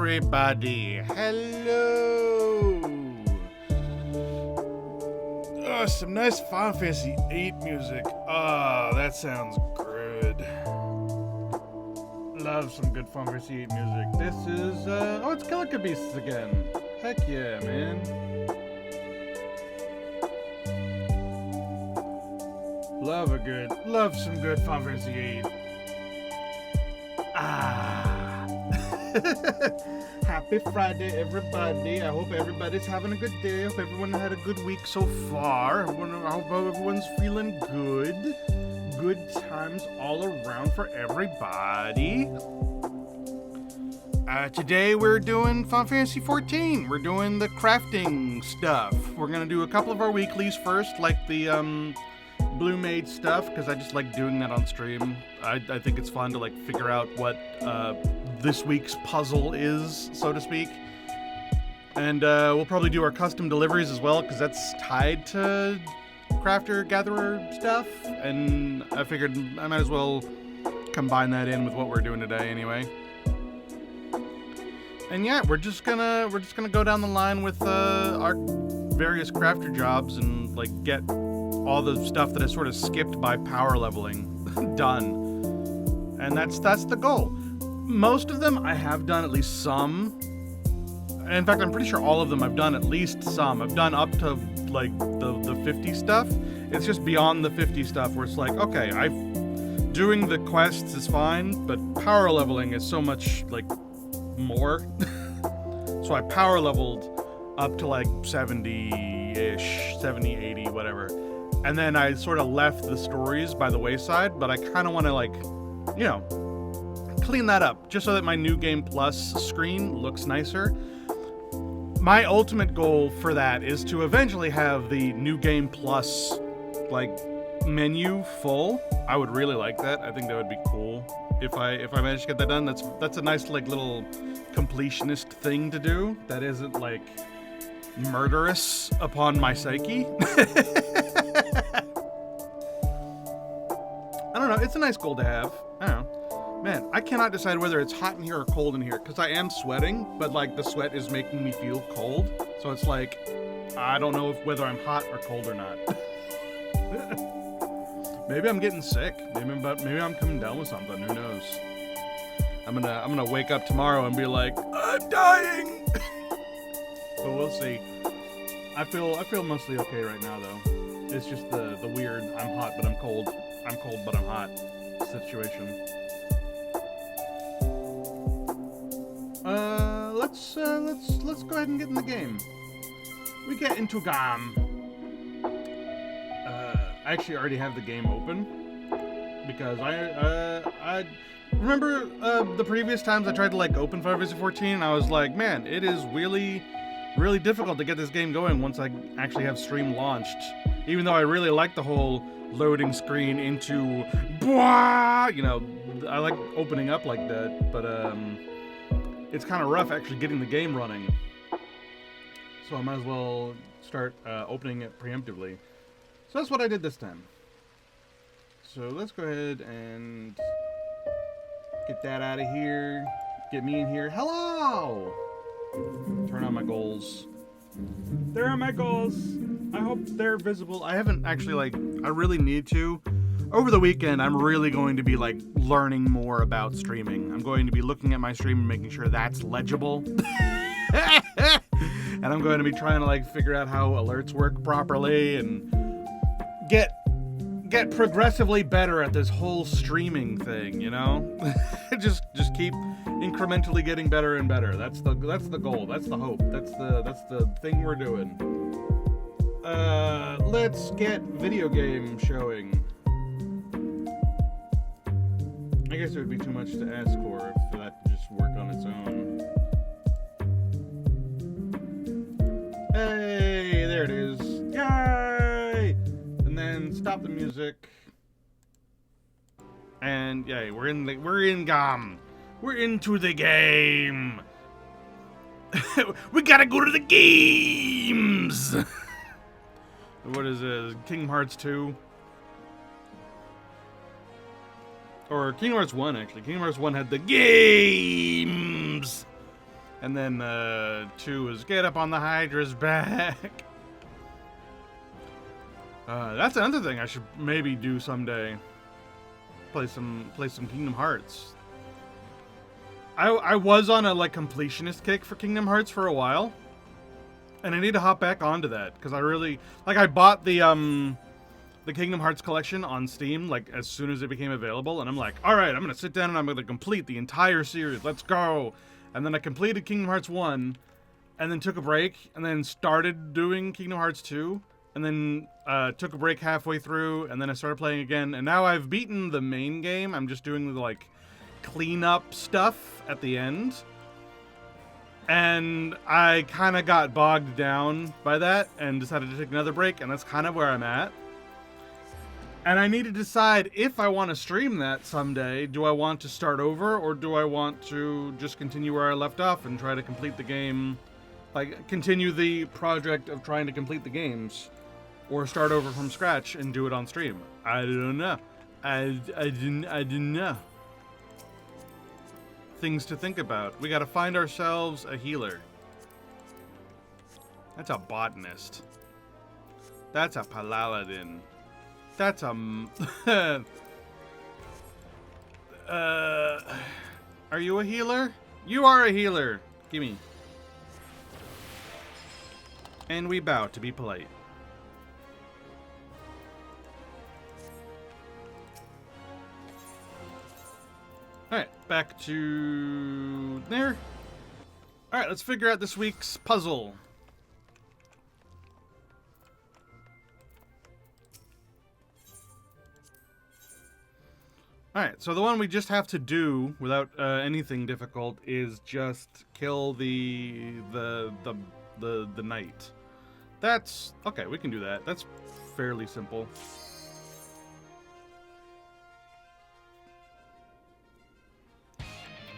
everybody. Hello. Oh, some nice Final Fantasy VIII music. Oh, that sounds good. Love some good Final Fantasy VIII music. This is, it's Calico Beasts again. Heck yeah, man. Love some good Final Fantasy VIII. Happy Friday, everybody. I hope everybody's having a good day. I hope everyone had a good week so far. I hope everyone's feeling good. Good times all around for everybody. Today we're doing Final Fantasy XIV. We're doing the crafting stuff. We're gonna do a couple of our weeklies first, like the Blue Maid stuff, because I just like doing that on stream. I think it's fun to like figure out what this week's puzzle is, so to speak. And we'll probably do our custom deliveries as well, because that's tied to crafter gatherer stuff, and I figured I might as well combine that in with what we're doing today anyway. And yeah, we're just gonna go down the line with our various crafter jobs and like get all the stuff that is sort of skipped by power leveling done. And that's the goal. Most of them I have done at least some. In fact, I'm pretty sure all of them I've done at least some. I've done up to like the 50 stuff. It's just beyond the 50 stuff where it's like, okay, doing the quests is fine, but power leveling is so much like more. So I power leveled up to like 70-ish, 70, 80, whatever. And then I sort of left the stories by the wayside, but I kind of want to like, you know, clean that up just so that my New Game Plus screen looks nicer. My ultimate goal for that is to eventually have the New Game Plus like menu full. I would really like that. I think that would be cool if I manage to get that done. That's a nice like little completionist thing to do that isn't like murderous upon my psyche. I don't know, it's a nice goal to have. I don't know. Man, I cannot decide whether it's hot in here or cold in here, because I am sweating, but like the sweat is making me feel cold. So it's like, I don't know whether I'm hot or cold or not. Maybe I'm getting sick. Maybe I'm coming down with something. Who knows? I'm gonna wake up tomorrow and be like, I'm dying. But we'll see. I feel mostly okay right now though. It's just the weird I'm hot but I'm cold. I'm cold but I'm hot situation. Let's go ahead and get in the game. We get into game. I actually already have the game open because I remember the previous times I tried to like open Final Fantasy XIV and I was like, man, it is really difficult to get this game going once I actually have stream launched. Even though I really like the whole loading screen into blah, you know, I like opening up like that, but it's kind of rough actually getting the game running. So I might as well start opening it preemptively. So that's what I did this time. So let's go ahead and get that out of here. Get me in here. Hello! Turn on my goals. There are my goals. I hope they're visible. I haven't actually, like, I really need to. Over the weekend, I'm really going to be, like, learning more about streaming. I'm going to be looking at my stream and making sure that's legible. And I'm going to be trying to, like, figure out how alerts work properly and get progressively better at this whole streaming thing, you know? just keep incrementally getting better and better. That's the goal. That's the hope. That's the thing we're doing. Let's get video game showing. I guess it would be too much to ask for that to just work on its own. Hey, there it is. Yay! And then stop the music. And yay, we're in GAM. We're into the game. We gotta go to the games. What is it? Kingdom Hearts 2? Or Kingdom Hearts 1, actually. Kingdom Hearts 1 had the games. And then 2 was get up on the Hydra's back. That's another thing I should maybe do someday. Play some Kingdom Hearts. I was on a like completionist kick for Kingdom Hearts for a while, and I need to hop back onto that because I really like. I bought the Kingdom Hearts collection on Steam like as soon as it became available, and I'm like, all right, I'm gonna sit down and I'm gonna complete the entire series. Let's go. And then I completed Kingdom Hearts 1, and then took a break, and then started doing Kingdom Hearts 2, and then took a break halfway through, and then I started playing again, and now I've beaten the main game. I'm just doing the like cleanup stuff at the end, and I kind of got bogged down by that and decided to take another break, and that's kind of where I'm at. And I need to decide if I want to stream that someday. Do I want to start over, or do I want to just continue where I left off and try to complete the game, like continue the project of trying to complete the games, or start over from scratch and do it on stream? I don't know. I didn't know. Things to think about. We gotta find ourselves a healer. That's a botanist. That's a paladin. That's a... are you a healer? You are a healer. Gimme. And we bow to be polite. Alright, back to there. Alright, let's figure out this week's puzzle. Alright, so the one we just have to do without anything difficult is just kill the knight. That's okay, we can do that. That's fairly simple.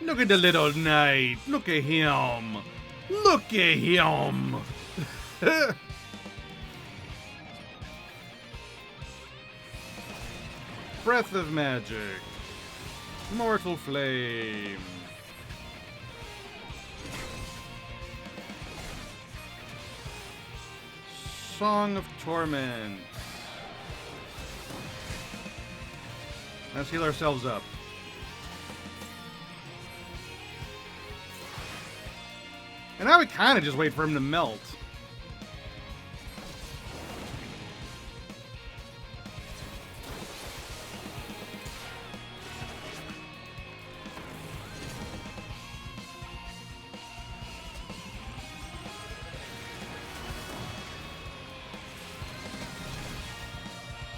Look at the little knight. Look at him. Look at him. Breath of magic. Mortal flame. Song of torment. Let's heal ourselves up. And now we kind of just wait for him to melt.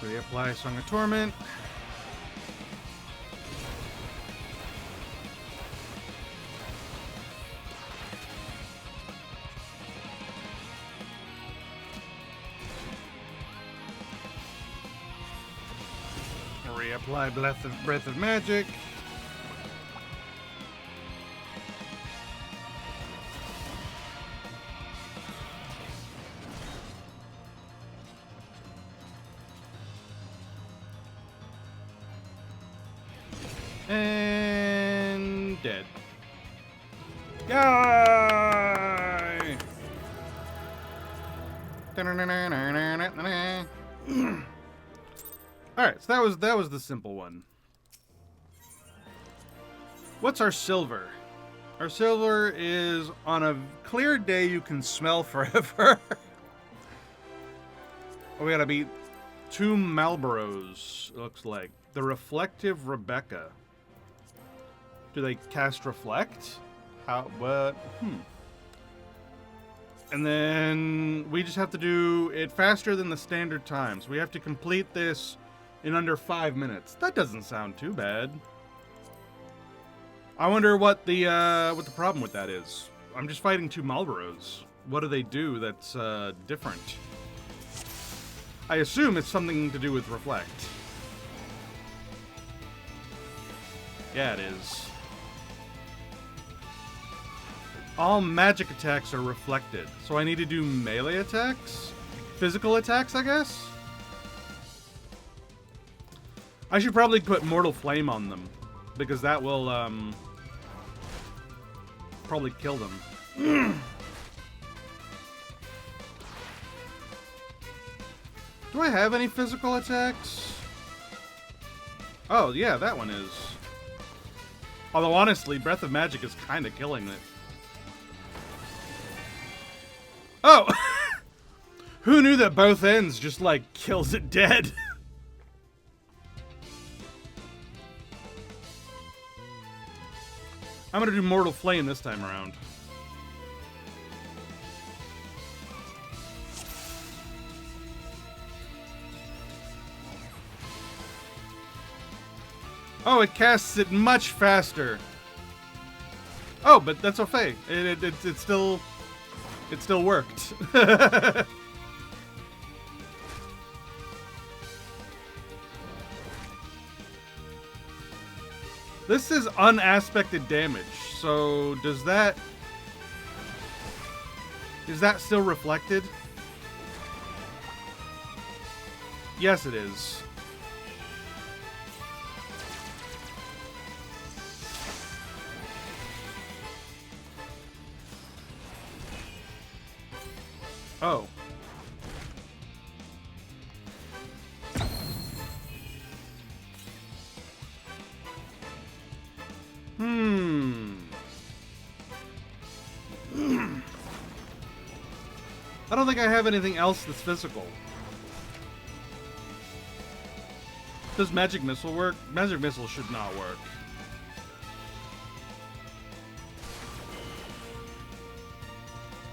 Reapply Song of Torment. Reapply Breath of Magic. And dead. Yay! Alright, so that was the simple one. What's our silver? Our silver is on a clear day you can smell forever. Oh, we gotta beat 2 Malboros, it looks like. The Reflective Rebecca. Do they cast Reflect? How? What? And then we just have to do it faster than the standard times. We have to complete this in under 5 minutes. That doesn't sound too bad. I wonder what the problem with that is. I'm just fighting 2 Malboros. What do they do that's different? I assume it's something to do with Reflect. Yeah, it is. All magic attacks are reflected, so I need to do melee attacks? Physical attacks, I guess? I should probably put Mortal Flame on them, because that will, probably kill them. Do I have any physical attacks? Oh, yeah, that one is. Although, honestly, Breath of Magic is kind of killing it. Oh! Who knew that both ends just, like, kills it dead? I'm gonna do Mortal Flame this time around. Oh, it casts it much faster. Oh, but that's okay. It still worked. This is unaspected damage. So is that still reflected? Yes, it is. Oh. I don't think I have anything else that's physical. Does Magic Missile work? Magic Missile should not work.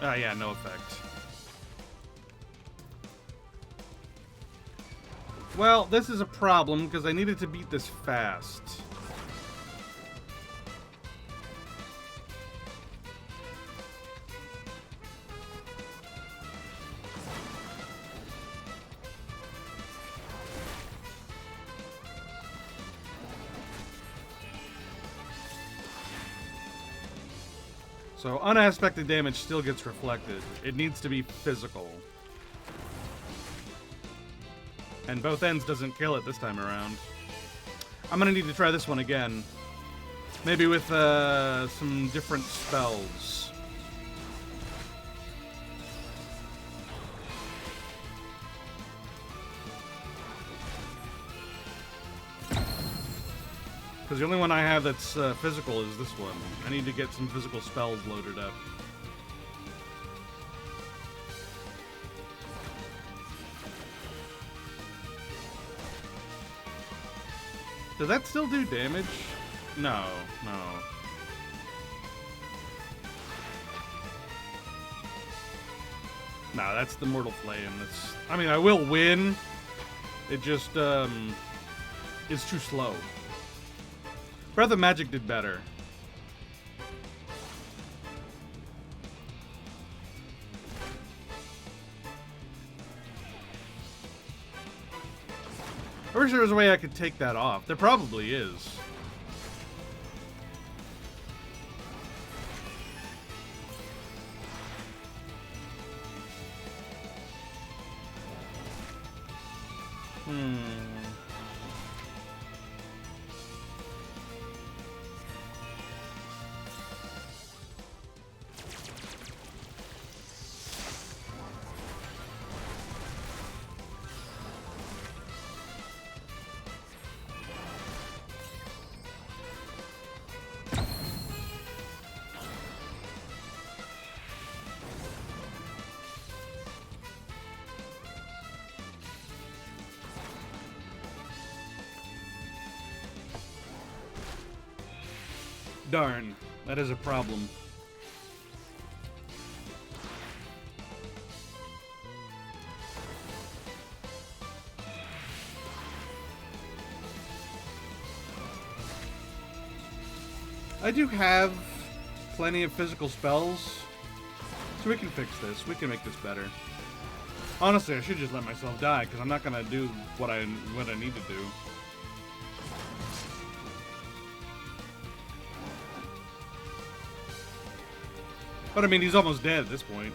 Ah, yeah, no effect. Well, this is a problem because I needed to beat this fast. So unaspected damage still gets reflected. It needs to be physical. And both ends doesn't kill it this time around. I'm gonna need to try this one again. Maybe with some different spells. Because the only one I have that's physical is this one. I need to get some physical spells loaded up. Does that still do damage? No, no. No, that's the Mortal Flame. That's. I mean, I will win. It just is too slow. Breath of Magic did better. I wish there was a way I could take that off. There probably is. Darn, that is a problem. I do have plenty of physical spells, so we can fix this. We can make this better. Honestly, I should just let myself die, because I'm not gonna do what I need to do. But I mean, he's almost dead at this point.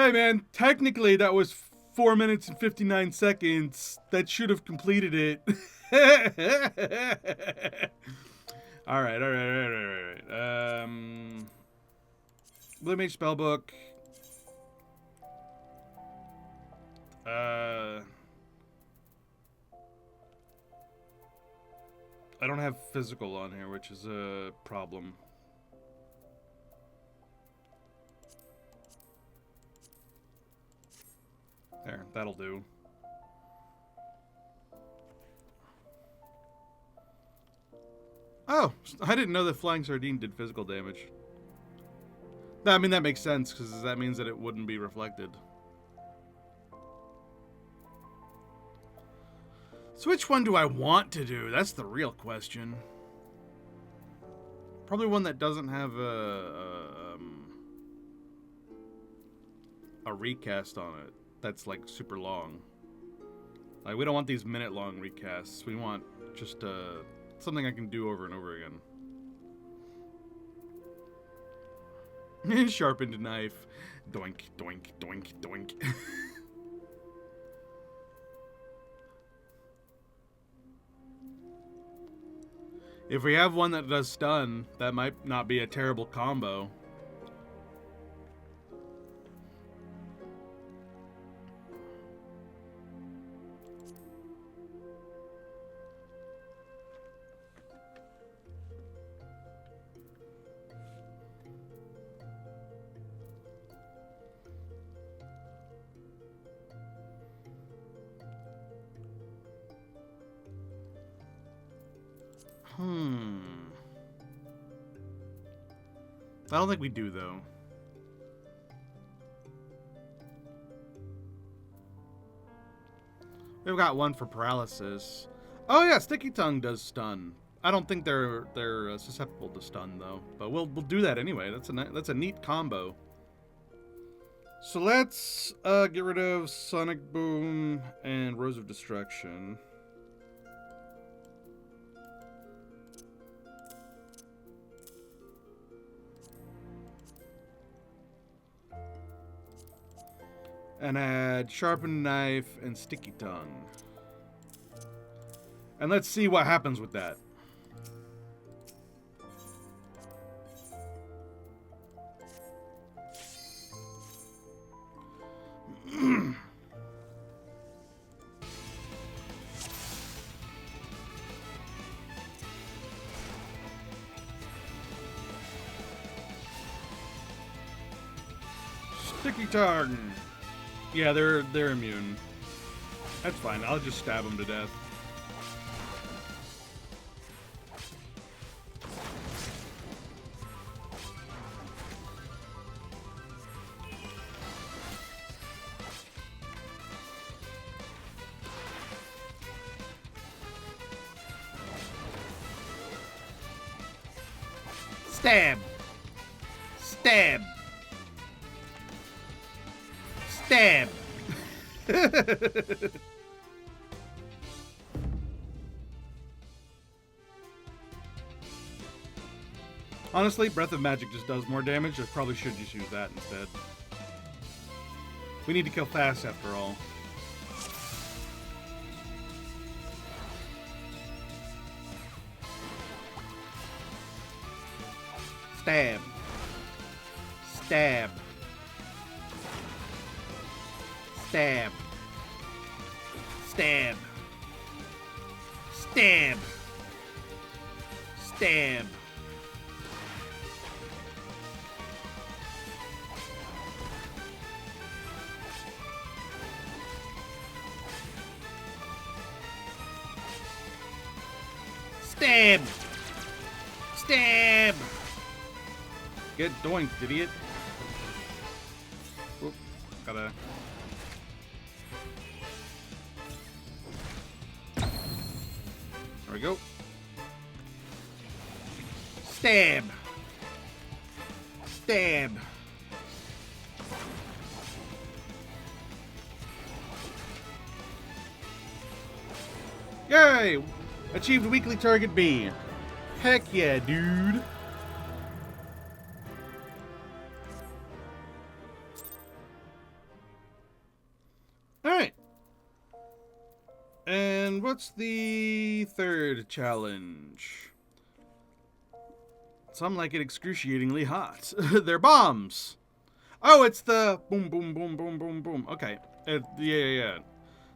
Hey man, technically that was 4 minutes and 59 seconds. That should have completed it. Alright. Blue Mage Spellbook. I don't have physical on here, which is a problem. There, that'll do. Oh, I didn't know that Flying Sardine did physical damage. I mean, that makes sense, because that means that it wouldn't be reflected. So which one do I want to do? That's the real question. Probably one that doesn't have a recast on it. That's like super long. Like, we don't want these minute-long recasts. We want just something I can do over and over again. Sharpened knife. Doink, doink, doink, doink. If we have one that does stun, that might not be a terrible combo. I don't think we do, though. We've got one for paralysis. Oh yeah, Sticky Tongue does stun. I don't think they're susceptible to stun though, but we'll do that anyway. That's a neat combo. So let's get rid of Sonic Boom and Rose of Destruction. And add Sharpened Knife and Sticky Tongue. And let's see what happens with that. Sticky Tongue. Yeah, they're immune. That's fine. I'll just stab them to death. Stab. Stab. Stab. Honestly, Breath of Magic just does more damage. I probably should just use that instead. We need to kill fast after all. Stab. Stab. Stab. Stab. Stab. Stab. Stab. Stab. Get doinked, idiot. Oop, gotta... There we go. Stab. Stab. Yay! Achieved weekly target B. Heck yeah, dude. And what's the third challenge? Some like it excruciatingly hot. They're bombs. Oh, it's the boom, boom, boom, boom, boom, boom. Okay. Yeah.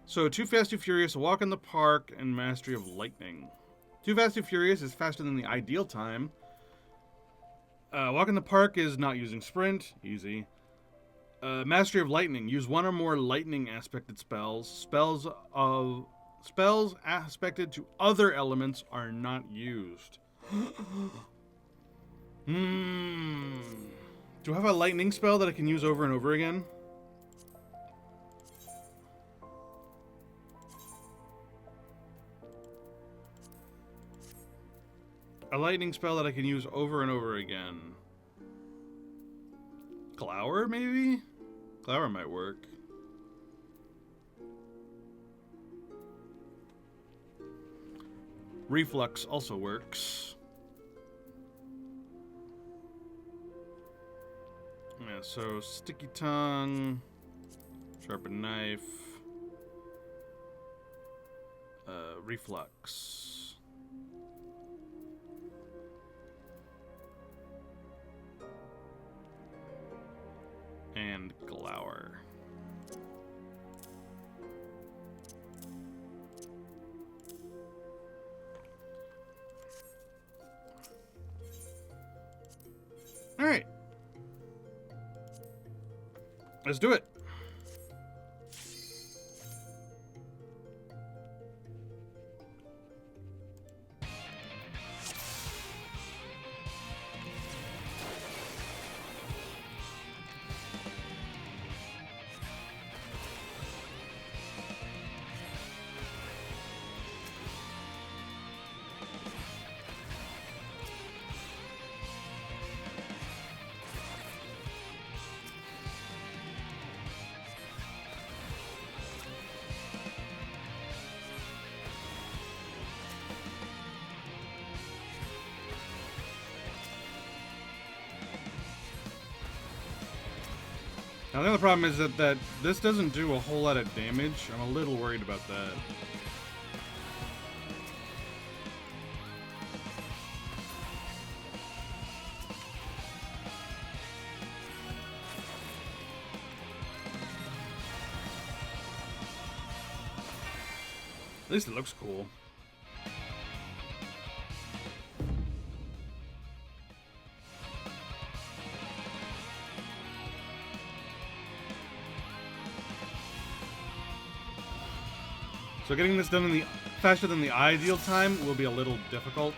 So, Too Fast, Too Furious, A Walk in the Park, and Mastery of Lightning. Too Fast, Too Furious is faster than the ideal time. Walk in the Park is not using sprint. Easy. Mastery of Lightning. Use one or more lightning aspected spells. Spells aspected to other elements are not used. Do I have a lightning spell that I can use over and over again? A lightning spell that I can use over and over again. Glower, maybe? Glower might work. Reflux also works. Yeah, so Sticky Tongue, Sharpened Knife, Reflux. And Glower. Alright. Let's do it. Now, the other problem is that this doesn't do a whole lot of damage. I'm a little worried about that. At least it looks cool. So getting this done faster than the ideal time will be a little difficult.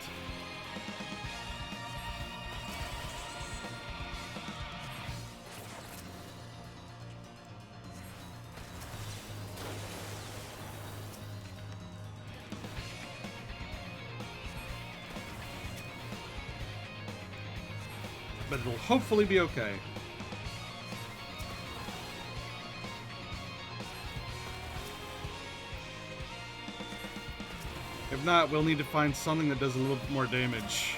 But it'll hopefully be okay. If not, we'll need to find something that does a little bit more damage.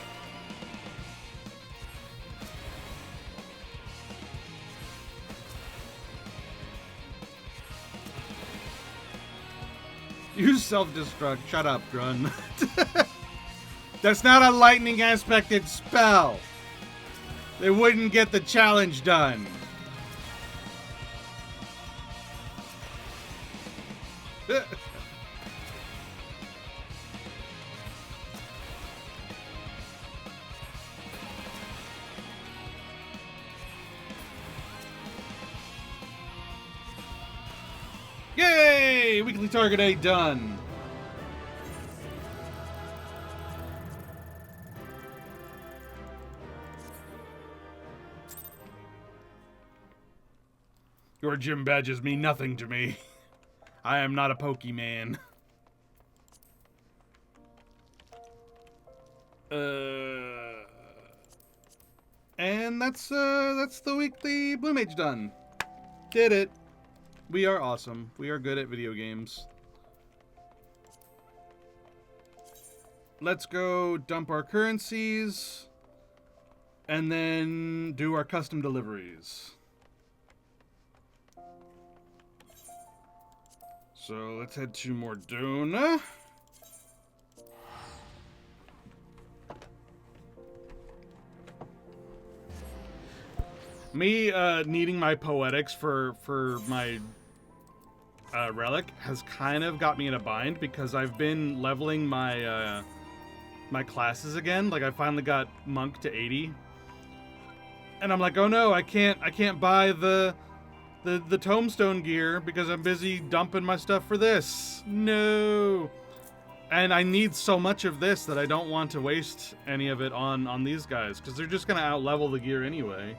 Use self-destruct. Shut up, Grun. That's not a lightning aspected spell. They wouldn't get the challenge done. Yay! Weekly target A done. Your gym badges mean nothing to me. I am not a Pokemon. And that's the weekly Blue Mage done. Did it. We are awesome. We are good at video games. Let's go dump our currencies and then do our custom deliveries. so let's head to Mordona. Me needing my poetics for my relic has kind of got me in a bind because I've been leveling my my classes again. Like I finally got monk to 80, and I'm like, oh no, I can't buy the tombstone gear because I'm busy dumping my stuff for this. No. And I need so much of this that I don't want to waste any of it on these guys because they're just gonna out-level the gear anyway.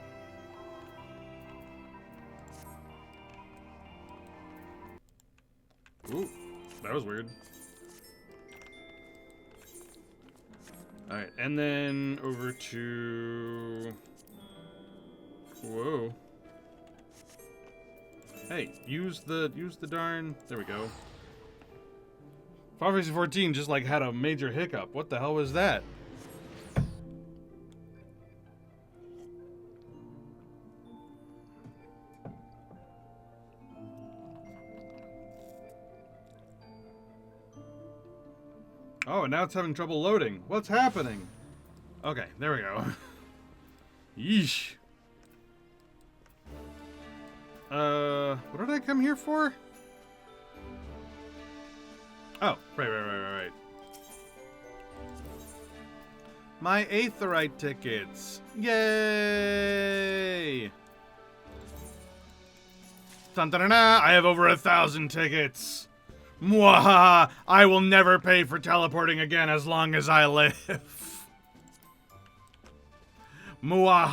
Ooh, that was weird. Alright, and then over to... Whoa. Hey, use the darn... There we go. Final Fantasy 14 just like had a major hiccup. What the hell was that? Oh, and now it's having trouble loading. What's happening? Okay, there we go. Yeesh. What did I come here for? Oh, right. My Aetheryte tickets. Yay! Dun dun dun dun! I have over 1,000 tickets. Mwahaha! I will never pay for teleporting again as long as I live. Mwahaha!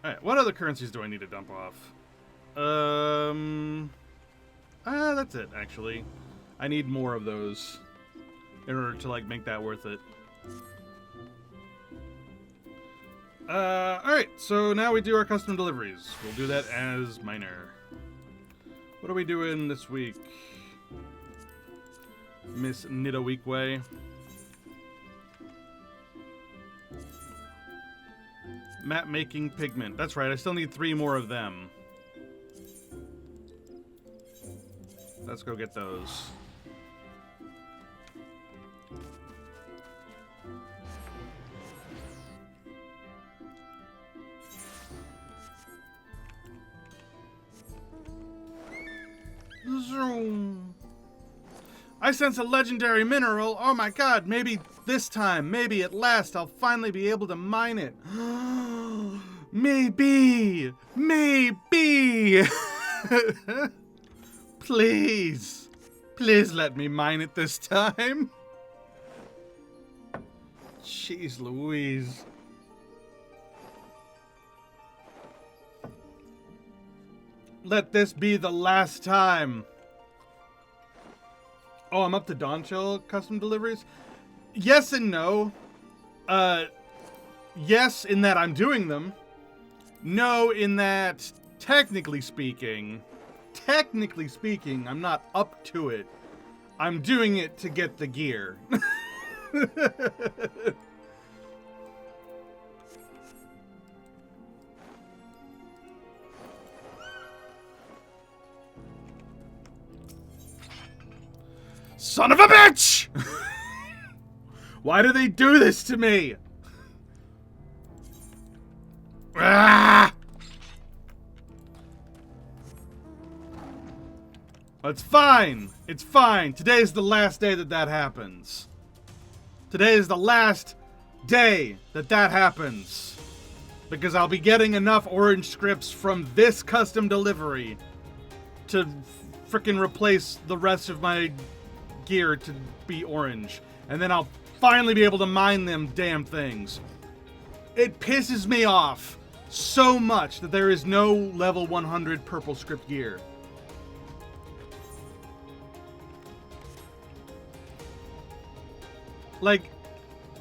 Alright, what other currencies do I need to dump off? That's it, actually. I need more of those in order to, like, make that worth it. Alright, so now we do our custom deliveries. We'll do that as minor. What are we doing this week? Miss Nidaweekway. Map making pigment. That's right, I still need 3 more of them. Let's go get those. Zoom. I sense a legendary mineral. Oh my god, maybe this time, maybe at last I'll finally be able to mine it. Maybe. Please. Please let me mine it this time. Jeez Louise. Let this be the last time. Oh, I'm up to Dawnchill custom deliveries? Yes and no. Yes, in that I'm doing them. No, in that, technically speaking, I'm not up to it. I'm doing it to get the gear. Son of a bitch! Why do they do this to me? Ah! It's fine. It's fine. Today is the last day that happens. Today is the last day that happens. Because I'll be getting enough orange scripts from this custom delivery to frickin' replace the rest of my gear to be orange. And then I'll finally be able to mine them damn things. It pisses me off so much that there is no level 100 purple script gear. Like,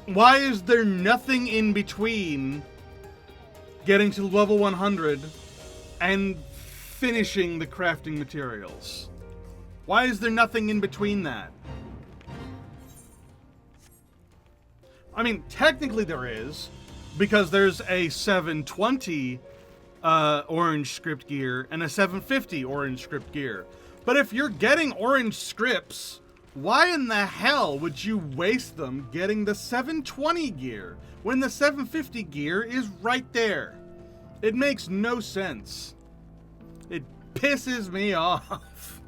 why is there nothing in between getting to level 100 and finishing the crafting materials? Why is there nothing in between that? I mean, technically there is, because there's a 720 orange script gear and a 750 orange script gear. But if you're getting orange scripts, why in the hell would you waste them getting the 720 gear when the 750 gear is right there? It makes no sense. It pisses me off.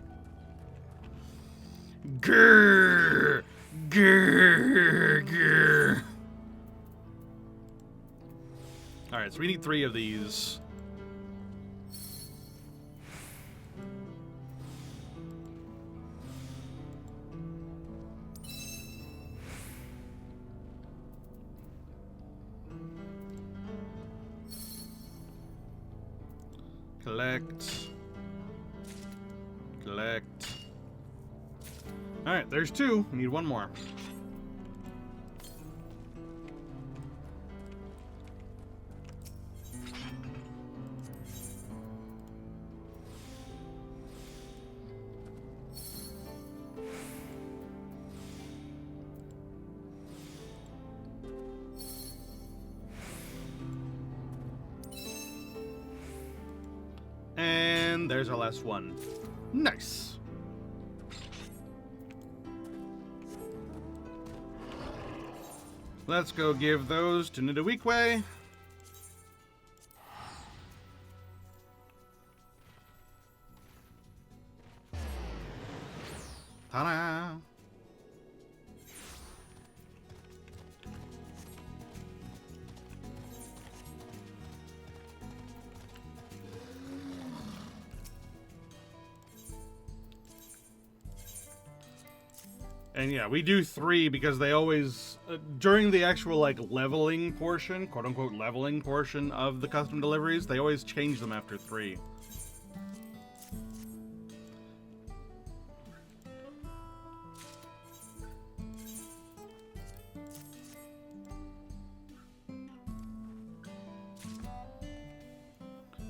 Grrr, grrr, grrr. Alright, so we need 3 of these. Collect. Collect. Alright, there's 2. We need 1 more. And there's our last one. Nice. Let's go give those to Weeklies. Ta-da! And yeah, we do 3 because they always, during the actual, like, leveling portion, quote-unquote leveling portion of the custom deliveries, they always change them after 3.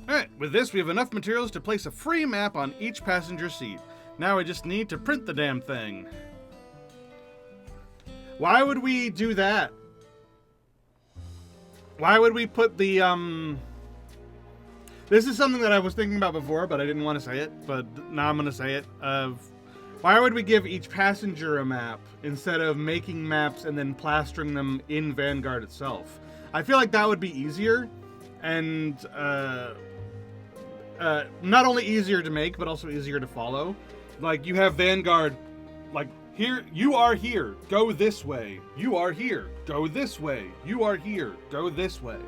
Alright, with this we have enough materials to place a free map on each passenger seat. Now we just need to print the damn thing. Why would we do that? Why would we put the, This is something that I was thinking about before, but I didn't want to say it, but now I'm going to say it. Why would we give each passenger a map instead of making maps and then plastering them in Vanguard itself? I feel like that would be easier, and, not only easier to make, but also easier to follow. Like, you have Vanguard, like, here, you are here, go this way. You are here, go this way. You are here, go this way.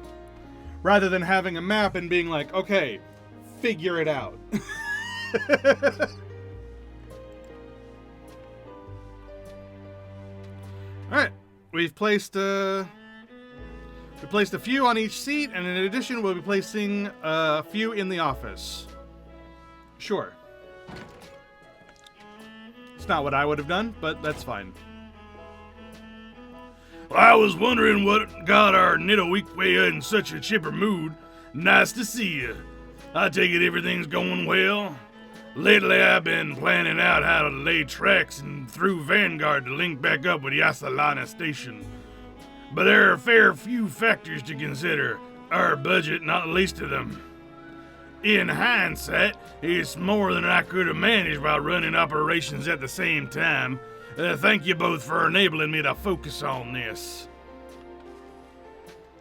Rather than having a map and being like, okay, figure it out. Alright, we've placed a few on each seat, and in addition, we'll be placing a few in the office. Sure. It's not what I would have done, but that's fine. Well, I was wondering what got our Weeklies in such a chipper mood. Nice to see you. I take it everything's going well. Lately, I've been planning out how to lay tracks and through Vanguard to link back up with Yasalana Station. But there are a fair few factors to consider, our budget not least of them. In hindsight, it's more than I could have managed while running operations at the same time. Thank you both for enabling me to focus on this.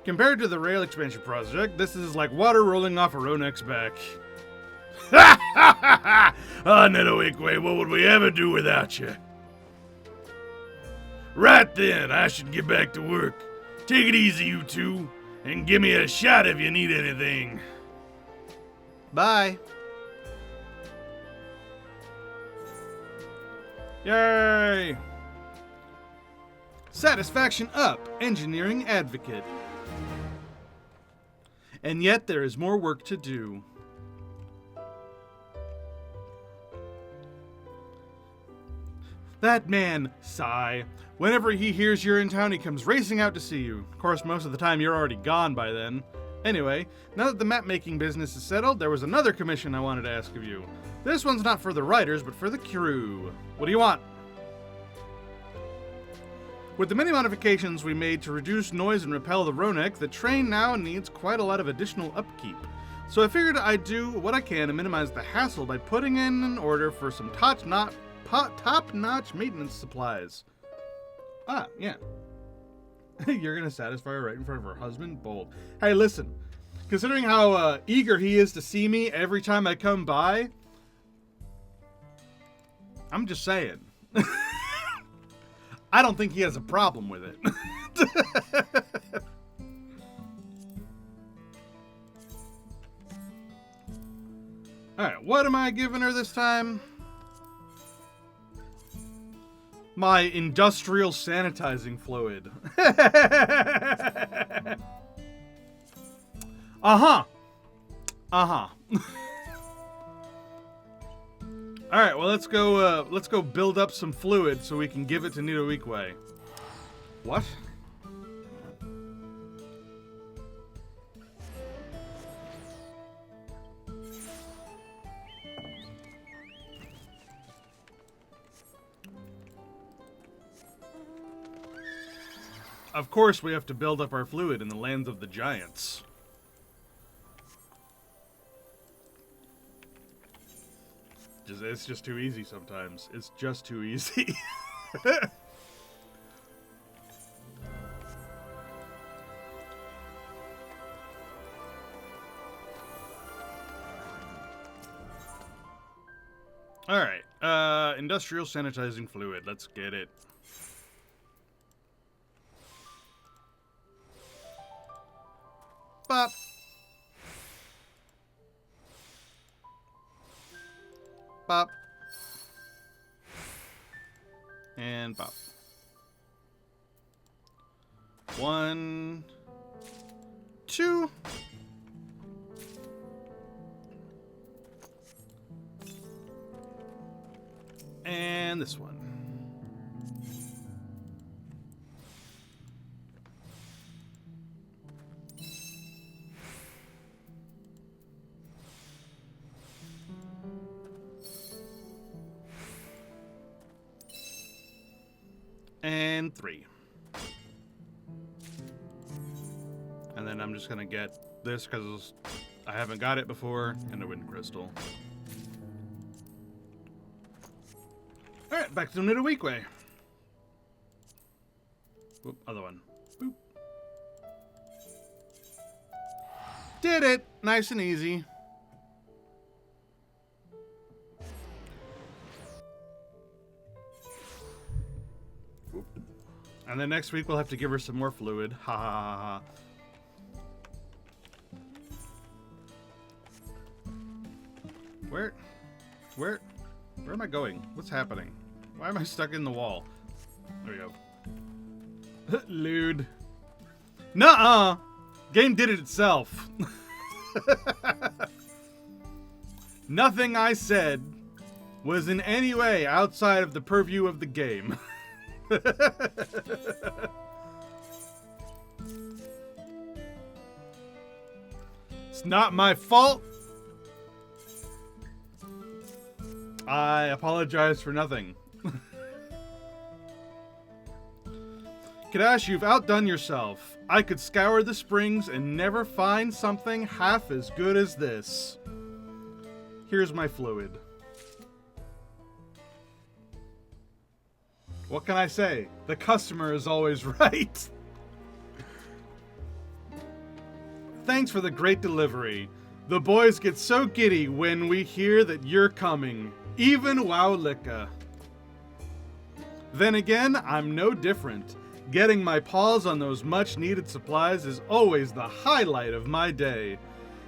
Compared to the rail expansion project, this is like water rolling off a Ronek's back. Ha ha ha ha! Oh, Weeklies, what would we ever do without you? Right then, I should get back to work. Take it easy, you two, and give me a shot if you need anything. Bye. Yay! Satisfaction up, engineering advocate. And yet there is more work to do. That man, sigh. Whenever he hears you're in town, he comes racing out to see you. Of course, most of the time you're already gone by then. Anyway, now that the map-making business is settled, there was another commission I wanted to ask of you. This one's not for the writers, but for the crew. What do you want? With the many modifications we made to reduce noise and repel the Ronek, the train now needs quite a lot of additional upkeep. So I figured I'd do what I can to minimize the hassle by putting in an order for some top-notch maintenance supplies. Ah, yeah. You're gonna satisfy her right in front of her husband? Bold. Hey, listen. Considering how eager he is to see me every time I come by, I'm just saying. I don't think he has a problem with it. Alright, what am I giving her this time? My industrial sanitizing fluid. Uh-huh. Uh-huh. Alright, well let's go build up some fluid so we can give it to Nita Weekway. What? Of course we have to build up our fluid in the lands of the giants. It's just too easy sometimes. It's just too easy. Alright, industrial sanitizing fluid. Let's get it. Bop. Bop. And bop. 1, 2. And this one. And 3. And then I'm just gonna get this because I haven't got it before, and a wind crystal. Alright, back to Nita Weekway. Oop, other one. Boop. Did it! Nice and easy. And then next week we'll have to give her some more fluid. Ha ha ha ha. Where am I going? What's happening? Why am I stuck in the wall? There we go. Lewd. Nuh-uh! Game did it itself. Nothing I said was in any way outside of the purview of the game. It's not my fault. I apologize for nothing. Kadash, you've outdone yourself. I could scour the springs and never find something half as good as this. Here's my fluid. What can I say? The customer is always right. Thanks for the great delivery. The boys get so giddy when we hear that you're coming. Even Wowlicka. Then again, I'm no different. Getting my paws on those much-needed supplies is always the highlight of my day.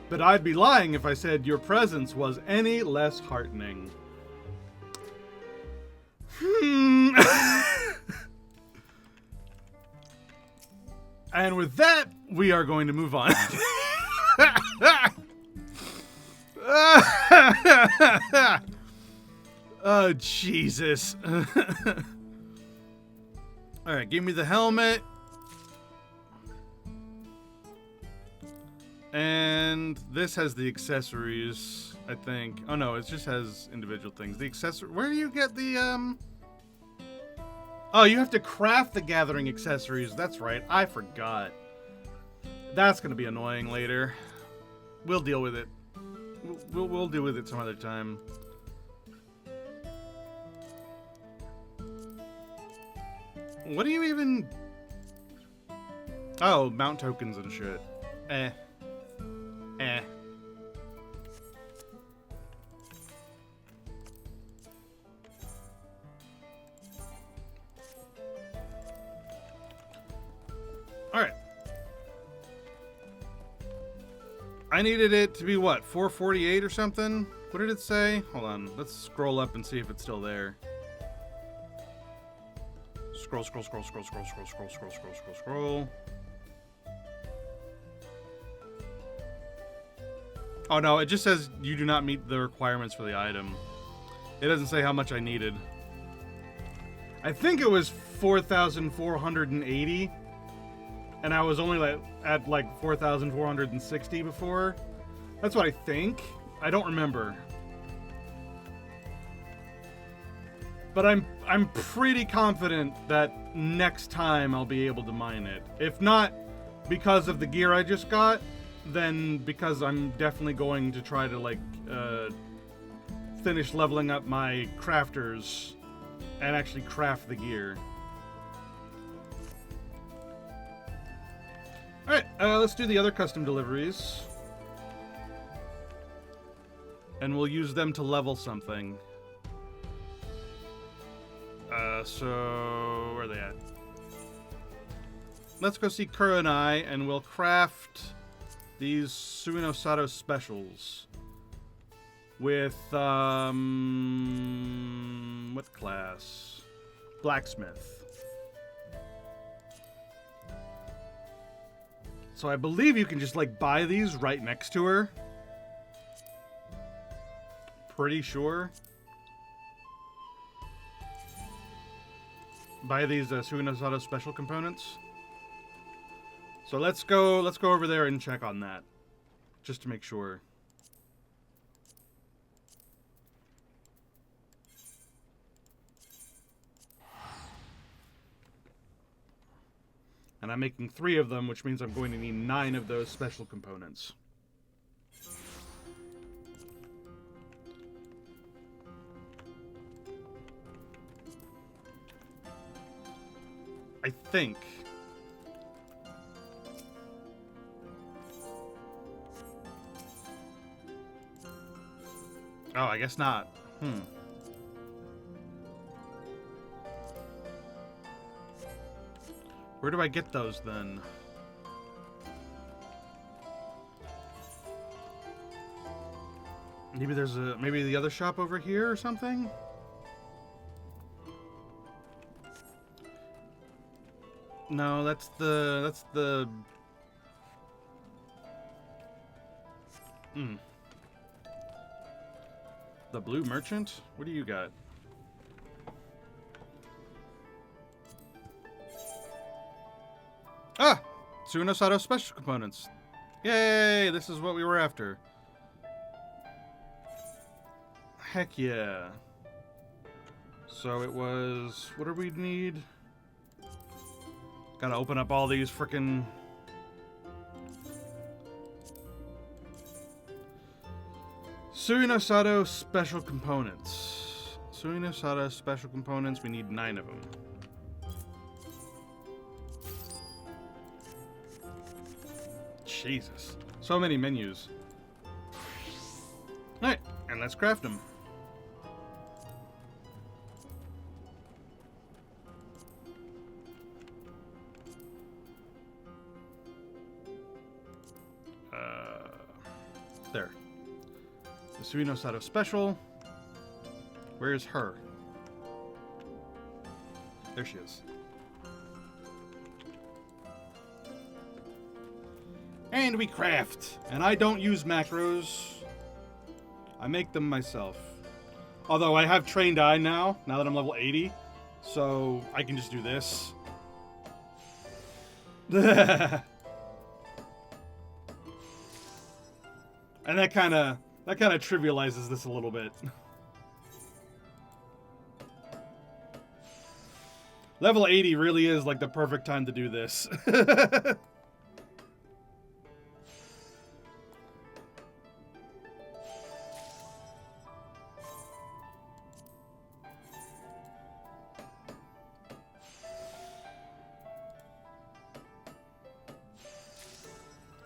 But I'd be lying if I said your presence was any less heartening. And with that, we are going to move on. Oh, Jesus. Alright, give me the helmet. And this has the accessories, I think. Oh no, it just has individual things. The accessory. Where do you get the, Oh, you have to craft the gathering accessories. That's right. I forgot. That's going to be annoying later. We'll deal with it. We'll deal with it some other time. What do you even... Oh, mount tokens and shit. Eh. Eh. Alright. I needed it to be what, 448 or something? What did it say? Hold on, let's scroll up and see if it's still there. Scroll, scroll, scroll, scroll, scroll, scroll, scroll, scroll, scroll, scroll, scroll. Oh no, it just says you do not meet the requirements for the item. It doesn't say how much I needed. I think it was 4,480. And I was only like at like 4,460 before. That's what I think. I don't remember. But I'm pretty confident that next time I'll be able to mine it. If not because of the gear I just got, then because I'm definitely going to try to like finish leveling up my crafters and actually craft the gear. Alright, let's do the other custom deliveries. And we'll use them to level something. So... where are they at? Let's go see Kurenai, and we'll craft these Suinosato specials. With, what class? Blacksmith. So I believe you can just, like, buy these right next to her. Pretty sure. Buy these Suinosato special components. So let's go over there and check on that. Just to make sure. And I'm making 3 of them, which means I'm going to need 9 of those special components. I think. Oh, I guess not. Where do I get those then? Maybe there's maybe the other shop over here or something? No, that's the the blue merchant? What do you got? Ah! Suinosato special components. Yay! This is what we were after. Heck yeah. So it was... what do we need? Gotta open up all these frickin'... Suinosato special components. Suinosato special components, we need 9 of them. Jesus. So many menus. Alright, and let's craft them. There. The Suinosato special. Where is her? There she is. And we craft. And I don't use macros. I make them myself. Although I have trained eye now that I'm level 80. So I can just do this. And that kind of trivializes this a little bit. Level 80 really is like the perfect time to do this.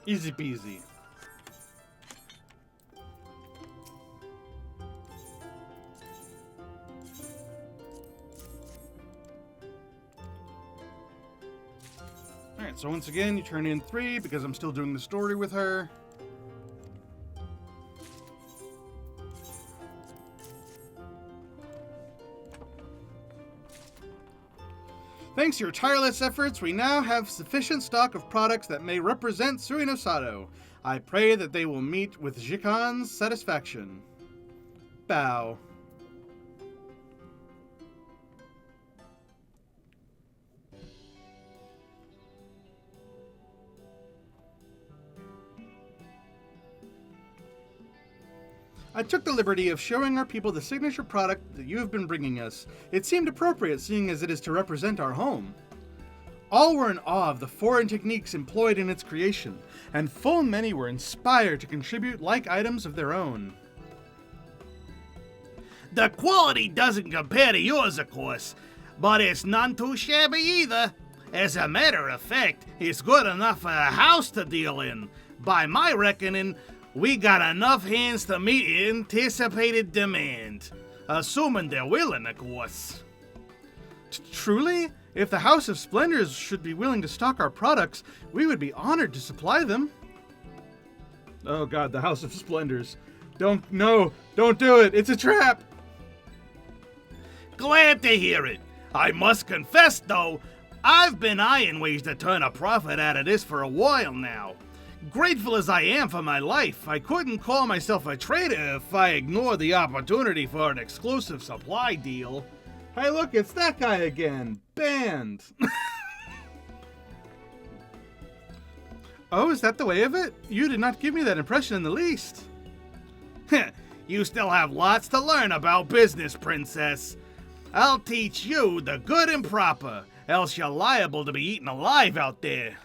Easy peasy. Alright, so once again, you turn in 3 because I'm still doing the story with her. Thanks to your tireless efforts, we now have sufficient stock of products that may represent Suinosado. I pray that they will meet with Jikan's satisfaction. Bow. I took the liberty of showing our people the signature product that you have been bringing us. It seemed appropriate, seeing as it is to represent our home. All were in awe of the foreign techniques employed in its creation, and full many were inspired to contribute like items of their own. The quality doesn't compare to yours, of course, but it's none too shabby either. As a matter of fact, it's good enough for a house to deal in. By my reckoning, we got enough hands to meet anticipated demand. Assuming they're willing, of course. Truly? If the House of Splendors should be willing to stock our products, we would be honored to supply them. Oh god, the House of Splendors. Don't do it. It's a trap. Glad to hear it. I must confess, though, I've been eyeing ways to turn a profit out of this for a while now. Grateful as I am for my life, I couldn't call myself a trader if I ignore the opportunity for an exclusive supply deal. Hey look, it's that guy again. Banned. Oh, is that the way of it? You did not give me that impression in the least. You still have lots to learn about business, princess. I'll teach you the good and proper, else you're liable to be eaten alive out there.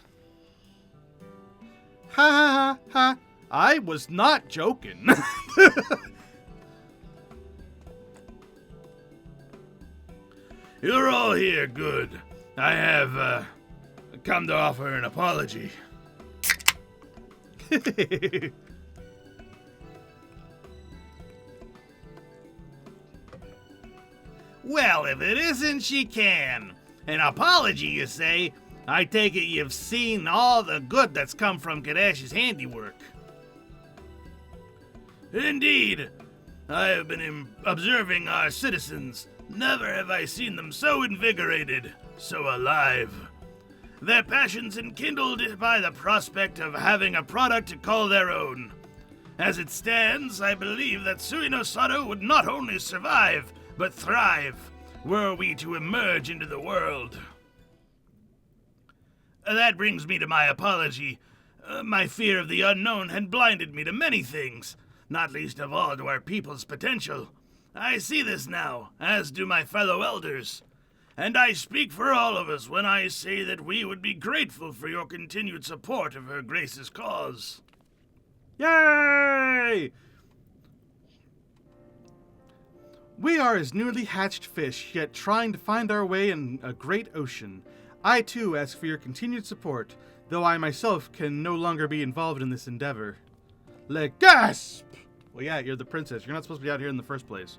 Ha ha ha ha. I was not joking. You're all here, good. I have, come to offer an apology. Well, if it isn't, she can. An apology, you say? I take it you've seen all the good that's come from Kadash's handiwork. Indeed. I have been observing our citizens. Never have I seen them so invigorated, so alive. Their passions enkindled by the prospect of having a product to call their own. As it stands, I believe that Suinosado would not only survive, but thrive, were we to emerge into the world. That brings me to my apology. My fear of the unknown had blinded me to many things, not least of all to our people's potential. I see this now, as do my fellow elders. And I speak for all of us when I say that we would be grateful for your continued support of Her Grace's cause. Yay! We are as newly hatched fish, yet trying to find our way in a great ocean. I, too, ask for your continued support, though I myself can no longer be involved in this endeavor. Le gasp! Well, yeah, you're the princess. You're not supposed to be out here in the first place.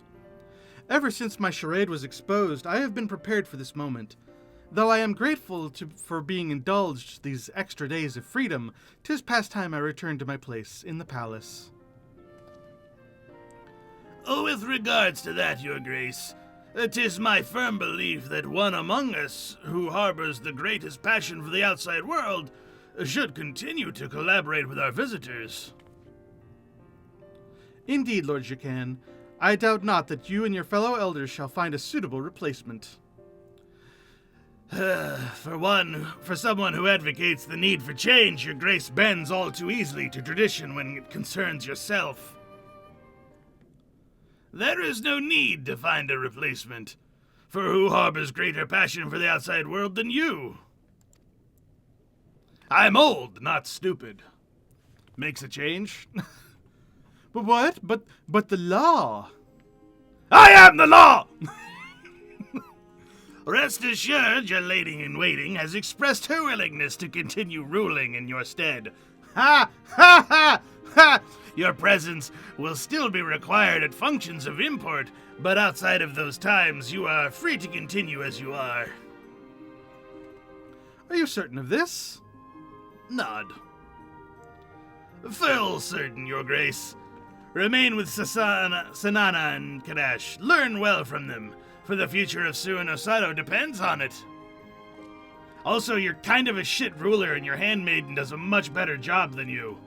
Ever since my charade was exposed, I have been prepared for this moment. Though I am grateful for being indulged these extra days of freedom, 'tis past time I return to my place in the palace. Oh, with regards to that, Your Grace, 'tis my firm belief that one among us who harbors the greatest passion for the outside world should continue to collaborate with our visitors. Indeed, Lord Jikan, I doubt not that you and your fellow elders shall find a suitable replacement. For someone who advocates the need for change, Your Grace bends all too easily to tradition when it concerns yourself. There is no need to find a replacement, for who harbors greater passion for the outside world than you? I'm old, not stupid. Makes a change? But what? But the law. I am the law! Rest assured, your lady-in-waiting has expressed her willingness to continue ruling in your stead. Ha! Ha! Ha! Ha! Your presence will still be required at functions of import, but outside of those times, you are free to continue as you are. Are you certain of this? Nod. Full certain, Your Grace. Remain with Sanana and Kadash. Learn well from them, for the future of Suinosato depends on it. Also, you're kind of a shit ruler, and your handmaiden does a much better job than you.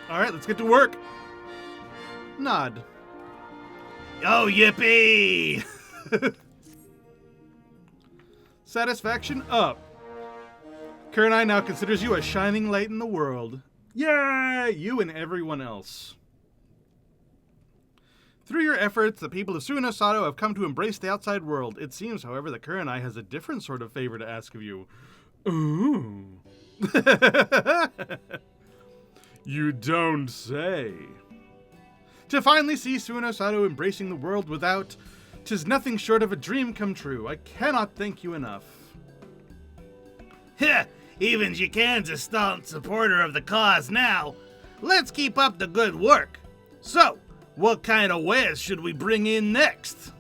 All right, let's get to work. Nod. Oh, yippee! Satisfaction up. Kurenai now considers you a shining light in the world. Yay! You and everyone else. Through your efforts, the people of Suinosato have come to embrace the outside world. It seems, however, that Kurenai has a different sort of favor to ask of you. Ooh. You don't say. To finally see Suinosato embracing the world without, 'tis nothing short of a dream come true. I cannot thank you enough. Heh! Even Jikan's a staunch supporter of the cause now. Let's keep up the good work. So, what kind of wares should we bring in next?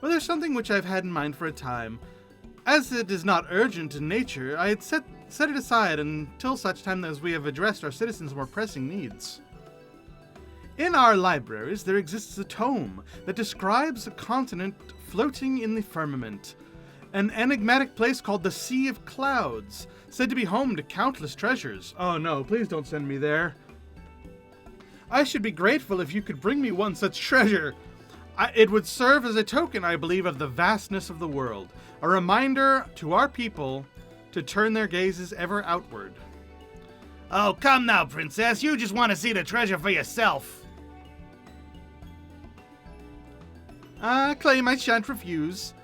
Well, there's something which I've had in mind for a time. As it is not urgent in nature, I had set it aside until such time as we have addressed our citizens' more pressing needs. In our libraries, there exists a tome that describes a continent floating in the firmament, an enigmatic place called the Sea of Clouds, said to be home to countless treasures. Oh no, please don't send me there. I should be grateful if you could bring me one such treasure. It would serve as a token, I believe, of the vastness of the world, a reminder to our people to turn their gazes ever outward. Oh, come now, Princess. You just want to see the treasure for yourself. Claim I shan't refuse.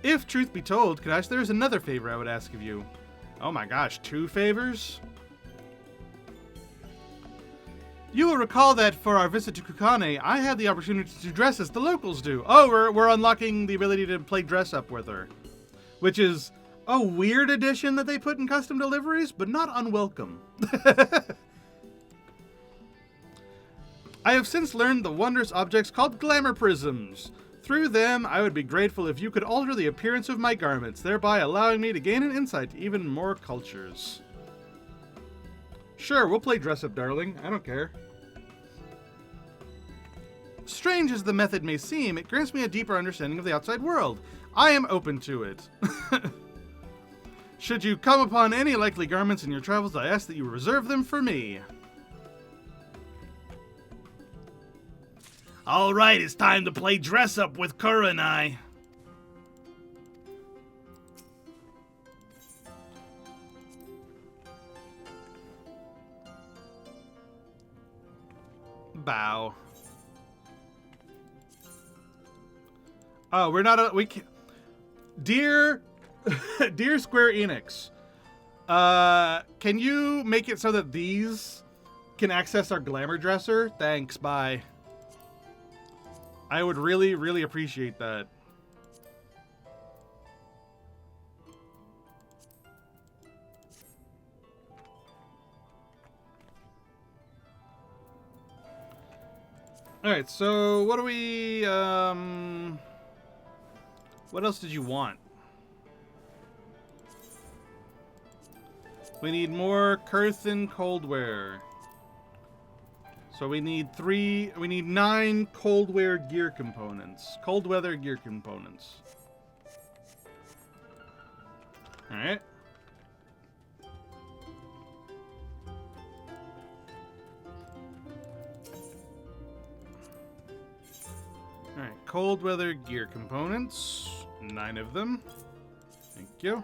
If truth be told, Kadash, there is another favor I would ask of you. Oh my gosh, 2 favors? You will recall that for our visit to Kukane, I had the opportunity to dress as the locals do. Oh, we're unlocking the ability to play dress up with her, which is a weird addition that they put in custom deliveries, but not unwelcome. I have since learned the wondrous objects called glamour prisms. Through them, I would be grateful if you could alter the appearance of my garments, thereby allowing me to gain an insight to even more cultures. Sure, we'll play dress up, darling. I don't care. Strange as the method may seem, it grants me a deeper understanding of the outside world. I am open to it. Should you come upon any likely garments in your travels, I ask that you reserve them for me. All right, it's time to play dress up with Kurenai. Bow. Oh, we're not we can't. Dear Square Enix, can you make it so that these can access our glamour dresser? Thanks, bye. I would really, really appreciate that. Alright, so what do we, what else did you want? We need more Kurthan coldware. So we need 9 coldware gear components. Cold weather gear components. Alright. Alright, cold weather gear components. 9 of them. Thank you.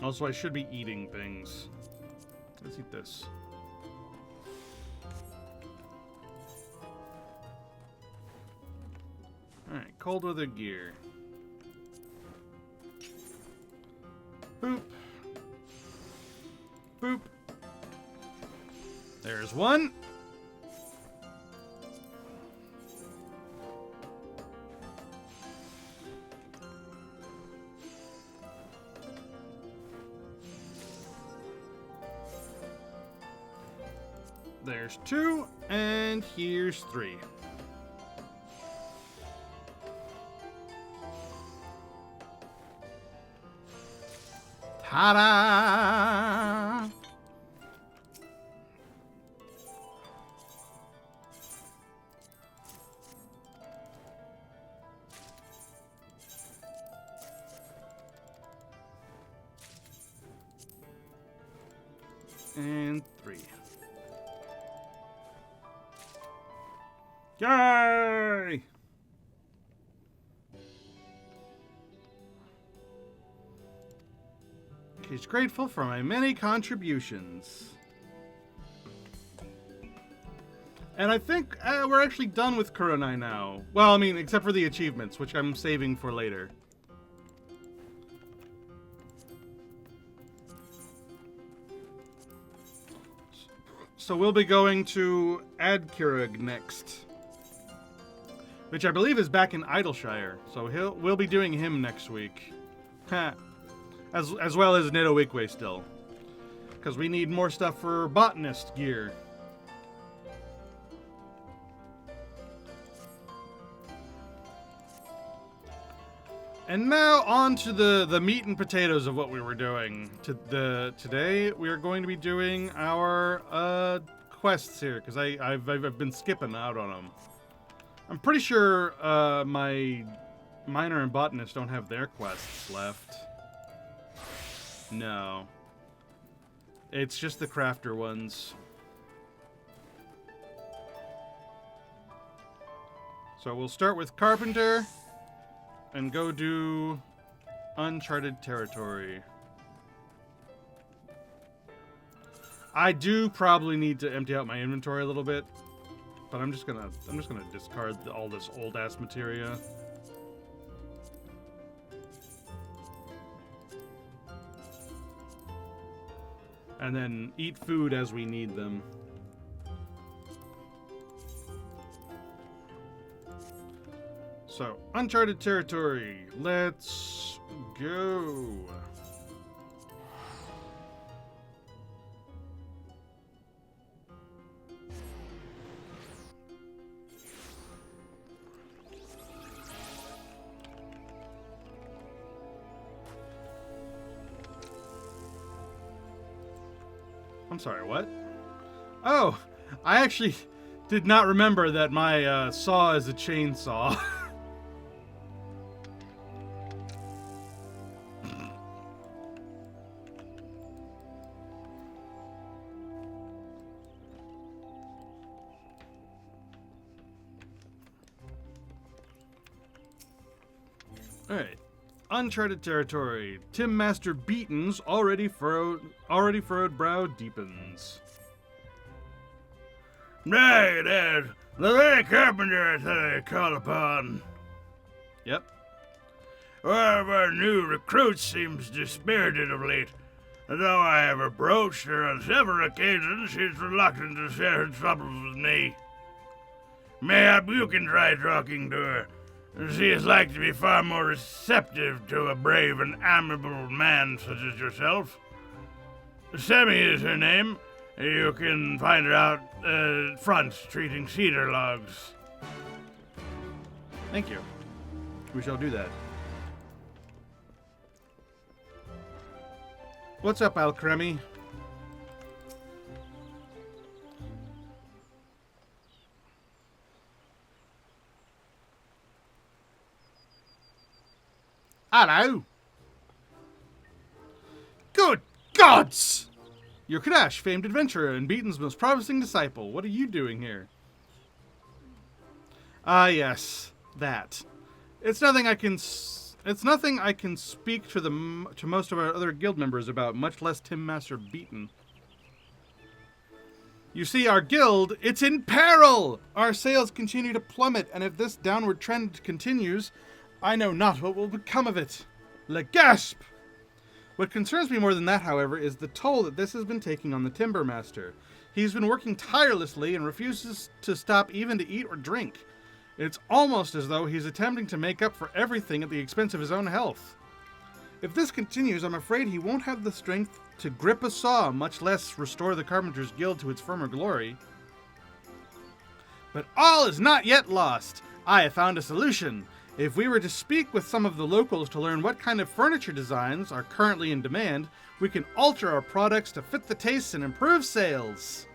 Also, I should be eating things. Let's eat this. Alright, cold weather gear. Boop. Boop. There's one. There's two, and here's three. Ta-da! And three. Yay! He's grateful for my many contributions. And I think we're actually done with Kurenai now. Well, I mean, except for the achievements, which I'm saving for later. So we'll be going to Adkirag next. Which I believe is back in Idleshire. So we'll be doing him next week. As well as Nidoweekwe still. Because we need more stuff for botanist gear. And now on to the meat and potatoes of what we were doing. Today we are going to be doing our quests here. Because I've been skipping out on them. I'm pretty sure my miner and botanist don't have their quests left. No. It's just the crafter ones. So we'll start with Carpenter and go do Uncharted Territory. I do probably need to empty out my inventory a little bit, but I'm just gonna discard all this old ass materia. And then eat food as we need them. So, Uncharted Territory. Let's go. I'm sorry, what? Oh, I actually did not remember that my saw is a chainsaw. Alright. Uncharted Territory. Tim Master Beaton's already furrowed brow deepens. Right, the very carpenter that I call upon. Yep. One of our new recruits seems dispirited of late. Though I have approached her on several occasions, she's reluctant to share her troubles with me. Mayhap you can try talking to her. She is like to be far more receptive to a brave and amiable man such as yourself. Sammy is her name. You can find her out front treating cedar logs. Thank you. We shall do that. What's up, Alcremie? Hello. Good gods! You're Kadash, famed adventurer and Beaton's most promising disciple. What are you doing here? Ah, yes, that. It's nothing I can speak to most of our other guild members about, much less Tim Master Beaton. You see, our guild, it's in peril! Our sales continue to plummet, and if this downward trend continues, I know not what will become of it. Le gasp! What concerns me more than that, however, is the toll that this has been taking on the Timber Master. He's been working tirelessly and refuses to stop even to eat or drink. It's almost as though he's attempting to make up for everything at the expense of his own health. If this continues, I'm afraid he won't have the strength to grip a saw, much less restore the Carpenters Guild to its former glory. But all is not yet lost. I have found a solution. If we were to speak with some of the locals to learn what kind of furniture designs are currently in demand, we can alter our products to fit the tastes and improve sales.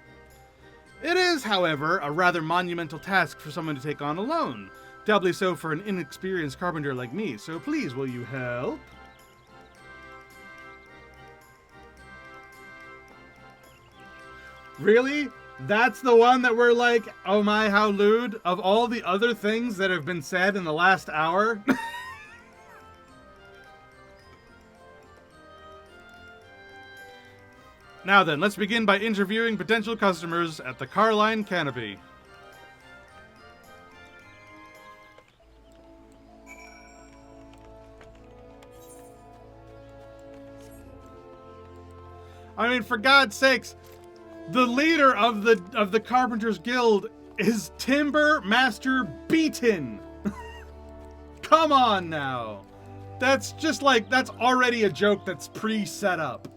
It is, however, a rather monumental task for someone to take on alone, doubly so for an inexperienced carpenter like me, so please will you help? Really? That's the one that we're like, oh my, how lewd, of all the other things that have been said in the last hour? Now then, let's begin by interviewing potential customers at the Carline Canopy. I mean, for God's sakes, the leader of the Carpenters Guild is Timber Master Beaton. Come on now. That's just like, that's already a joke that's pre-set up.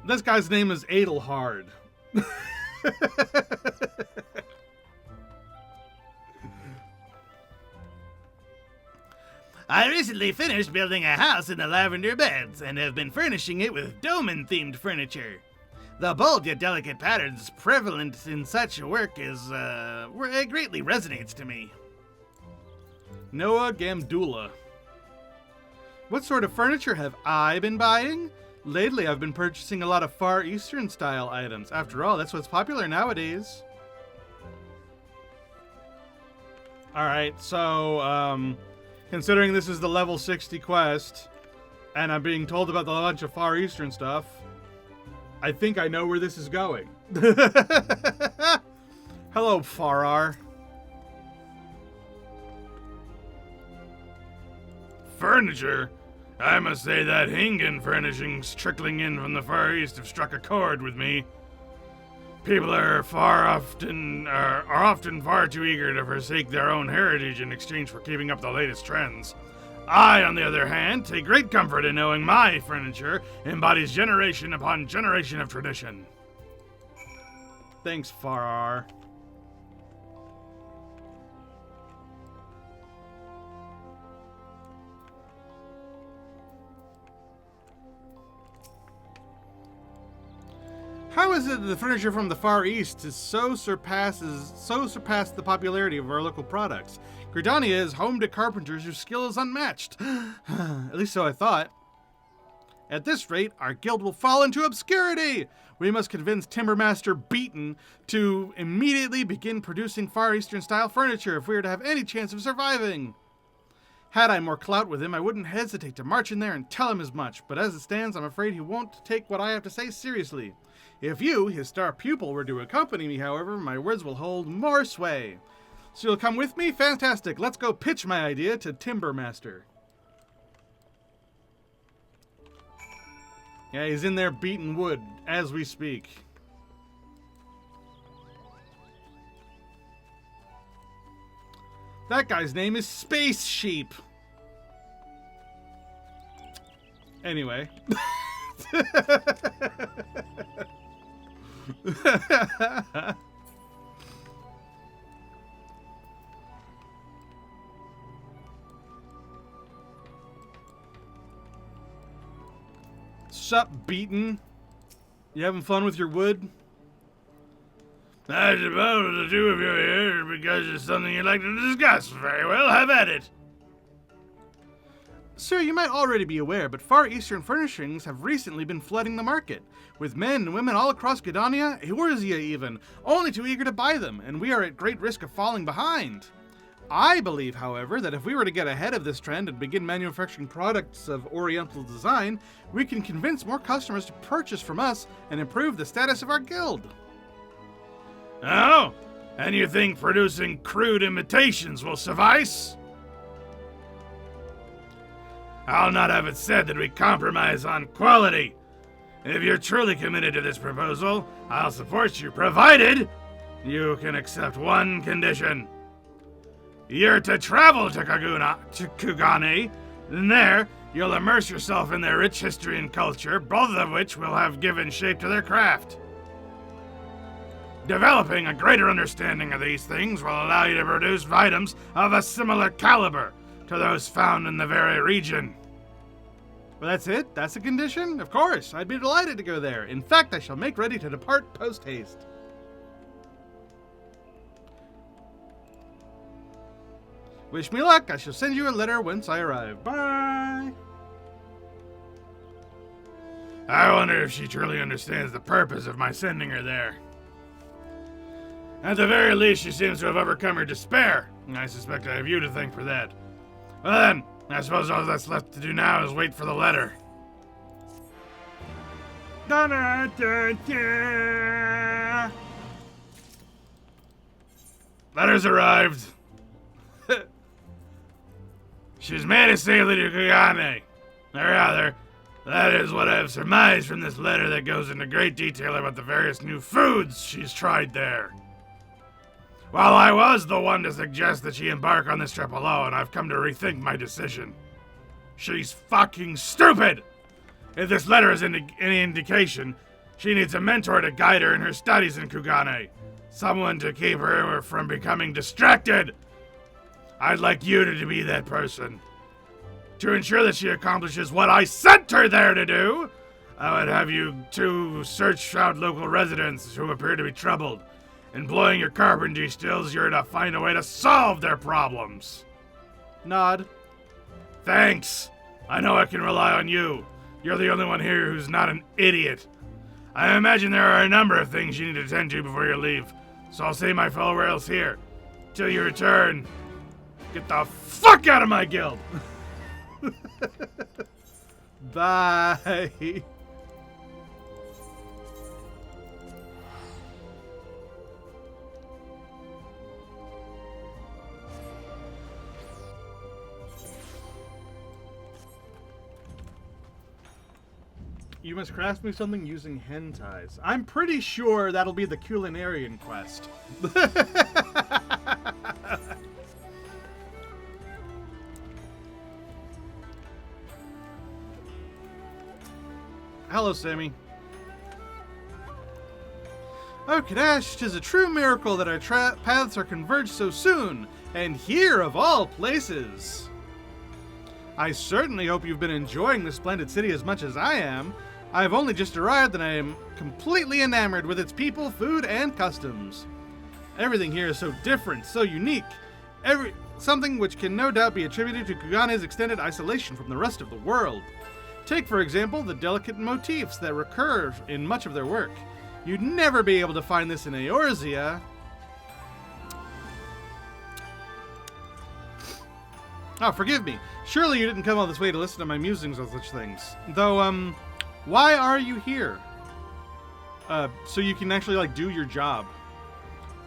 This guy's name is Adelhard. I recently finished building a house in the Lavender Beds and have been furnishing it with Doman-themed furniture. The bold yet delicate patterns prevalent in such work it greatly resonates to me. Noah Gamdula. What sort of furniture have I been buying? Lately, I've been purchasing a lot of Far Eastern style items. After all, that's what's popular nowadays. Alright, so, considering this is the level 60 quest, and I'm being told about a bunch of Far Eastern stuff, I think I know where this is going. Hello, Farar. Furniture? I must say that Hingen furnishings trickling in from the Far East have struck a chord with me. People are often far too eager to forsake their own heritage in exchange for keeping up the latest trends. I, on the other hand, take great comfort in knowing my furniture embodies generation upon generation of tradition. Thanks, Farar. How is it that the furniture from the Far East is so surpassed the popularity of our local products? Gridania is home to carpenters whose skill is unmatched. At least so I thought. At this rate, our guild will fall into obscurity! We must convince Timbermaster Beaton to immediately begin producing Far Eastern style furniture if we are to have any chance of surviving. Had I more clout with him, I wouldn't hesitate to march in there and tell him as much, but as it stands, I'm afraid he won't take what I have to say seriously. If you, his star pupil, were to accompany me, however, my words will hold more sway. So you'll come with me? Fantastic. Let's go pitch my idea to Timbermaster. Yeah, he's in there beating wood as we speak. That guy's name is Space Sheep. Anyway. Sup, Beaton? You having fun with your wood? I suppose the two of you are here because it's something you'd like to discuss. Very well, have at it. Sir, you might already be aware, but Far Eastern furnishings have recently been flooding the market, with men and women all across Gridania, Eorzea even, only too eager to buy them, and we are at great risk of falling behind. I believe, however, that if we were to get ahead of this trend and begin manufacturing products of Oriental design, we can convince more customers to purchase from us and improve the status of our guild. Oh? And you think producing crude imitations will suffice? I'll not have it said that we compromise on quality. If you're truly committed to this proposal, I'll support you, provided you can accept one condition. You're to travel to Kugane, and there you'll immerse yourself in their rich history and culture, both of which will have given shape to their craft. Developing a greater understanding of these things will allow you to produce items of a similar caliber to those found in the very region. Well, that's it? That's a condition? Of course, I'd be delighted to go there. In fact, I shall make ready to depart post-haste. Wish me luck. I shall send you a letter once I arrive. Bye! I wonder if she truly understands the purpose of my sending her there. At the very least, she seems to have overcome her despair, and I suspect I have you to thank for that. Well then, I suppose all that's left to do now is wait for the letter. Da-da-da-da. Letter's arrived. She's made it safely to Kugane. Or rather, that is what I have surmised from this letter that goes into great detail about the various new foods she's tried there. While I was the one to suggest that she embark on this trip alone, I've come to rethink my decision. She's fucking stupid! If this letter is any indication, she needs a mentor to guide her in her studies in Kugane. Someone to keep her from becoming distracted. I'd like you to be that person. To ensure that she accomplishes what I sent her there to do, I would have you two search out local residents who appear to be troubled. Employing your carpentry skills, you're to find a way to solve their problems. Nod. Thanks. I know I can rely on you. You're the only one here who's not an idiot. I imagine there are a number of things you need to attend to before you leave, so I'll say my farewells here. Till you return, get the fuck out of my guild! Bye. You must craft me something using hentais. I'm pretty sure that'll be the culinarian quest. Hello, Sammy. Oh, Kadash, 'tis a true miracle that our paths are converged so soon, and here of all places. I certainly hope you've been enjoying this splendid city as much as I am. I've only just arrived and I am completely enamored with its people, food, and customs. Everything here is so different, so unique. Something which can no doubt be attributed to Kugane's extended isolation from the rest of the world. Take, for example, the delicate motifs that recur in much of their work. You'd never be able to find this in Eorzea. Oh, forgive me. Surely you didn't come all this way to listen to my musings on such things. Though, why are you here? So you can actually, do your job.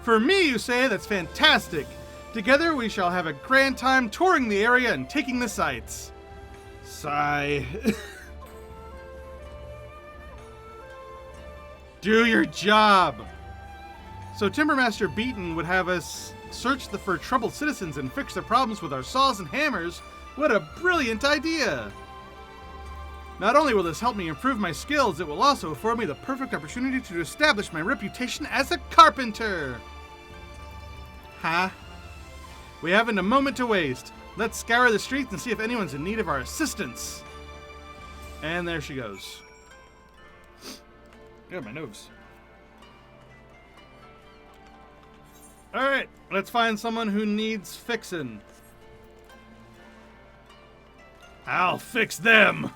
For me, you say? That's fantastic. Together we shall have a grand time touring the area and taking the sights. Sigh. Do your job. So Timbermaster Beaton would have us search for troubled citizens and fix their problems with our saws and hammers. What a brilliant idea. Not only will this help me improve my skills, it will also afford me the perfect opportunity to establish my reputation as a carpenter. Huh? We haven't a moment to waste. Let's scour the streets and see if anyone's in need of our assistance. And there she goes. Yeah, my nose. Alright, let's find someone who needs fixin'. I'll fix them.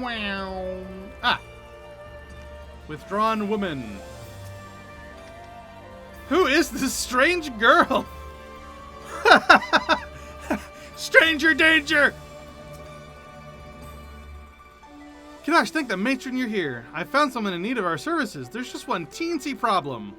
Wow. Ah. Withdrawn woman. Who is this strange girl? Stranger danger! Kadash, thank the matron you're here. I found someone in need of our services. There's just one teensy problem.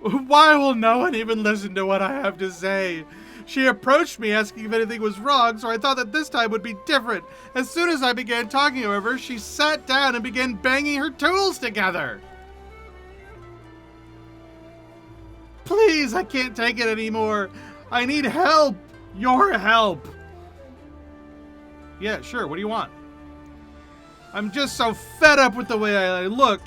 Why will no one even listen to what I have to say? She approached me asking if anything was wrong, so I thought that this time would be different. As soon as I began talking, however, she sat down and began banging her tools together. Please, I can't take it anymore. I need help. Your help. Yeah, sure. What do you want? I'm just so fed up with the way I look.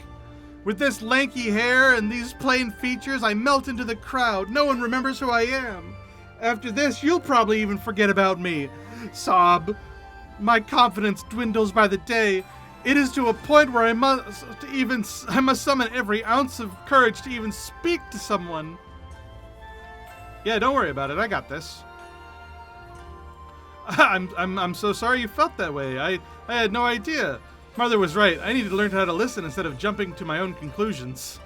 With this lanky hair and these plain features, I melt into the crowd. No one remembers who I am. After this, you'll probably even forget about me. Sob. My confidence dwindles by the day. It is to a point where I must summon every ounce of courage to even speak to someone. Yeah, don't worry about it. I got this. I'm so sorry you felt that way. I had no idea. Mother was right. I need to learn how to listen instead of jumping to my own conclusions.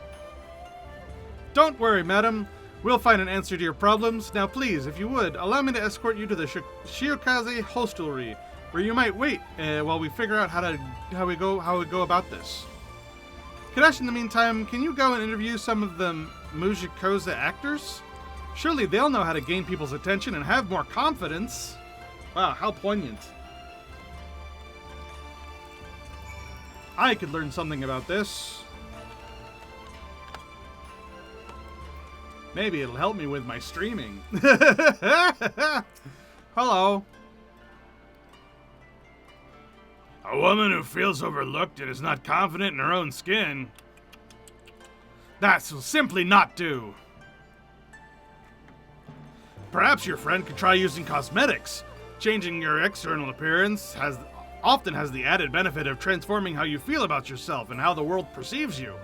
Don't worry, madam. We'll find an answer to your problems. Now, please, if you would, allow me to escort you to the Shiokaze hostelry, where you might wait while we figure out how we go about this. Kadash, in the meantime, can you go and interview some of the Mujikoza actors? Surely they'll know how to gain people's attention and have more confidence. Wow, how poignant. I could learn something about this. Maybe it'll help me with my streaming. Hello. A woman who feels overlooked and is not confident in her own skin. That will simply not do. Perhaps your friend could try using cosmetics. Changing your external appearance often has the added benefit of transforming how you feel about yourself and how the world perceives you.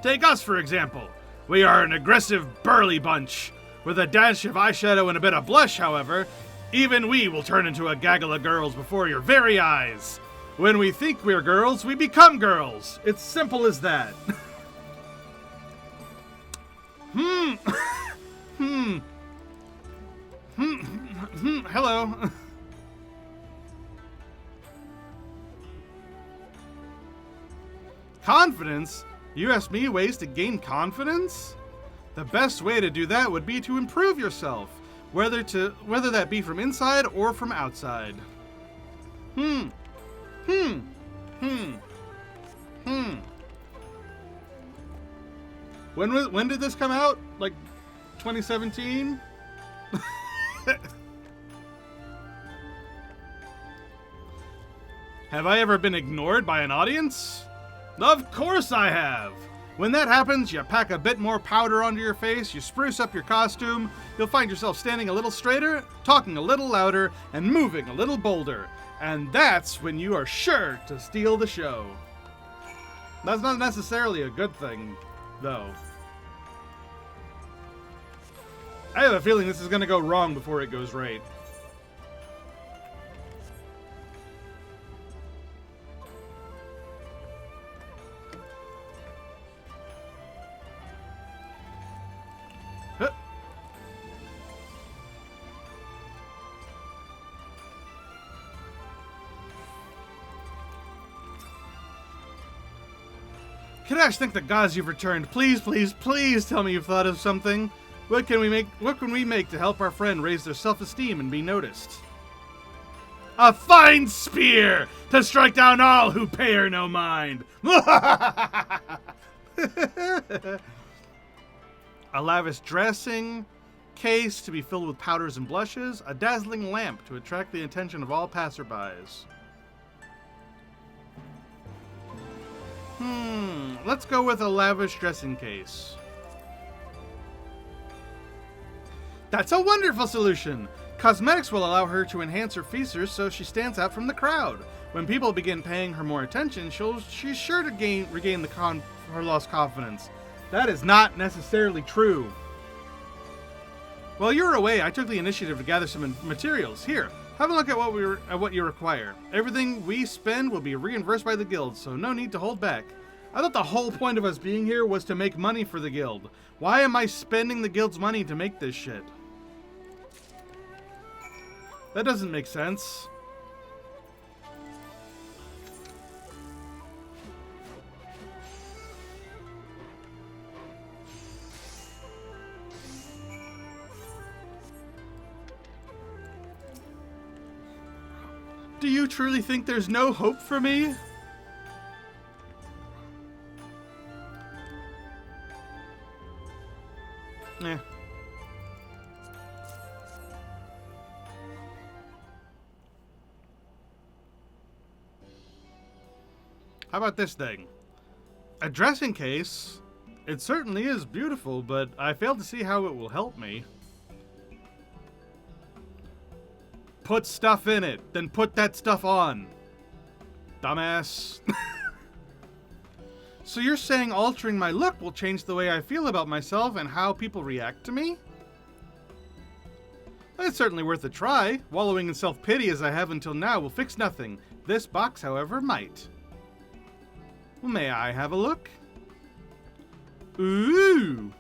Take us, for example. We are an aggressive, burly bunch. With a dash of eyeshadow and a bit of blush, however, even we will turn into a gaggle of girls before your very eyes. When we think we're girls, we become girls. It's simple as that. Hello. Confidence? You asked me ways to gain confidence? The best way to do that would be to improve yourself, whether that be from inside or from outside. When did this come out? Like 2017? Have I ever been ignored by an audience? Of course I have! When that happens, you pack a bit more powder onto your face, you spruce up your costume, you'll find yourself standing a little straighter, talking a little louder, and moving a little bolder. And that's when you are sure to steal the show. That's not necessarily a good thing, though. I have a feeling this is going to go wrong before it goes right. Huh. Kadash, thank the gods you've returned. Please, please, please tell me you've thought of something. What can we make to help our friend raise their self-esteem and be noticed? A fine spear to strike down all who pay her no mind. A lavish dressing case to be filled with powders and blushes. A dazzling lamp to attract the attention of all passerbys. Let's go with a lavish dressing case. That's a wonderful solution! Cosmetics will allow her to enhance her features so she stands out from the crowd. When people begin paying her more attention, she's sure to regain her lost confidence. That is not necessarily true. While you were away, I took the initiative to gather some materials. Here, have a look at what you require. Everything we spend will be reimbursed by the guild, so no need to hold back. I thought the whole point of us being here was to make money for the guild. Why am I spending the guild's money to make this shit? That doesn't make sense. Do you truly think there's no hope for me? Eh. How about this thing? A dressing case? It certainly is beautiful, but I fail to see how it will help me. Put stuff in it, then put that stuff on. Dumbass. So you're saying altering my look will change the way I feel about myself and how people react to me? It's certainly worth a try. Wallowing in self-pity as I have until now will fix nothing. This box, however, might. Well, may I have a look? Ooh!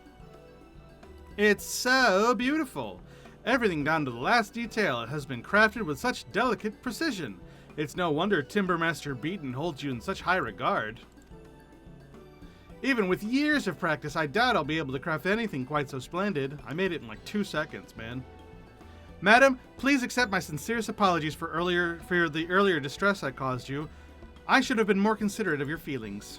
It's so beautiful. Everything down to the last detail has been crafted with such delicate precision. It's no wonder Timbermaster Beaton holds you in such high regard. Even with years of practice, I doubt I'll be able to craft anything quite so splendid. I made it in like 2 seconds, man. Madam, please accept my sincerest apologies for the earlier distress I caused you. I should have been more considerate of your feelings.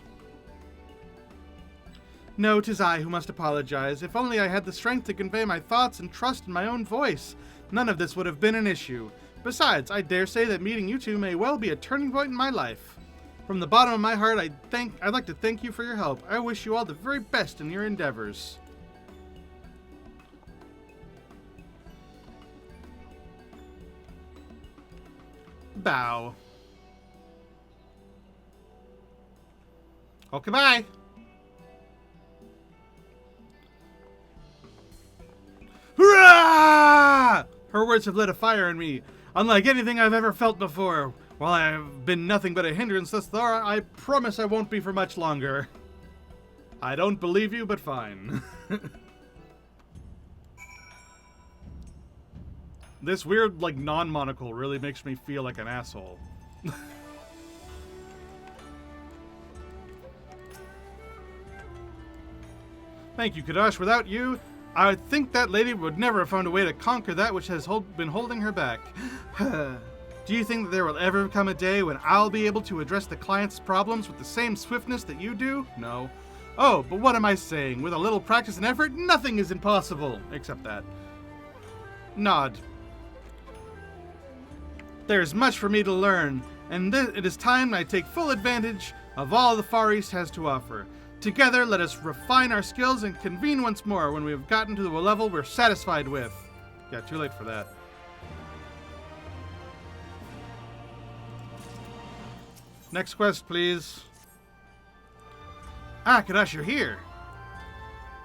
No, 'tis I who must apologize. If only I had the strength to convey my thoughts and trust in my own voice, none of this would have been an issue. Besides, I dare say that meeting you two may well be a turning point in my life. From the bottom of my heart, I'd like to thank you for your help. I wish you all the very best in your endeavors. Bow. Okay, bye. Hurrah! Her words have lit a fire in me, unlike anything I've ever felt before. While I have been nothing but a hindrance thus far, I promise I won't be for much longer. I don't believe you, but fine. This weird, like, non-monocle really makes me feel like an asshole. Thank you, Kadash. Without you, I think that lady would never have found a way to conquer that which has been holding her back. Do you think that there will ever come a day when I'll be able to address the client's problems with the same swiftness that you do? No. Oh, but what am I saying? With a little practice and effort, nothing is impossible. Except that. Nod. There is much for me to learn, and it is time I take full advantage of all the Far East has to offer. Together, let us refine our skills and convene once more when we have gotten to a level we're satisfied with. Yeah, too late for that. Next quest, please. Ah, Kadash, you're here.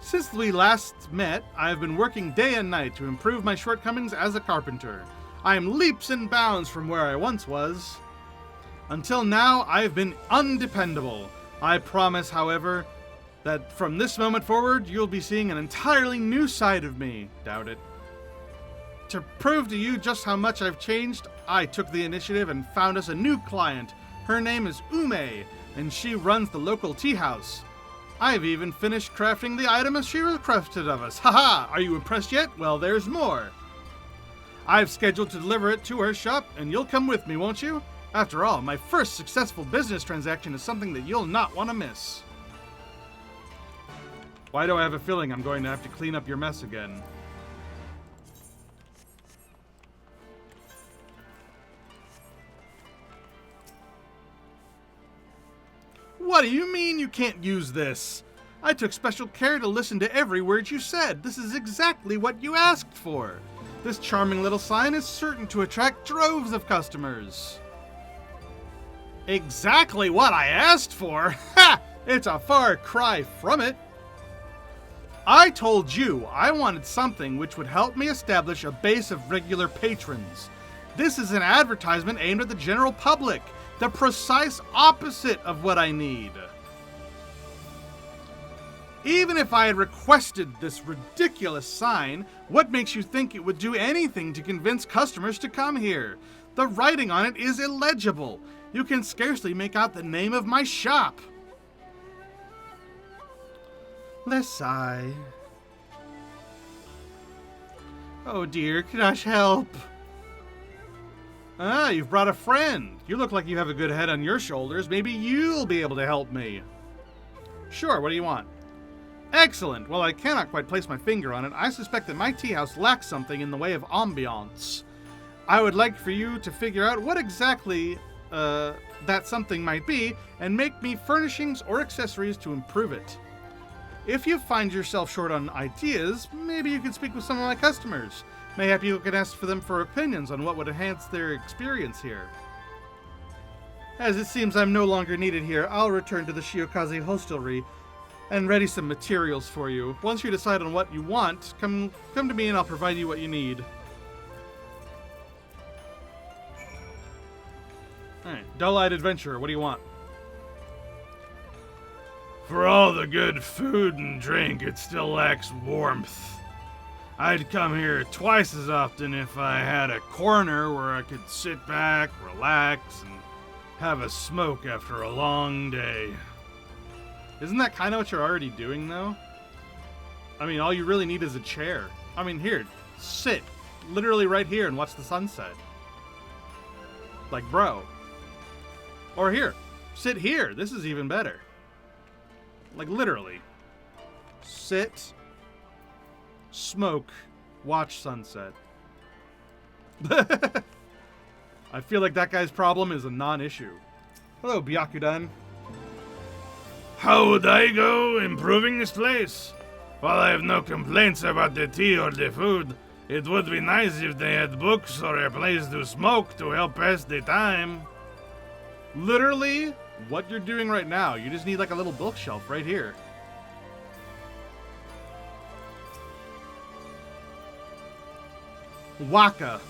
Since we last met, I have been working day and night to improve my shortcomings as a carpenter. I am leaps and bounds from where I once was. Until now, I have been undependable. I promise, however, that from this moment forward, you'll be seeing an entirely new side of me. Doubt it. To prove to you just how much I've changed, I took the initiative and found us a new client. Her name is Ume, and she runs the local tea house. I've even finished crafting the item as she requested of us. Haha! Are you impressed yet? Well, there's more. I've scheduled to deliver it to her shop, and you'll come with me, won't you? After all, my first successful business transaction is something that you'll not want to miss. Why do I have a feeling I'm going to have to clean up your mess again? What do you mean you can't use this? I took special care to listen to every word you said. This is exactly what you asked for. This charming little sign is certain to attract droves of customers. Exactly what I asked for? Ha! It's a far cry from it. I told you I wanted something which would help me establish a base of regular patrons. This is an advertisement aimed at the general public, the precise opposite of what I need. Even if I had requested this ridiculous sign, what makes you think it would do anything to convince customers to come here? The writing on it is illegible. You can scarcely make out the name of my shop. Let's sigh. Oh dear, Crush, help. Ah, you've brought a friend. You look like you have a good head on your shoulders. Maybe you'll be able to help me. Sure, what do you want? Excellent. Well, I cannot quite place my finger on it. I suspect that my tea house lacks something in the way of ambiance. I would like for you to figure out what exactly that something might be and make me furnishings or accessories to improve it. If you find yourself short on ideas, maybe you can speak with some of my customers. Mayhap you can ask for them for opinions on what would enhance their experience here. As it seems I'm no longer needed here, I'll return to the Shiokaze hostelry and ready some materials for you. Once you decide on what you want, come to me and I'll provide you what you need. Alright, dull-eyed adventurer, what do you want? For all the good food and drink, it still lacks warmth. I'd come here twice as often if I had a corner where I could sit back, relax, and have a smoke after a long day. Isn't that kind of what you're already doing, though? I mean, all you really need is a chair. I mean, here, sit. Literally right here and watch the sunset. Like, bro. Or here, sit here. This is even better. Like, literally. Sit, smoke, watch sunset. I feel like that guy's problem is a non-issue. Hello, Byakudan. How would I go improving this place? While I have no complaints about the tea or the food, it would be nice if they had books or a place to smoke to help pass the time. Literally, what you're doing right now, you just need like a little bookshelf right here. Waka.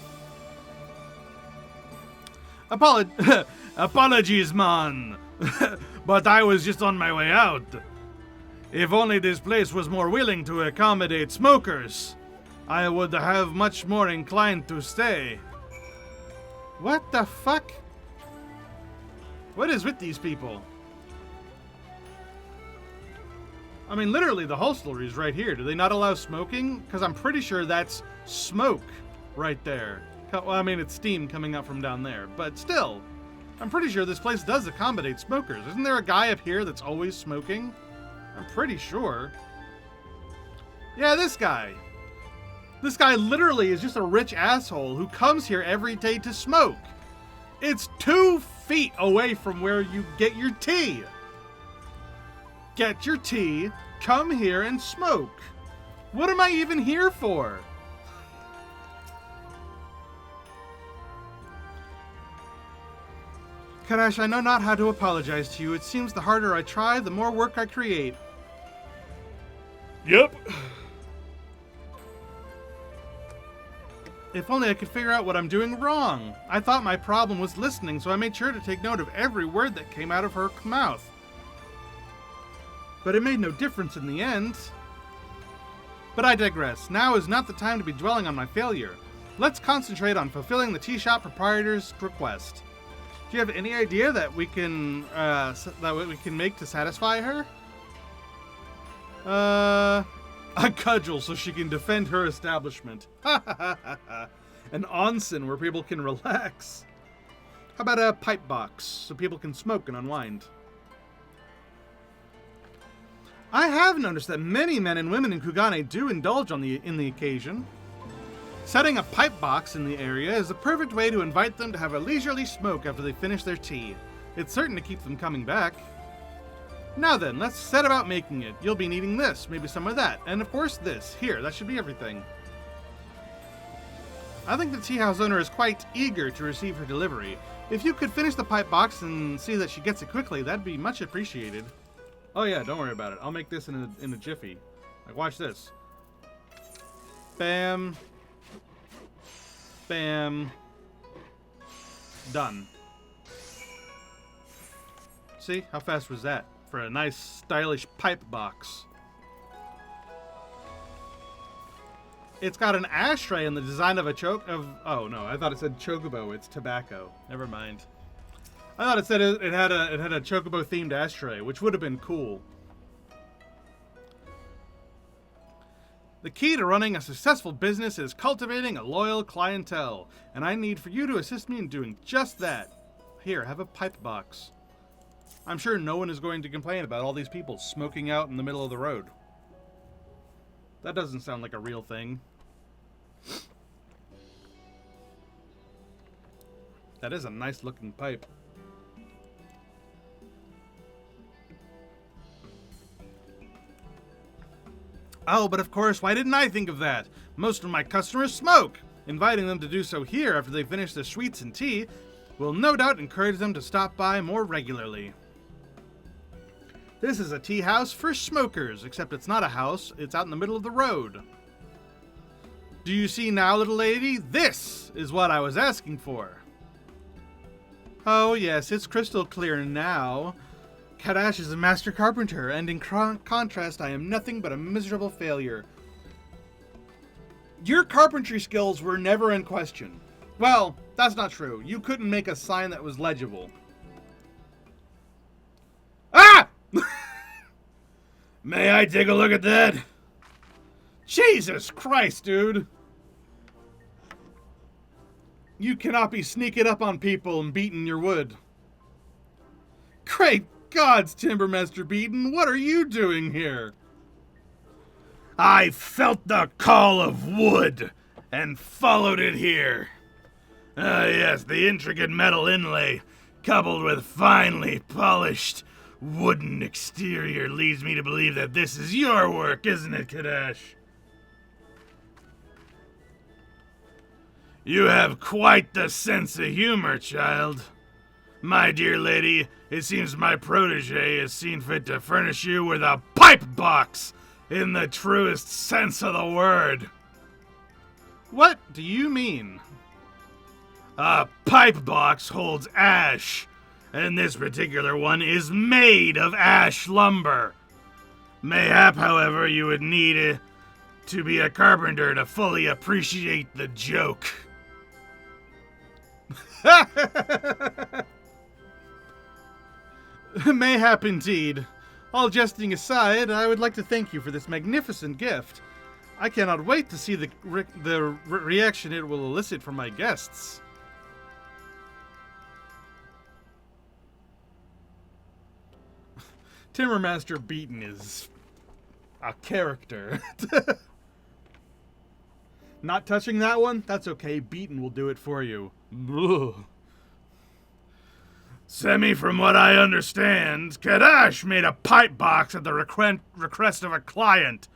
Apologies, man. But I was just on my way out. If only this place was more willing to accommodate smokers, I would have much more inclined to stay. What the fuck? What is with these people? I mean, literally, the hostelry is right here. Do they not allow smoking? Because I'm pretty sure that's smoke right there. Well, I mean, it's steam coming up from down there. But still, I'm pretty sure this place does accommodate smokers. Isn't there a guy up here that's always smoking? I'm pretty sure. Yeah, this guy. This guy literally is just a rich asshole who comes here every day to smoke. It's 2 feet away from where you get your tea. Get your tea, come here and smoke. What am I even here for? Karash, I know not how to apologize to you. It seems the harder I try, the more work I create. Yep. If only I could figure out what I'm doing wrong. I thought my problem was listening, so I made sure to take note of every word that came out of her mouth. But it made no difference in the end. But I digress. Now is not the time to be dwelling on my failure. Let's concentrate on fulfilling the tea shop proprietor's request. Do you have any idea that we can make to satisfy her? A cudgel so she can defend her establishment. An onsen where people can relax. How about a pipe box so people can smoke and unwind? I have noticed that many men and women in Kugane do indulge in the occasion. Setting a pipe box in the area is the perfect way to invite them to have a leisurely smoke after they finish their tea. It's certain to keep them coming back. Now then, let's set about making it. You'll be needing this, maybe some of that, and of course this. Here, that should be everything. I think the tea house owner is quite eager to receive her delivery. If you could finish the pipe box and see that she gets it quickly, that'd be much appreciated. Oh yeah, don't worry about it. I'll make this in a jiffy. Like, watch this. Bam. Bam. Done. See? How fast was that? For a nice, stylish pipe box. It's got an ashtray in the design of a oh no, I thought it said chocobo. It's tobacco. Never mind. I thought it said it had a chocobo themed ashtray, which would have been cool. The key to running a successful business is cultivating a loyal clientele, and I need for you to assist me in doing just that. Here, have a pipe box. I'm sure no one is going to complain about all these people smoking out in the middle of the road. That doesn't sound like a real thing. That is a nice looking pipe. Oh, but of course, why didn't I think of that? Most of my customers smoke. Inviting them to do so here after they finish their sweets and tea will no doubt encourage them to stop by more regularly. This is a tea house for smokers, except it's not a house, it's out in the middle of the road. Do you see now, little lady? This is what I was asking for. Oh yes, it's crystal clear now. Kadash is a master carpenter, and in contrast, I am nothing but a miserable failure. Your carpentry skills were never in question. Well, that's not true. You couldn't make a sign that was legible. Ah! May I take a look at that? Jesus Christ, dude. You cannot be sneaking up on people and beating your wood. Great gods, Timbermaster Beaton, what are you doing here? I felt the call of wood and followed it here. Yes, the intricate metal inlay, coupled with finely polished wooden exterior, leads me to believe that this is your work, isn't it, Kadash? You have quite the sense of humor, child. My dear lady, it seems my protege has seen fit to furnish you with a pipe box in the truest sense of the word. What do you mean? A pipe box holds ash, and this particular one is made of ash lumber. Mayhap, however, you would need to be a carpenter to fully appreciate the joke. Mayhap indeed. All jesting aside, I would like to thank you for this magnificent gift. I cannot wait to see the reaction it will elicit from my guests. Timbermaster Beaton is a character. Not touching that one? That's okay. Beaton will do it for you. Ugh. Semi, from what I understand, Kadash made a pipe box at the request of a client.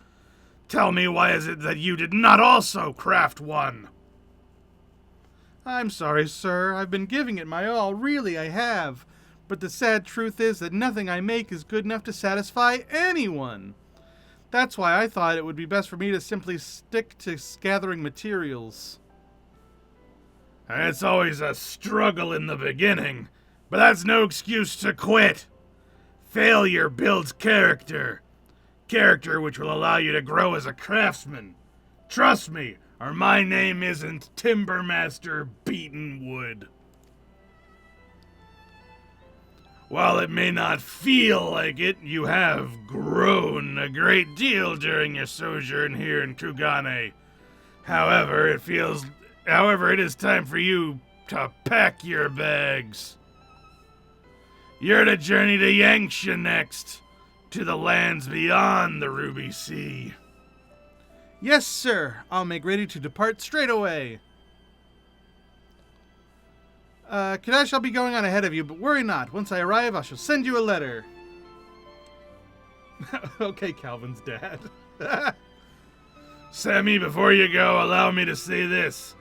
Tell me, why is it that you did not also craft one? I'm sorry, sir. I've been giving it my all. Really, I have. But the sad truth is that nothing I make is good enough to satisfy anyone. That's why I thought it would be best for me to simply stick to gathering materials. It's always a struggle in the beginning, but that's no excuse to quit. Failure builds character. Character which will allow you to grow as a craftsman. Trust me, or my name isn't Timbermaster Beaton Wood. While it may not feel like it, you have grown a great deal during your sojourn here in Kugane. However, it is time for you to pack your bags. You're to journey to Yanxia next, to the lands beyond the Ruby Sea. Yes, sir. I'll make ready to depart straight away. Kadash, I'll be going on ahead of you, but worry not. Once I arrive, I shall send you a letter. Okay, Calvin's dad. Sammy, before you go, allow me to say this.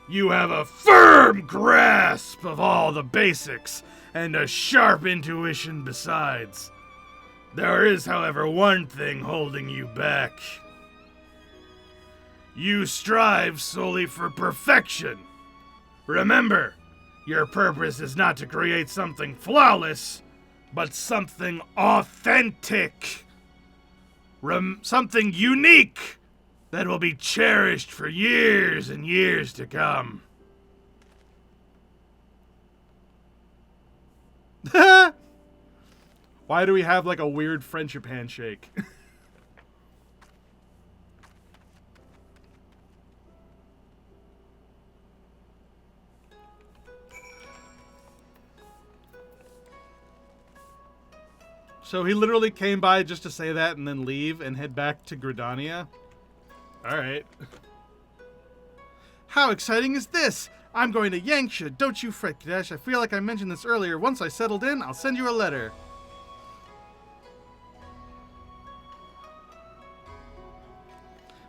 You have a firm grasp of all the basics, and a sharp intuition besides. There is, however, one thing holding you back. You strive solely for perfection. Remember, your purpose is not to create something flawless, but something authentic. Something unique that will be cherished for years and years to come. Why do we have like a weird friendship handshake? So he literally came by just to say that and then leave and head back to Gridania? Alright. How exciting is this? I'm going to Yanxia. Don't you fret, Kadesh. I feel like I mentioned this earlier. Once I settled in, I'll send you a letter.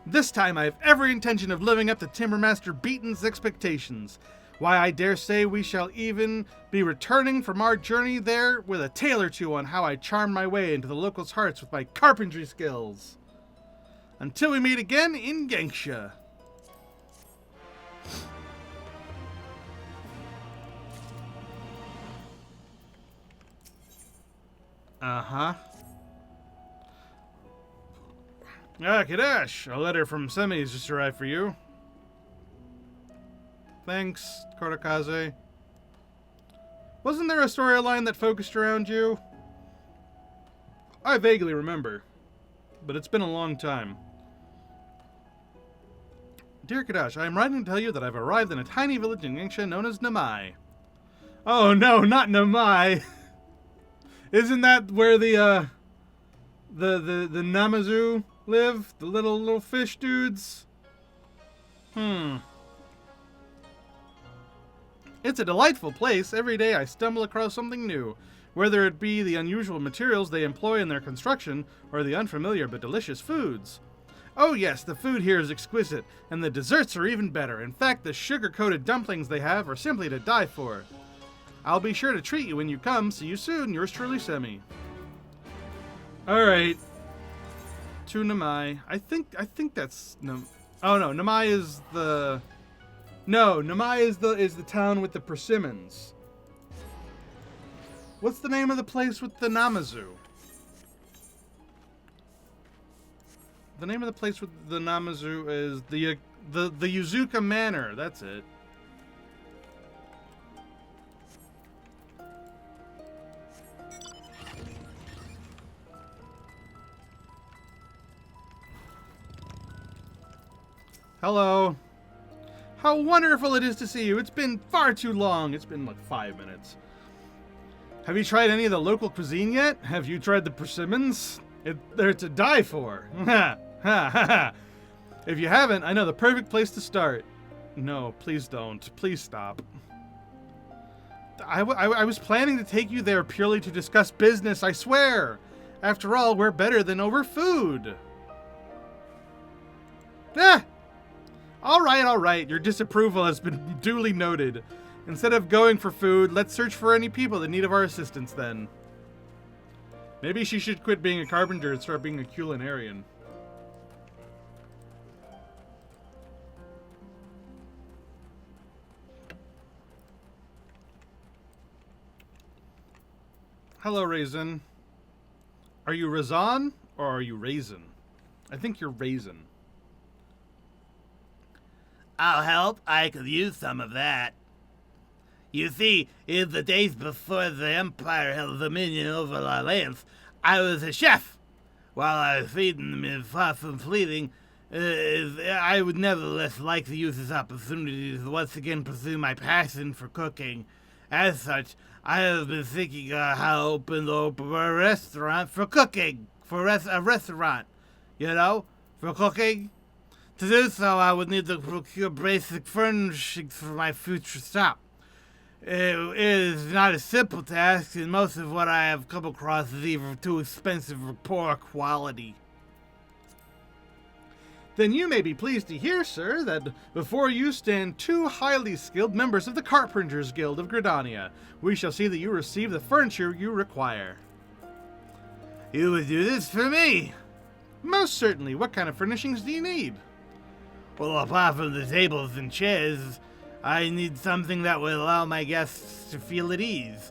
This time I have every intention of living up to Timbermaster Beaton's expectations. Why, I dare say we shall even be returning from our journey there with a tale or two on how I charmed my way into the locals' hearts with my carpentry skills. Until we meet again in Yanxia. Uh-huh. Kadesh, a letter from Semi has just arrived for you. Thanks, Korakaze. Wasn't there a storyline that focused around you? I vaguely remember, but it's been a long time. Dear Kadash, I am writing to tell you that I've arrived in a tiny village in Yanxia known as Namai. Oh no, not Namai! Isn't that where the Namazu live? The little fish dudes? It's a delightful place. Every day I stumble across something new, whether it be the unusual materials they employ in their construction or the unfamiliar but delicious foods. Oh yes, the food here is exquisite, and the desserts are even better. In fact, the sugar-coated dumplings they have are simply to die for. I'll be sure to treat you when you come. See you soon. Yours truly, Semi. Alright. To Namai. I think that's... Oh no, Namai is the... No, Namai is the town with the persimmons. What's the name of the place with the Namazu? The name of the place with the Namazu is the Yuzuka Manor. That's it. Hello. How wonderful it is to see you. It's been far too long. It's been like 5 minutes. Have you tried any of the local cuisine yet? Have you tried the persimmons? They're to die for. Ha ha ha. If you haven't, I know the perfect place to start. No, please don't. Please stop. I was planning to take you there purely to discuss business, I swear. After all, we're better than over food. All right. Your disapproval has been duly noted. Instead of going for food, let's search for any people in need of our assistance then. Maybe she should quit being a carpenter and start being a culinarian. Hello, Raisin. Are you Razan or are you Raisin? I think you're Raisin. I'll help. I could use some of that. You see, in the days before the Empire held dominion over our lands, I was a chef. While I was feeding them and far from fleeting, I would nevertheless like to use this opportunity to once again pursue my passion for cooking. As such, I have been thinking how to open a restaurant for cooking. For a restaurant, you know, for cooking. To do so, I would need to procure basic furnishings for my future shop. It is not a simple task, and most of what I have come across is either too expensive or poor quality. Then you may be pleased to hear, sir, that before you stand two highly skilled members of the Carpenters Guild of Gridania. We shall see that you receive the furniture you require. You would do this for me? Most certainly. What kind of furnishings do you need? Well, apart from the tables and chairs, I need something that will allow my guests to feel at ease.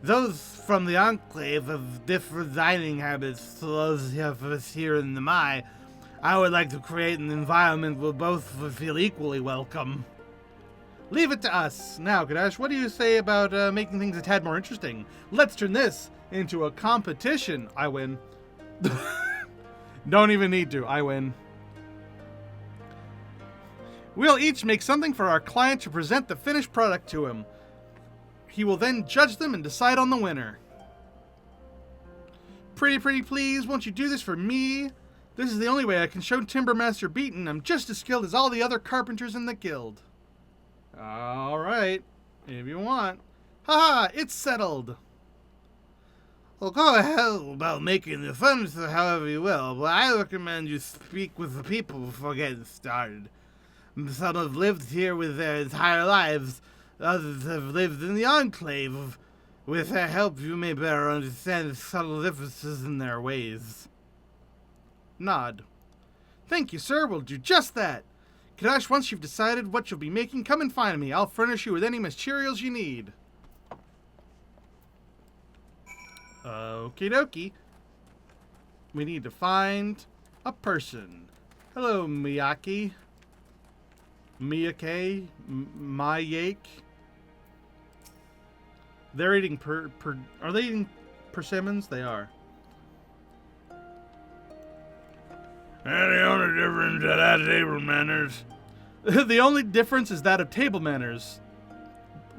Those from the Enclave have different dining habits to those of us here in the Mai. I would like to create an environment where both will feel equally welcome. Leave it to us. Now, Kadash, what do you say about making things a tad more interesting? Let's turn this into a competition. I win. Don't even need to. I win. We'll each make something for our client to present the finished product to him. He will then judge them and decide on the winner. Pretty please, won't you do this for me? This is the only way I can show Timbermaster Beaton I'm just as skilled as all the other carpenters in the guild. Alright, if you want. Haha, it's settled. Well, go ahead about making the furniture however you will, but I recommend you speak with the people before getting started. Some have lived here with their entire lives, others have lived in the Enclave. With their help, you may better understand the subtle differences in their ways. Nod. Thank you, sir. We'll do just that. Kadash, once you've decided what you'll be making, come and find me. I'll furnish you with any materials you need. Okie dokie. We need to find a person. Hello, Miyake. Miyake? Mayake? They're eating are they eating persimmons? They are. And the only difference is that table manners. The only difference is that of table manners.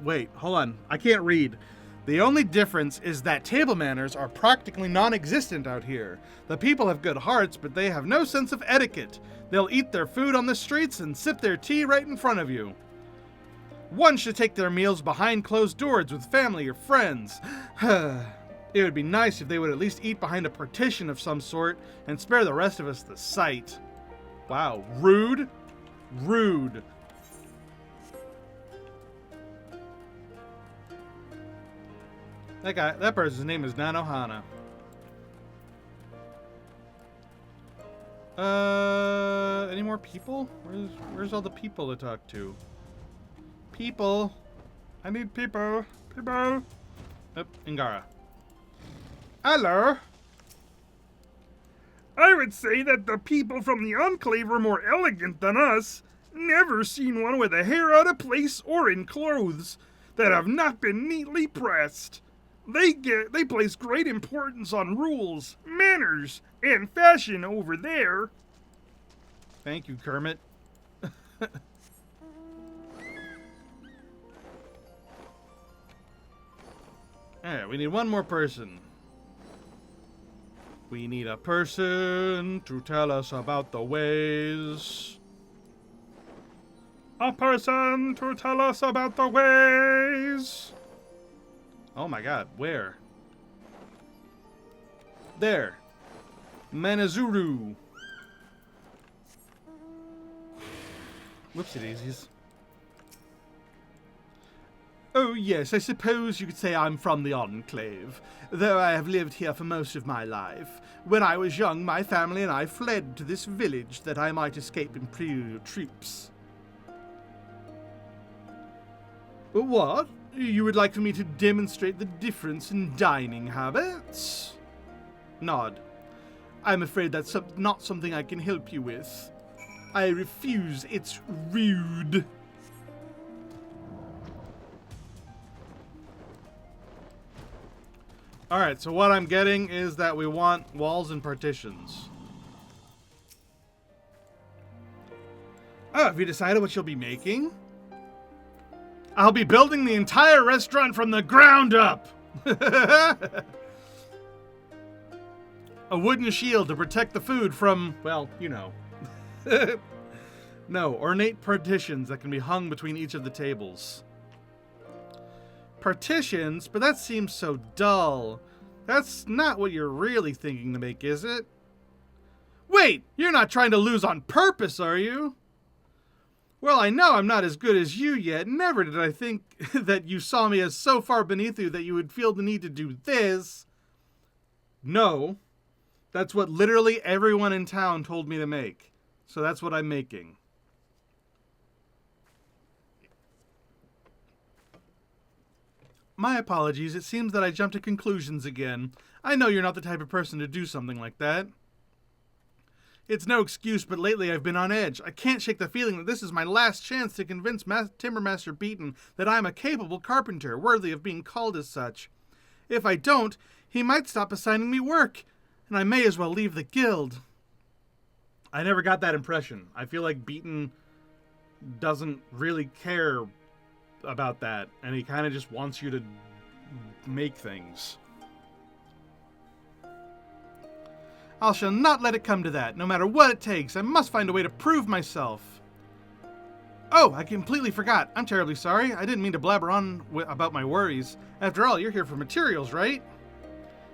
Wait, hold on. I can't read. The only difference is that table manners are practically non-existent out here. The people have good hearts, but they have no sense of etiquette. They'll eat their food on the streets and sip their tea right in front of you. One should take their meals behind closed doors with family or friends. It would be nice if they would at least eat behind a partition of some sort and spare the rest of us the sight. Wow, rude? Rude. That person's name is Nanohana. Any more people? Where's all the people to talk to? People. I need people. People. Oh, Ingara. Hello. I would say that the people from the Enclave are more elegant than us. Never seen one with a hair out of place or in clothes that have not been neatly pressed. They place great importance on rules, manners, and fashion over there. Thank you, Kermit. Alright, we need one more person. We need a person to tell us about the ways. A person to tell us about the ways. Oh my god, where? There. Manazuru. Whoopsie daisies. Oh yes, I suppose you could say I'm from the Enclave, though I have lived here for most of my life. When I was young, my family and I fled to this village that I might escape Imperial troops. What? You would like for me to demonstrate the difference in dining habits? Nod. I'm afraid that's not something I can help you with. I refuse. It's rude. Alright, so what I'm getting is that we want walls and partitions. Oh, have you decided what you'll be making? I'll be building the entire restaurant from the ground up! A wooden shield to protect the food from, well, you know. No, ornate partitions that can be hung between each of the tables. Partitions? But that seems so dull. That's not what you're really thinking to make, is it? Wait! You're not trying to lose on purpose, are you? Well, I know I'm not as good as you yet. Never did I think that you saw me as so far beneath you that you would feel the need to do this. No. That's what literally everyone in town told me to make. So that's what I'm making. My apologies. It seems that I jumped to conclusions again. I know you're not the type of person to do something like that. It's no excuse, but lately I've been on edge. I can't shake the feeling that this is my last chance to convince Timbermaster Beaton that I'm a capable carpenter, worthy of being called as such. If I don't, he might stop assigning me work, and I may as well leave the guild. I never got that impression. I feel like Beaton doesn't really care about that, and he kind of just wants you to make things. I shall not let it come to that, no matter what it takes. I must find a way to prove myself. Oh, I completely forgot. I'm terribly sorry. I didn't mean to blabber on about my worries. After all, you're here for materials, right?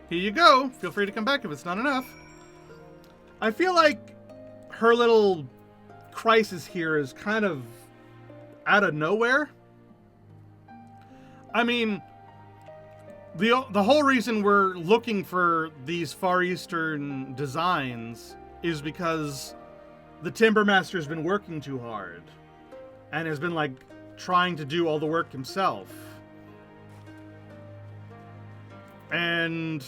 Here you go. Feel free to come back if it's not enough. I feel like her little crisis here is kind of out of nowhere. I mean, the whole reason we're looking for these Far Eastern designs is because the Timbermaster's been working too hard and has been, like, trying to do all the work himself. And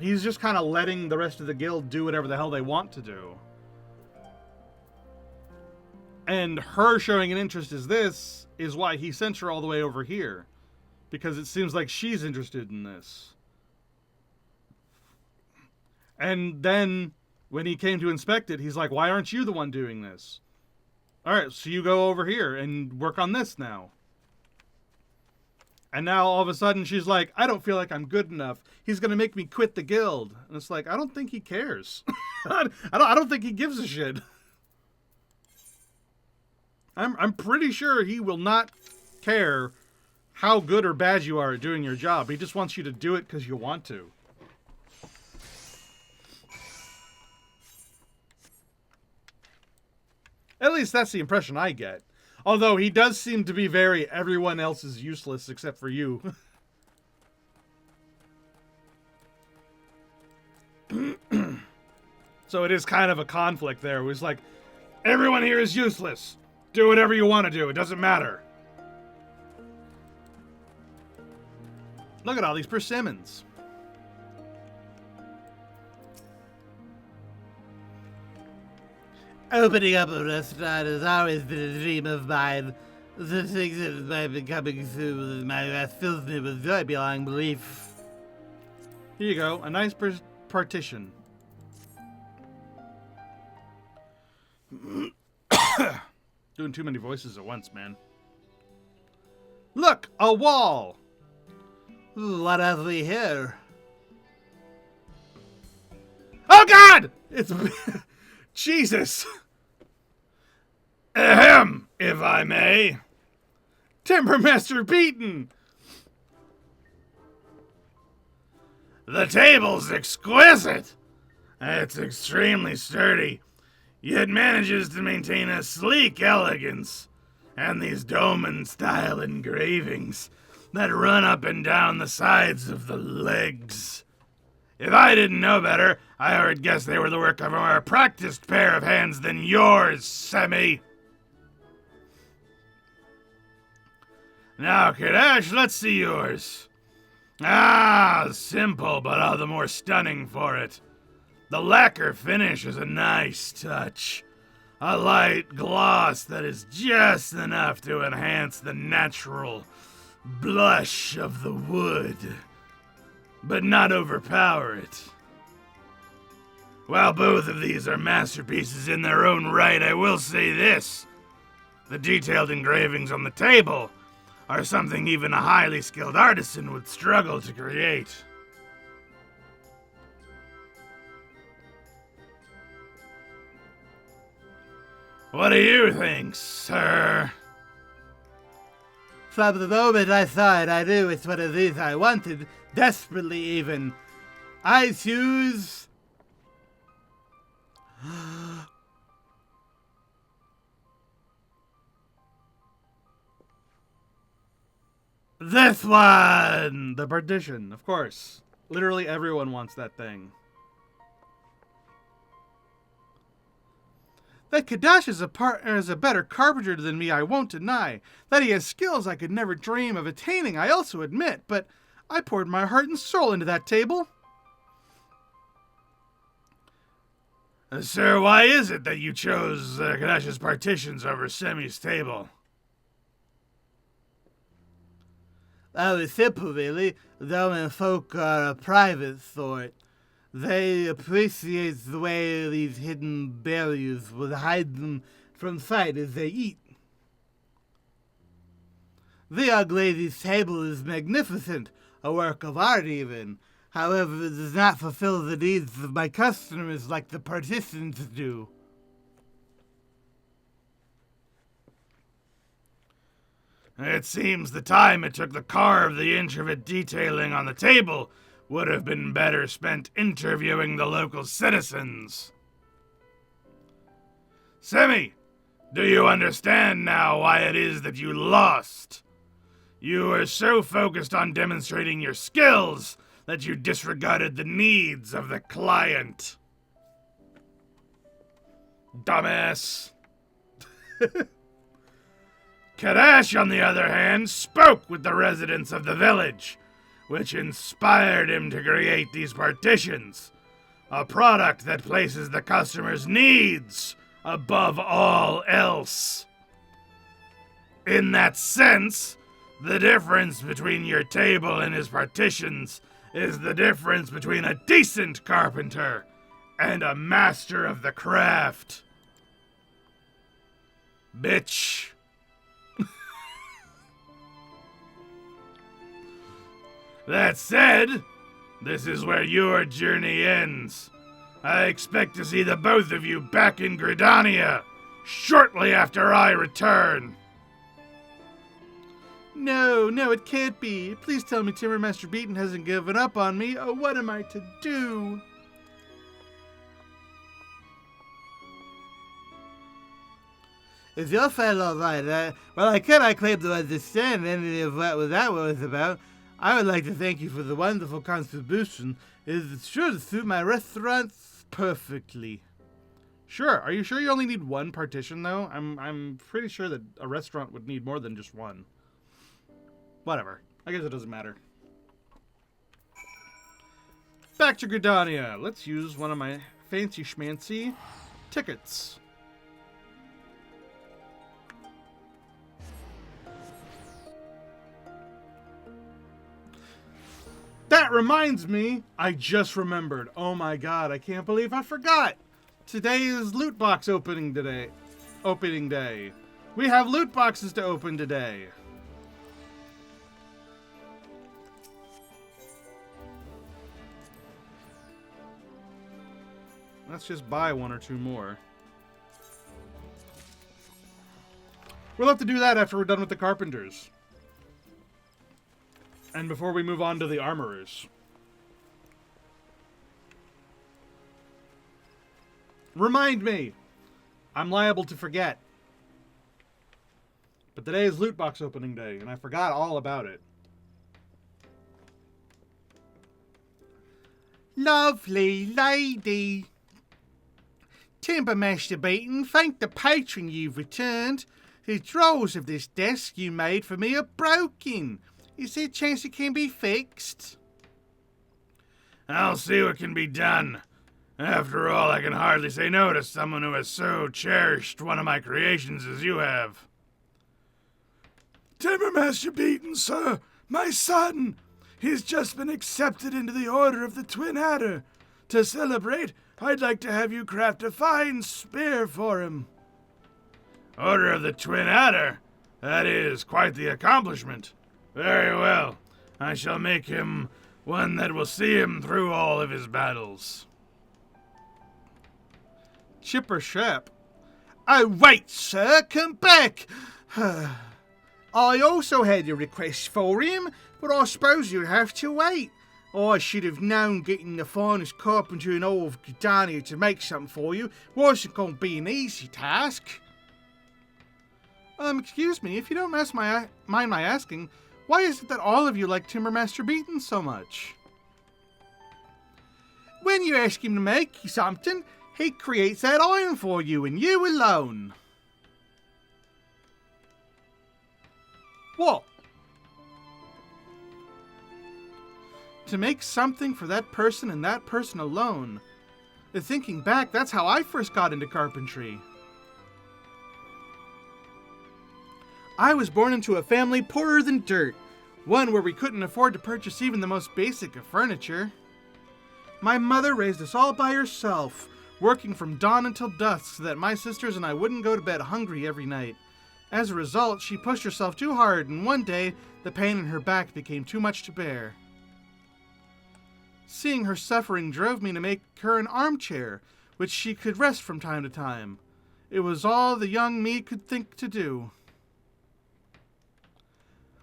he's just kind of letting the rest of the guild do whatever the hell they want to do. And her showing an interest as this is why he sent her all the way over here. Because it seems like she's interested in this. And then, when he came to inspect it, he's like, why aren't you the one doing this? Alright, so you go over here and work on this now. And now, all of a sudden, she's like, I don't feel like I'm good enough. He's going to make me quit the guild. And it's like, I don't think he cares. I don't think he gives a shit. I'm pretty sure he will not care how good or bad you are at doing your job. He just wants you to do it because you want to. At least that's the impression I get. Although he does seem to be very, everyone else is useless except for you. So it is kind of a conflict there. It was like, everyone here is useless. Do whatever you want to do. It doesn't matter. Look at all these persimmons. Opening up a restaurant has always been a dream of mine. The things that have been coming through my life fills me with joy beyond belief. Here you go. A nice partition. Doing too many voices at once, man. Look! A wall! What have we here? Oh, God! It's... Jesus! Ahem, if I may. Timbermaster Beaton! The table's exquisite. It's extremely sturdy, yet manages to maintain a sleek elegance. And these Doman-style engravings that run up and down the sides of the legs. If I didn't know better, I would guess they were the work of a more practiced pair of hands than yours, Semi. Now, Kadash, let's see yours. Ah, simple, but all the more stunning for it. The lacquer finish is a nice touch. A light gloss that is just enough to enhance the natural blush of the wood, but not overpower it. While both of these are masterpieces in their own right, I will say this. The detailed engravings on the table are something even a highly skilled artisan would struggle to create. What do you think, sir? From the moment I saw it, I knew it's one of these I wanted, desperately even. I choose... this one! The partition, of course. Literally everyone wants that thing. That Kadash is a better carpenter than me, I won't deny. That he has skills I could never dream of attaining, I also admit, but I poured my heart and soul into that table. Sir, why is it that you chose Kadash's partitions over Semi's table? That was simple, really. Though when folk are a private sort, they appreciate the way these hidden barriers will hide them from sight as they eat. The Ugg Lady's table is magnificent, a work of art even. However, it does not fulfill the needs of my customers like the partitions do. It seems the time it took to carve the intricate detailing on the table would have been better spent interviewing the local citizens. Semi, do you understand now why it is that you lost? You were so focused on demonstrating your skills that you disregarded the needs of the client. Dumbass. Kadash, on the other hand, spoke with the residents of the village, which inspired him to create these partitions, a product that places the customer's needs above all else. In that sense, the difference between your table and his partitions is the difference between a decent carpenter and a master of the craft. Bitch. That said, this is where your journey ends. I expect to see the both of you back in Gridania shortly after I return. No, it can't be. Please tell me Timbermaster Beaton hasn't given up on me. Oh, what am I to do? Is your friend all right? Well, I cannot claim to understand any of what that was about. I would like to thank you for the wonderful contribution. It is sure to suit my restaurants perfectly. Sure. Are you sure you only need one partition, though? I'm pretty sure that a restaurant would need more than just one. Whatever. I guess it doesn't matter. Back to Gridania. Let's use one of my fancy schmancy tickets. That reminds me, I just remembered. Oh my god, I can't believe I forgot. Today is loot box opening day. We have loot boxes to open today. Let's just buy one or two more. We'll have to do that after we're done with the carpenters. And before we move on to the armorers. Remind me! I'm liable to forget. But today is loot box opening day, and I forgot all about it. Lovely lady. Timbermaster Beaton, thank the patron you've returned. The drawers of this desk you made for me are broken. Is there a chance it can be fixed? I'll see what can be done. After all, I can hardly say no to someone who has so cherished one of my creations as you have. Timbermaster Beaton, sir, my son. He's just been accepted into the Order of the Twin Adder. To celebrate, I'd like to have you craft a fine spear for him. Order of the Twin Adder? That is quite the accomplishment. Very well. I shall make him one that will see him through all of his battles. Chipper Shep. Oh, wait, sir, come back. I also had a request for him, but I suppose you'll have to wait. I should have known getting the finest carpenter in all of Gridania to make something for you wasn't going to be an easy task. Excuse me, if you don't mind my asking, why is it that all of you like Timbermaster Beaton so much? When you ask him to make something, He creates that iron for you and you alone. What? To make something for that person and that person alone. Thinking back, that's how I first got into carpentry. I was born into a family poorer than dirt, one where we couldn't afford to purchase even the most basic of furniture. My mother raised us all by herself, working from dawn until dusk so that my sisters and I wouldn't go to bed hungry every night. As a result, she pushed herself too hard, and one day, the pain in her back became too much to bear. Seeing her suffering drove me to make her an armchair, which she could rest from time to time. It was all the young me could think to do.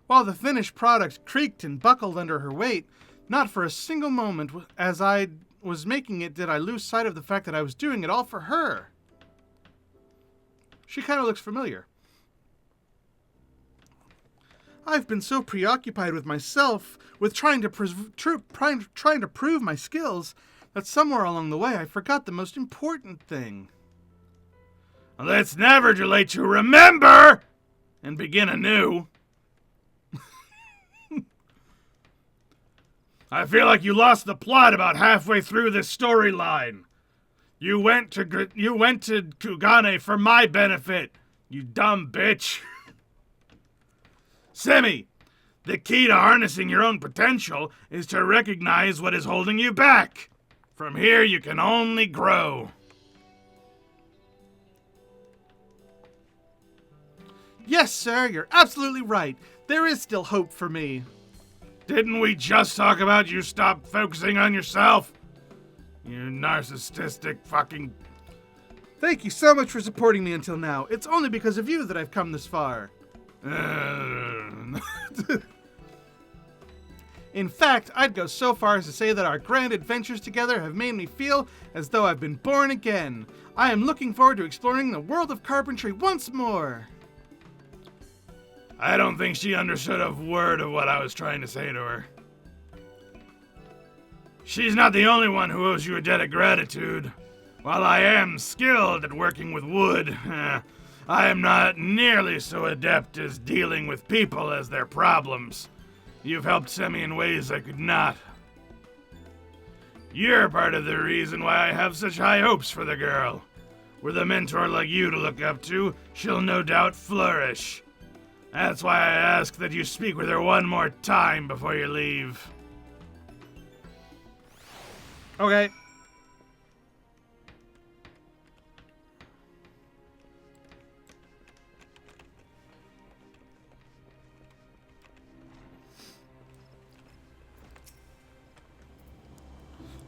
While the finished product creaked and buckled under her weight, not for a single moment as I was making it did I lose sight of the fact that I was doing it all for her. She kind of looks familiar. I've been so preoccupied with myself, with trying to prove my skills, that somewhere along the way I forgot the most important thing. Let's never too late to remember and begin anew. I feel like you lost the plot about halfway through this storyline. You went to Kugane for my benefit, you dumb bitch. Semi, the key to harnessing your own potential is to recognize what is holding you back. From here, you can only grow. Yes, sir, you're absolutely right. There is still hope for me. Didn't we just talk about you stop focusing on yourself? You narcissistic fucking... Thank you so much for supporting me until now. It's only because of you that I've come this far. In fact, I'd go so far as to say that our grand adventures together have made me feel as though I've been born again. I am looking forward to exploring the world of carpentry once more. I don't think she understood a word of what I was trying to say to her. She's not the only one who owes you a debt of gratitude. While I am skilled at working with wood, I am not nearly so adept as dealing with people as their problems. You've helped Semi in ways I could not. You're part of the reason why I have such high hopes for the girl. With a mentor like you to look up to, she'll no doubt flourish. That's why I ask that you speak with her one more time before you leave. Okay.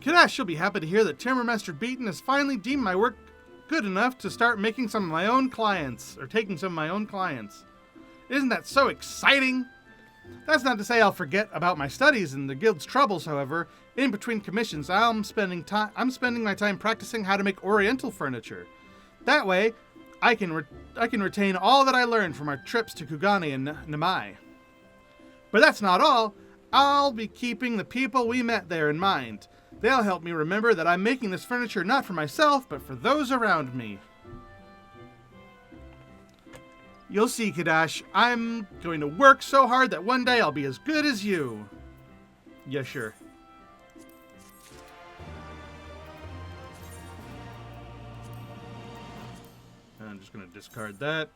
Kadash, she'll be happy to hear that Timbermaster Beaton has finally deemed my work good enough to start making some of my own clients, or taking some of my own clients. Isn't that so exciting? That's not to say I'll forget about my studies and the guild's troubles, however. In between commissions, I'm spending my time practicing how to make Oriental furniture. That way, I can retain all that I learned from our trips to Kugane and Namai. But that's not all. I'll be keeping the people we met there in mind. They'll help me remember that I'm making this furniture not for myself, but for those around me. You'll see, Kadash. I'm going to work so hard that one day I'll be as good as you. Yeah, sure. I'm just going to discard that.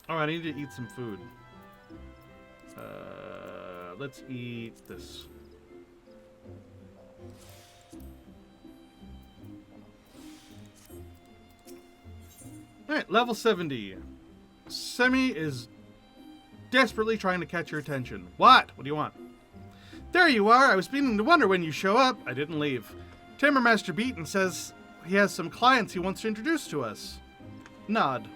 Oh, I need to eat some food. Let's eat this. Alright, level 70. Semi is desperately trying to catch your attention. What? What do you want? There you are. I was beginning to wonder when you show up. I didn't leave. Timbermaster Beaton says he has some clients he wants to introduce to us. Nod.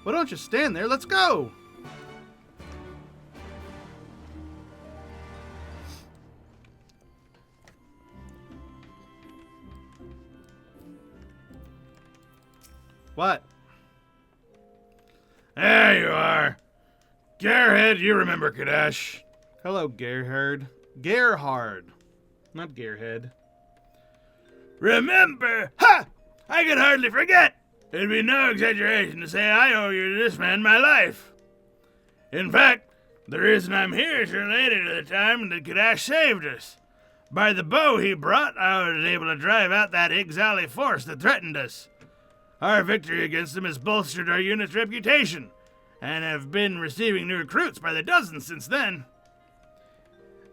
Well, don't just stand there. Let's go. What? There you are. Gearhead, you remember Kadash. Hello, Gerhard. Gerhard. Not Gearhead. Remember? Ha! I could hardly forget. It'd be no exaggeration to say I owe you to this man my life. In fact, the reason I'm here is related to the time that Kadash saved us. By the bow he brought, I was able to drive out that Ixali force that threatened us. Our victory against them has bolstered our unit's reputation, and have been receiving new recruits by the dozen since then.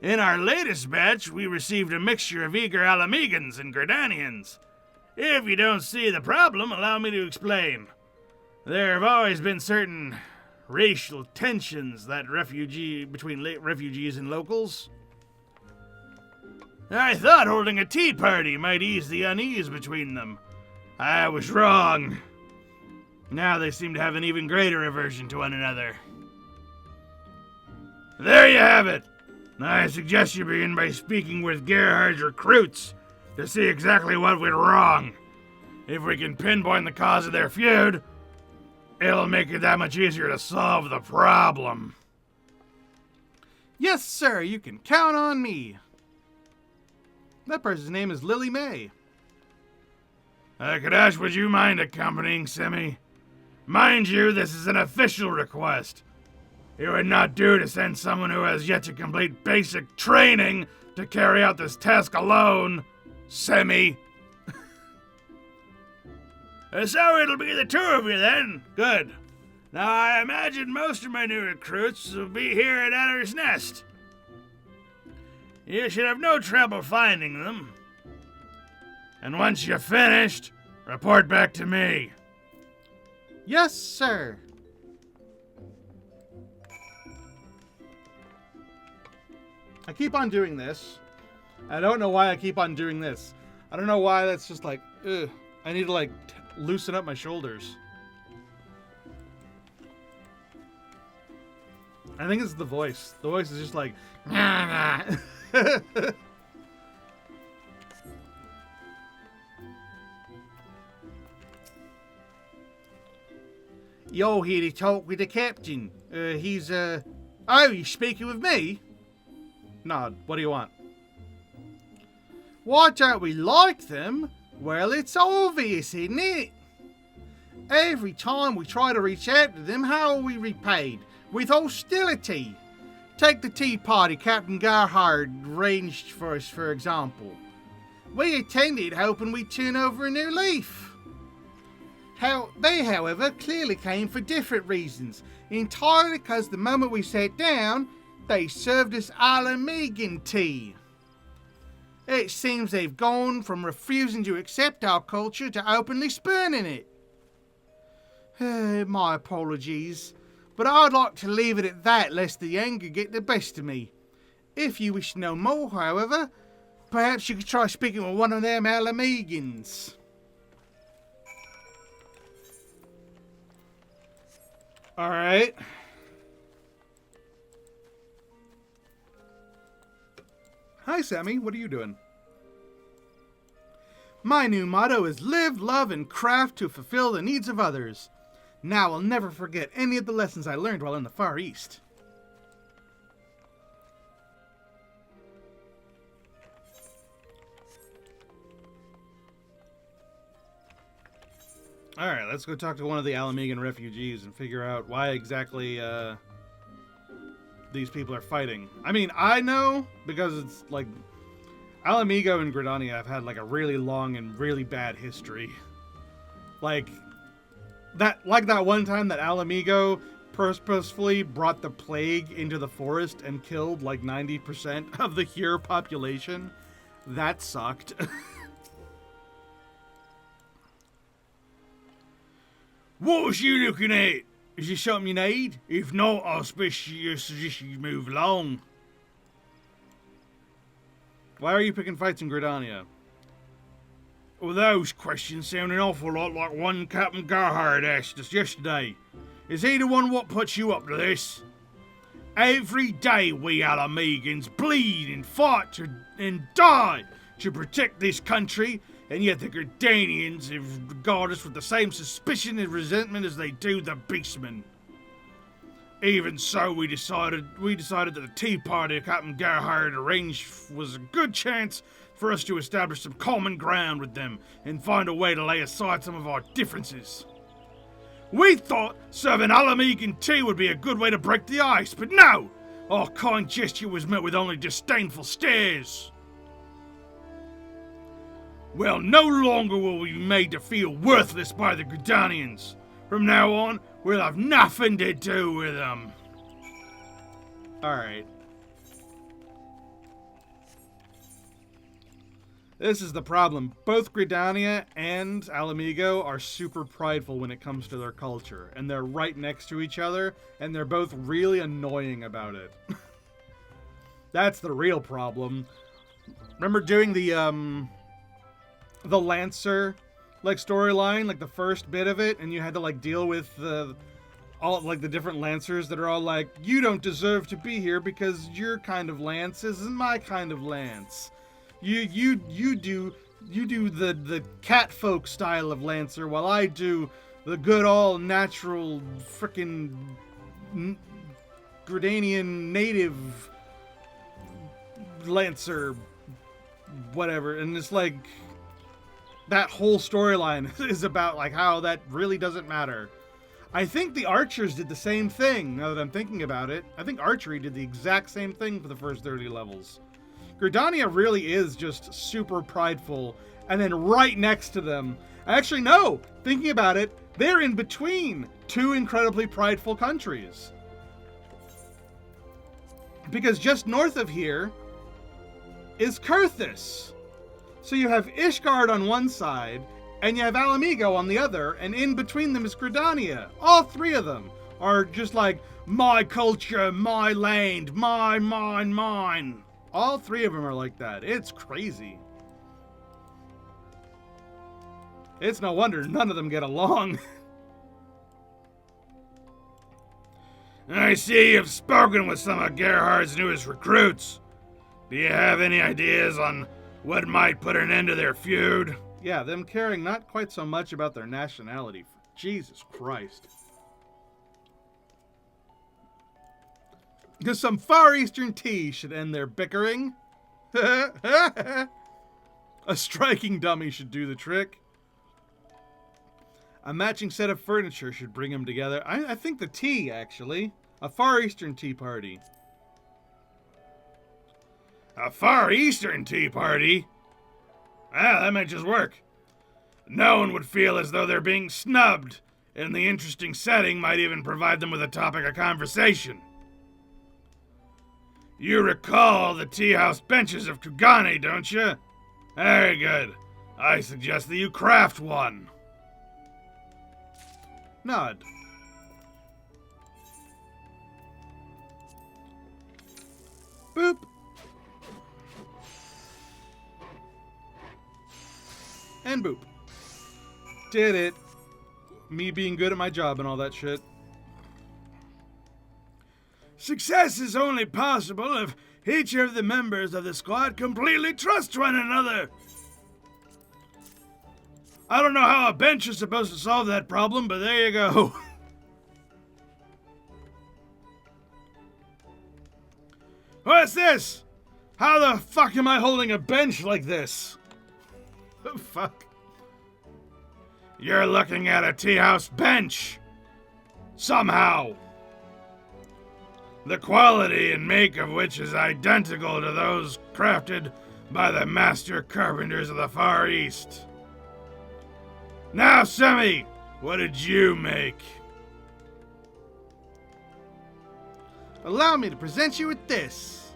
In our latest batch, we received a mixture of eager Alamegans and Gردanians. If you don't see the problem, allow me to explain. There have always been certain racial tensions between refugees and locals. I thought holding a tea party might ease the unease between them. I was wrong. Now they seem to have an even greater aversion to one another. There you have it. I suggest you begin by speaking with Gerhard's recruits to see exactly what went wrong. If we can pinpoint the cause of their feud, it'll make it that much easier to solve the problem. Yes, sir, you can count on me. That person's name is Lily May. Kadash, would you mind accompanying Semi? Mind you, this is an official request. It would not do to send someone who has yet to complete basic training to carry out this task alone, Semi. So it'll be the two of you then. Good. Now I imagine most of my new recruits will be here at Adder's Nest. You should have no trouble finding them. And once you're finished, report back to me. Yes, sir. I keep on doing this. I don't know why I keep on doing this. I don't know why that's just like, ugh. I need to like loosen up my shoulders. I think it's the voice. The voice is just like, nah, nah. You're here to talk with the captain. Oh, you're speaking with me? Nod, what do you want? Why don't we like them? Well, it's obvious, isn't it? Every time we try to reach out to them, how are we repaid? With hostility. Take the tea party Captain Gerhard arranged for us, for example. We attended hoping we'd turn over a new leaf. They, however, clearly came for different reasons, entirely because the moment we sat down, they served us Alamegan tea. It seems they've gone from refusing to accept our culture to openly spurning it. My apologies, but I'd like to leave it at that lest the anger get the best of me. If you wish to know more, however, perhaps you could try speaking with one of them Alamegans. Alright. Hi, Sammy. What are you doing? My new motto is live, love, and craft to fulfill the needs of others. Now I'll never forget any of the lessons I learned while in the Far East. Alright, let's go talk to one of the Alamegan refugees and figure out why exactly these people are fighting. I mean, I know because it's like Alamigo and Gridania have had like a really long and really bad history. Like that one time that Alamigo purposefully brought the plague into the forest and killed like 90% of the here population. That sucked. What was you looking at? Is there something you need? If not, I'll suggest you move along. Why are you picking fights in Gridania? Well, those questions sound an awful lot like one Captain Gerhard asked us yesterday. Is he the one what puts you up to this? Every day we Alamegans bleed and fight and die to protect this country, and yet the Gridanians regard us with the same suspicion and resentment as they do the Beastmen. Even so, we decided that the tea party Captain Gerhard arranged was a good chance for us to establish some common ground with them and find a way to lay aside some of our differences. We thought serving Alamegan tea would be a good way to break the ice, but no! Our kind gesture was met with only disdainful stares. Well, no longer will we be made to feel worthless by the Gridanians. From now on, we'll have nothing to do with them. Alright. This is the problem. Both Gridania and Alamigo are super prideful when it comes to their culture. And they're right next to each other, and they're both really annoying about it. That's the real problem. Remember doing the Lancer, like, storyline, like, the first bit of it, and you had to, like, deal with all, like, the different Lancers that are all like, you don't deserve to be here because your kind of Lance isn't my kind of Lance. You do the cat folk style of Lancer, while I do the good all natural frickin' Gridanian native Lancer, whatever. And it's like, that whole storyline is about like how that really doesn't matter. I think the archers did the same thing, now that I'm thinking about it. I think archery did the exact same thing for the first 30 levels. Gridania really is just super prideful, and then right next to them, actually no, thinking about it, they're in between two incredibly prideful countries. Because just north of here is Kurthus. So you have Ishgard on one side, and you have Alamigo on the other, and in between them is Gridania. All three of them are just like, my culture, my land, mine. All three of them are like that. It's crazy. It's no wonder none of them get along. I see you've spoken with some of Gerhard's newest recruits. Do you have any ideas on what might put an end to their feud? Yeah, them caring not quite so much about their nationality. Jesus Christ. Because some Far Eastern tea should end their bickering. A striking dummy should do the trick. A matching set of furniture should bring them together. I think the tea, actually. A Far Eastern tea party. A Far Eastern tea party? Ah, that might just work. No one would feel as though they're being snubbed, and the interesting setting might even provide them with a topic of conversation. You recall the tea house benches of Kugane, don't you? Very good. I suggest that you craft one. Nod. Boop. And boop. Did it. Me being good at my job and all that shit. Success is only possible if each of the members of the squad completely trust one another. I don't know how a bench is supposed to solve that problem, but there you go. What's this? How the fuck am I holding a bench like this? Oh, fuck. You're looking at a tea house bench. Somehow. The quality and make of which is identical to those crafted by the master carpenters of the Far East. Now, Semi, what did you make? Allow me to present you with this.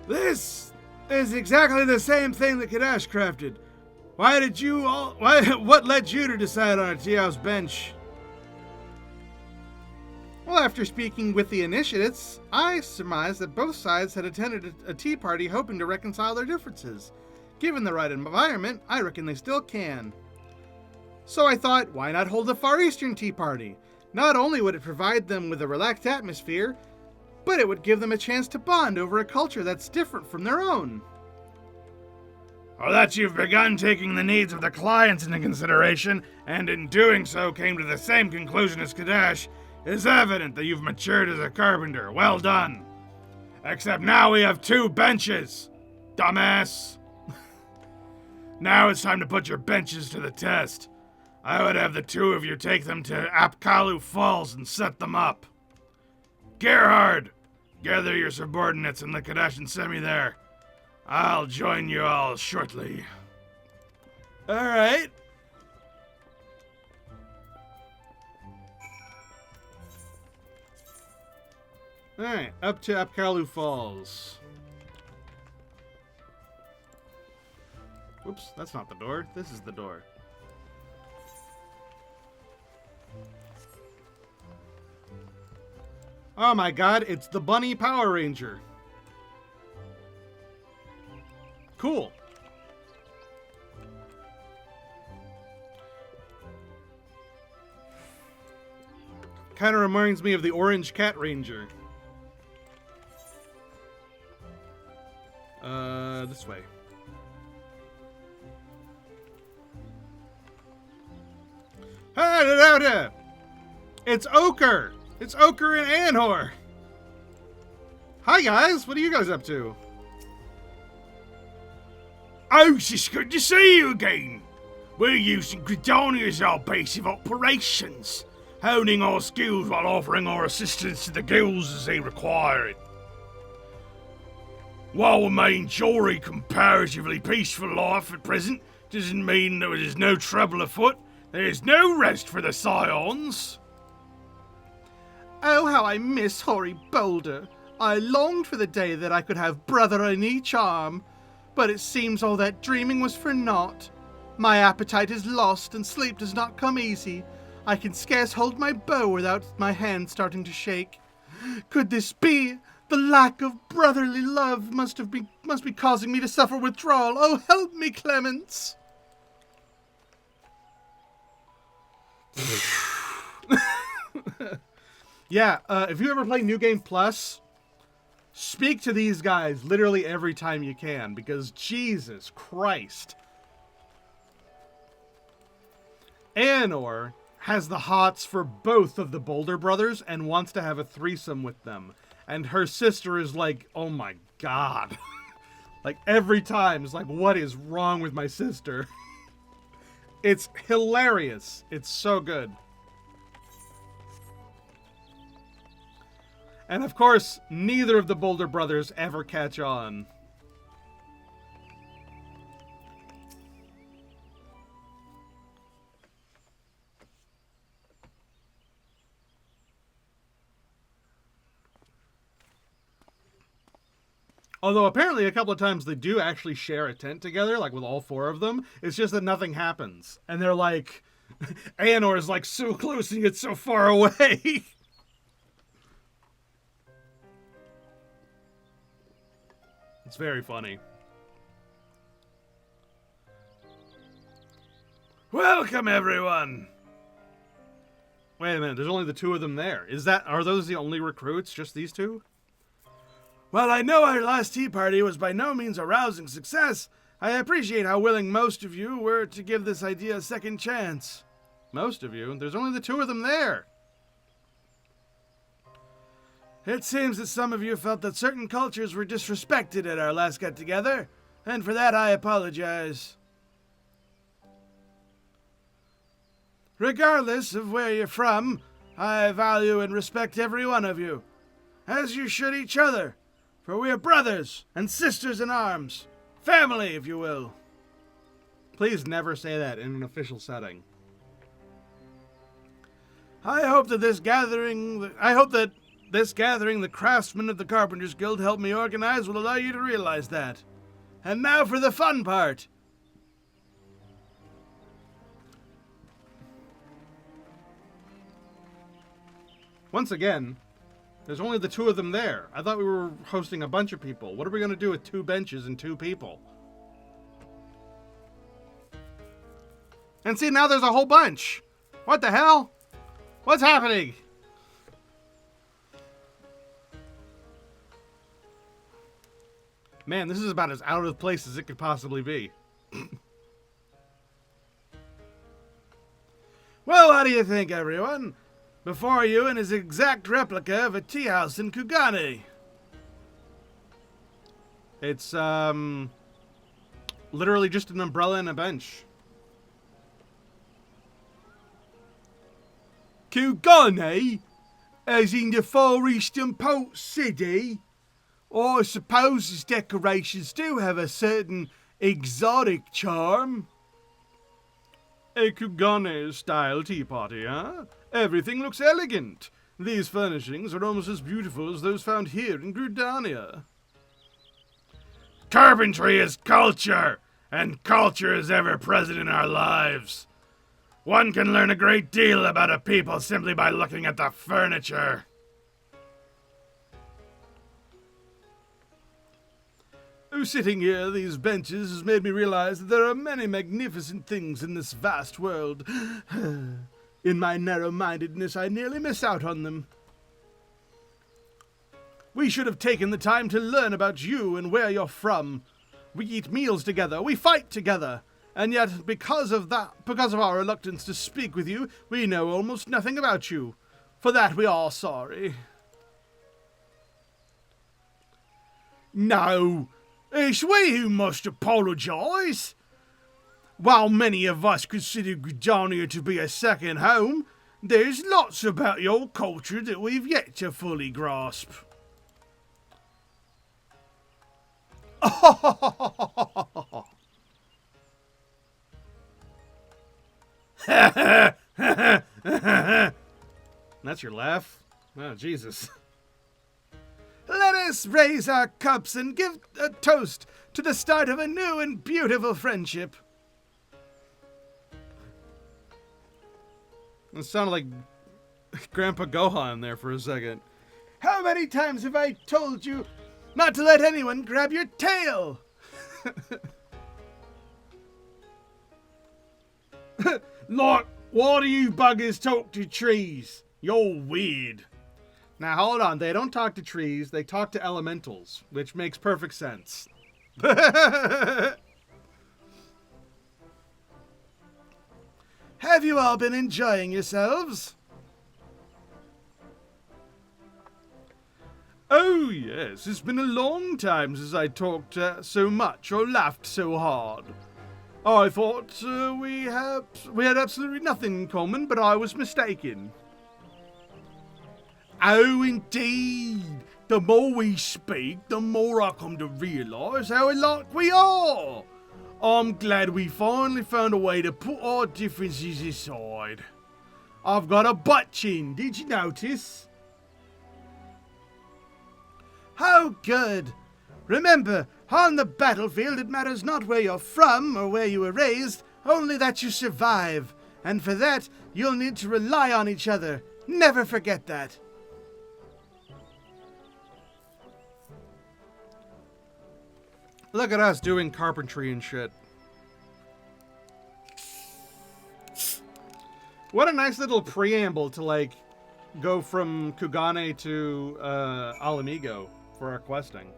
This is exactly the same thing that Kadash crafted. What led you to decide on a tea house bench? Well, after speaking with the initiates, I surmised that both sides had attended a tea party hoping to reconcile their differences. Given the right environment, I reckon they still can. So I thought, why not hold a Far Eastern tea party? Not only would it provide them with a relaxed atmosphere, but it would give them a chance to bond over a culture that's different from their own. or that you've begun taking the needs of the clients into consideration, and in doing so came to the same conclusion as Kadash, is evident that you've matured as a carpenter. Well done. Except now we have 2 benches, dumbass. Now it's time to put your benches to the test. I would have the 2 of you take them to Apkalu Falls and set them up. Gerhard, gather your subordinates and let Kadash and Semi there. I'll join you all shortly. All right. All right, up to Apkalu Falls. Whoops, that's not the door. This is the door. Oh my god, it's the Bunny Power Ranger. Cool. Kind of reminds me of the Orange Cat Ranger. This way. Hey, it's Ochre! It's Ochre and Anhor! Hi guys, what are you guys up to? Oh, it's good to see you again. We're using Gridania as our base of operations, honing our skills while offering our assistance to the guilds as they require it. While we may enjoy a comparatively peaceful life at present, doesn't mean that there's no trouble afoot. There's no rest for the Scions. Oh, how I miss hoary Boulder. I longed for the day that I could have brother in each arm. But it seems all that dreaming was for naught. My appetite is lost and sleep does not come easy. I can scarce hold my bow without my hand starting to shake. Could this be? The lack of brotherly love must be causing me to suffer withdrawal. Oh, help me, Clemens! Yeah, if you ever play New Game Plus, speak to these guys literally every time you can, because Jesus Christ. Anor has the hots for both of the Boulder brothers and wants to have a threesome with them. And her sister is like, oh my god. Like, every time, it's like, what is wrong with my sister? It's hilarious. It's so good. And of course, neither of the Boulder brothers ever catch on. Although apparently a couple of times they do actually share a tent together, like with all 4 of them. It's just that nothing happens. And they're like, Anor is like so close and yet so far away. It's very funny. Welcome, everyone. Wait a minute, there's only the 2 of them there. Are those the only recruits? Just these 2? While I know our last tea party was by no means a rousing success, I appreciate how willing most of you were to give this idea a second chance. Most of you? There's only the 2 of them there. It seems that some of you felt that certain cultures were disrespected at our last get-together, and for that I apologize. Regardless of where you're from, I value and respect every one of you, as you should each other, for we are brothers and sisters in arms. Family, if you will. Please never say that in an official setting. I hope that this gathering, the craftsmen of the Carpenters Guild helped me organize, will allow you to realize that. And now for the fun part. Once again, there's only the 2 of them there. I thought we were hosting a bunch of people. What are we going to do with 2 benches and 2 people? And see, now there's a whole bunch. What the hell? What's happening? Man, this is about as out of place as it could possibly be. Well, what do you think, everyone? Before you is an exact replica of a tea house in Kugane. It's, literally just an umbrella and a bench. Kugane? As in the Far Eastern Port City? I suppose its decorations do have a certain exotic charm. A Kugane-style tea party, huh? Everything looks elegant. These furnishings are almost as beautiful as those found here in Grudania. Carpentry is culture, and culture is ever present in our lives. One can learn a great deal about a people simply by looking at the furniture. Sitting here, these benches, has made me realize that there are many magnificent things in this vast world. In my narrow-mindedness, I nearly miss out on them. We should have taken the time to learn about you and where you're from. We eat meals together, we fight together, and yet because of our reluctance to speak with you, we know almost nothing about you. For that we are sorry. No, it's we who must apologise. While many of us consider Gridania to be a second home, there's lots about your culture that we've yet to fully grasp. That's your laugh? Oh, Jesus. Let us raise our cups and give a toast to the start of a new and beautiful friendship. It sounded like Grandpa Gohan there for a second. How many times have I told you not to let anyone grab your tail? Like, why do you buggers talk to trees? You're weird. Now hold on, they don't talk to trees, they talk to elementals, which makes perfect sense. Have you all been enjoying yourselves? Oh yes, it's been a long time since I talked so much or laughed so hard. I thought we had absolutely nothing in common, but I was mistaken. Oh, indeed. The more we speak, the more I come to realise how alike we are. I'm glad we finally found a way to put our differences aside. I've got a butt chin, did you notice? How good. Remember, on the battlefield it matters not where you're from or where you were raised, only that you survive. And for that, you'll need to rely on each other. Never forget that. Look at us doing carpentry and shit. What a nice little preamble to, like, go from Kugane to Alamigo for our questing.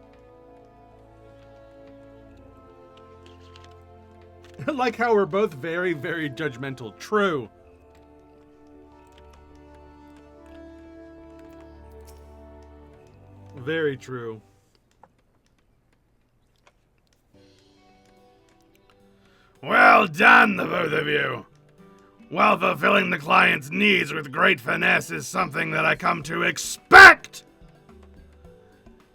I like how we're both very, very judgmental. True. Very true. Well done, the both of you. While fulfilling the client's needs with great finesse is something that I come to expect.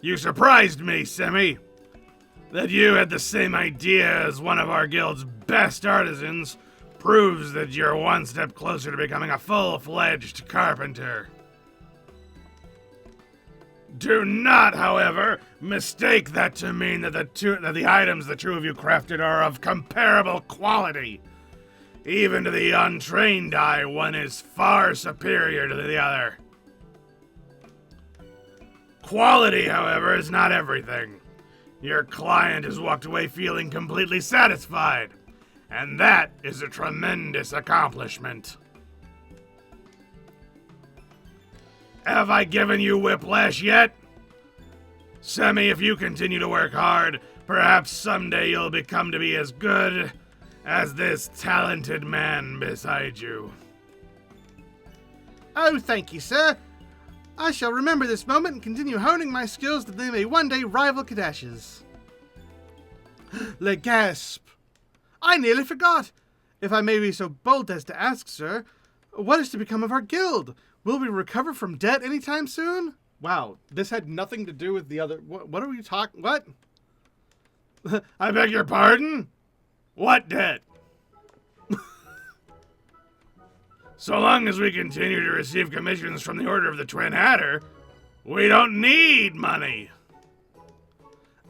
You surprised me, Semi. That you had the same idea as one of our guild's best artisans proves that you're one step closer to becoming a full-fledged carpenter. Do not, however, mistake that to mean that the items the two of you crafted are of comparable quality. Even to the untrained eye, one is far superior to the other. Quality, however, is not everything. Your client has walked away feeling completely satisfied, and that is a tremendous accomplishment. Have I given you whiplash yet? Semi, if you continue to work hard, Perhaps someday you'll become to be as good as this talented man beside you. Oh, thank you, sir. I shall remember this moment and continue honing my skills that they may one day rival Kadash's. Le gasp! I nearly forgot. If I may be so bold as to ask, sir, what is to become of our guild? Will we recover from debt anytime soon? Wow, this had nothing to do with the other... What are we talking... What? I beg your pardon? What debt? So long as we continue to receive commissions from the Order of the Twin Hatter, we don't need money.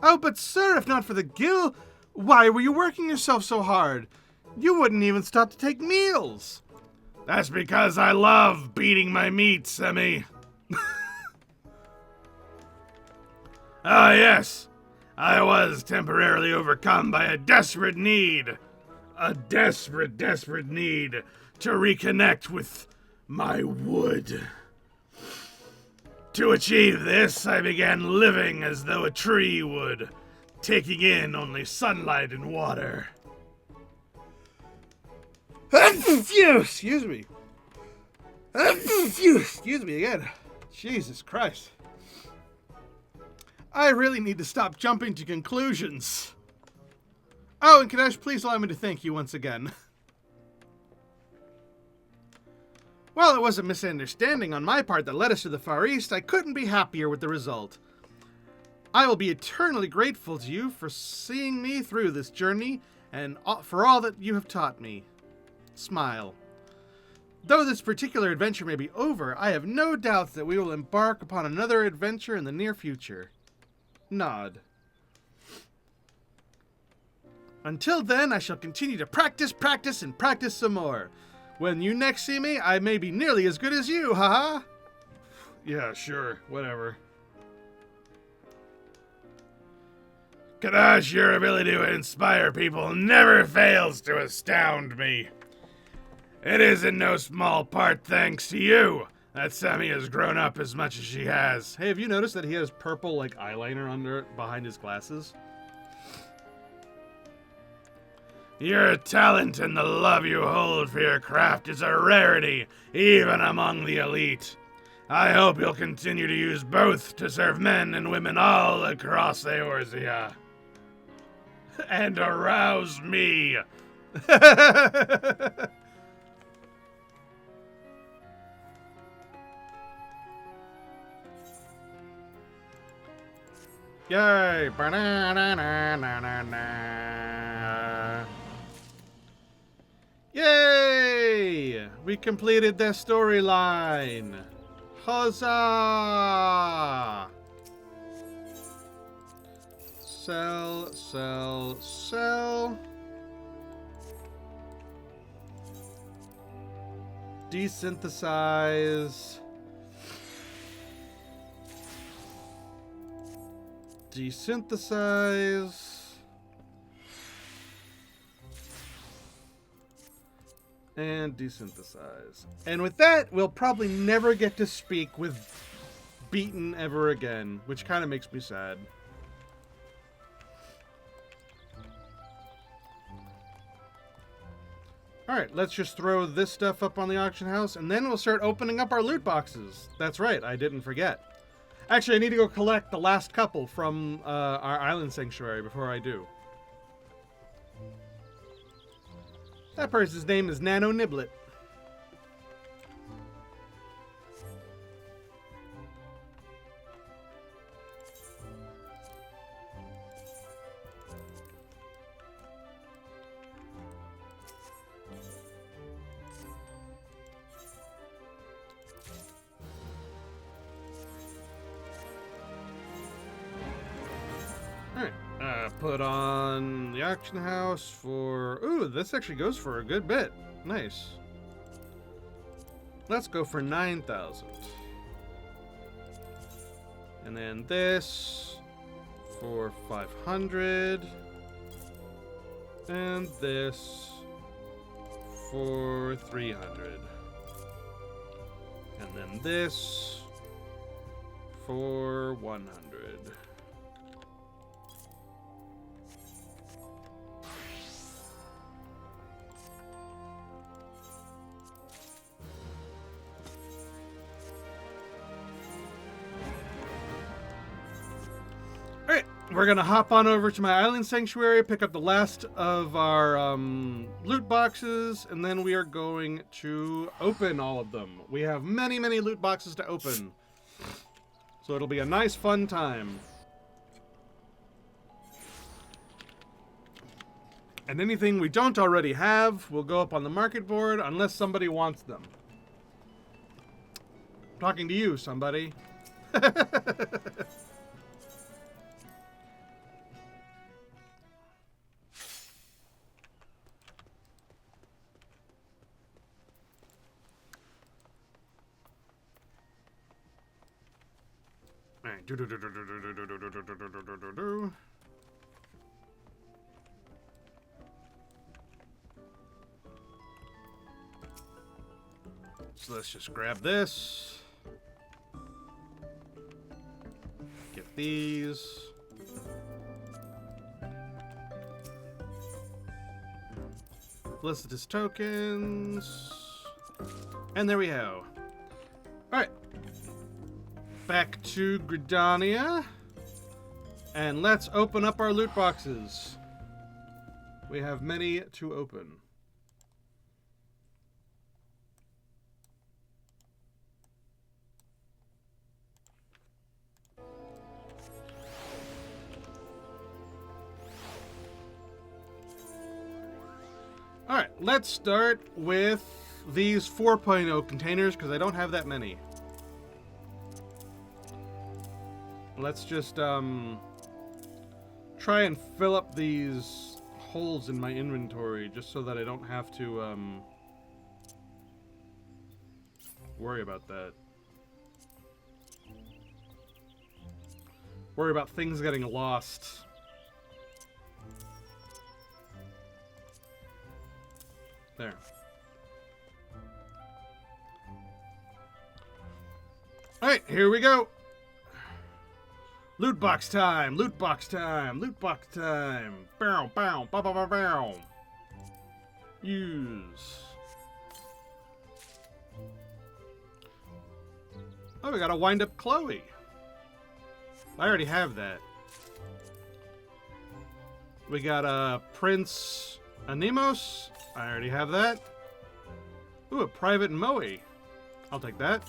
Oh, but sir, if not for the guild, why were you working yourself so hard? You wouldn't even stop to take meals. That's because I love beating my meat, Semi. Ah, yes. I was temporarily overcome by a desperate need. A desperate, desperate need to reconnect with my wood. To achieve this, I began living as though a tree would, taking in only sunlight and water. Excuse me. Excuse me again. Jesus Christ. I really need to stop jumping to conclusions. Oh, and Kadesh, please allow me to thank you once again. While it was a misunderstanding on my part that led us to the Far East, I couldn't be happier with the result. I will be eternally grateful to you for seeing me through this journey and for all that you have taught me. Smile. Though this particular adventure may be over, I have no doubts that we will embark upon another adventure in the near future. Nod. Until then, I shall continue to practice, and practice some more. When you next see me, I may be nearly as good as you, haha. Yeah, sure, whatever. Kadash, your ability to inspire people never fails to astound me. It is in no small part thanks to you that Sammy has grown up as much as she has. Hey, have you noticed that he has purple, eyeliner behind his glasses? Your talent and the love you hold for your craft is a rarity, even among the elite. I hope you'll continue to use both to serve men and women all across Eorzea. And arouse me. Yay! Yay! We completed their storyline. Huzzah! Sell, sell, sell. Desynthesize. Desynthesize. And desynthesize. And with that, we'll probably never get to speak with Beaten ever again, which kind of makes me sad. Alright, let's just throw this stuff up on the auction house, and then we'll start opening up our loot boxes. That's right, I didn't forget. Actually, I need to go collect the last couple from our island sanctuary before I do. That person's name is Nano Niblet. Alright, put on the auction house for... Ooh, this actually goes for a good bit. Nice. Let's go for 9,000. And then this for 500. And this for 300. And then this for 100. we're gonna hop on over to my island sanctuary, pick up the last of our loot boxes, and then we are going to open all of them. We have many, many loot boxes to open. So it'll be a nice, fun time. And anything we don't already have will go up on the market board unless somebody wants them. I'm talking to you, somebody. Alright. So let's just grab this. Get these. Felicitous tokens. And there we go. Alright. Back to Gridania. And let's open up our loot boxes. We have many to open. Alright, let's start with these 4.0 containers because I don't have that many. Let's just try and fill up these holes in my inventory just so that I don't have to worry about that. Worry about things getting lost. There. Alright, here we go. Loot box time, loot box time, loot box time. Bow, bow, bow, bow, bow, bow. Use. Oh, we got a wind up Chloe. I already have that. We got a Prince Anemos. I already have that. Ooh, a private Moe. I'll take that.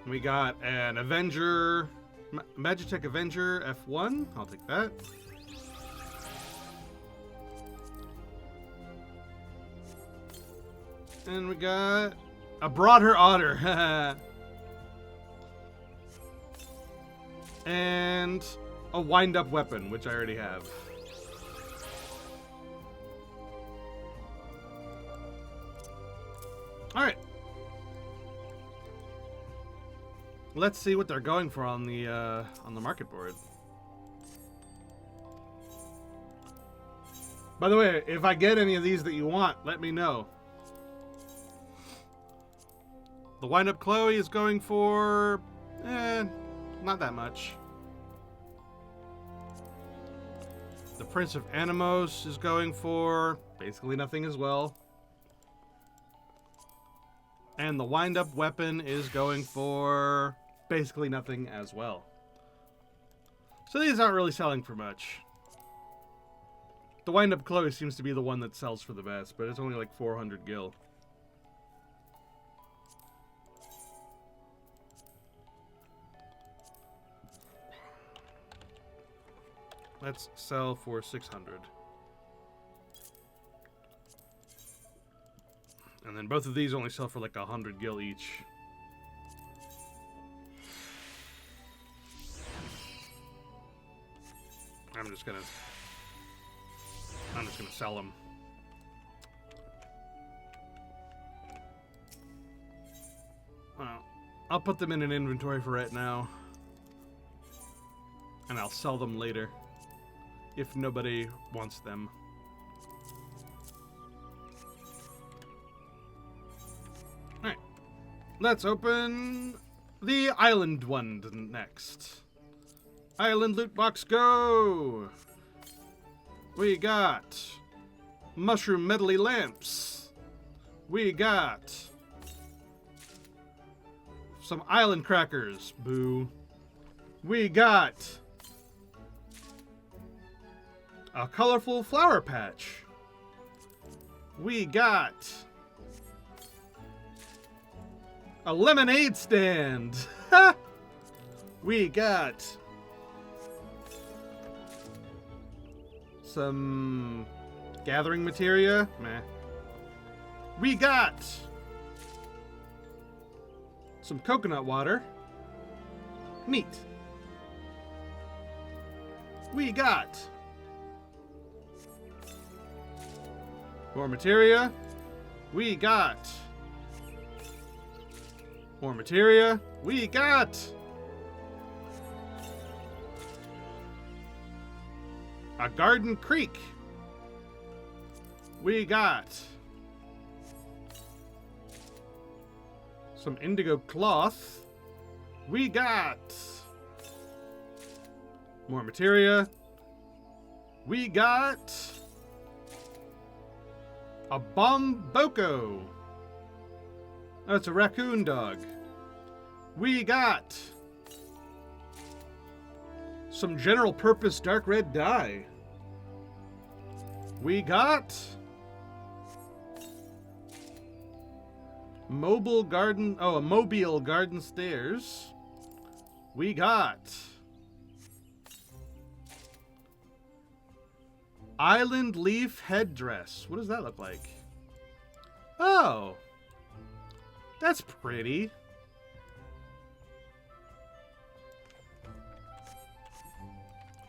We got an Avenger, Magitech Avenger F1. I'll take that. And we got a Broader Otter. And a wind-up weapon, which I already have. Alright. Let's see what they're going for on the market board. By the way, if I get any of these that you want, let me know. The wind-up Chloe is going for... not that much. The Prince of Anemos is going for basically nothing as well. And the wind-up weapon is going for basically nothing as well. So these aren't really selling for much. The wind-up Chloe seems to be the one that sells for the best, but it's only like 400 gil. Let's sell for 600. And then both of these only sell for like 100 gil each. I'm just gonna sell them. Well, I'll put them in an inventory for right now. And I'll sell them later. If nobody wants them. Alright. Let's open the island one next. Island loot box, go! We got mushroom medley lamps. We got some island crackers. Boo. We got a colorful flower patch. We got a lemonade stand. We got some gathering materia. Meh. We got some coconut water. Neat. We got more materia. We got more materia. We got a garden creek. We got some indigo cloth. We got more materia. We got a bomboko. Oh, it's a raccoon dog. We got some general purpose dark red dye. We got a mobile garden stairs. We got island leaf headdress. What does that look like? Oh, that's pretty.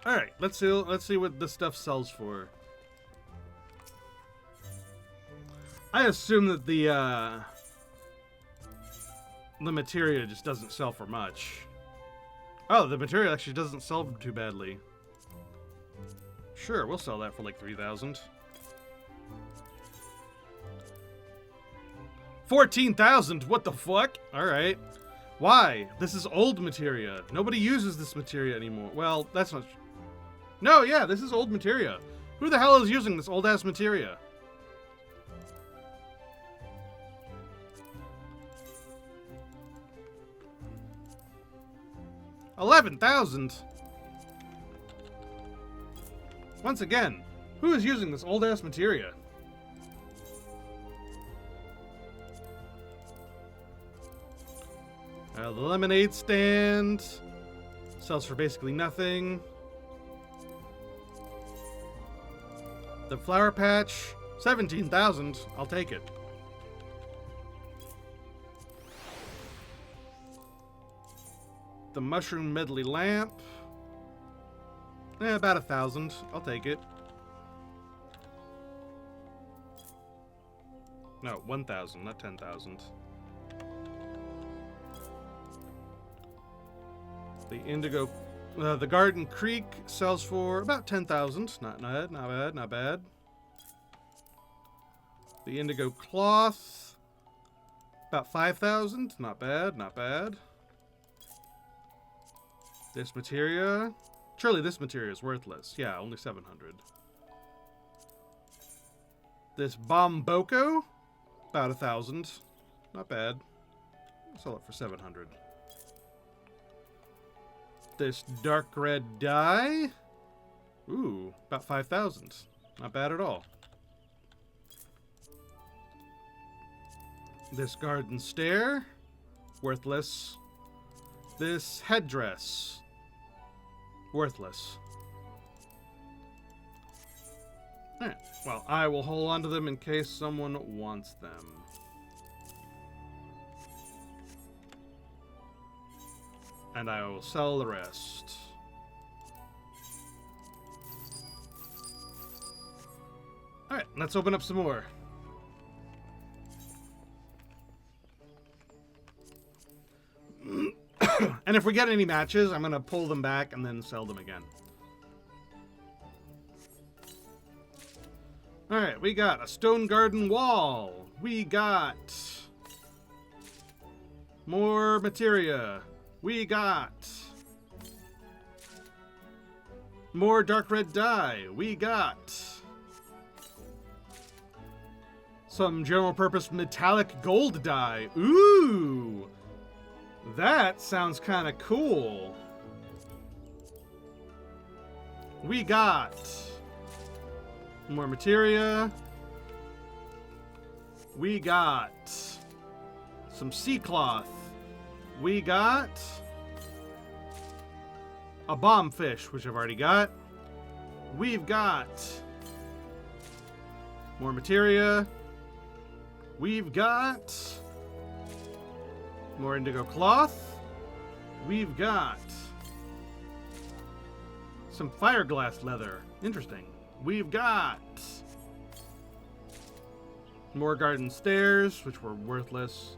All right, let's see what this stuff sells for. I assume that the materia just doesn't sell for much. Oh, the material actually doesn't sell too badly. Sure, we'll sell that for like 3,000. 14,000. What the fuck? All right. Why? This is old materia. Nobody uses this materia anymore. Well, that's not. No, yeah, this is old materia. Who the hell is using this old ass materia? $11,000. Once again, who is using this old ass materia? The lemonade stand sells for basically nothing. The flower patch, 17,000. I'll take it. The mushroom medley lamp, about 1,000. I'll take it. No, 1,000, not 10,000. The indigo, the garden creek sells for about 10,000. Not bad, not bad, not bad. The indigo cloth, about 5,000. Not bad, not bad. This materia, surely this materia is worthless. Yeah, only 700. This bomboko, about 1,000. Not bad. I'll sell it for 700. This dark red dye, ooh, about 5,000. Not bad at all. This garden stair, worthless. This headdress, worthless. Alright, well, I will hold on to them in case someone wants them. And I will sell the rest. Alright, let's open up some more. And if we get any matches, I'm going to pull them back and then sell them again. Alright, we got a stone garden wall. We got more materia. We got more dark red dye. We got some general purpose metallic gold dye. Ooh! That sounds kind of cool. We got more materia. We got some sea cloth. We got a bomb fish, which I've already got. We've got more materia. We've got more indigo cloth. We've got some fireglass leather. Interesting. We've got more garden stairs, which were worthless.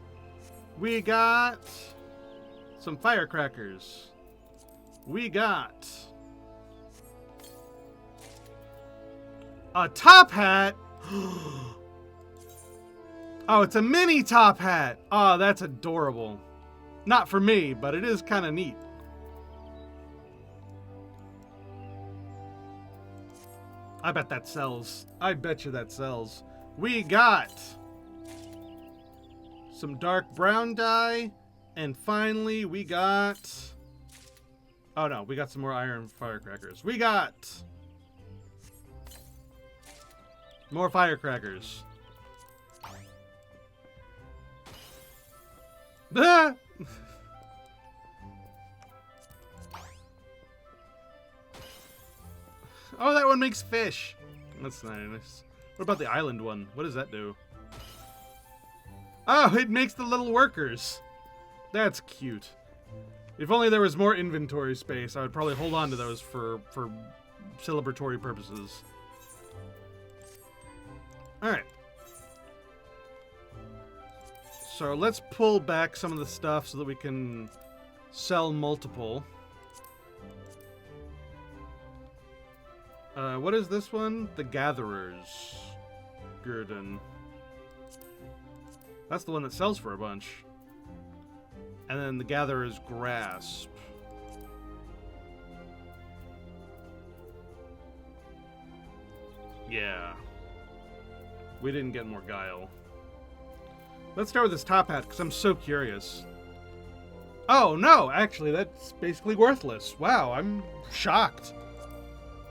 We got some firecrackers. We got a top hat. Oh, it's a mini top hat. Oh, that's adorable. Not for me, but it is kind of neat. I bet that sells. I bet you that sells. We got some dark brown dye. And finally, we got... Oh, no. We got some more iron firecrackers. We got more firecrackers. Ah! Oh, that one makes fish. That's nice. What about the island one? What does that do? Oh, it makes the little workers. That's cute. If only there was more inventory space, I would probably hold on to those for celebratory purposes. Alright. So let's pull back some of the stuff so that we can sell multiple. What is this one? The Gatherer's Guerdon. That's the one that sells for a bunch. And then the Gatherer's Grasp. Yeah. We didn't get more guile. Let's start with this top hat, because I'm so curious. Oh, no! Actually, that's basically worthless. Wow, I'm shocked.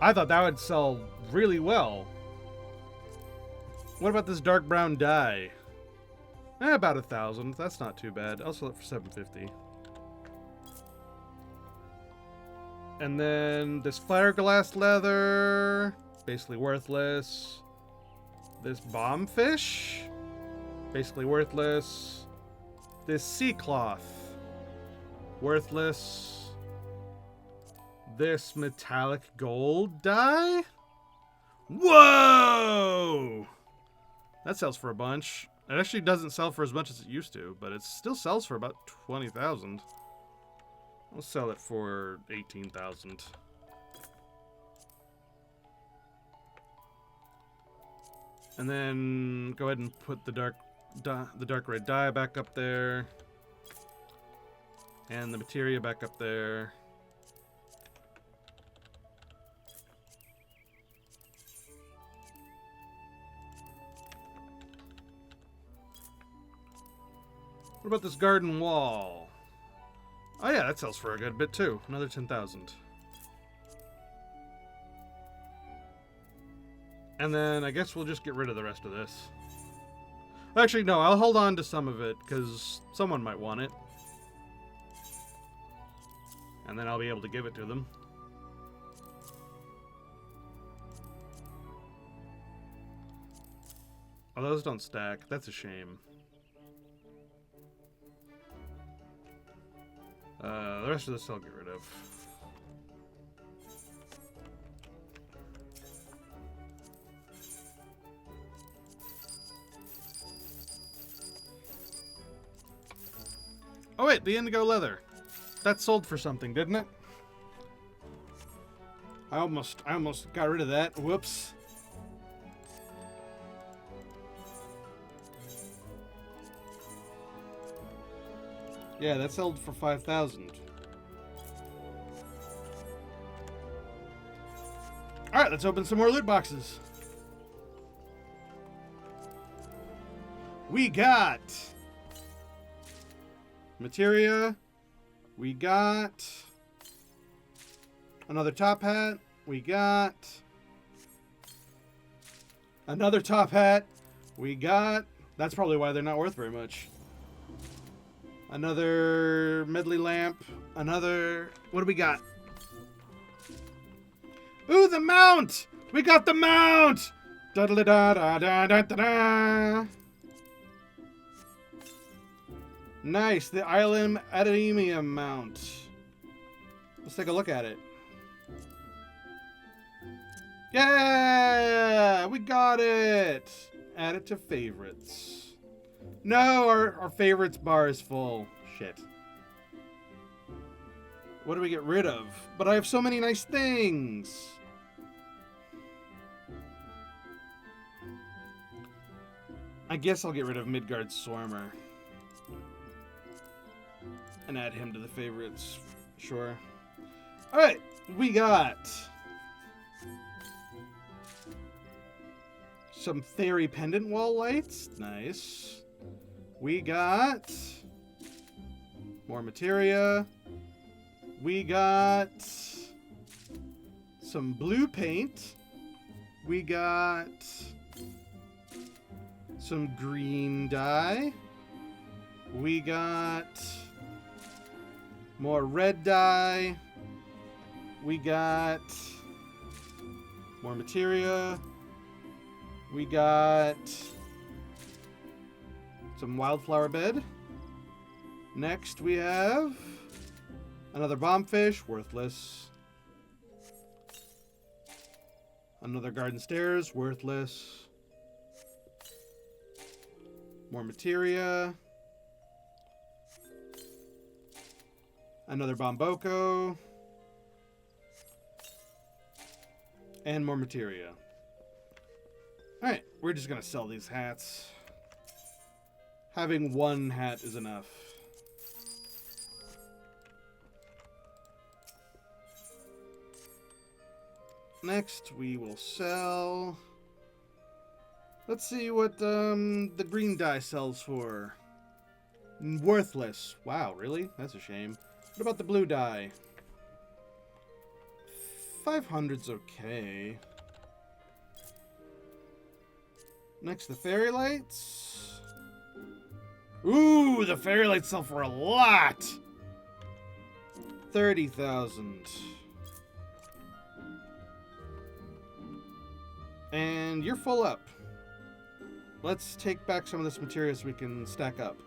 I thought that would sell really well. What about this dark brown dye? About 1,000. That's not too bad. I'll sell it for 750. And then this fireglass leather, basically worthless. This bomb fish, basically worthless. This sea cloth, worthless. This metallic gold dye? Whoa! That sells for a bunch. It actually doesn't sell for as much as it used to, but it still sells for about 20,000. We'll sell it for 18,000. And then go ahead and put the dark red dye back up there. And the materia back up there. What about this garden wall? Oh yeah, that sells for a good bit too. Another 10,000. And then I guess we'll just get rid of the rest of this. Actually, no, I'll hold on to some of it because someone might want it. And then I'll be able to give it to them. Oh, those don't stack. That's a shame. The rest of this I'll get rid of. Oh wait, the indigo leather. That sold for something, didn't it? I almost got rid of that. Whoops. Yeah, that sold for 5,000. Alright, let's open some more loot boxes. We got materia, We got another top hat. We got another top hat. We got... That's probably why they're not worth very much. Another medley lamp. Another... What do we got? Ooh, the mount! We got the mount! Da-da-da-da-da-da-da-da. Nice, the Island Adenium mount. Let's take a look at it. Yeah! We got it! Add it to favorites. No, our favorites bar is full. Shit. What do we get rid of? But I have so many nice things. I guess I'll get rid of Midgard Swarmer. And add him to the favorites. Sure. Alright, we got some fairy pendant wall lights. Nice. We got more materia. We got some blue paint. We got some green dye. We got more red dye. We got more materia. We got some wildflower bed. Next we have another bombfish, worthless. Another garden stairs, worthless. More materia. Another bomboko. And more materia. Alright, we're just gonna sell these hats. Having one hat is enough. Next, we will sell... Let's see what the green dye sells for. Worthless. Wow, really? That's a shame. What about the blue dye? 500's okay. Next, the fairy lights. Ooh, the fairy lights sell for a lot. 30,000. And you're full up. Let's take back some of this material so we can stack up.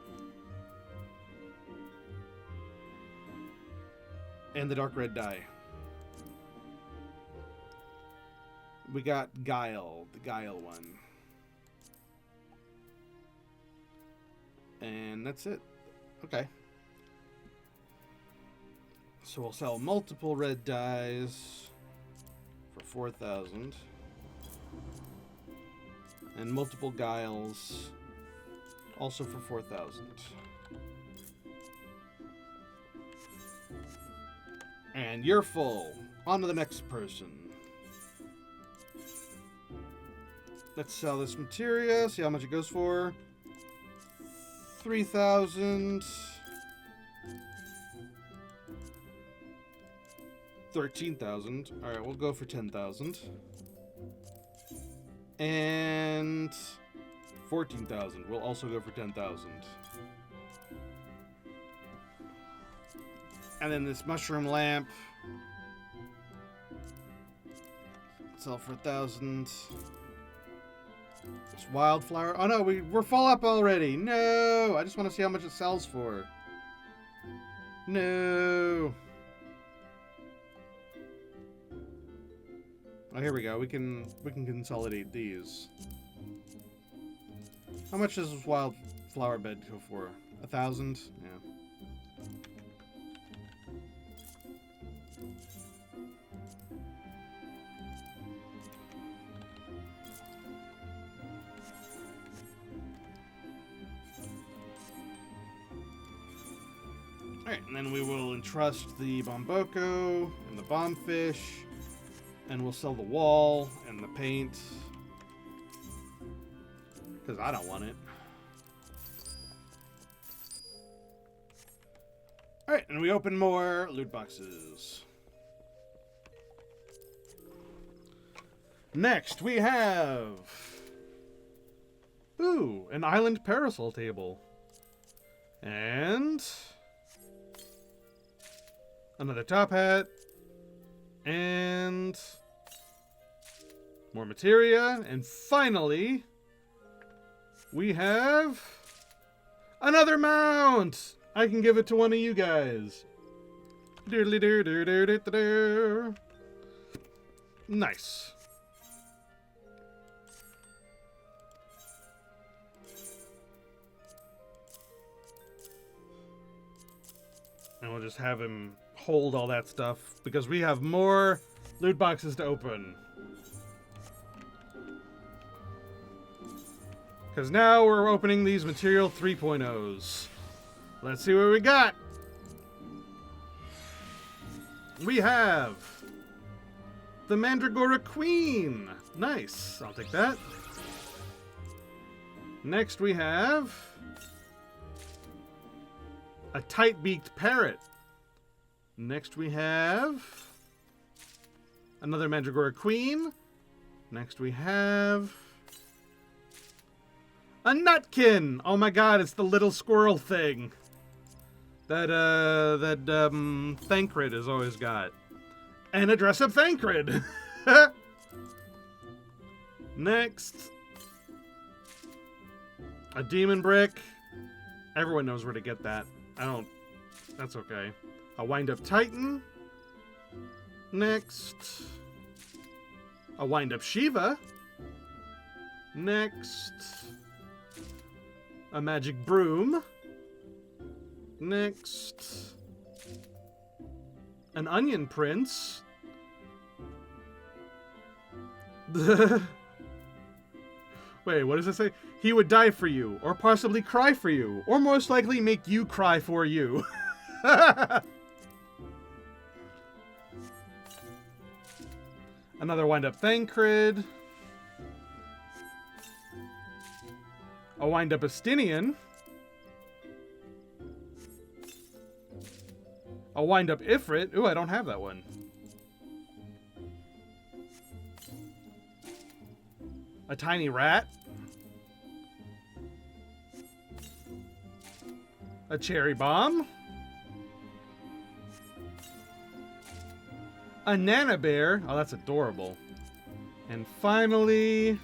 And the dark red dye. We got Guile, the Guile one. And that's it. Okay. So we'll sell multiple red dyes for 4,000. And multiple Guiles also for 4,000. And you're full. On to the next person. Let's sell this materia. See how much it goes for. 3,000. 13,000. Alright, we'll go for 10,000. And 14,000. We'll also go for 10,000. And then this mushroom lamp. Sell for 1,000. This wildflower. Oh no, we're full up already. No, I just want to see how much it sells for. No. Oh, here we go. We can consolidate these. How much does this wildflower bed go for? 1,000? Yeah. Alright, and then we will entrust the bomboko and the bombfish. And we'll sell the wall and the paint. Because I don't want it. Alright, and we open more loot boxes. Next, we have... Ooh, an island parasol table. And... another top hat. And... more materia. And finally... we have... another mount! I can give it to one of you guys. Nice. And we'll just have him hold all that stuff because we have more loot boxes to open. Because now we're opening these Material 3.0s. Let's see what we got. We have the Mandragora Queen. Nice. I'll take that. Next we have a tight-beaked parrot. Next we have another Mandragora Queen. Next we have a nutkin. Oh my god, it's the little squirrel thing that Thancred has always got. And a dress-up Thancred. Next, a demon brick. Everyone knows where to get that. I don't. That's okay. A wind-up Titan. Next, a wind-up Shiva. Next, a magic broom. Next, an onion prince. Wait, what does it say? He would die for you, or possibly cry for you, or most likely make you cry for you. Another wind-up Thancred. A wind-up Astinian. A wind-up Ifrit. Ooh, I don't have that one. A tiny rat. A cherry bomb. A Nana Bear. Oh, that's adorable. And finally,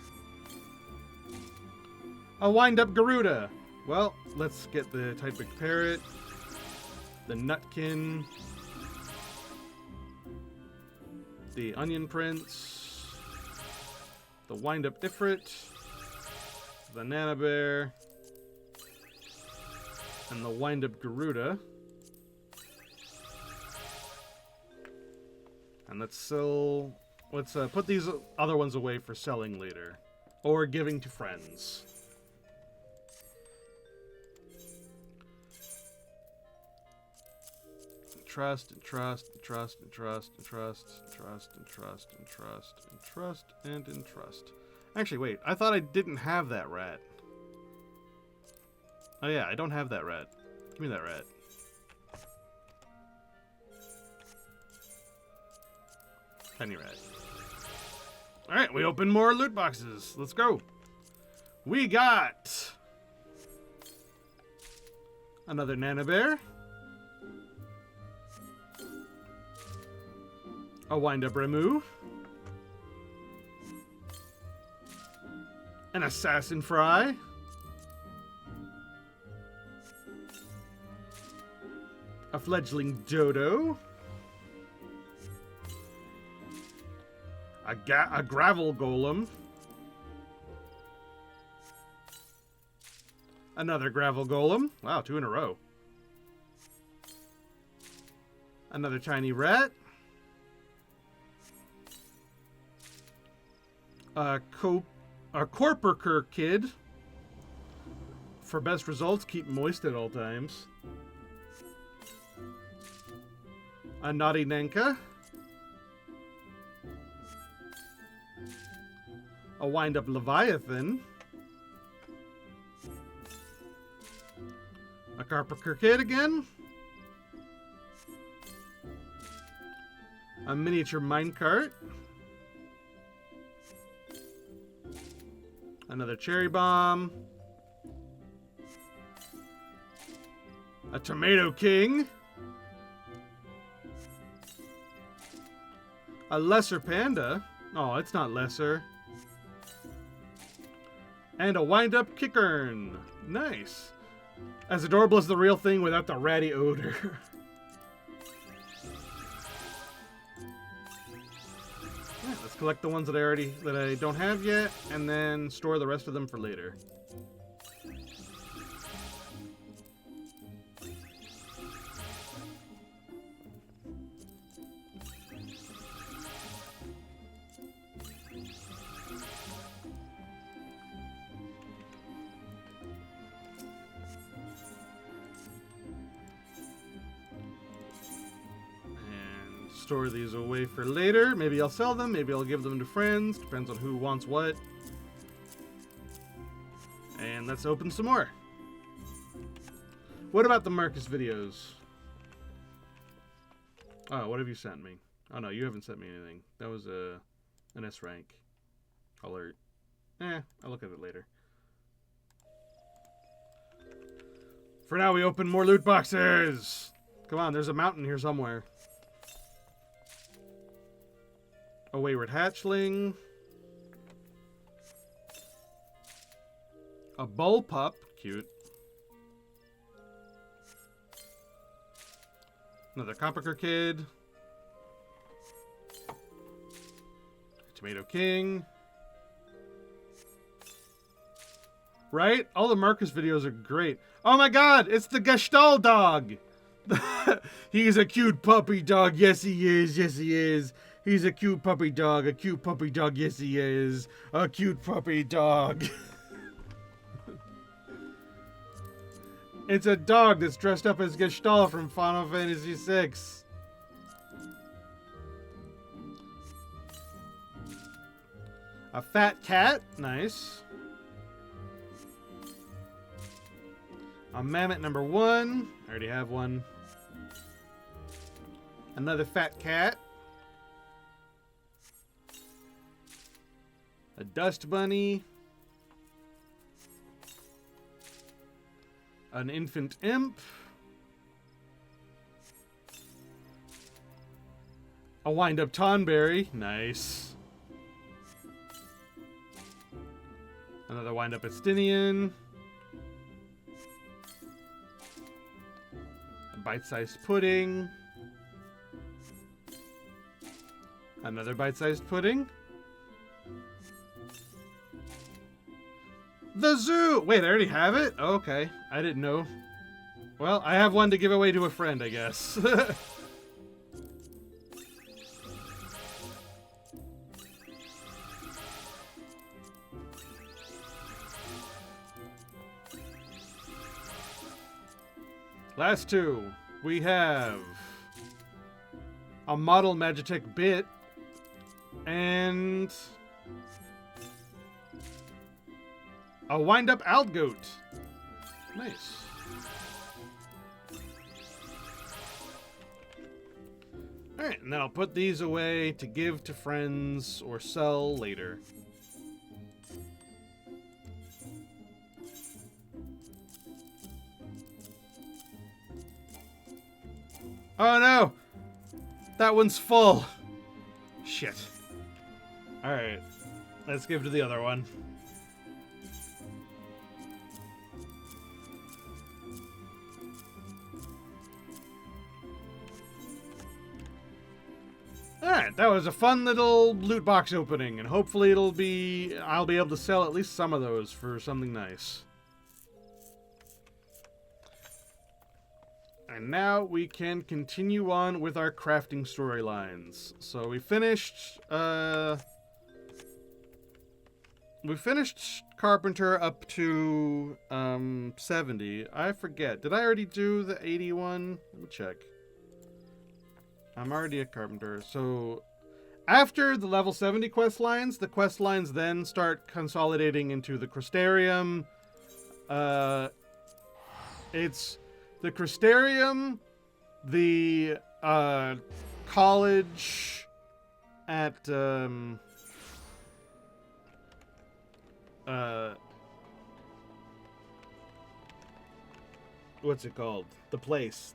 a wind-up Garuda. Well, let's get the tight-beaked parrot, the nutkin, the onion prince, the wind-up Ifrit, the Nana Bear, and the wind-up Garuda. And let's put these other ones away for selling later, or giving to friends. Trust and trust and trust and trust and trust and trust and trust and trust and trust and entrust. Actually, wait. I thought I didn't have that rat. Oh yeah, I don't have that rat. Give me that rat. Tiny rat. Alright, we open more loot boxes. Let's go. We got another Nana Bear. A wind-up Remu. An Assassin Fry. A fledgling Dodo. A gravel golem. Another gravel golem. Wow, 2 in a row. Another tiny rat. A Corporker kid. For best results, keep moist at all times. A naughty Nanka. A wind-up Leviathan. A Corporker kid again. A miniature minecart. Another cherry bomb. A tomato king. A lesser panda. Oh, it's not lesser. And a wind-up kickern. Nice. As adorable as the real thing without the ratty odor. Yeah, let's collect the ones that I don't have yet, and then store the rest of them for later. Store these away for later. Maybe I'll sell them, maybe I'll give them to friends. Depends on who wants what. And let's open some more. What about the Marcus videos? Oh, what have you sent me? Oh no, you haven't sent me anything. That was an S rank alert. I'll look at it later. For now, we open more loot boxes. Come on, there's a mountain here somewhere. A wayward hatchling. A bull pup. Cute. Another Coppicer kid. Tomato king. Right? All the Marcus videos are great. Oh my god, it's the Gestalt dog! He's a cute puppy dog. Yes, he is. Yes, he is. He's a cute puppy dog. A cute puppy dog. Yes, he is. A cute puppy dog. It's a dog that's dressed up as Gestalt from Final Fantasy VI. A fat cat. Nice. A mammoth number 1. I already have one. Another fat cat. A dust bunny. An infant imp. A wind-up Tonberry. Nice. Another wind-up Estinian. A bite-sized pudding. Another bite-sized pudding. The zoo! Wait, I already have it? Oh, okay. I didn't know. Well, I have one to give away to a friend, I guess. Last two. We have a model Magitech bit and a wind-up Outgoat. Nice. Alright, and then I'll put these away to give to friends or sell later. Oh no! That one's full. Shit. Alright, let's give to the other one. Alright, that was a fun little loot box opening, and hopefully I'll be able to sell at least some of those for something nice. And now we can continue on with our crafting storylines. So we finished Carpenter up to 70. I forget. Did I already do the 81? Let me check. I'm already a Carpenter. So after the level 70 quest lines, the quest lines then start consolidating into the Crystarium. It's the Crystarium, the college at what's it called? The place.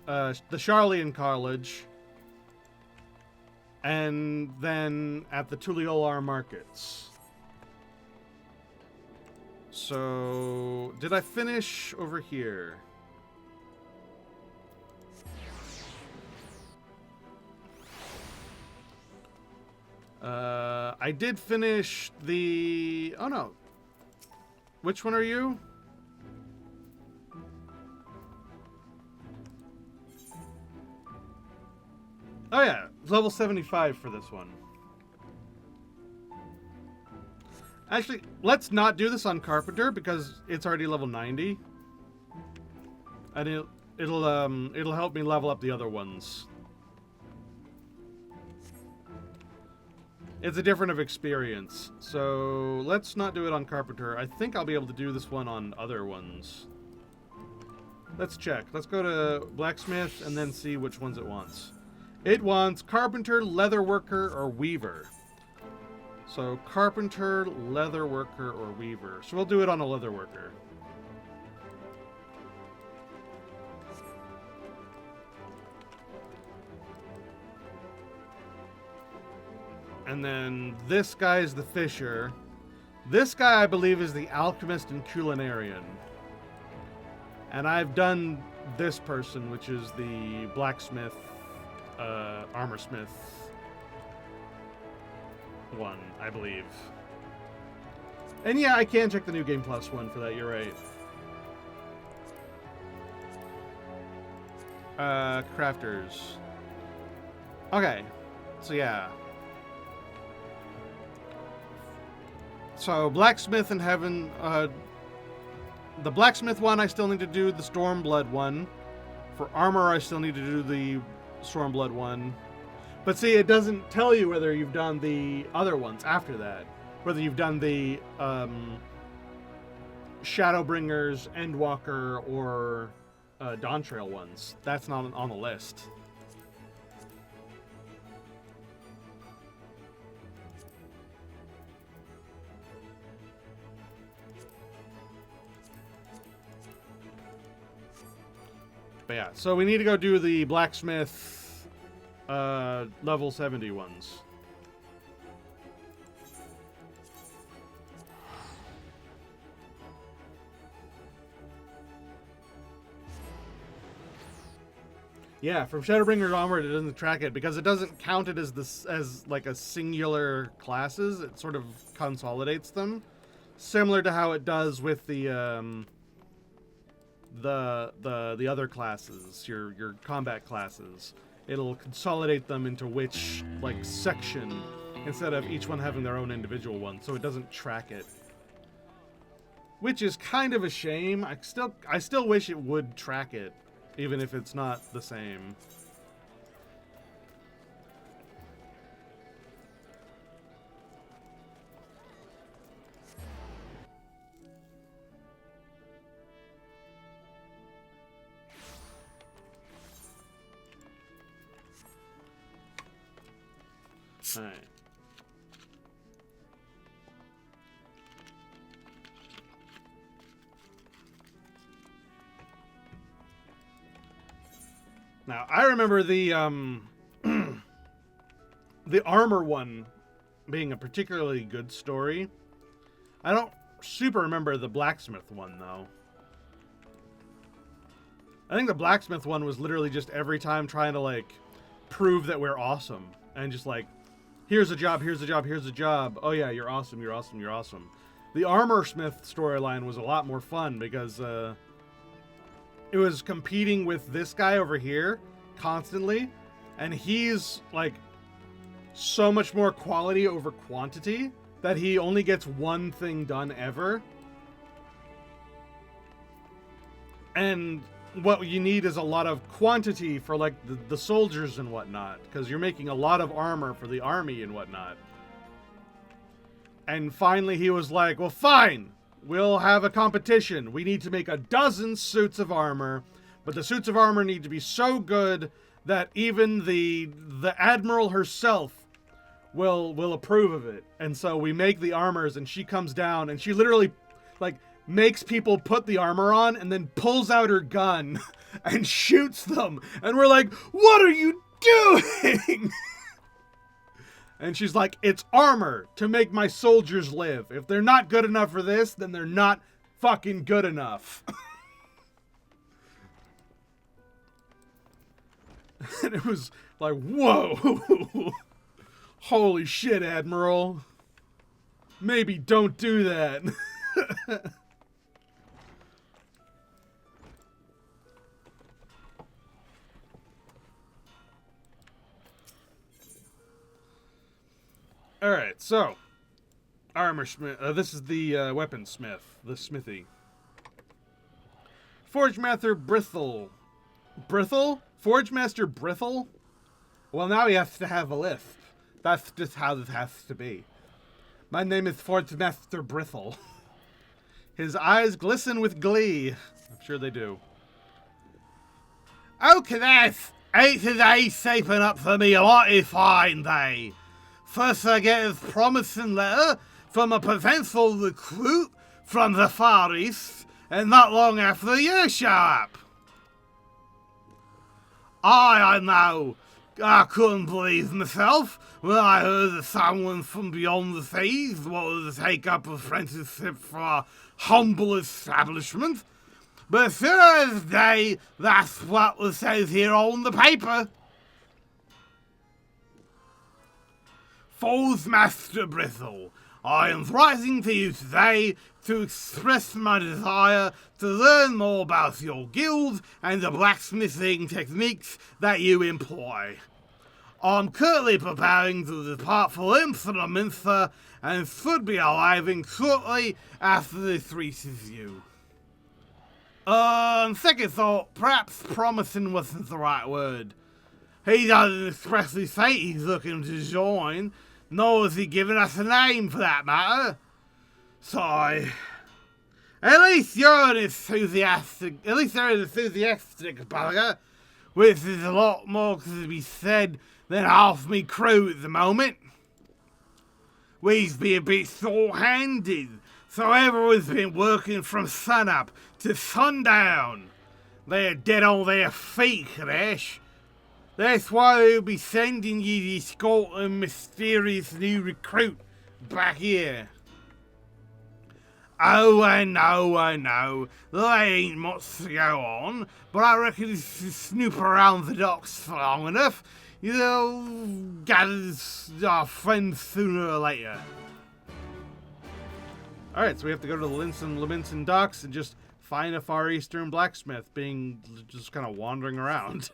The Charlian College. And then at the Tulliolar Markets. So, did I finish over here? I did finish the... Oh, no. Which one are you? Oh, yeah. Level 75 for this one. Actually, let's not do this on Carpenter because it's already level 90. And it'll help me level up the other ones. It's a different of experience. So let's not do it on Carpenter. I think I'll be able to do this one on other ones. Let's check. Let's go to Blacksmith and then see which ones it wants. It wants Carpenter, Leatherworker, or Weaver. So Carpenter, Leatherworker, or Weaver. So we'll do it on a Leatherworker. And then this guy is the Fisher. This guy, I believe, is the Alchemist and Culinarian. And I've done this person, which is the Blacksmith, Armorsmith one, I believe. And yeah, I can check the New Game Plus one for that, you're right. Crafters. Okay, so yeah. So, Blacksmith in Heaven, the Blacksmith one, I still need to do the Stormblood one. For Armor, I still need to do the Stormblood one. But see, it doesn't tell you whether you've done the other ones after that. Whether you've done the Shadowbringers, Endwalker, or Dawntrail ones. That's not on the list. But yeah, so we need to go do the Blacksmith level 70 ones. Yeah, from Shadowbringers onward, it doesn't track it because it doesn't count it as like a singular classes. It sort of consolidates them, similar to how it does with the other classes, your combat classes. It'll consolidate them into which like section instead of each one having their own individual one, so it doesn't track it. Which is kind of a shame. I still wish it would track it, even if it's not the same. All right. Now, I remember the the armor one being a particularly good story. I don't super remember the blacksmith one, though. I think the blacksmith one was literally just every time trying to, like, prove that we're awesome. And just like, here's a job, here's a job, here's a job. Oh yeah, you're awesome, you're awesome, you're awesome. The Armorsmith storyline was a lot more fun because it was competing with this guy over here constantly, and he's like so much more quality over quantity that he only gets one thing done ever. And what you need is a lot of quantity for like the soldiers and whatnot, because you're making a lot of armor for the army and whatnot. And finally he was like, well, fine, we'll have a competition. We need to make 12 suits of armor, but the suits of armor need to be so good that even the admiral herself will approve of it. And so we make the armors, and she comes down, and she literally like makes people put the armor on, and then pulls out her gun and shoots them. And we're like, "What are you doing?" And she's like, "It's armor to make my soldiers live. If they're not good enough for this, then they're not fucking good enough." And it was like, whoa. Holy shit, Admiral. Maybe don't do that. Alright, so. Armorsmith. This is the weaponsmith. The smithy. Forge Master Brithel. Brithel? Forge Master Brithel? Well, now he has to have a lisp. That's just how this has to be. My name is Forge Master Brithel. His eyes glisten with glee. I'm sure they do. Okay, that's 8 days shaping up for me a mighty fine day. First I get his promising letter from a potential recruit from the Far East, and not long after you show up. I know. I couldn't believe myself when I heard that someone from beyond the seas wanted to take up apprenticeship for a humble establishment. But sure as day, that's what it says here on the paper. Forge Master Bristle, I am writing to you today to express my desire to learn more about your guild and the blacksmithing techniques that you employ. I'm currently preparing to depart for Minster and should be arriving shortly after this reaches you. On second thought, perhaps promising wasn't the right word. He doesn't expressly say he's looking to join, nor has he given us a name for that matter. So, at least you're an enthusiastic bugger, which is a lot more to be said than half me crew at the moment. We've been a bit short-handed, so everyone's been working from sunup to sundown. They're dead on their feet, Crash. That's why they'll be sending you to escort a mysterious new recruit back here. Oh, I know. There ain't much to go on, but I reckon if you snoop around the docks for long enough, you'll gather our friends sooner or later. Alright, so we have to go to the Leminson docks and just find a Far Eastern blacksmith being just kind of wandering around.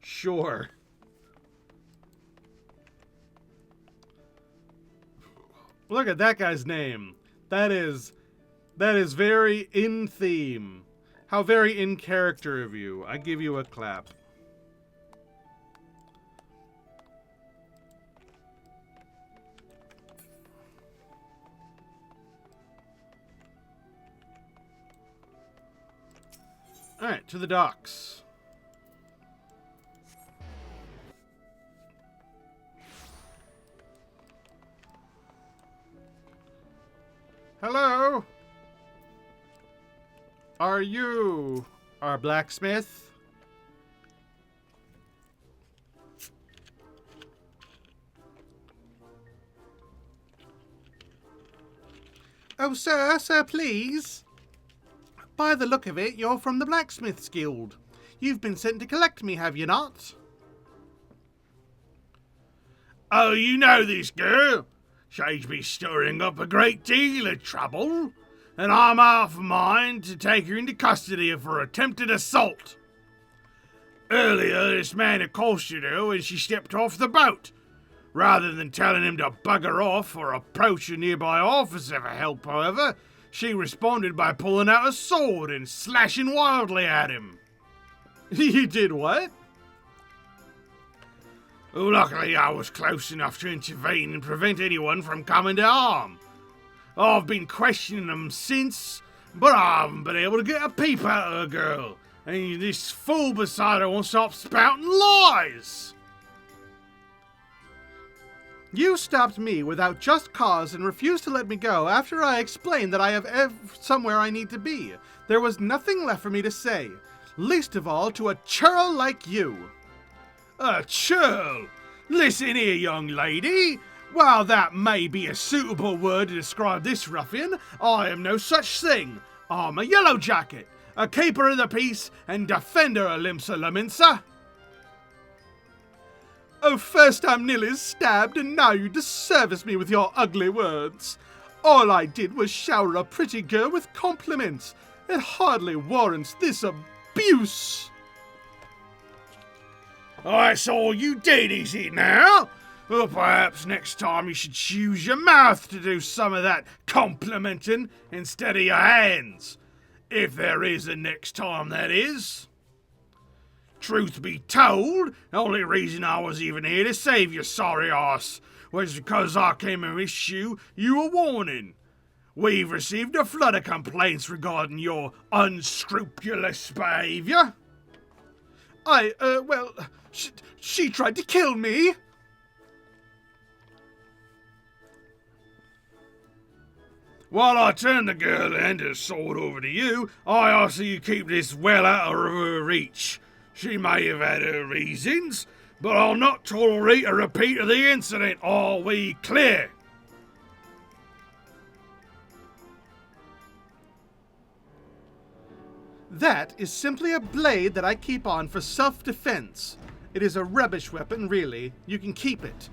Sure. Look at that guy's name. That is very in theme. How very in character of you. I give you a clap. Alright, to the docks. Hello? Are you our blacksmith? Oh, sir, please. By the look of it, you're from the Blacksmiths Guild. You've been sent to collect me, have you not? Oh, you know this girl? She's been stirring up a great deal of trouble, and I'm half a mind to take her into custody for attempted assault. Earlier, this man accosted her when she stepped off the boat. Rather than telling him to bugger off or approach a nearby officer for help, however, she responded by pulling out a sword and slashing wildly at him. You did what? Luckily, I was close enough to intervene and prevent anyone from coming to harm. I've been questioning them since, but I haven't been able to get a peep out of the girl, And this fool beside her won't stop spouting lies! You stopped me without just cause and refused to let me go after I explained that I have somewhere I need to be. There was nothing left for me to say, least of all to a churl like you. A churl? Listen here, young lady. While that may be a suitable word to describe this ruffian, I am no such thing. I'm a yellow jacket, a keeper of the peace and defender of Limsa Laminsa. Oh, first I'm nearly stabbed, and now you disservice me with your ugly words. All I did was shower a pretty girl with compliments. It hardly warrants this abuse. That's all you did, is it now? Well, perhaps next time you should use your mouth to do some of that complimenting instead of your hands. If there is a next time, that is. Truth be told, the only reason I was even here to save your sorry ass was because I came and issue you a warning. We've received a flood of complaints regarding your unscrupulous behavior. She tried to kill me. While I turn the girl and her sword over to you, I ask that you keep this well out of her reach. She may have had her reasons, but I'll not tolerate a repeat of the incident. Are we clear? That is simply a blade that I keep on for self-defense. It is a rubbish weapon, really. You can keep it.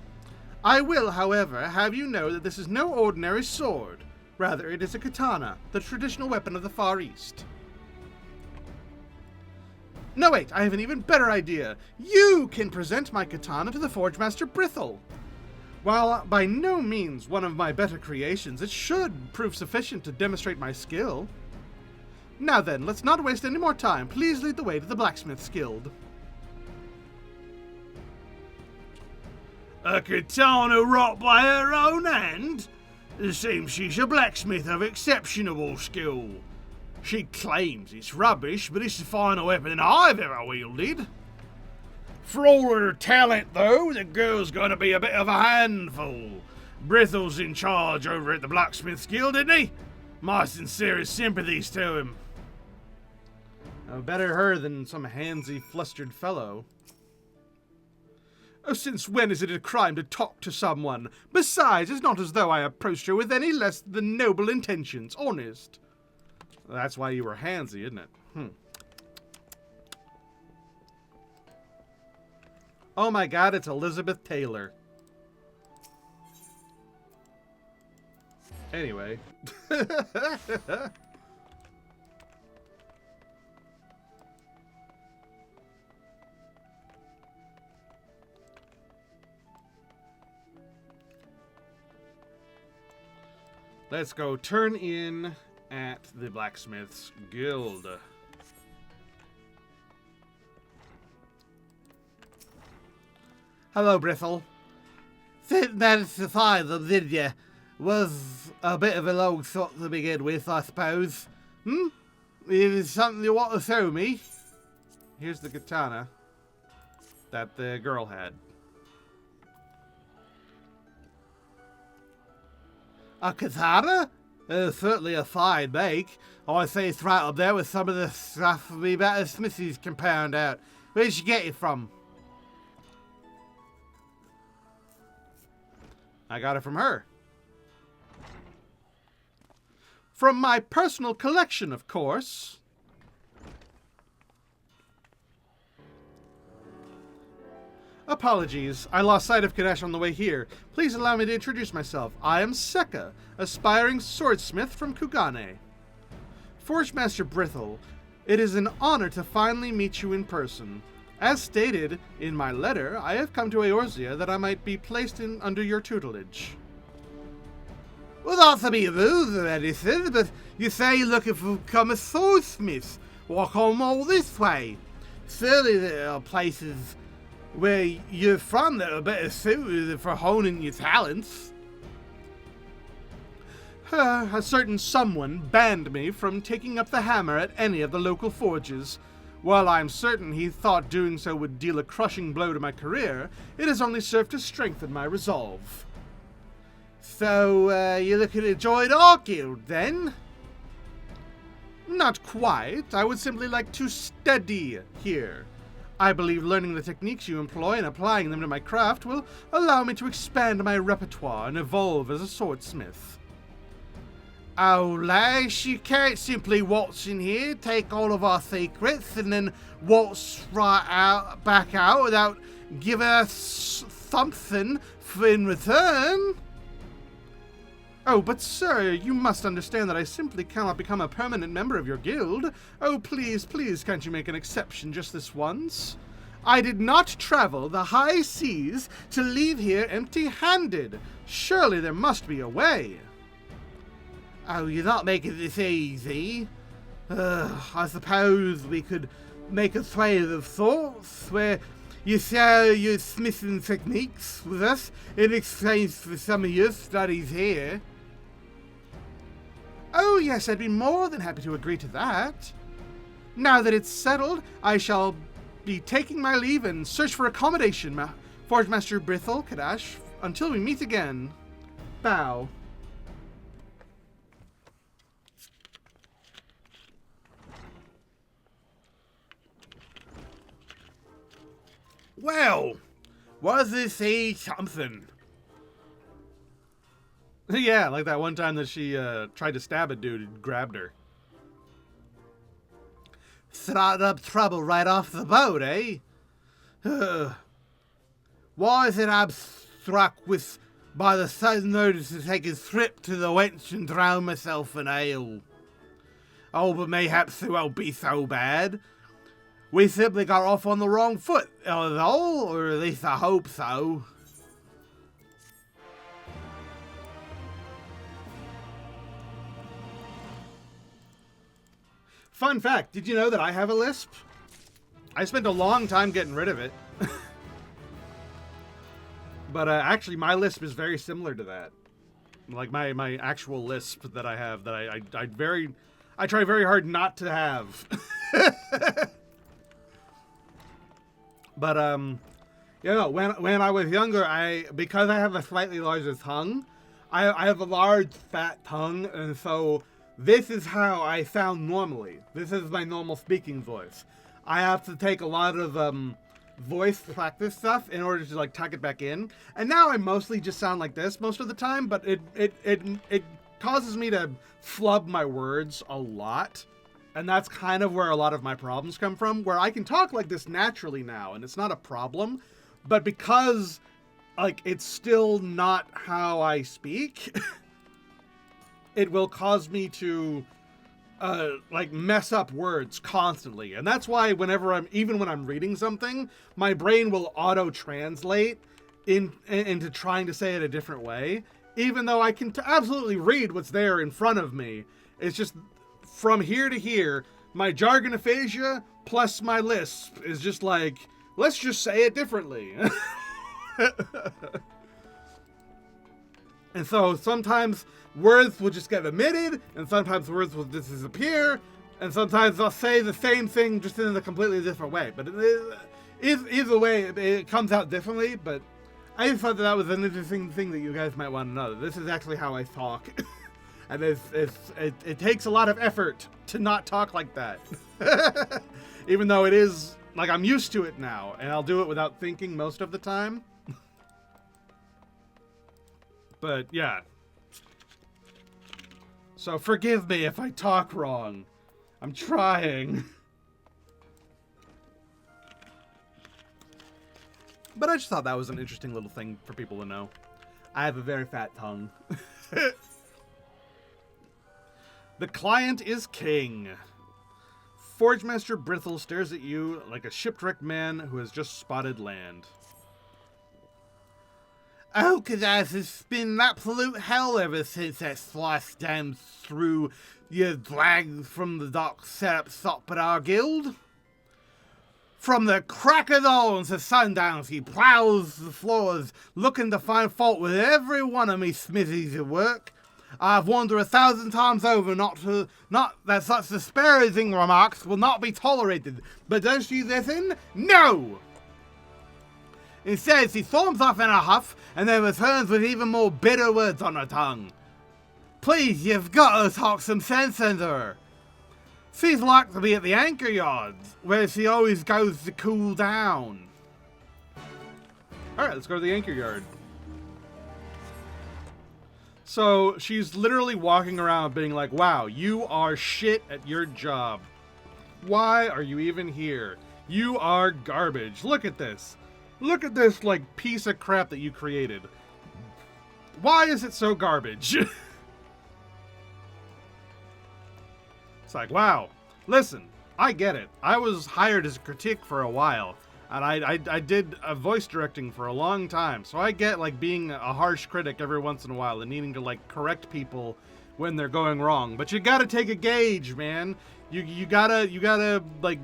I will, however, have you know that this is no ordinary sword. Rather, it is a katana, the traditional weapon of the Far East. No, wait, I have an even better idea. You can present my katana to the Forge Master Brithel. While by no means one of my better creations, it should prove sufficient to demonstrate my skill. Now then, let's not waste any more time. Please lead the way to the Blacksmith's Guild. A katana wrought by her own hand? It seems she's a blacksmith of exceptional skill. She claims it's rubbish, but it's the final weapon I've ever wielded. For all her talent, though, the girl's gonna be a bit of a handful. Brithel's in charge over at the Blacksmith's Guild, isn't he? My sincerest sympathies to him. Better her than some handsy, flustered fellow. Oh, since when is it a crime to talk to someone? Besides, it's not as though I approached her with any less than noble intentions, honest. That's why you were handsy, isn't it? Oh my god, it's Elizabeth Taylor. Anyway. Let's go turn in at the Blacksmith's Guild. Hello, Brithel. Didn't manage to find them, did you? Was a bit of a long shot to begin with, I suppose. Is it something you want to show me? Here's the katana that the girl had. A katana? Certainly a fine make. I say it's right up there with some of the stuff we better smithies can pound out. Where'd you get it from? I got it from her. From my personal collection, of course. Apologies, I lost sight of Kadesh on the way here. Please allow me to introduce myself. I am Seka, aspiring swordsmith from Kugane. Forge Master Brithel, it is an honor to finally meet you in person. As stated in my letter, I have come to Eorzea that I might be placed under your tutelage. Well, not to be rude or anything, but you say you're looking to become a swordsmith. Why come all this way? Surely there are places where you're from that are better suited for honing your talents. A certain someone banned me from taking up the hammer at any of the local forges. While I'm certain he thought doing so would deal a crushing blow to my career, it has only served to strengthen my resolve. So, you're looking to join our guild, then? Not quite. I would simply like to study here. I believe learning the techniques you employ and applying them to my craft will allow me to expand my repertoire and evolve as a swordsmith. Oh, lass, you can't simply waltz in here, take all of our secrets, and then waltz back out without giving us something in return. Oh, but sir, you must understand that I simply cannot become a permanent member of your guild. Oh, please, can't you make an exception just this once? I did not travel the high seas to leave here empty-handed. Surely there must be a way. Oh, you're not making this easy. I suppose we could make a trade of sorts, where you share your smithing techniques with us in exchange for some of your studies here. Oh, yes, I'd be more than happy to agree to that. Now that it's settled, I shall be taking my leave and search for accommodation, Forge Master Brithel Kadash, until we meet again. Bow. Well, was he something? Yeah, like that one time that she tried to stab a dude and grabbed her. Started up trouble right off the boat, eh? Why is it I'm struck with by the sudden urge to take a trip to the wench and drown myself in ale? Oh, but mayhaps it won't be so bad. We simply got off on the wrong foot, though, or at least I hope so. Fun fact, did you know that I have a lisp? I spent a long time getting rid of it. But actually, my lisp is very similar to that. Like my actual lisp that I have, that I try very hard not to have. But you know, when I was younger, because I have a slightly larger tongue, I have a large fat tongue, and so this is how I sound normally. This is my normal speaking voice. I have to take a lot of voice practice stuff in order to like tuck it back in. And now I mostly just sound like this most of the time, but it causes me to flub my words a lot. And that's kind of where a lot of my problems come from, where I can talk like this naturally now, and it's not a problem. But because, like, it's still not how I speak, it will cause me to, like, mess up words constantly. And that's why even when I'm reading something, my brain will auto-translate into trying to say it a different way. Even though I can absolutely read what's there in front of me. It's just, from here to here, my jargon aphasia plus my lisp is just like, let's just say it differently. And so sometimes words will just get omitted, and sometimes words will just disappear, and sometimes I'll say the same thing just in a completely different way. But either way, it comes out differently, but I just thought that was an interesting thing that you guys might want to know. This is actually how I talk. And it takes a lot of effort to not talk like that. Even though it is, like, I'm used to it now, and I'll do it without thinking most of the time. But, yeah. So forgive me if I talk wrong. I'm trying. But I just thought that was an interesting little thing for people to know. I have a very fat tongue. The client is king. Forge Master Brithel stares at you like a shipwrecked man who has just spotted land. Oh, Kadash, it's been absolute hell ever since that slice damn through your drag from the dock set up shop at our guild. From the crack of dawn to sundown, he plows the floors, looking to find fault with every one of me smithies at work. I've warned her 1,000 times over not that such disparaging remarks will not be tolerated. But does she listen? No! Instead, she storms off in a huff and then returns with even more bitter words on her tongue. Please, you've got to talk some sense into her. She's like to be at the anchor yards, where she always goes to cool down. Alright, let's go to the anchor yard. So, she's literally walking around being like, wow, you are shit at your job. Why are you even here? You are garbage. Look at this. Look at this, like, piece of crap that you created. Why is it so garbage? It's like, wow. Listen, I get it. I was hired as a critic for a while. And I did voice directing for a long time. So I get, like, being a harsh critic every once in a while and needing to, like, correct people when they're going wrong. But you gotta take a gauge, man. You gotta, like,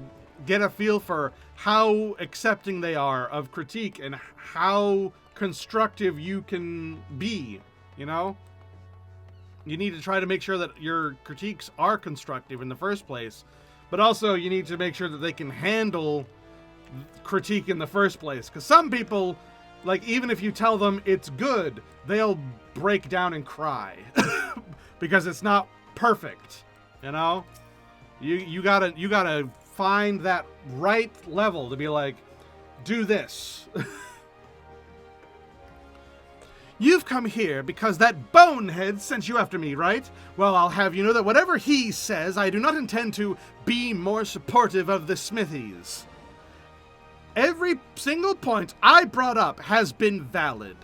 get a feel for how accepting they are of critique and how constructive you can be, you know? You need to try to make sure that your critiques are constructive in the first place, but also you need to make sure that they can handle critique in the first place. Because some people, like, even if you tell them it's good, they'll break down and cry because it's not perfect, you know? You gotta find that right level to be like, do this. You've come here because that bonehead sent you after me, right? Well, I'll have you know that whatever he says, I do not intend to be more supportive of the Smithies. Every single point I brought up has been valid.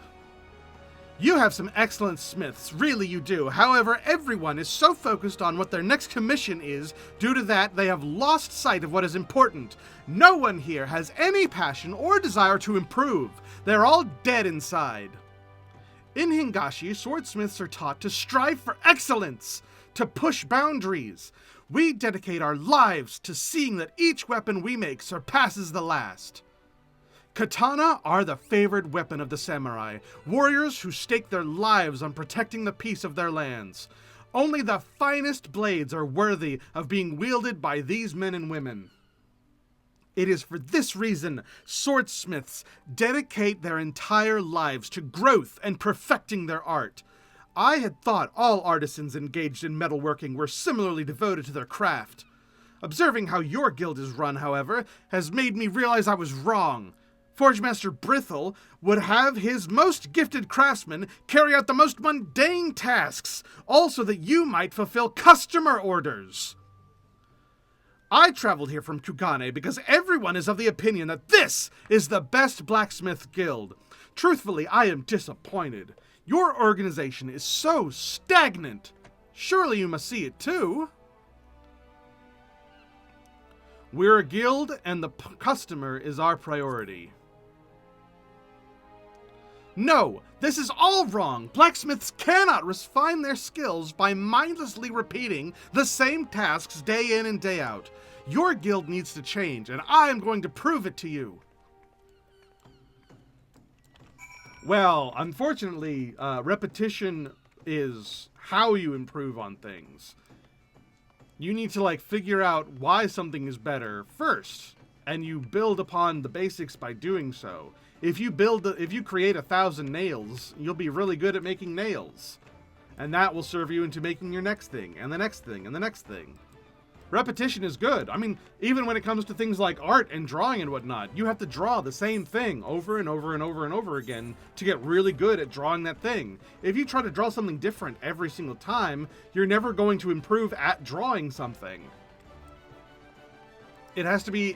You have some excellent smiths, really you do. However, everyone is so focused on what their next commission is, due to that they have lost sight of what is important. No one here has any passion or desire to improve. They're all dead inside. In Hingashi, swordsmiths are taught to strive for excellence, to push boundaries. We dedicate our lives to seeing that each weapon we make surpasses the last. Katana are the favored weapon of the samurai, warriors who stake their lives on protecting the peace of their lands. Only the finest blades are worthy of being wielded by these men and women. It is for this reason swordsmiths dedicate their entire lives to growth and perfecting their art. I had thought all artisans engaged in metalworking were similarly devoted to their craft. Observing how your guild is run, however, has made me realize I was wrong. Forgemaster Brithel would have his most gifted craftsmen carry out the most mundane tasks, also that you might fulfill customer orders. I traveled here from Kugane because everyone is of the opinion that this is the best blacksmith guild. Truthfully, I am disappointed. Your organization is so stagnant. Surely you must see it too. We're a guild and the customer is our priority. No, this is all wrong. Blacksmiths cannot refine their skills by mindlessly repeating the same tasks day in and day out. Your guild needs to change, and I am going to prove it to you. Well, unfortunately, repetition is how you improve on things. You need to, like, figure out why something is better first, and you build upon the basics by doing so. If you create 1,000 nails, you'll be really good at making nails. And that will serve you into making your next thing, and the next thing, and the next thing. Repetition is good. I mean, even when it comes to things like art and drawing and whatnot, you have to draw the same thing over and over and over and over again to get really good at drawing that thing. If you try to draw something different every single time, you're never going to improve at drawing something. It has to be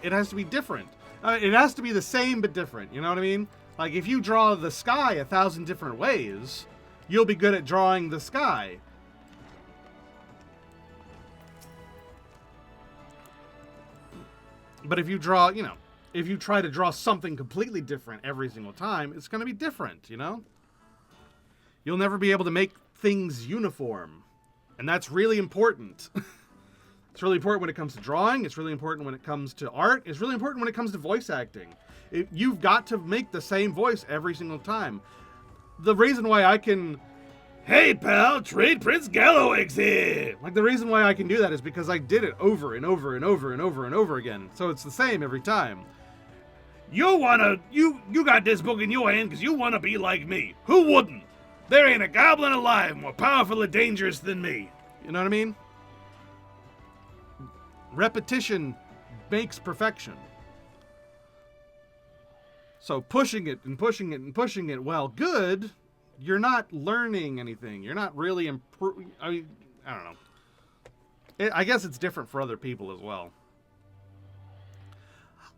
different. It has to be the same but different, you know what I mean? Like, if you draw the sky 1,000 different ways, you'll be good at drawing the sky. But if you draw, if you try to draw something completely different every single time, it's going to be different, you know? You'll never be able to make things uniform. And that's really important. It's really important when it comes to drawing. It's really important when it comes to art. It's really important when it comes to voice acting. You've got to make the same voice every single time. The reason why I can Hey, pal, Trade Prince Galloway's here. Like, the reason why I can do that is because I did it over and over and over and over and over again. So it's the same every time. You got this book in your hand because you wanna be like me. Who wouldn't? There ain't a goblin alive more powerful or dangerous than me. You know what I mean? Repetition makes perfection. So pushing it and pushing it and pushing it, well, good, you're not learning anything. You're not really improving. I don't know. I guess it's different for other people as well.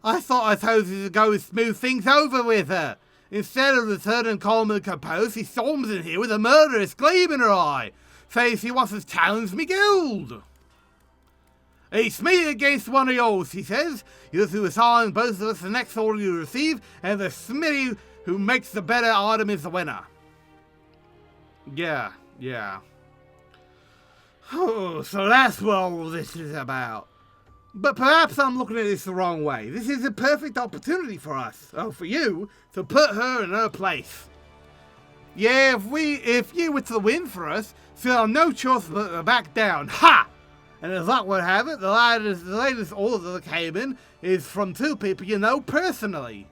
I thought I told you to go and smooth things over with her. Instead of returning calm and composed, she storms in here with a murderous gleam in her eye. Says she wants to challenge me guild. It's me against one of yours, he says. You're to assign both of us the next order you receive, and the smithy who makes the better item is the winner. Yeah. Oh, so that's what all this is about. But perhaps I'm looking at this the wrong way. This is a perfect opportunity for us, for you, to put her in her place. Yeah, if you were to win for us, she'll have no choice but to back down. Ha! And as luck would have it, the latest order that came in is from two people you know personally.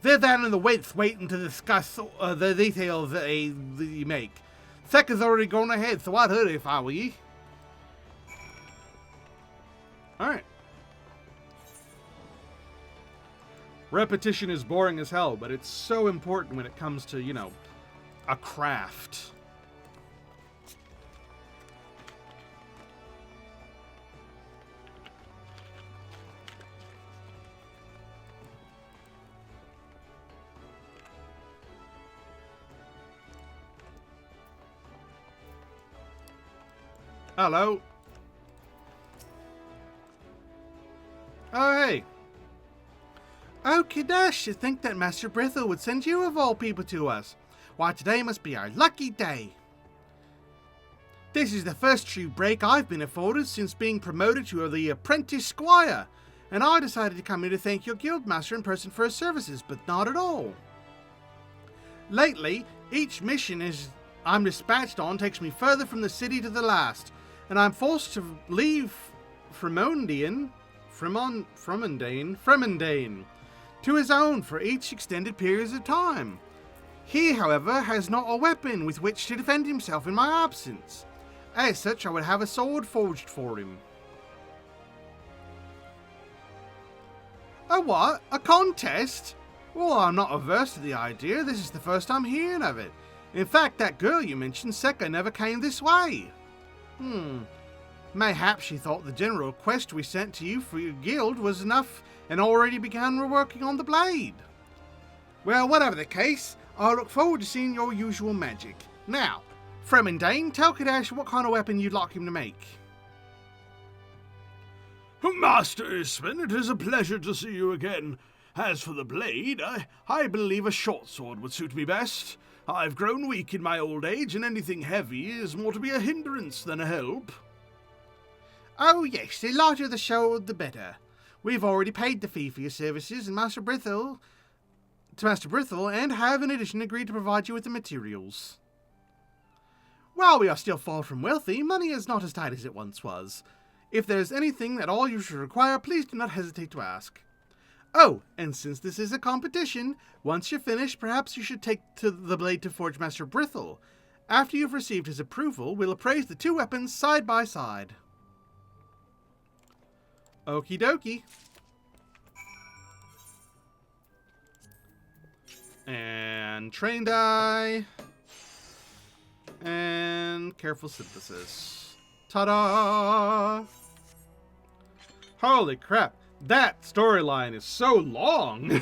They're down in the weights waiting to discuss the details that you make. Second's already gone ahead, so I'd hurt it if I were ye. Alright. Repetition is boring as hell, but it's so important when it comes to, you know, a craft. Hello. Oh, hey. Oh, Kadash, to think that Master Brittle would send you of all people to us. Why, today must be our lucky day. This is the first true break I've been afforded since being promoted to the apprentice squire, and I decided to come here to thank your guildmaster in person for his services, but not at all. Lately, each mission I'm dispatched on takes me further from the city to the last, and I'm forced to leave Fremondane to his own for each extended periods of time. He, however, has not a weapon with which to defend himself in my absence. As such, I would have a sword forged for him. A what? A contest? Well, I'm not averse to the idea. This is the first I'm hearing of it. In fact, that girl you mentioned, Seka, never came this way. Mayhaps she thought the general quest we sent to you for your guild was enough and already began working on the blade. Well, whatever the case, I look forward to seeing your usual magic. Now, Fremondane, tell Kadash what kind of weapon you'd like him to make. Master Isman, it is a pleasure to see you again. As for the blade, I believe a short sword would suit me best. I've grown weak in my old age, and anything heavy is more to be a hindrance than a help. Oh yes, the larger the sword, the better. We've already paid the fee for your services, and Master Brittle, and have in addition agreed to provide you with the materials. While we are still far from wealthy, money is not as tight as it once was. If there is anything at all you should require, please do not hesitate to ask. Oh, and since this is a competition, once you're finished, perhaps you should take to the blade to forge Master Brittle. After you've received his approval, we'll appraise the two weapons side by side. Okie dokie. And train die. And careful synthesis. Ta-da! Holy crap, that storyline is so long!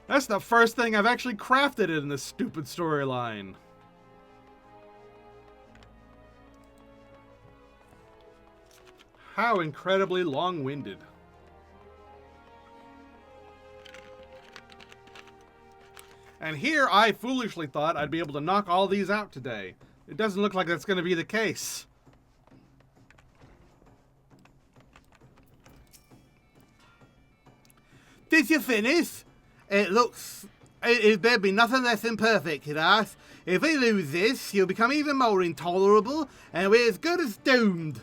That's the first thing I've actually crafted in this stupid storyline. How incredibly long-winded. And here I foolishly thought I'd be able to knock all these out today. It doesn't look like that's going to be the case. Did you finish? It looks There'd be nothing less than perfect, Kadash. If we lose this, he'll become even more intolerable, and we're as good as doomed.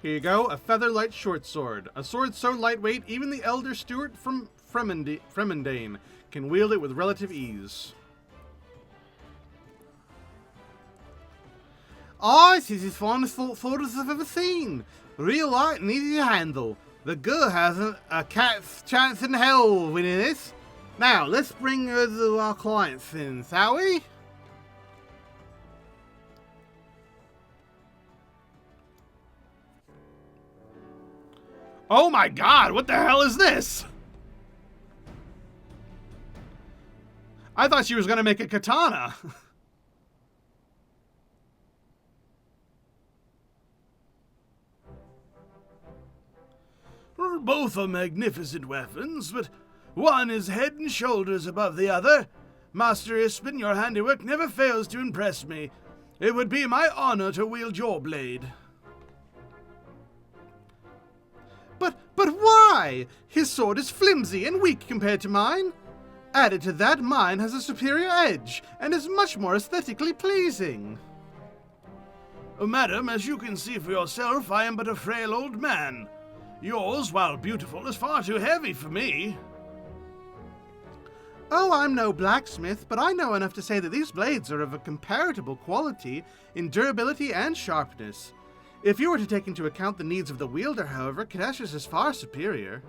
Here you go, a featherlight short sword. A sword so lightweight, even the elder Stuart from Fremendane can wield it with relative ease. Oh, this is the finest sword I've ever seen. Real light and easy to handle. The girl hasn't a cat's chance in hell of winning this. Now, let's bring her to our clients in, shall we? Oh my god, what the hell is this? I thought she was gonna make a katana. Both are magnificent weapons, but one is head and shoulders above the other. Master Ispin, your handiwork never fails to impress me. It would be my honor to wield your blade. But why? His sword is flimsy and weak compared to mine. Added to that, mine has a superior edge and is much more aesthetically pleasing. Oh, madam, as you can see for yourself, I am but a frail old man. Yours, while beautiful, is far too heavy for me. Oh, I'm no blacksmith, but I know enough to say that these blades are of a comparable quality in durability and sharpness. If you were to take into account the needs of the wielder, however, Kadash's is far superior.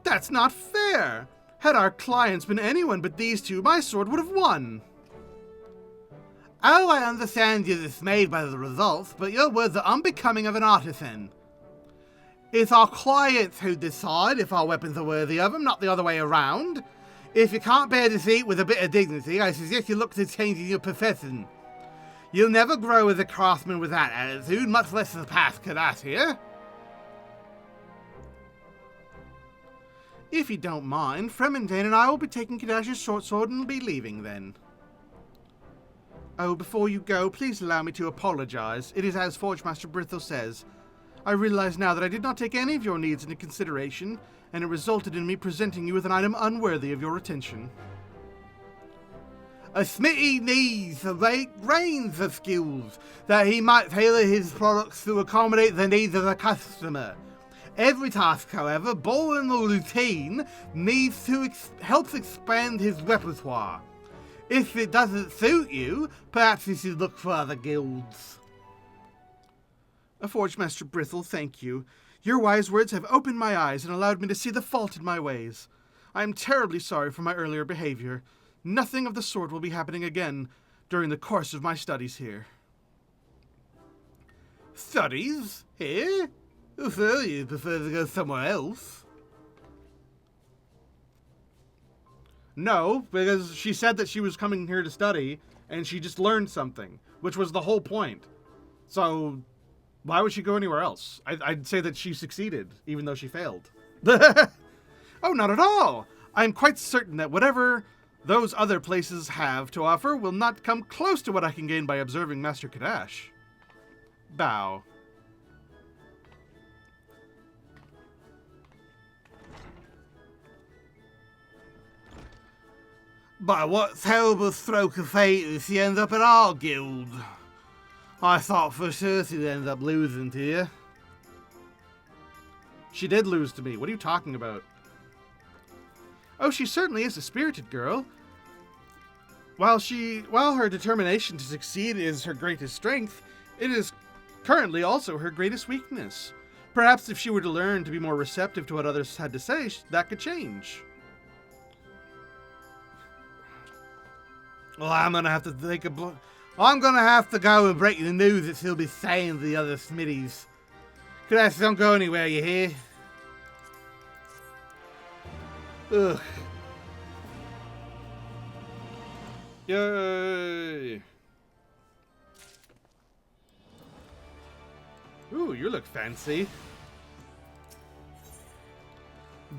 That's not fair! Had our clients been anyone but these two, my sword would have won. Oh, I understand you're dismayed by the results, but your words are unbecoming of an artisan. It's our clients who decide if our weapons are worthy of them, not the other way around. If you can't bear defeat with a bit of dignity, I suggest you look to changing your profession. You'll never grow as a craftsman with that attitude, much less surpass Kadash here. If you don't mind, Fremendane and I will be taking Kadash's short sword and will be leaving then. Oh, before you go, please allow me to apologize. It is as Forgemaster Brithel says. I realize now that I did not take any of your needs into consideration, and it resulted in me presenting you with an item unworthy of your attention. A smithy needs a range of skills that he might tailor his products to accommodate the needs of the customer. Every task, however, born in the routine, needs to help expand his repertoire. If it doesn't suit you, perhaps you should look for other guilds. Forgemaster Brithel, thank you. Your wise words have opened my eyes and allowed me to see the fault in my ways. I am terribly sorry for my earlier behavior. Nothing of the sort will be happening again during the course of my studies here. Studies? Here? So you prefer to go somewhere else? No, because she said that she was coming here to study, and she just learned something, which was the whole point. So, why would she go anywhere else? I'd say that she succeeded, even though she failed. Oh, not at all! I'm quite certain that whatever those other places have to offer will not come close to what I can gain by observing Master Kadash. Bow. By what terrible stroke of fate did she end up in our guild? I thought for sure she'd end up losing to you. She did lose to me. What are you talking about? Oh, she certainly is a spirited girl. While her determination to succeed is her greatest strength, it is currently also her greatest weakness. Perhaps if she were to learn to be more receptive to what others had to say, that could change. Well, I'm gonna have to go and break the news that she'll be saying to the other smithies. Kadash, don't go anywhere, you hear? Ugh. Yay! Ooh, you look fancy.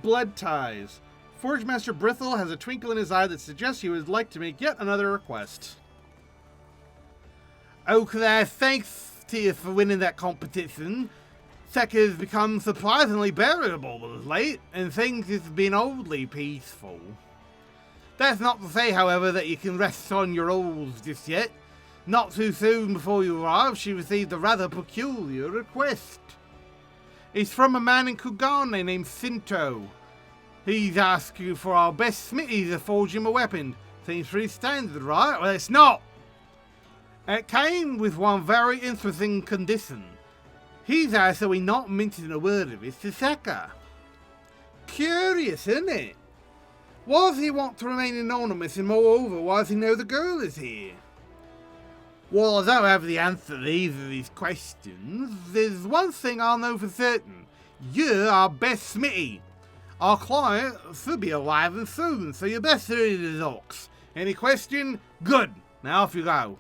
Blood ties. Forgemaster Brithel has a twinkle in his eye that suggests he would like to make yet another request. Oh, Claire, thanks to you for winning that competition. Sekka's become surprisingly bearable of late, and things have been oddly peaceful. That's not to say, however, that you can rest on your oars just yet. Not too soon before you arrive, she received a rather peculiar request. It's from a man in Kugane named Sinto. He's asked you for our best smithy to forge him a weapon. Seems pretty standard, right? Well, it's not. It came with one very interesting condition. He's asked that we not mention a word of it to Sekka. Curious, isn't it? Why does he want to remain anonymous, and moreover, why does he know the girl is here? Well, I don't have the answer to either of these questions. There's one thing I'll know for certain. You're our best smithy. Our client should be arriving soon, so you best hurry to the docks. Any question? Good. Now off you go.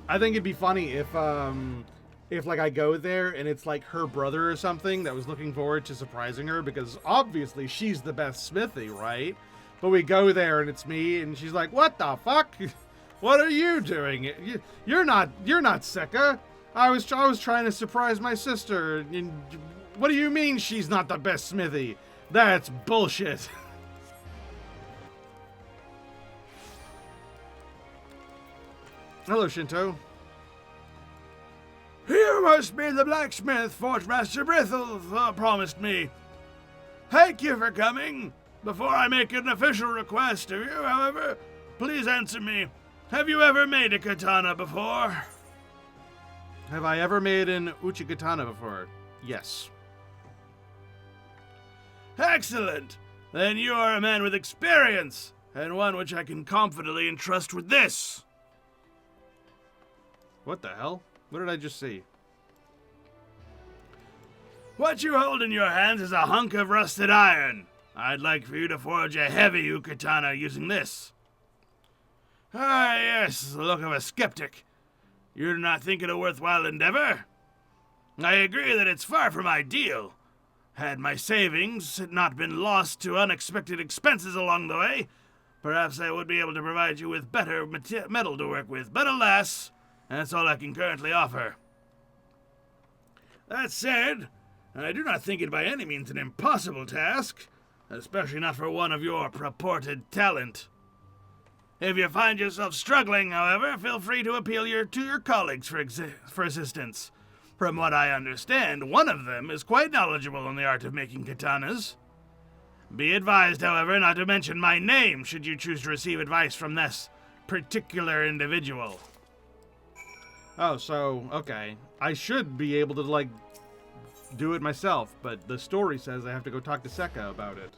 I think it'd be funny if like I go there and it's like her brother or something that was looking forward to surprising her, because obviously she's the best smithy, right? But we go there and it's me, and she's like, "What the fuck? What are you doing? You're not Sekka. I was trying to surprise my sister. And what do you mean she's not the best smithy? That's bullshit." Hello, Shinto. Here must be the blacksmith Forge Master Bristles promised me. Thank you for coming. Before I make an official request of you, however, please answer me. Have you ever made a katana before? Have I ever made an uchikatana before? Yes. Excellent. Then you are a man with experience, and one which I can confidently entrust with this. What the hell? What did I just see? What you hold in your hands is a hunk of rusted iron. I'd like for you to forge a heavy ukatana using this. Ah, yes, the look of a skeptic. You do not think it a worthwhile endeavor? I agree that it's far from ideal. Had my savings not been lost to unexpected expenses along the way, perhaps I would be able to provide you with better metal to work with, but alas, that's all I can currently offer. That said, I do not think it by any means an impossible task, especially not for one of your purported talent. If you find yourself struggling, however, feel free to appeal to your colleagues for assistance. From what I understand, one of them is quite knowledgeable in the art of making katanas. Be advised, however, not to mention my name should you choose to receive advice from this particular individual. Oh, so, okay. I should be able to, like, do it myself, but the story says I have to go talk to Sekka about it.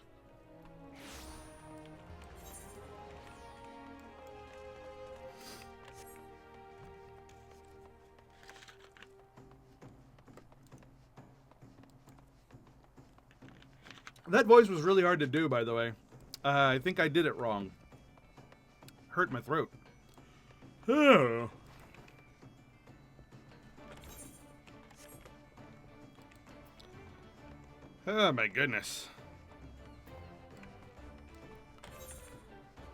That voice was really hard to do, by the way. I think I did it wrong. Hurt my throat. Oh. Oh my goodness.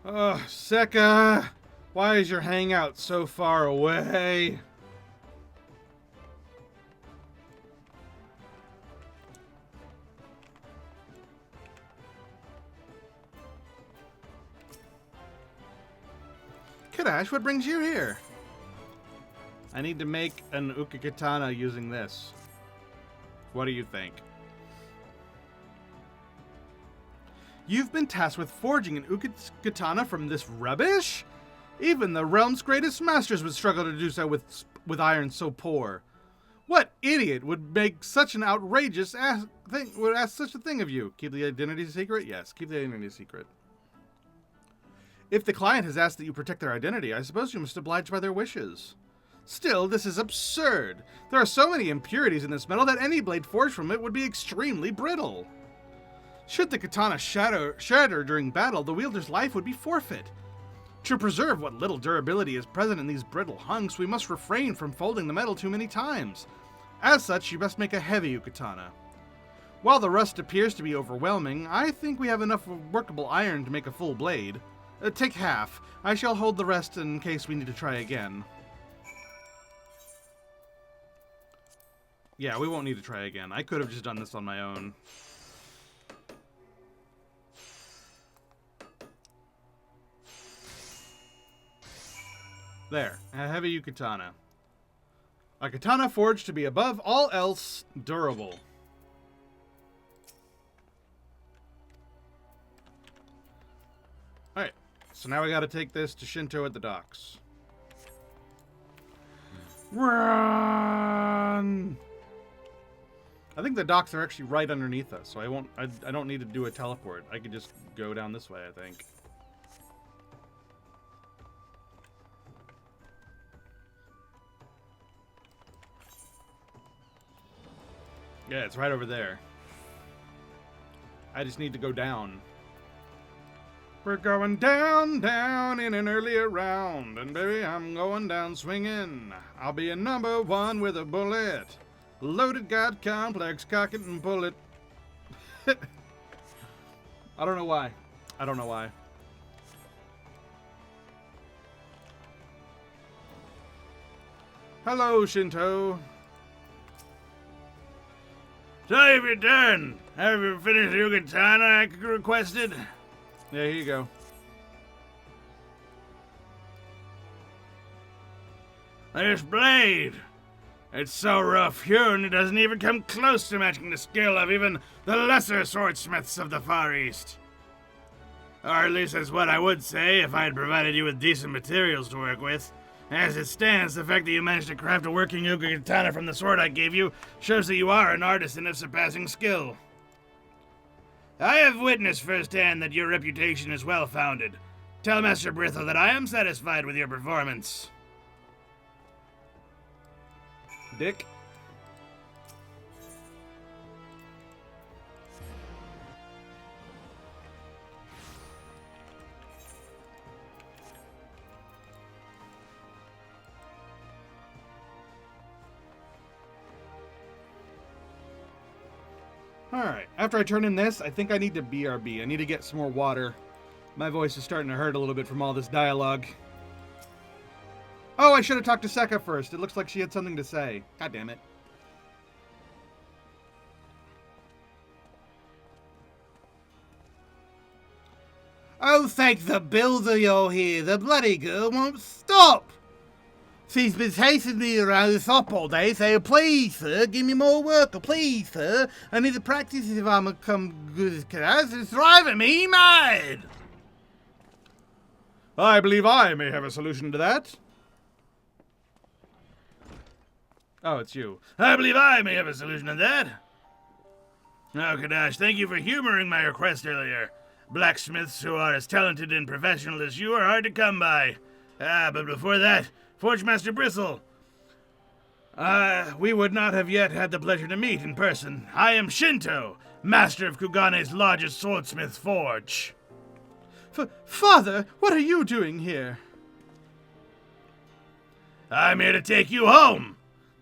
Oh, Sekka! Why is your hangout so far away? Kadash, what brings you here? I need to make an ukikatana using this. What do you think? You've been tasked with forging an ukikatana from this rubbish? Even the realm's greatest masters would struggle to do so with iron so poor. What idiot would make such an outrageous would ask such a thing of you? Keep the identity secret? Yes, keep the identity secret. If the client has asked that you protect their identity, I suppose you must oblige by their wishes. Still, this is absurd. There are so many impurities in this metal that any blade forged from it would be extremely brittle. Should the katana shatter during battle, the wielder's life would be forfeit. To preserve what little durability is present in these brittle hunks, we must refrain from folding the metal too many times. As such, you must make a heavy ukatana. While the rust appears to be overwhelming, I think we have enough workable iron to make a full blade. Take half. I shall hold the rest in case we need to try again. Yeah, we won't need to try again. I could have just done this on my own. There, a heavy katana. A katana forged to be above all else durable. Alright, so now we gotta take this to Shinto at the docks. Run! I think the docks are actually right underneath us, so I don't need to do a teleport. I could just go down this way, I think. Yeah, it's right over there. I just need to go down. We're going down, down in an earlier round. And baby, I'm going down swinging. I'll be a number one with a bullet. Loaded, got complex, cock it and pull it. I don't know why. I don't know why. Hello, Shinto. So have you done? Have you finished your katana I requested? Yeah, here you go. This blade. It's so rough hewn it doesn't even come close to matching the skill of even the lesser swordsmiths of the Far East. Or at least that's what I would say if I had provided you with decent materials to work with. As it stands, the fact that you managed to craft a working yoga katana from the sword I gave you shows that you are an artisan of surpassing skill. I have witnessed firsthand that your reputation is well-founded. Tell Master Brithel that I am satisfied with your performance. Dick. Alright, after I turn in this, I think I need to BRB. I need to get some more water. My voice is starting to hurt a little bit from all this dialogue. Oh, I should have talked to Sekka first. It looks like she had something to say. God damn it. Oh, thank the builder you're here. The bloody girl won't stop. She's been chasing me around the shop all day, saying, please, sir, give me more work, or please, sir, I need to practice if I'm to come good as class. It's driving me mad. I believe I may have a solution to that. Oh, it's you. I believe I may have a solution to that. Oh, Kadash, thank you for humoring my request earlier. Blacksmiths who are as talented and professional as you are hard to come by. But before that, Forge Master Bristle. We would not have yet had the pleasure to meet in person. I am Shinto, master of Kugane's largest swordsmith's forge. Father, what are you doing here? I'm here to take you home.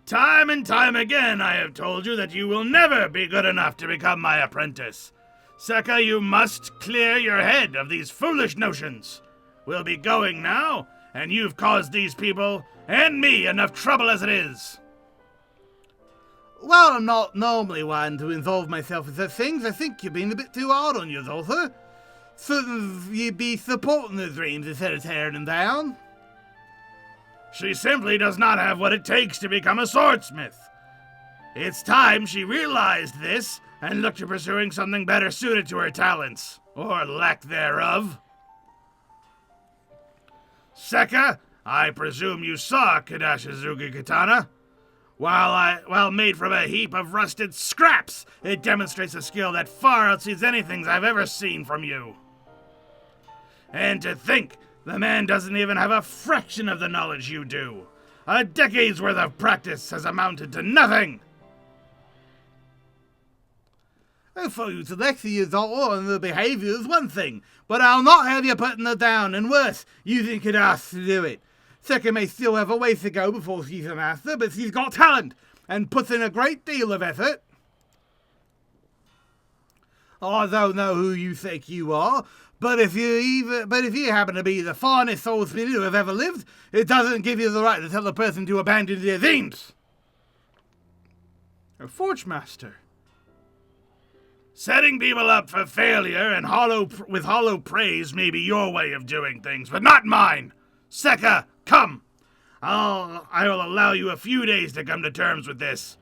Time and time again I have told you that you will never be good enough to become my apprentice. Sekka, you must clear your head of these foolish notions. We'll be going now, and you've caused these people and me enough trouble as it is. Well, I'm not normally one to involve myself in such things. I think you're being a bit too hard on your daughter. Shouldn't you be supporting the dreams instead of tearing them down? She simply does not have what it takes to become a swordsmith. It's time she realized this and looked to pursuing something better suited to her talents, or lack thereof. Sekka, I presume you saw Kadashizuki Katana. While made from a heap of rusted scraps, it demonstrates a skill that far outsees anything I've ever seen from you. And to think, the man doesn't even have a fraction of the knowledge you do. A decade's worth of practice has amounted to nothing. For you to lecture your daughter on the behavior is one thing, but I'll not have you putting her down, and worse, using Kadash to do it. Sekka may still have a ways to go before she's a master, but she's got talent, and puts in a great deal of effort. I don't know who you think you are, but if you happen to be the finest swordsmith who have ever lived, it doesn't give you the right to tell a person to abandon their dreams. A Forge Master. Setting people up for failure and with hollow praise may be your way of doing things, but not mine. Sekka, come. I will allow you a few days to come to terms with this.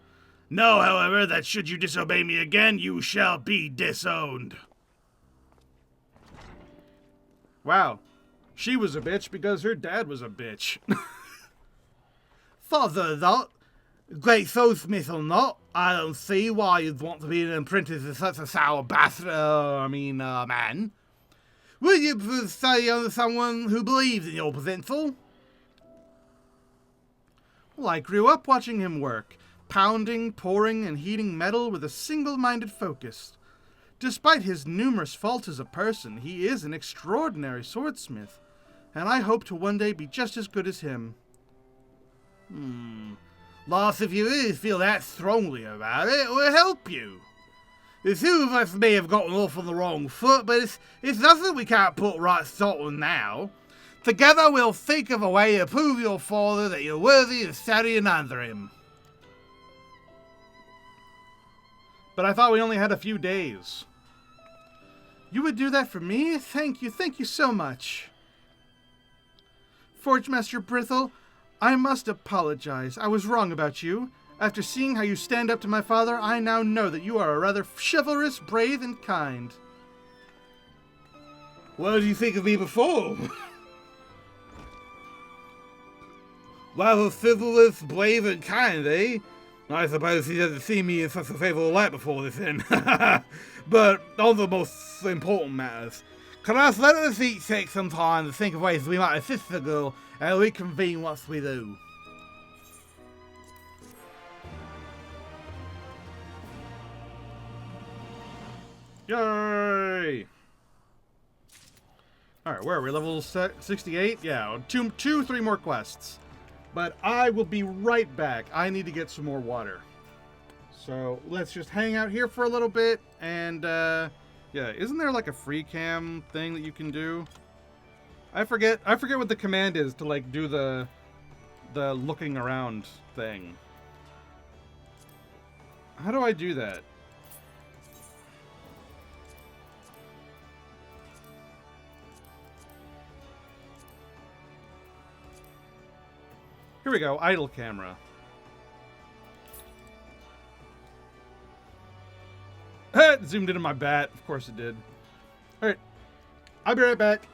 Know, however, that should you disobey me again, you shall be disowned. Wow. She was a bitch because her dad was a bitch. Father, that, great soulsmith or not, I don't see why you'd want to be an apprentice of such a sour bastard, man. Will you study under someone who believes in your potential? Well, I grew up watching him work, pounding, pouring, and heating metal with a single-minded focus. Despite his numerous faults as a person, he is an extraordinary swordsmith, and I hope to one day be just as good as him. Loss, if you really feel that strongly about it, will help you. The two of us may have gotten off on the wrong foot, but it's nothing we can't put right starting now. Together we'll think of a way to prove your father that you're worthy of studying under him. But I thought we only had a few days. You would do that for me? Thank you so much. Forge Master Brithel, I must apologize. I was wrong about you. After seeing how you stand up to my father, I now know that you are a rather chivalrous, brave, and kind. What did you think of me before? Rather chivalrous, brave, and kind, eh? I suppose he doesn't see me in such a favorable light before this then. But on the most important matters, can us let us each take some time to think of ways we might assist the girl and reconvene once we do? Yay! Alright, where are we? Level 68? Yeah, three more quests. But I will be right back. I need to get some more water. So let's just hang out here for a little bit. And, yeah, isn't there like a free cam thing that you can do? I forget what the command is to like do the looking around thing. How do I do that? Here we go, idle camera. It zoomed into my bat. Of course it did. Alright, I'll be right back.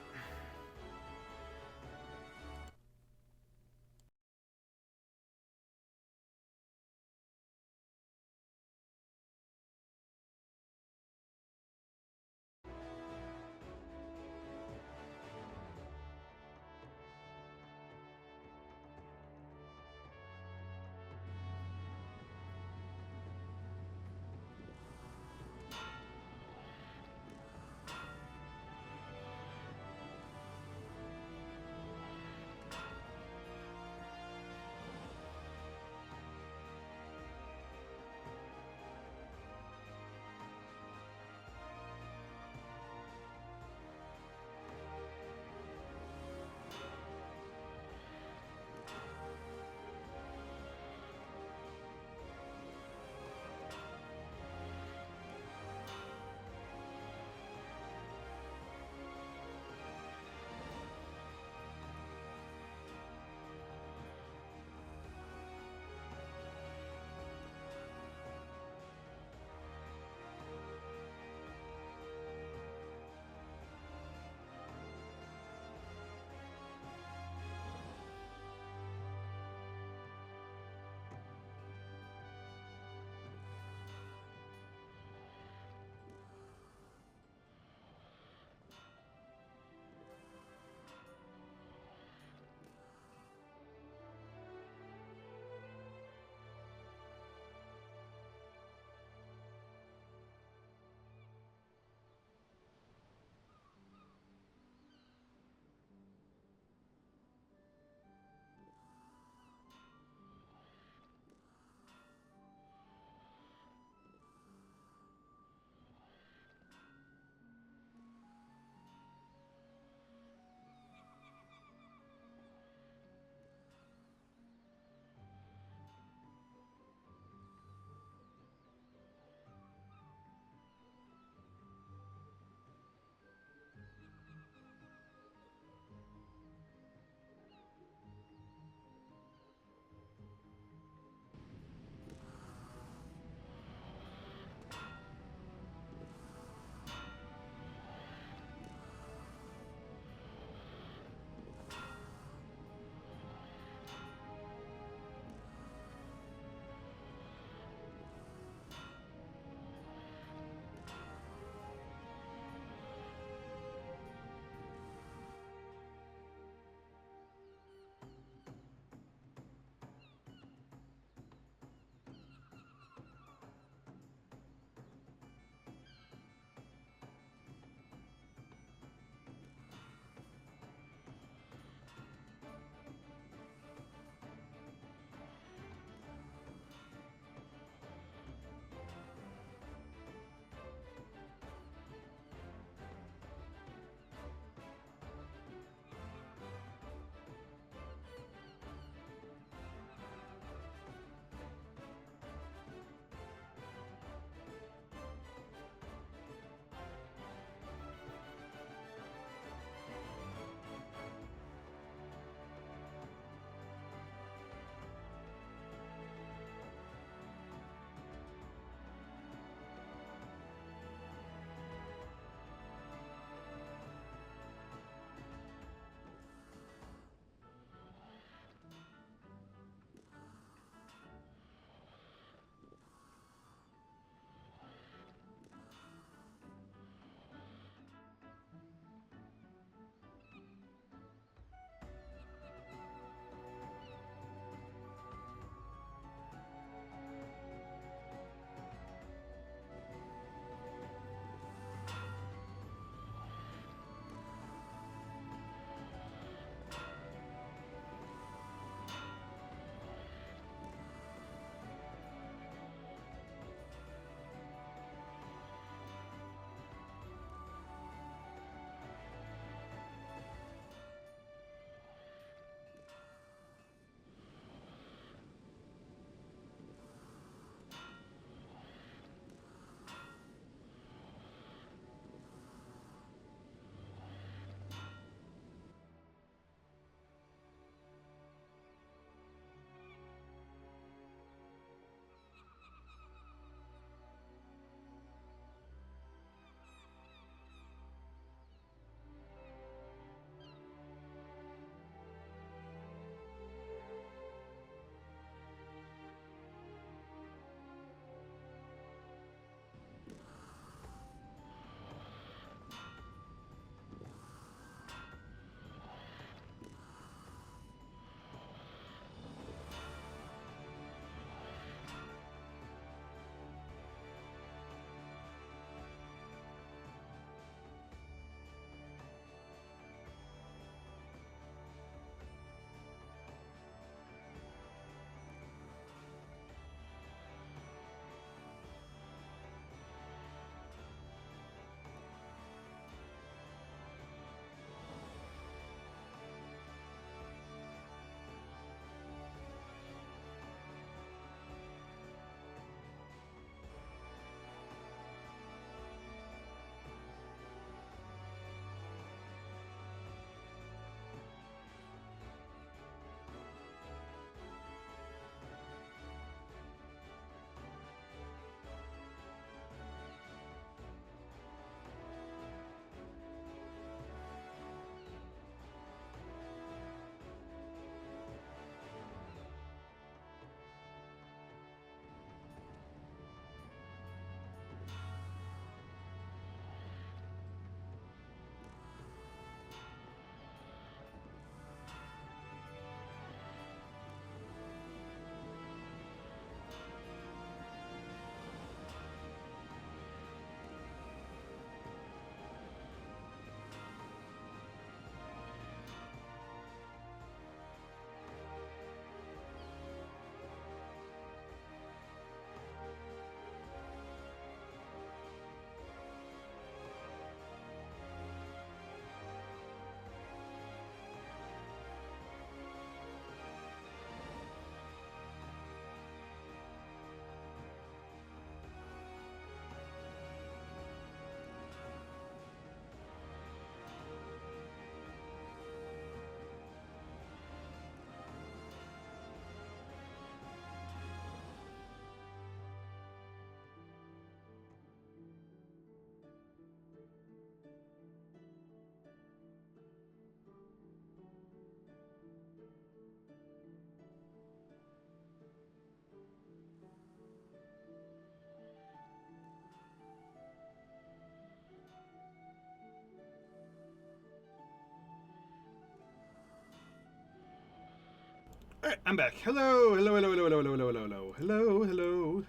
Alright, I'm back. Hello, hello, hello, hello, hello, hello, hello, hello, hello, hello.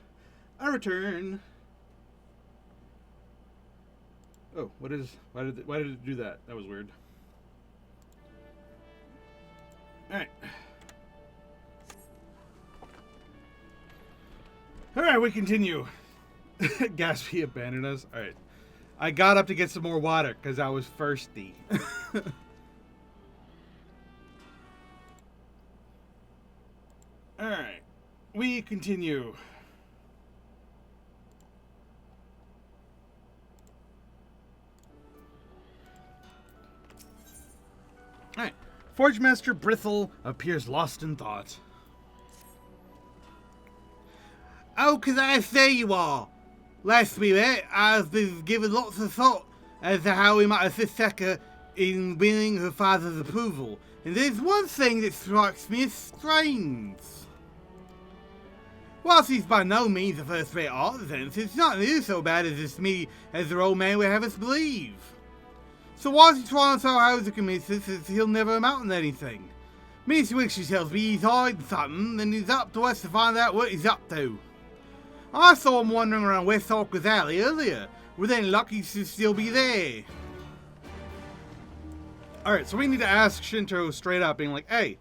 I return. Oh, why did it do that? That was weird. Alright. Alright, we continue. Gatsby abandoned us. Alright. I got up to get some more water because I was thirsty. Alright. We continue. Alright. Forge Master Brithel appears lost in thought. Oh, 'cause I say you are. Last we met, I've been given lots of thought as to how we might assist Sekka in winning her father's approval. And there's one thing that strikes me as strange. Whilst he's by no means a first-rate artisan, it's not nearly so bad as this me as their old man would have us believe. So why is he trying so hard to convince us that he'll never amount to anything? Miss Wixie tells me he's hiding something, and it's up to us to find out what he's up to. I saw him wandering around West Hawker's Alley earlier. We're then lucky to still be there. Alright, so we need to ask Shinto straight up, being like, hey,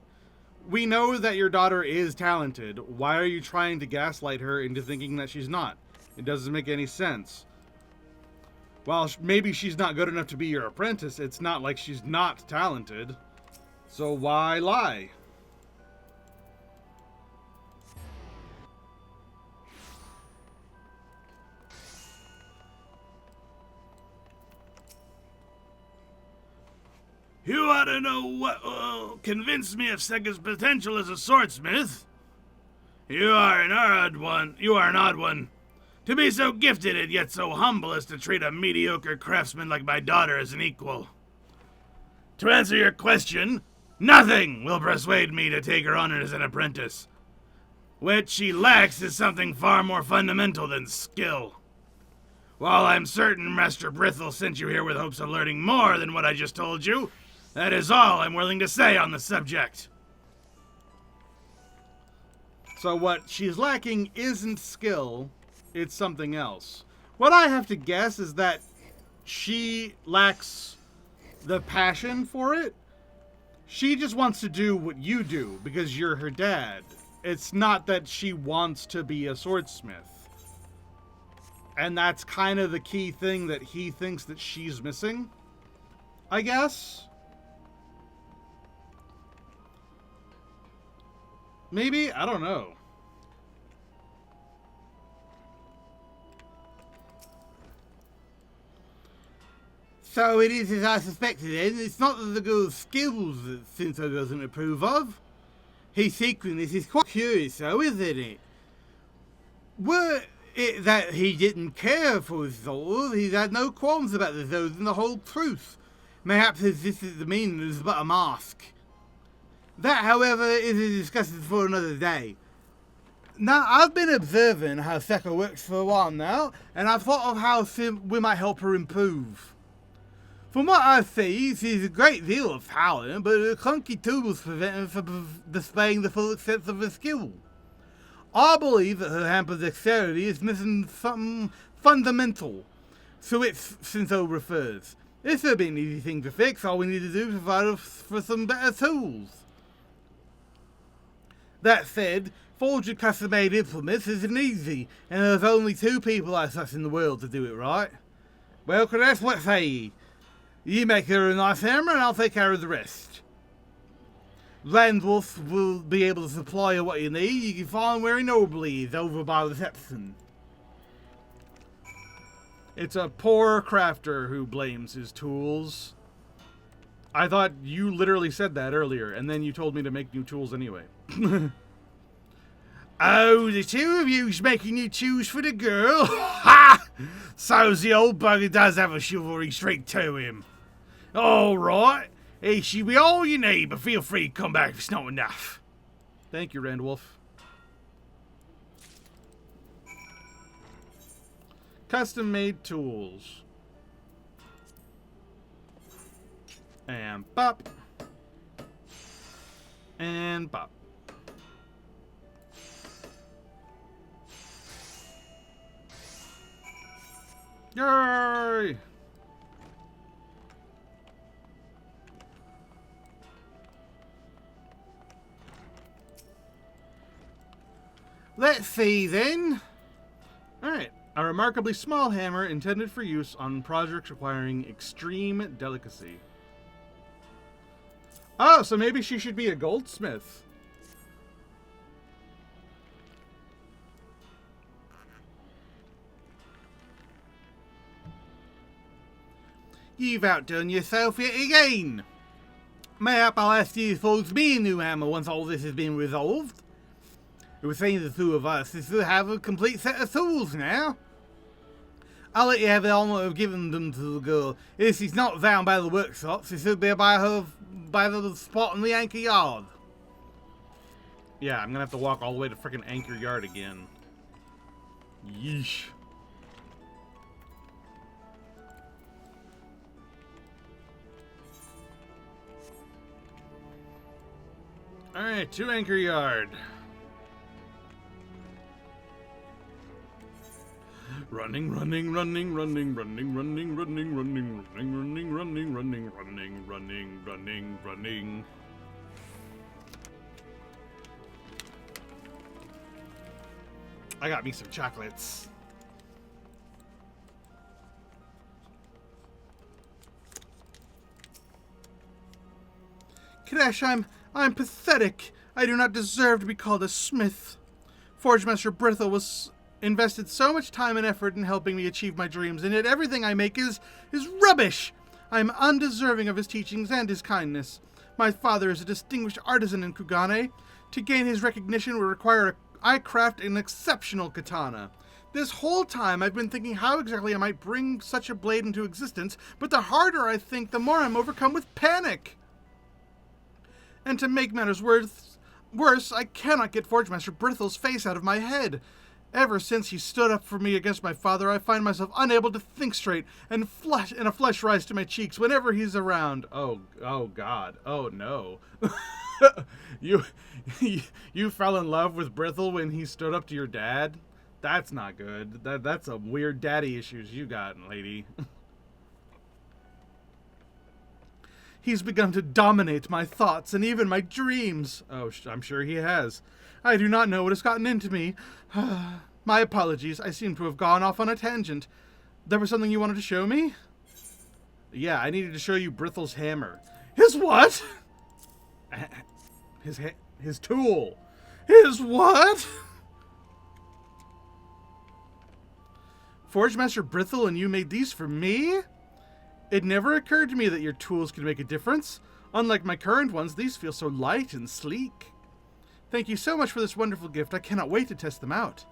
we know that your daughter is talented. Why are you trying to gaslight her into thinking that she's not? It doesn't make any sense. While maybe she's not good enough to be your apprentice, it's not like she's not talented. So why lie? You ought to know what will convince me of Sekka's potential as a swordsmith. You are an odd one. You are an odd one. To be so gifted and yet so humble as to treat a mediocre craftsman like my daughter as an equal. To answer your question, nothing will persuade me to take her on as an apprentice. What she lacks is something far more fundamental than skill. While I'm certain Master Brithel sent you here with hopes of learning more than what I just told you, that is all I'm willing to say on the subject. So what she's lacking isn't skill, it's something else. What I have to guess is that she lacks the passion for it. She just wants to do what you do because you're her dad. It's not that she wants to be a swordsmith. And that's kind of the key thing that he thinks that she's missing, I guess. Maybe? I don't know. So it is as I suspected then. It's not that the girl's skills that Shinto doesn't approve of. His secretness is quite curious though, isn't it? Were it that he didn't care for his sword, he'd had no qualms about the sword and the whole truth. Perhaps as this is the meaning is but a mask. That, however, is a discussion for another day. Now, I've been observing how Sekka works for a while now, and I've thought of how we might help her improve. From what I see, she's a great deal of power, but her clunky tools prevent her from displaying the full extent of her skill. I believe that her hampered dexterity is missing something fundamental, to which Shinto refers. This would be an easy thing to fix. All we need to do is provide her for some better tools. That said, forging custom-made implements isn't easy, and there's only 2 people like such in the world to do it right. Well, Chris, what say ye? You make her a nice hammer, and I'll take care of the rest. Landwolf will be able to supply you what you need. You can find where he normally is, over by the reception. It's a poor crafter who blames his tools. I thought you literally said that earlier, and then you told me to make new tools anyway. Oh, the 2 of you's making you choose for the girl? Ha! So the old bugger does have a chivalry streak to him. All right. It should be all you need, but feel free to come back if it's not enough. Thank you, Randwolf. Custom-made tools. And pop. And pop. Yay! Let's see then. Alright. A remarkably small hammer intended for use on projects requiring extreme delicacy. Oh, so maybe she should be a goldsmith. You've outdone yourself yet again. Mayhap I'll ask you to forge me a new hammer once all this has been resolved. It would seem the two of us is to have a complete set of tools now. I'll let you have the honor of giving them to the girl. If she's not found by the workshops, she should be by the spot in the anchor yard. Yeah, I'm gonna have to walk all the way to frickin' Anchor Yard again. Yeesh. Alright, to Anchor Yard. Running, running, running, running, running, running, running, running, running, running, running, running, running, running, running, running. I got me some chocolates. Kadesh, I'm pathetic. I do not deserve to be called a smith. Forge Master Brithel was invested so much time and effort in helping me achieve my dreams, and yet everything I make is rubbish. I am undeserving of his teachings and his kindness. My father is a distinguished artisan in Kugane. To gain his recognition would require I craft an exceptional katana. This whole time I've been thinking how exactly I might bring such a blade into existence, but the harder I think, the more I'm overcome with panic. And to make matters worse, I cannot get Forge Master Brithel's face out of my head. Ever since he stood up for me against my father, I find myself unable to think straight, and a flush rise to my cheeks whenever he's around. Oh God. Oh no. You fell in love with Brithel when he stood up to your dad? That's not good. That's some weird daddy issues you got, lady. He's begun to dominate my thoughts and even my dreams. Oh, I'm sure he has. I do not know what has gotten into me. My apologies. I seem to have gone off on a tangent. There was something you wanted to show me? Yeah, I needed to show you Brithel's hammer. His what? His tool. His what? Forge Master Brithel and you made these for me? It never occurred to me that your tools could make a difference. Unlike my current ones, these feel so light and sleek. Thank you so much for this wonderful gift. I cannot wait to test them out.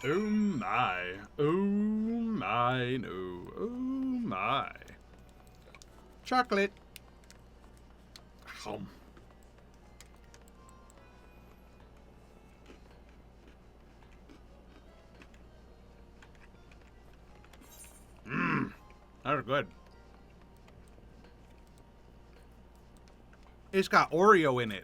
Oh my. Oh my, no. Oh my. Chocolate. Hum. They're good. It's got Oreo in it.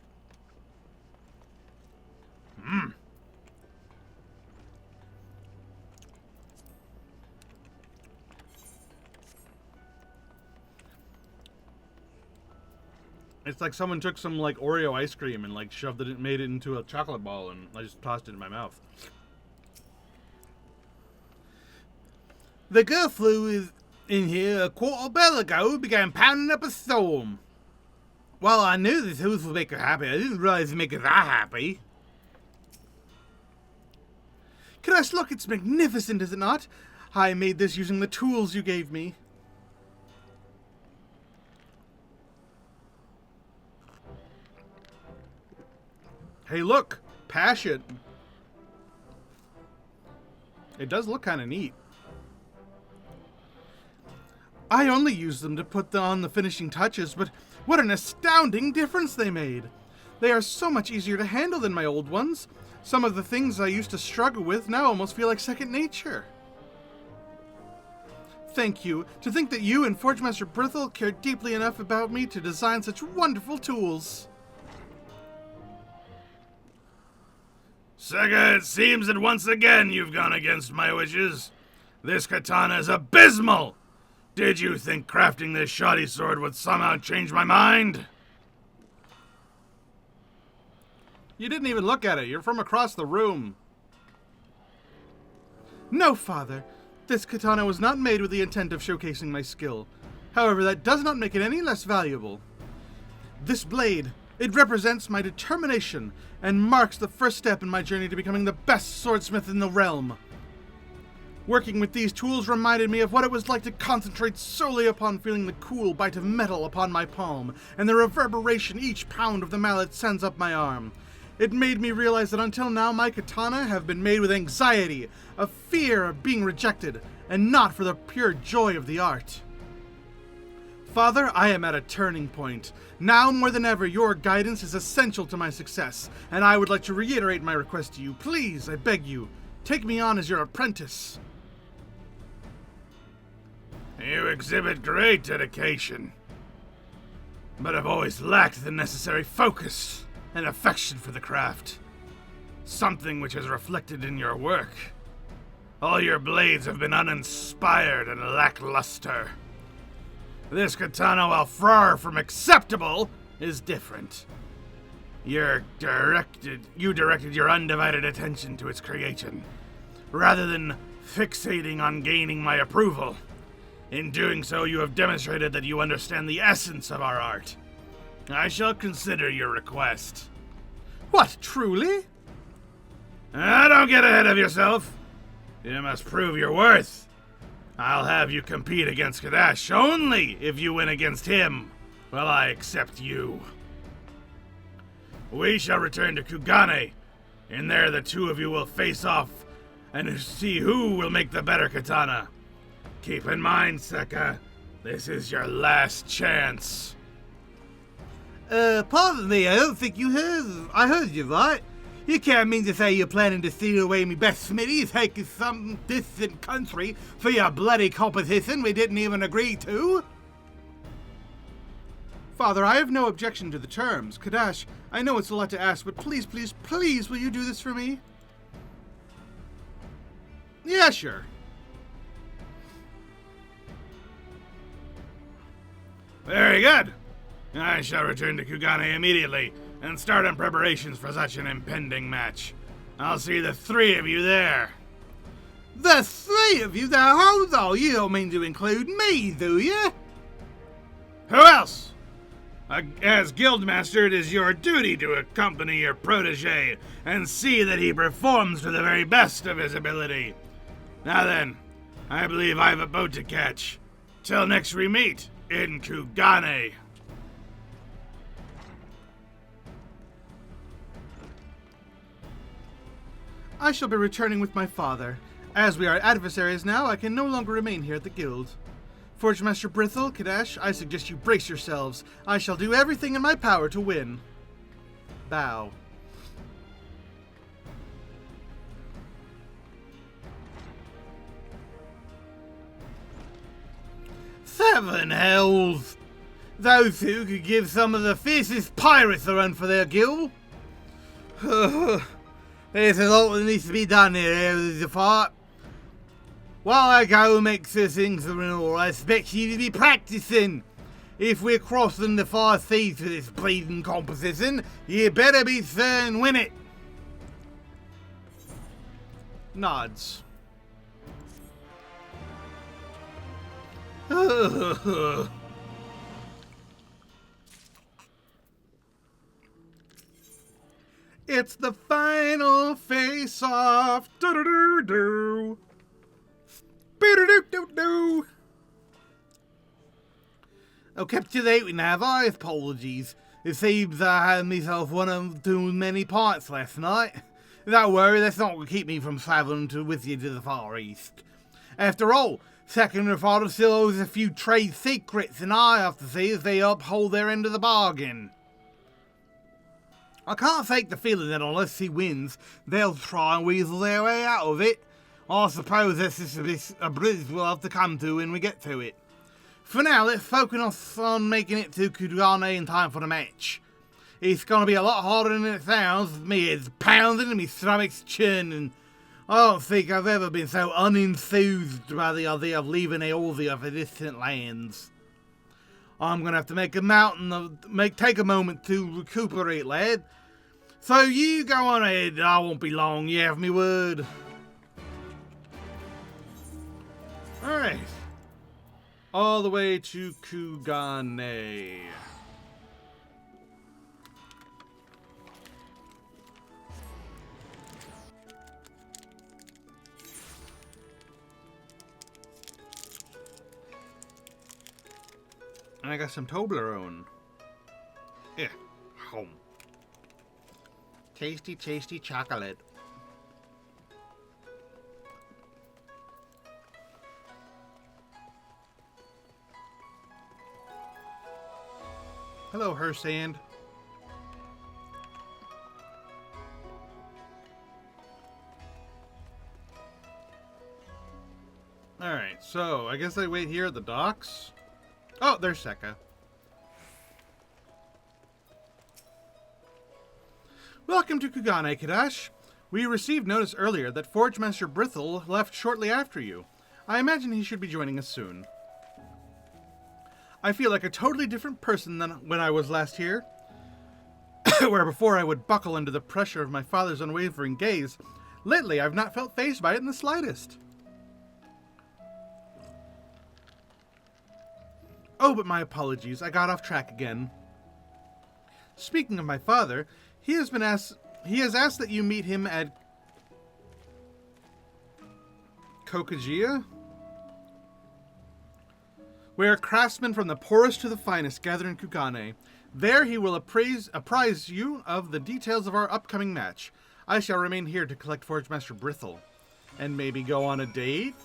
It's like someone took some like Oreo ice cream and like shoved it, made it into a chocolate ball, and I just tossed it in my mouth. The girl flew in here a quarter bell ago and began pounding up a storm. Well, I knew the tools would make her happy. I didn't realize it'd make her that happy. Kadesh, look, it's magnificent, is it not? I made this using the tools you gave me. Hey, look! Passion! It does look kind of neat. I only used them to put on the finishing touches, but what an astounding difference they made. They are so much easier to handle than my old ones. Some of the things I used to struggle with now almost feel like second nature. Thank you. To think that you and Forge Master Brithel cared deeply enough about me to design such wonderful tools. Sega, it seems that once again you've gone against my wishes. This katana is abysmal! Did you think crafting this shoddy sword would somehow change my mind? You didn't even look at it. You're from across the room. No, Father. This katana was not made with the intent of showcasing my skill. However, that does not make it any less valuable. This blade, it represents my determination and marks the first step in my journey to becoming the best swordsmith in the realm. Working with these tools reminded me of what it was like to concentrate solely upon feeling the cool bite of metal upon my palm and the reverberation each pound of the mallet sends up my arm. It made me realize that until now my katana have been made with anxiety, a fear of being rejected, and not for the pure joy of the art. Father, I am at a turning point. Now more than ever, your guidance is essential to my success, and I would like to reiterate my request to you. Please, I beg you, take me on as your apprentice. You exhibit great dedication, but have always lacked the necessary focus and affection for the craft. Something which is reflected in your work. All your blades have been uninspired and lackluster. This katana, while far from acceptable, is different. You directed your undivided attention to its creation, rather than fixating on gaining my approval. In doing so, you have demonstrated that you understand the essence of our art. I shall consider your request. What, truly? Don't get ahead of yourself. You must prove your worth. I'll have you compete against Kadash only if you win against him. Well, I accept you. We shall return to Kugane. In there, the two of you will face off and see who will make the better katana. Keep in mind, Seka, this is your last chance. Pardon me, I don't think I heard you right. You can't mean to say you're planning to steal away me best smithy and take us some distant country for your bloody competition we didn't even agree to? Father, I have no objection to the terms. Kadash, I know it's a lot to ask, but please, please, please, will you do this for me? Yeah, sure. Very good. I shall return to Kugane immediately and start on preparations for such an impending match. I'll see the three of you there. The three of you? Now hold on, you don't mean to include me, do you? Who else? As Guildmaster, it is your duty to accompany your protege and see that he performs to the very best of his ability. Now then, I believe I have a boat to catch. Till next we meet in Kugane. I shall be returning with my father. As we are adversaries now, I can no longer remain here at the guild. Forge Master Brithel, Kadash, I suggest you brace yourselves. I shall do everything in my power to win. Bow. Seven hells! Those two could give some of the fiercest pirates a run for their guild. There's a lot that needs to be done here, there's a fight. While I go make sure things are in order, I expect you to be practicing. If we're crossing the 5 seas for this bleeding competition, you better be certain and win it. Nods. It's the final face-off. Do-do-do-do. Be-do-do-do-do. I'll capitulate with Navi, apologies. It seems I had myself one of too many pints last night. Don't worry, that's not going to keep me from traveling with you to the Far East. After all, Second and Father still owes a few trade secrets, and I have to see if they uphold their end of the bargain. I can't fake the feeling that unless he wins, they'll try and weasel their way out of it. I suppose that's just a bridge we'll have to come to when we get to it. For now, let's focus on making it to Kugane in time for the match. It's gonna be a lot harder than it sounds. With me head's pounding and my stomach's churning. I don't think I've ever been so unenthused by the idea of leaving Eorzea for distant lands. I'm gonna have to take a moment to recuperate, lad. So you go on ahead, I won't be long, you have me word. Alright. All the way to Kugane. And I got some Toblerone. Yeah, home. Tasty, tasty chocolate. Hello, her sand. Alright, so I guess I wait here at the docks. Oh, there's Sekka. Welcome to Kugane, Kadash. We received notice earlier that Forge Master Brithel left shortly after you. I imagine he should be joining us soon. I feel like a totally different person than when I was last here. Where before I would buckle under the pressure of my father's unwavering gaze, lately I've not felt fazed by it in the slightest. Oh, but my apologies, I got off track again. Speaking of my father, he has asked that you meet him at Kokajia, where craftsmen from the poorest to the finest gather in Kugane. There he will apprise you of the details of our upcoming match. I shall remain here to collect Forge Master Brithel. And maybe go on a date?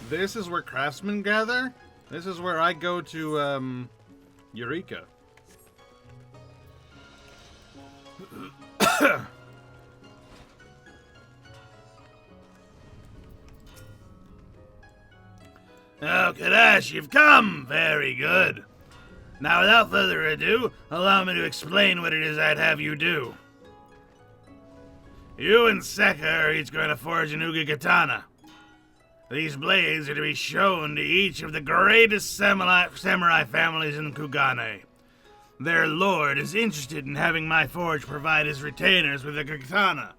This is where craftsmen gather? This is where I go to, Eureka. Oh, Kadash, you've come! Very good. Now, without further ado, allow me to explain what it is I'd have you do. You and Sekka are each going to forge an Uga Katana. These blades are to be shown to each of the greatest samurai families in Kugane. Their lord is interested in having my forge provide his retainers with a katana.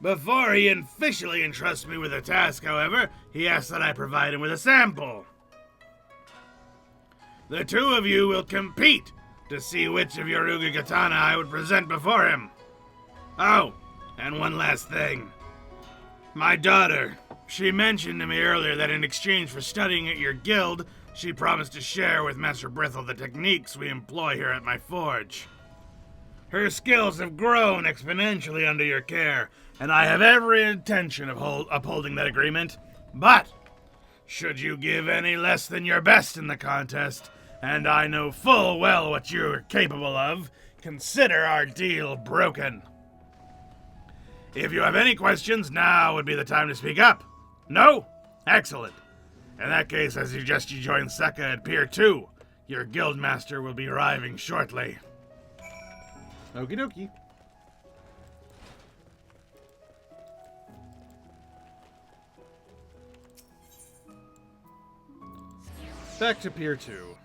Before he officially entrusts me with a task, however, he asks that I provide him with a sample. The two of you will compete to see which of your Uga Katana I would present before him. Oh, and one last thing. My daughter, she mentioned to me earlier that in exchange for studying at your guild, she promised to share with Master Brithel the techniques we employ here at my forge. Her skills have grown exponentially under your care, and I have every intention of upholding that agreement. But, should you give any less than your best in the contest, and I know full well what you're capable of, consider our deal broken. If you have any questions, now would be the time to speak up. No? Excellent. In that case, I suggest you join Sekka at Pier 2. Your guildmaster will be arriving shortly. Okie dokie. Back to Pier 2.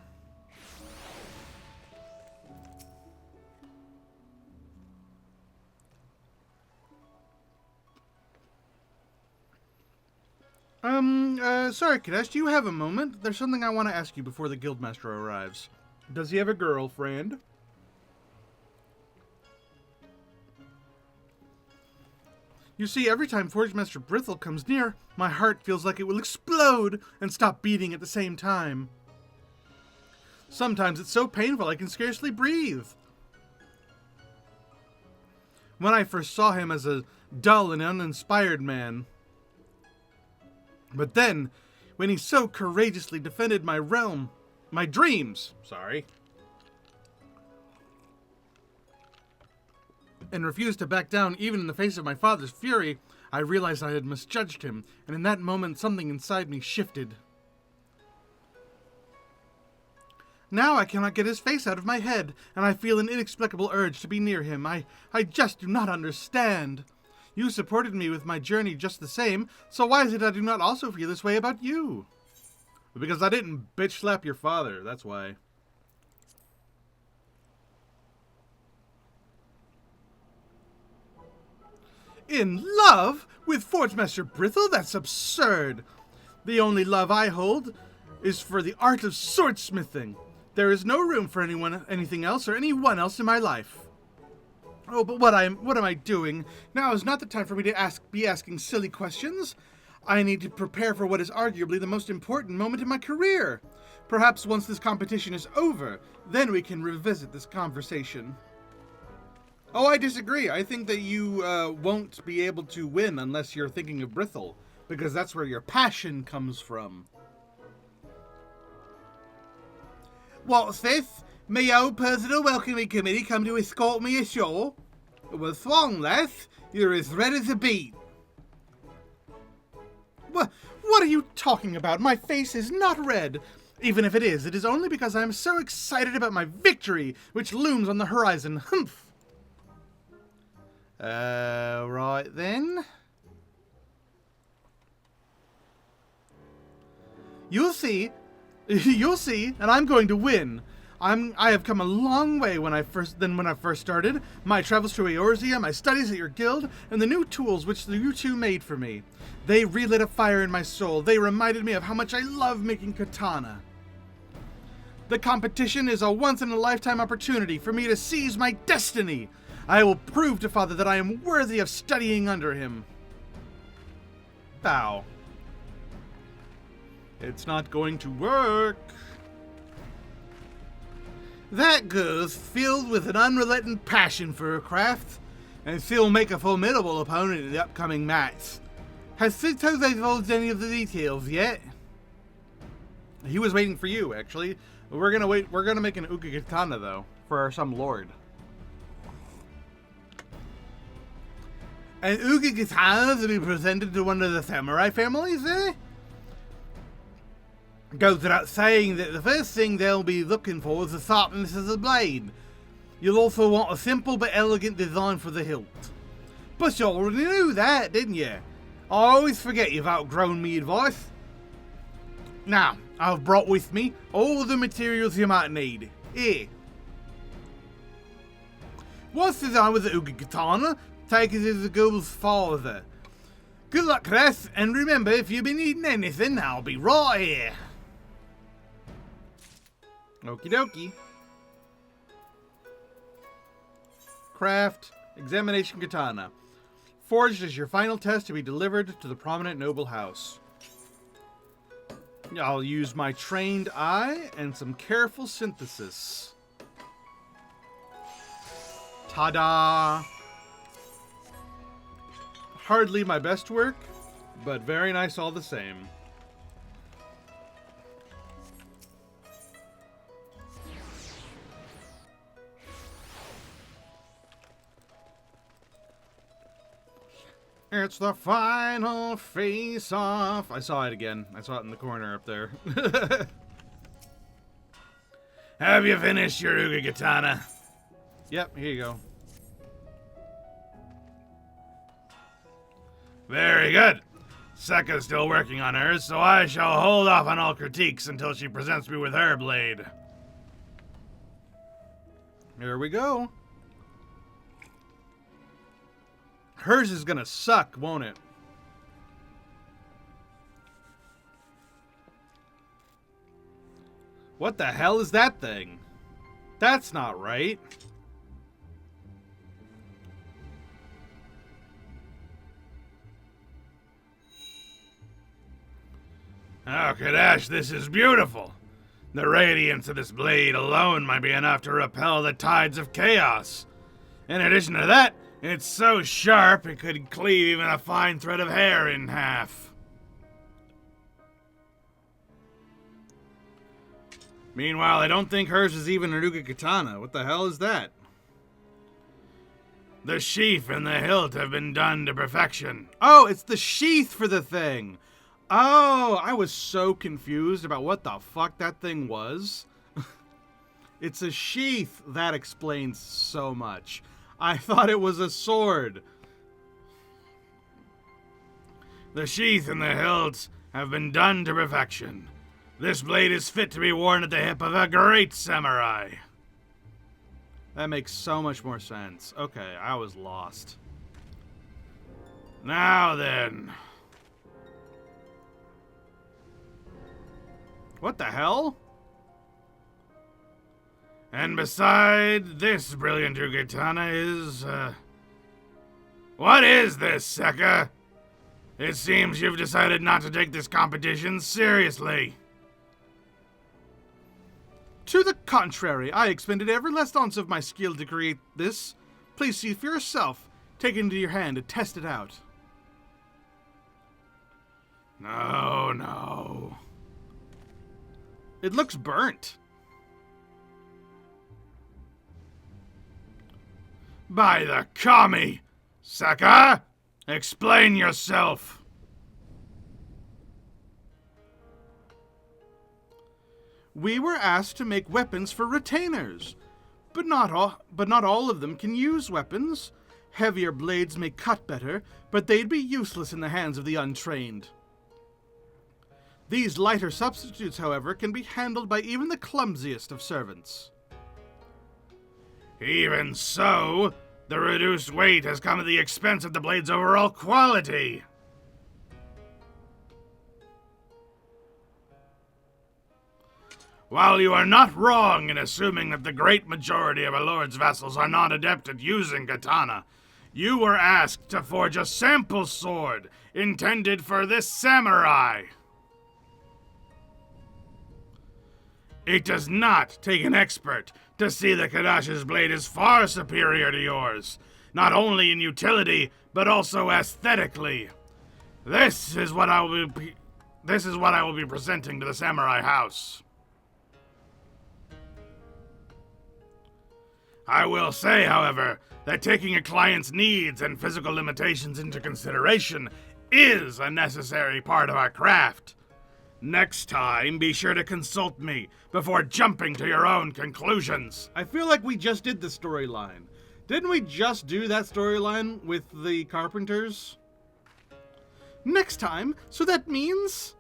Sorry, Kadesh, do you have a moment? There's something I want to ask you before the guildmaster arrives. Does he have a girlfriend? You see, every time Forge Master Brithel comes near, my heart feels like it will explode and stop beating at the same time. Sometimes it's so painful I can scarcely breathe. When I first saw him as a dull and uninspired man. But then, when he so courageously defended my realm, my dreams, and refused to back down even in the face of my father's fury, I realized I had misjudged him, and in that moment something inside me shifted. Now I cannot get his face out of my head, and I feel an inexplicable urge to be near him. I just do not understand. You supported me with my journey just the same, so why is it I do not also feel this way about you? Because I didn't bitch slap your father, that's why. In love with Forgemaster Brithel? That's absurd. The only love I hold is for the art of swordsmithing. There is no room for anything else or anyone else in my life. Oh, but what am I doing? Now is not the time for me to be asking silly questions. I need to prepare for what is arguably the most important moment in my career. Perhaps once this competition is over, then we can revisit this conversation. Oh, I disagree. I think that you won't be able to win unless you're thinking of Brithel, because that's where your passion comes from. What's this? My own personal welcoming committee come to escort me ashore? What's wrong, lass? You're as red as a beet. What are you talking about? My face is not red. Even if it is only because I am so excited about my victory, which looms on the horizon. Humph. Right then. You'll see, and I'm going to win. I have come a long way when I first started. My travels to Eorzea, my studies at your guild, and the new tools which you two made for me. They relit a fire in my soul. They reminded me of how much I love making katana. The competition is a once-in-a-lifetime opportunity for me to seize my destiny. I will prove to Father that I am worthy of studying under him. Bow. It's not going to work. That girl's filled with an unrelenting passion for her craft, and she'll make a formidable opponent in the upcoming match. Has Sito divulged any of the details yet? He was waiting for you, actually. We're gonna make an Ukikatana, though, for some lord. An Ukikatana to be presented to one of the samurai families, eh? Goes without saying that the first thing they'll be looking for is the sharpness of the blade. You'll also want a simple but elegant design for the hilt. But you already knew that, didn't you? I always forget you've outgrown me advice. Now, I've brought with me all the materials you might need. Here. What's designed with the Ukikatana? Take it as the girl's father. Good luck, Chris, and remember, if you've been eating anything, I'll be right here. Okie dokie. Craft, examination katana. Forged as your final test to be delivered to the prominent noble house. I'll use my trained eye and some careful synthesis. Ta-da! Hardly my best work, but very nice all the same. It's the final face-off. I saw it again. I saw it in the corner up there. Have you finished your Ukikatana? Yep, here you go. Very good. Sekka's still working on hers, so I shall hold off on all critiques until she presents me with her blade. Here we go. Hers is gonna suck, won't it? What the hell is that thing? That's not right. Oh, Kadash, this is beautiful. The radiance of this blade alone might be enough to repel the tides of chaos. In addition to that, it's so sharp it could cleave even a fine thread of hair in half. Meanwhile, I don't think hers is even a Ukikatana. What the hell is that? The sheath and the hilt have been done to perfection. Oh, it's the sheath for the thing. Oh, I was so confused about what the fuck that thing was. It's a sheath. That explains so much. I thought it was a sword. The sheath and the hilt have been done to perfection. This blade is fit to be worn at the hip of a great samurai. That makes so much more sense. Okay, I was lost. Now then. What the hell? And beside this brilliant katana is, What is this, Sekka? It seems you've decided not to take this competition seriously. To the contrary, I expended every last ounce of my skill to create this. Please see for yourself. Take it into your hand and test it out. No. It looks burnt. By the Kami! Sekka! Explain yourself! We were asked to make weapons for retainers, but not all of them can use weapons. Heavier blades may cut better, but they'd be useless in the hands of the untrained. These lighter substitutes, however, can be handled by even the clumsiest of servants. Even so, the reduced weight has come at the expense of the blade's overall quality. While you are not wrong in assuming that the great majority of a lord's vassals are not adept at using katana, you were asked to forge a sample sword intended for this samurai. It does not take an expert to see that Kadash's blade is far superior to yours, not only in utility, but also aesthetically. This is what I will be presenting to the samurai house. I will say, however, that taking a client's needs and physical limitations into consideration is a necessary part of our craft. Next time, be sure to consult me before jumping to your own conclusions. I feel like we just did the storyline. Didn't we just do that storyline with the carpenters? Next time, so that means...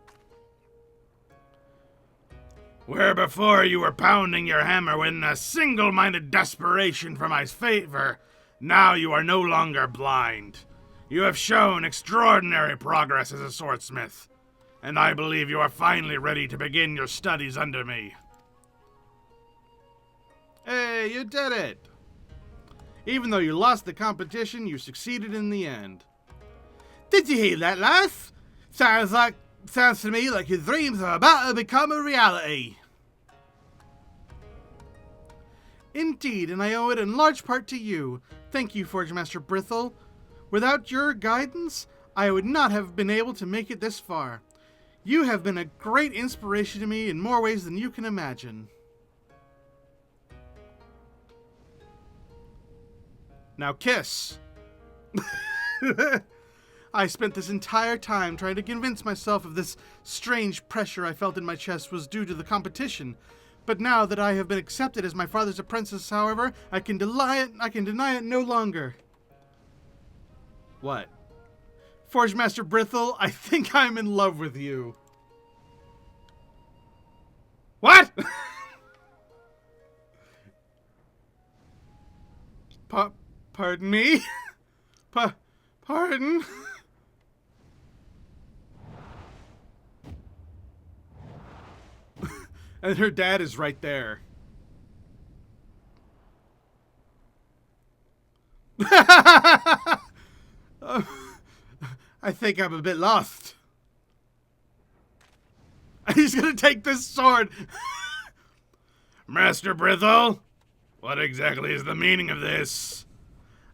Where before you were pounding your hammer in a single-minded desperation for my favor, now you are no longer blind. You have shown extraordinary progress as a swordsmith, and I believe you are finally ready to begin your studies under me. Hey, you did it! Even though you lost the competition, you succeeded in the end. Did you hear that, lass? Sounds to me like your dreams are about to become a reality. Indeed, and I owe it in large part to you. Thank you, Forge Master Brithel. Without your guidance, I would not have been able to make it this far. You have been a great inspiration to me in more ways than you can imagine. Now kiss. I spent this entire time trying to convince myself of this strange pressure I felt in my chest was due to the competition. But now that I have been accepted as my father's apprentice, however, I can deny it no longer. What? Forge Master Brithel, I think I'm in love with you. What? Pardon me? Pardon? And her dad is right there. I think I'm a bit lost. He's gonna take this sword. Master Brithel, what exactly is the meaning of this?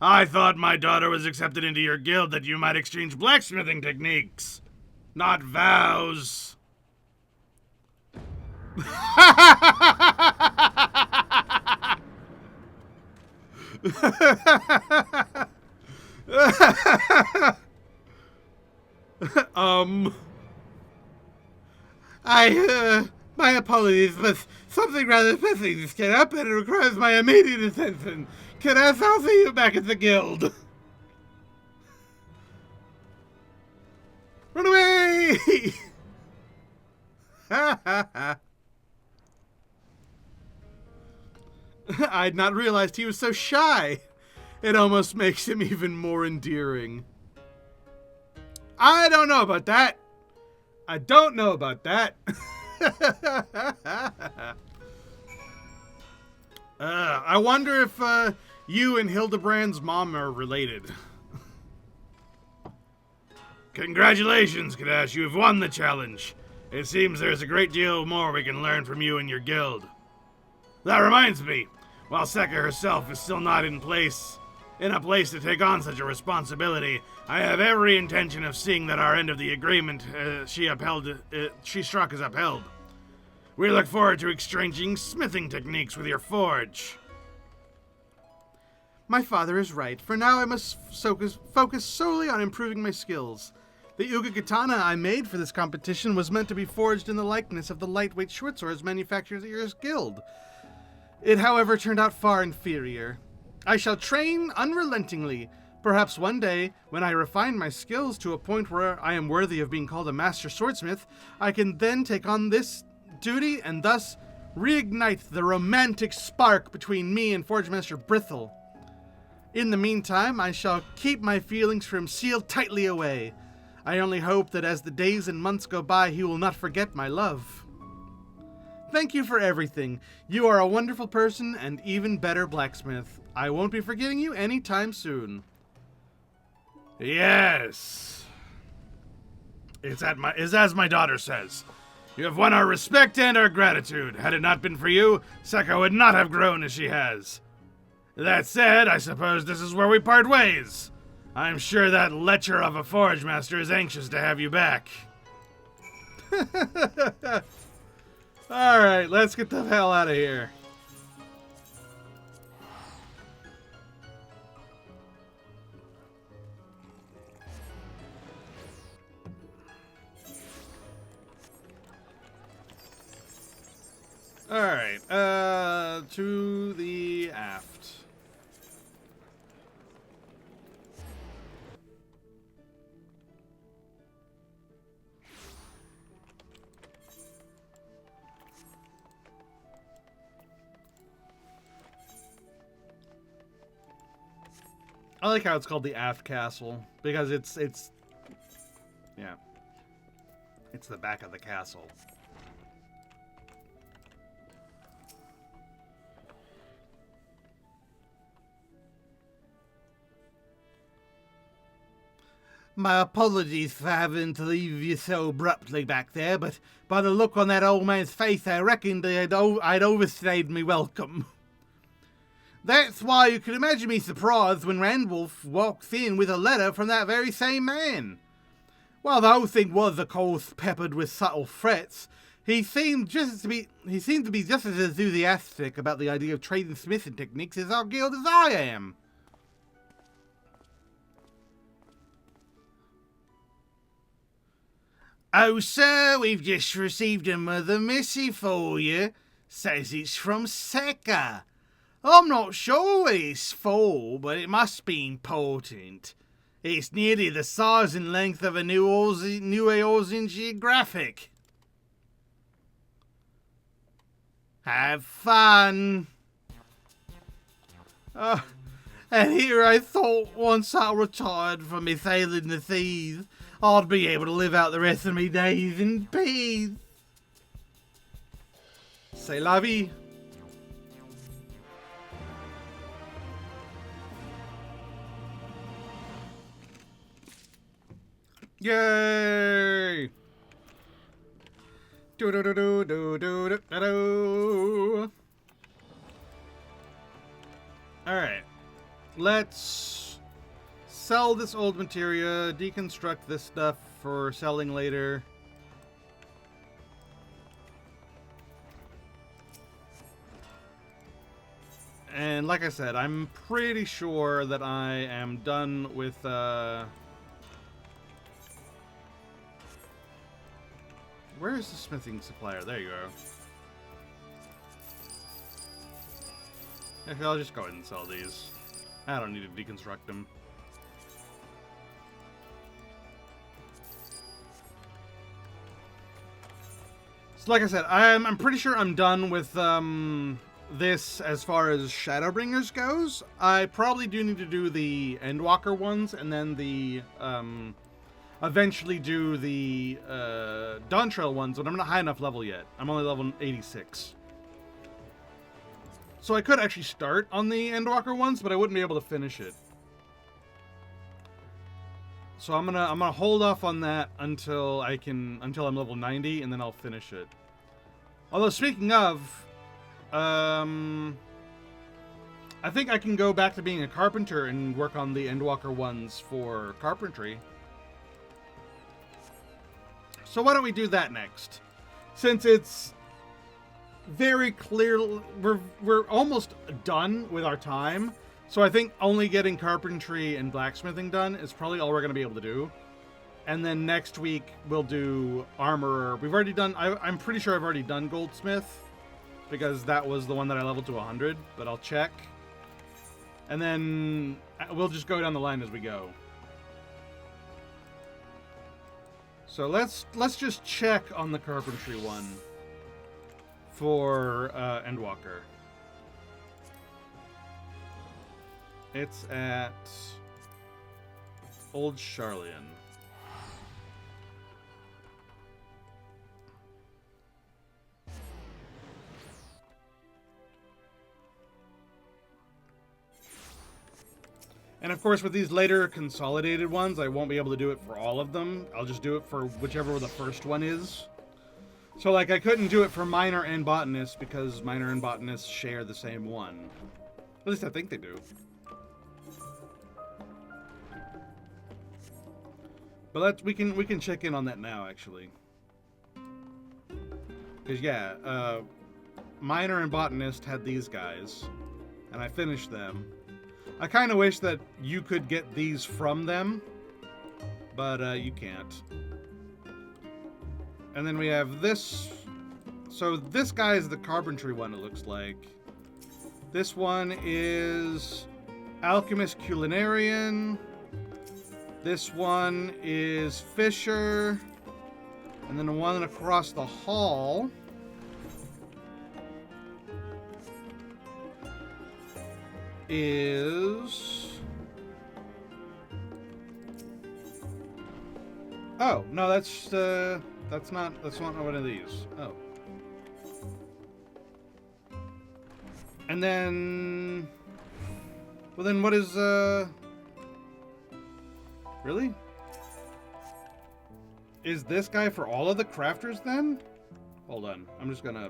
I thought my daughter was accepted into your guild that you might exchange blacksmithing techniques, not vows. My apologies, but something rather pressing just came up and it requires my immediate attention. I'll see you back at the guild. Run away! I'd not realized he was so shy. It almost makes him even more endearing. I don't know about that. I don't know about that. I wonder if you and Hildebrand's mom are related. Congratulations, Kadash. You have won the challenge. It seems there's a great deal more we can learn from you and your guild. That reminds me, while Sekka herself is still not in a place to take on such a responsibility, I have every intention of seeing that our end of the agreement she struck is upheld. We look forward to exchanging smithing techniques with your forge. My father is right. For now, I must focus solely on improving my skills. The Uga katana I made for this competition was meant to be forged in the likeness of the lightweight short swords manufactured at your guild. It, however, turned out far inferior. I shall train unrelentingly. Perhaps one day, when I refine my skills to a point where I am worthy of being called a master swordsmith, I can then take on this duty and thus reignite the romantic spark between me and Forge Master Brithel. In the meantime, I shall keep my feelings for him sealed tightly away. I only hope that as the days and months go by, he will not forget my love. Thank you for everything. You are a wonderful person and even better blacksmith. I won't be forgetting you anytime soon. Yes. It's as my daughter says. You have won our respect and our gratitude. Had it not been for you, Sekka would not have grown as she has. That said, I suppose this is where we part ways. I'm sure that lecher of a forge master is anxious to have you back. Alright, let's get the hell out of here. Alright, to the aft. I like how it's called the aft castle, because it's yeah, it's the back of the castle. My apologies for having to leave you so abruptly back there, but by the look on that old man's face, I reckoned I'd overstayed me welcome. That's why you can imagine me surprised when Randwolf walks in with a letter from that very same man. While the whole thing was, of course, peppered with subtle threats, he seemed to be just as enthusiastic about the idea of trading smithing techniques as our guild as I am. Oh, sir, we've just received another missive for you. Says it's from Sekka. I'm not sure what it's for, but it must be important. It's nearly the size and length of a New Eorzean Geographic. Have fun. And here I thought once I retired from me sailing the seas, I'd be able to live out the rest of me days in peace. C'est la vie. Yay! Do do do do do do do do. All right, let's sell this old materia, deconstruct this stuff for selling later. And like I said, I'm pretty sure that I am done with, where is the smithing supplier? There you go. Actually, I'll just go ahead and sell these. I don't need to deconstruct them. So like I said, I'm pretty sure I'm done with this as far as Shadowbringers goes. I probably do need to do the Endwalker ones, and then the eventually do the Dawntrail ones, but I'm not high enough level yet. I'm only level 86. So I could actually start on the Endwalker ones, but I wouldn't be able to finish it. So I'm gonna hold off on that until I'm level 90, and then I'll finish it. Although speaking of, I think I can go back to being a carpenter and work on the Endwalker ones for carpentry. So why don't we do that next? Since it's very clear, we're almost done with our time. So I think only getting carpentry and blacksmithing done is probably all we're going to be able to do. And then next week we'll do armorer. We've already done, I'm pretty sure I've already done goldsmith, because that was the one that I leveled to 100, but I'll check. And then we'll just go down the line as we go. So let's just check on the carpentry one for Endwalker. It's at Old Charlian. And of course, with these later consolidated ones, I won't be able to do it for all of them. I'll just do it for whichever the first one is. So, like, I couldn't do it for Miner and Botanist because Miner and Botanist share the same one. At least I think they do. But we can check in on that now, actually. Because, yeah, Miner and Botanist had these guys, and I finished them. I kind of wish that you could get these from them, but you can't. And then we have this. So this guy is the carpentry one, it looks like. This one is Alchemist Culinarian. This one is Fisher. And then the one across the hall is... Oh, no, that's not one of these. Oh. And then... Well, then what is, Really? Is this guy for all of the crafters, then? Hold on. I'm just gonna...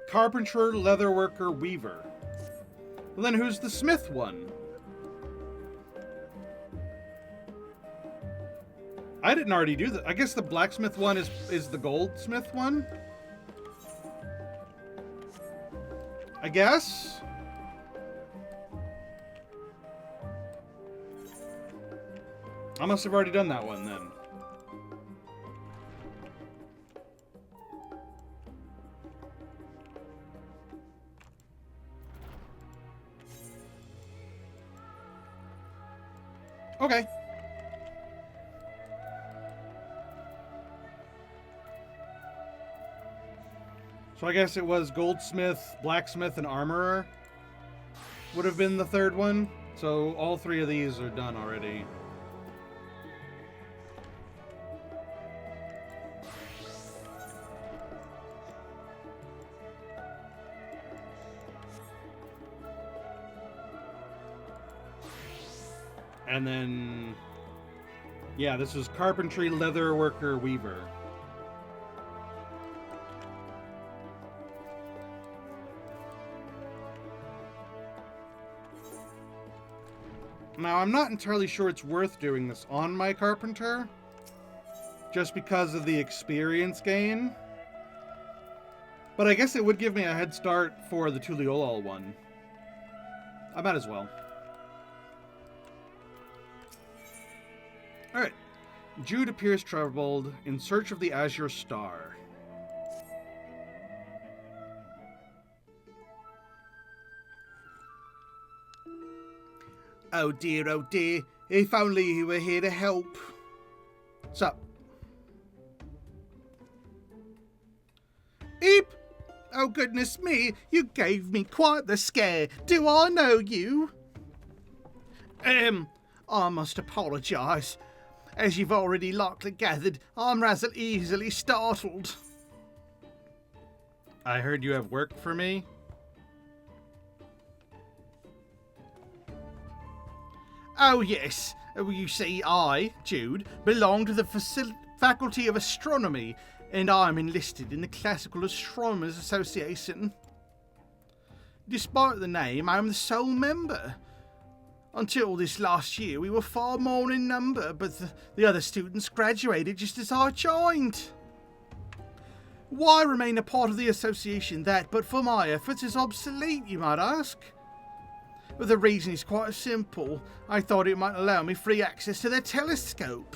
Carpenter, Leatherworker, Weaver. Well, then who's the Smith one? I didn't already do that. I guess the Blacksmith one is the Goldsmith one? I guess? I must have already done that one, then. Okay. So I guess it was Goldsmith, Blacksmith, and Armorer would have been the third one. So all three of these are done already. And then, yeah, this is Carpentry, Leatherworker, Weaver. Now, I'm not entirely sure it's worth doing this on my Carpenter, just because of the experience gain. But I guess it would give me a head start for the Tuliolol one. I might as well. Alright. Jude appears troubled in search of the Azure Star. Oh dear, if only you were here to help. What's up? Eep! Oh goodness me, you gave me quite the scare. Do I know you? I must apologise. As you've already likely gathered, I'm rather easily startled. I heard you have work for me. Oh yes, you see, I, Jude, belong to the Faculty of Astronomy, and I'm enlisted in the Classical Astronomers Association. Despite the name, I'm the sole member. Until this last year, we were far more in number, but the other students graduated just as I joined. Why remain a part of the association that, but for my efforts, is obsolete, you might ask? Well, the reason is quite simple. I thought it might allow me free access to their telescope.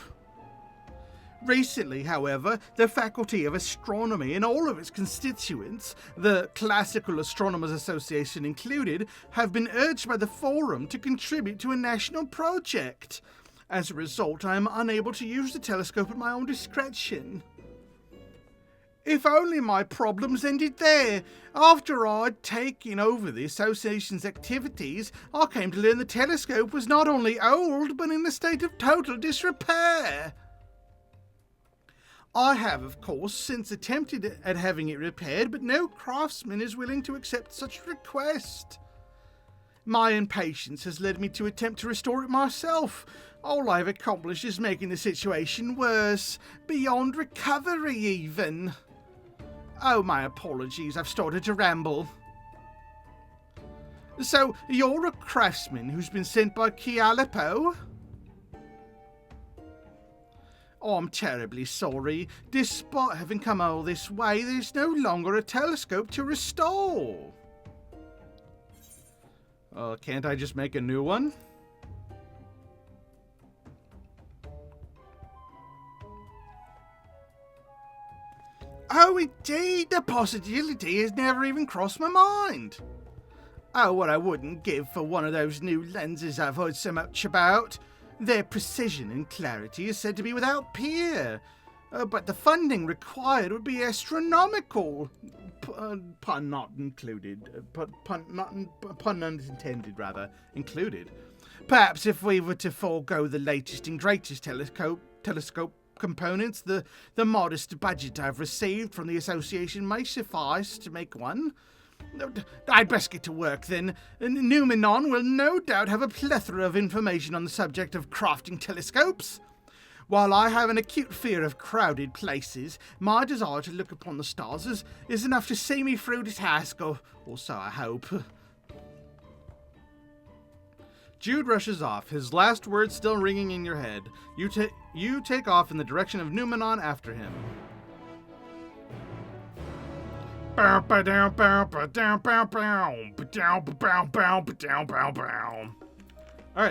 Recently, however, the Faculty of Astronomy and all of its constituents, the Classical Astronomers Association included, have been urged by the Forum to contribute to a national project. As a result, I am unable to use the telescope at my own discretion. If only my problems ended there. After I'd taken over the association's activities, I came to learn the telescope was not only old, but in a state of total disrepair. I have, of course, since attempted at having it repaired, but no craftsman is willing to accept such a request. My impatience has led me to attempt to restore it myself. All I've accomplished is making the situation worse, beyond recovery even. Oh, my apologies, I've started to ramble. So, you're a craftsman who's been sent by Kialipo? Oh, I'm terribly sorry. Despite having come all this way, there's no longer a telescope to restore. Can't I just make a new one? Oh, indeed, the possibility has never even crossed my mind. Oh, what I wouldn't give for one of those new lenses I've heard so much about. Their precision and clarity is said to be without peer, but the funding required would be astronomical. Pun not included. Pun unintended, rather, included. Perhaps if we were to forego the latest and greatest telescope components, the modest budget I've received from the association may suffice to make one. I'd best get to work then. Numenon will no doubt have a plethora of information on the subject of crafting telescopes. While I have an acute fear of crowded places, my desire to look upon the stars is enough to see me through the task, or so I hope. Jude rushes off, his last words still ringing in your head. You take off in the direction of Numenon after him. Alright,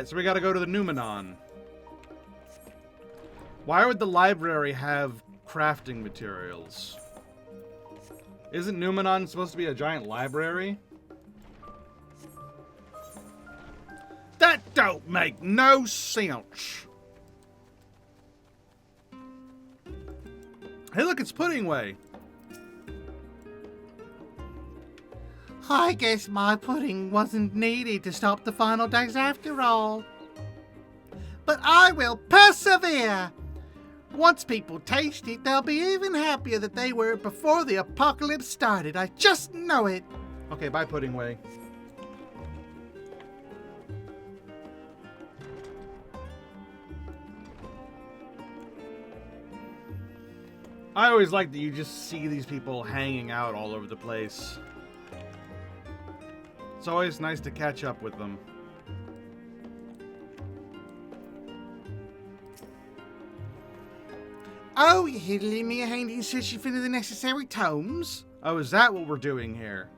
so we gotta go to the Numenon. Why would the library have crafting materials? Isn't Numenon supposed to be a giant library? That don't make no sense. Hey, look, it's Puddingway. I guess my pudding wasn't needed to stop the final days after all. But I will persevere. Once people taste it, they'll be even happier that they were before the apocalypse started. I just know it. Okay, bye, Puddingway. I always like that you just see these people hanging out all over the place. It's always nice to catch up with them. Oh, you're leaving me a hand in searching for the necessary tomes? Oh, is that what we're doing here?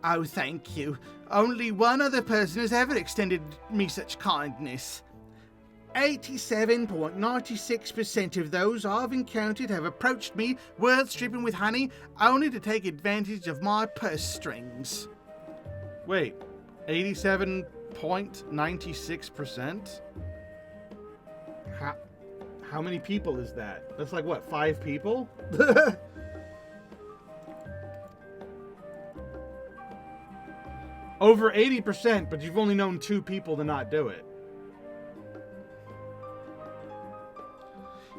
Oh, thank you. Only one other person has ever extended me such kindness. 87.96% of those I've encountered have approached me, worth dripping with honey, only to take advantage of my purse strings. Wait, 87.96%? How many people is that? That's like, what, 5 people? Over 80%, but you've only known 2 people to not do it.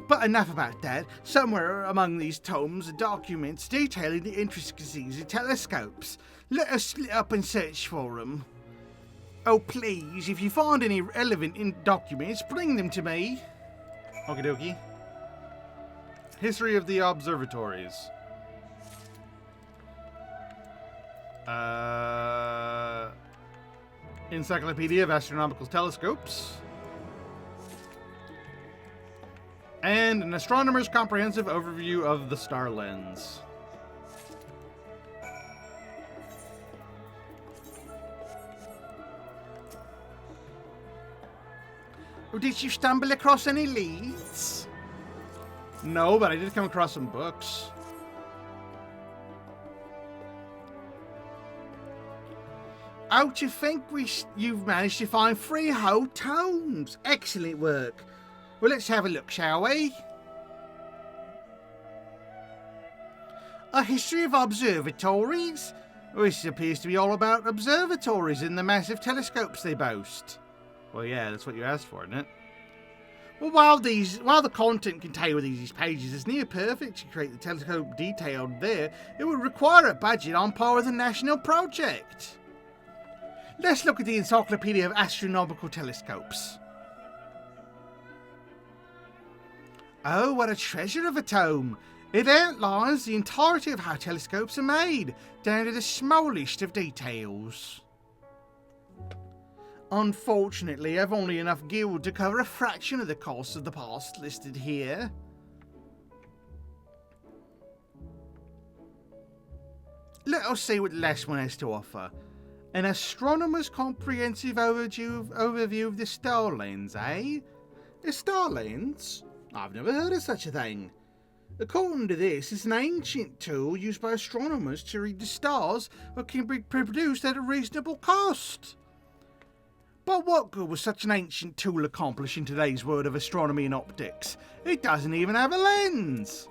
But enough about that. Somewhere among these tomes are documents detailing the intricacies of telescopes. Let us split up and search for them. Oh, please, if you find any relevant documents, bring them to me. Okie dokie. History of the observatories. Encyclopedia of Astronomical Telescopes. And an astronomer's comprehensive overview of the star lens. Did you stumble across any leads? No, but I did come across some books. Oh, to think you've managed to find 3 whole tomes. Excellent work. Well, let's have a look, shall we? A history of observatories? This appears to be all about observatories and the massive telescopes they boast. Well, yeah, that's what you asked for, isn't it? Well, while the content contained within these pages is near perfect to create the telescope detailed there, it would require a budget on par with a national project. Let's look at the Encyclopedia of Astronomical Telescopes. Oh, what a treasure of a tome! It outlines the entirety of how telescopes are made, down to the smallest of details. Unfortunately, I've only enough gil to cover a fraction of the cost of the parts listed here. Let us see what the last one has to offer. An astronomer's comprehensive overview of the star lens, eh? A star lens? I've never heard of such a thing. According to this, it's an ancient tool used by astronomers to read the stars that can be produced at a reasonable cost. But what good will such an ancient tool accomplish in today's world of astronomy and optics? It doesn't even have a lens.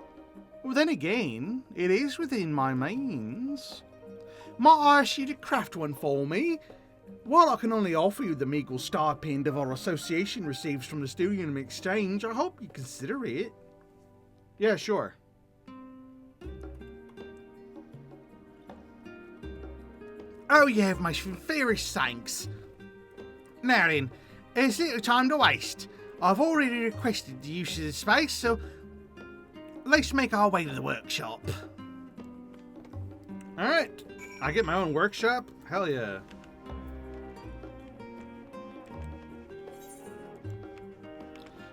Well, then again, it is within my means. Might I ask you to craft one for me? While I can only offer you the meager stipend of our association receives from the Studium Exchange, I hope you consider it. Yeah, sure. Oh, you have my sincerest thanks. Now then, there's little time to waste. I've already requested the use of the space, so let's make our way to the workshop. Alright, I get my own workshop? Hell yeah.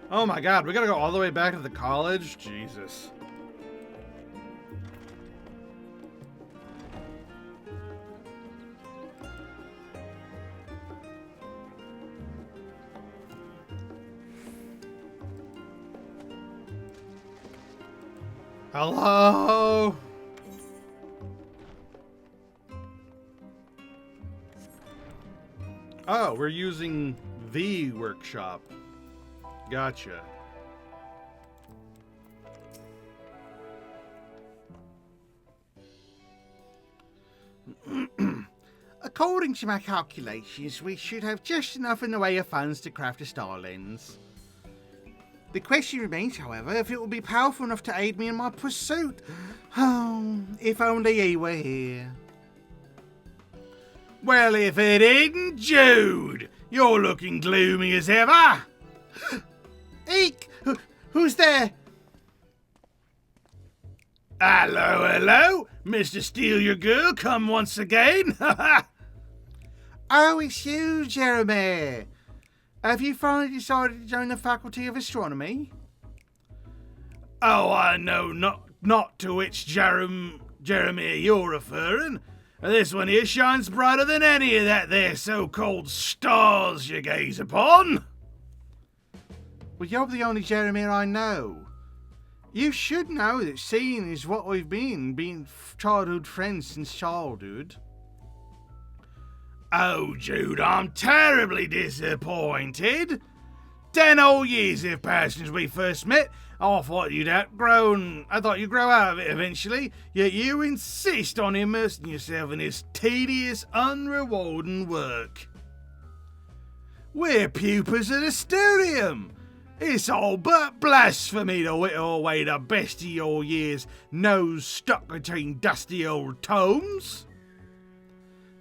Oh my god, we gotta go all the way back to the college? Jesus. Hello? Oh, we're using the workshop. Gotcha. According to my calculations, we should have just enough in the way of funds to craft a star lens. The question remains, however, if it will be powerful enough to aid me in my pursuit. Oh, if only he were here. Well, if it isn't Jude! You're looking gloomy as ever! Eek! Who's there? Hello, hello! Mr. Steal Your Girl, come once again! Oh, it's you, Jeremy. Have you finally decided to join the Faculty of Astronomy? Oh, I know not not to which Jeremy you're referring. This one here shines brighter than any of that there so-called stars you gaze upon. Well, you're the only Jeremy I know. You should know that seeing is what we've been childhood friends since childhood. Oh, Jude, I'm terribly disappointed. 10 whole years have passed since we first met. I thought you'd outgrown. I thought you'd grow out of it eventually. Yet you insist on immersing yourself in this tedious, unrewarding work. We're pupils at a studium. It's all but blasphemy to whittle away the best of your years, nose stuck between dusty old tomes.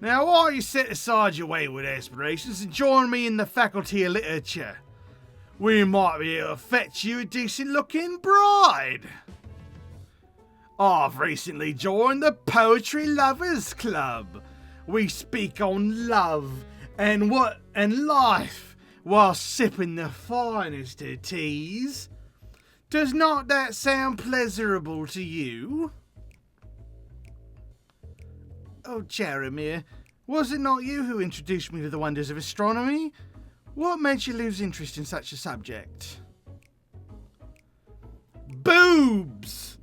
Now, why don't you set aside your wayward aspirations and join me in the Faculty of Literature? We might be able to fetch you a decent-looking bride. I've recently joined the Poetry Lovers Club. We speak on love and life while sipping the finest of teas. Does not that sound pleasurable to you? Oh, Jeremy, was it not you who introduced me to the wonders of astronomy? What made you lose interest in such a subject? Boobs!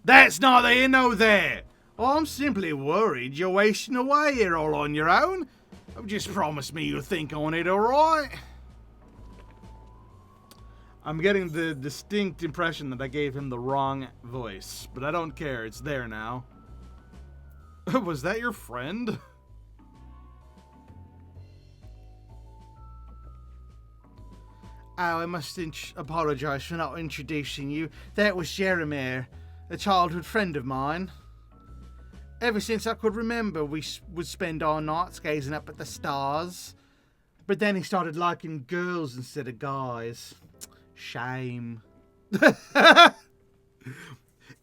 That's neither here nor there. I'm simply worried you're wasting away here all on your own. Just promise me you'll think on it, alright? I'm getting the distinct impression that I gave him the wrong voice, but I don't care, it's there now. Was that your friend? Oh, I must apologise for not introducing you. That was Jeremy, a childhood friend of mine. Ever since I could remember, we would spend our nights gazing up at the stars. But then he started liking girls instead of guys. Shame.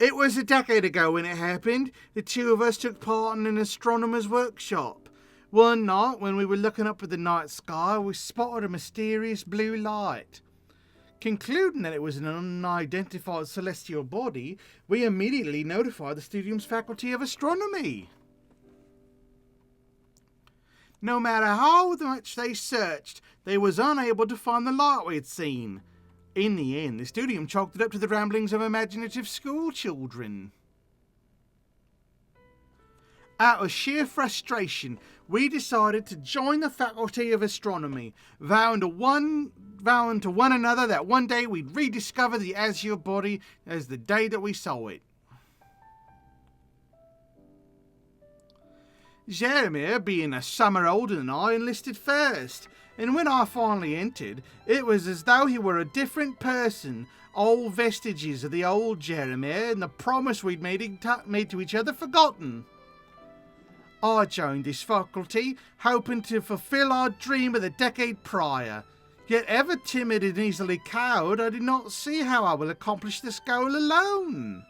It was a decade ago when it happened. The two of us took part in an astronomer's workshop. One night, when we were looking up at the night sky, we spotted a mysterious blue light. Concluding that it was an unidentified celestial body, we immediately notified the studium's Faculty of Astronomy. No matter how much they searched, they was unable to find the light we had seen. In the end, the studium chalked it up to the ramblings of imaginative school children. Out of sheer frustration, we decided to join the Faculty of Astronomy, vowing to one another that one day we'd rediscover the azure body as the day that we saw it. Jeremy, being a summer older than I, enlisted first, and when I finally entered, it was as though he were a different person, old vestiges of the old Jeremy and the promise we'd made to each other forgotten. I joined this faculty, hoping to fulfill our dream of the decade prior. Yet ever timid and easily cowed, I did not see how I will accomplish this goal alone.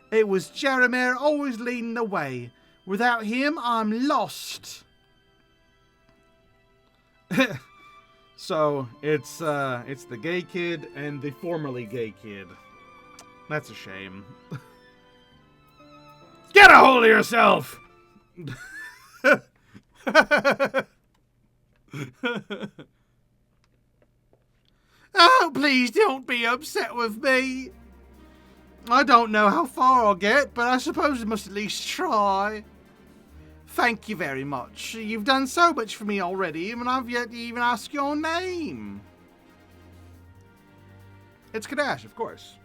It was Jeremy always leading the way. Without him, I'm lost. So, it's the gay kid and the formerly gay kid. That's a shame. Get a hold of yourself! Oh, please don't be upset with me. I don't know how far I'll get, but I suppose I must at least try. Thank you very much. You've done so much for me already, and I've yet to even ask your name. It's Kadash, of course.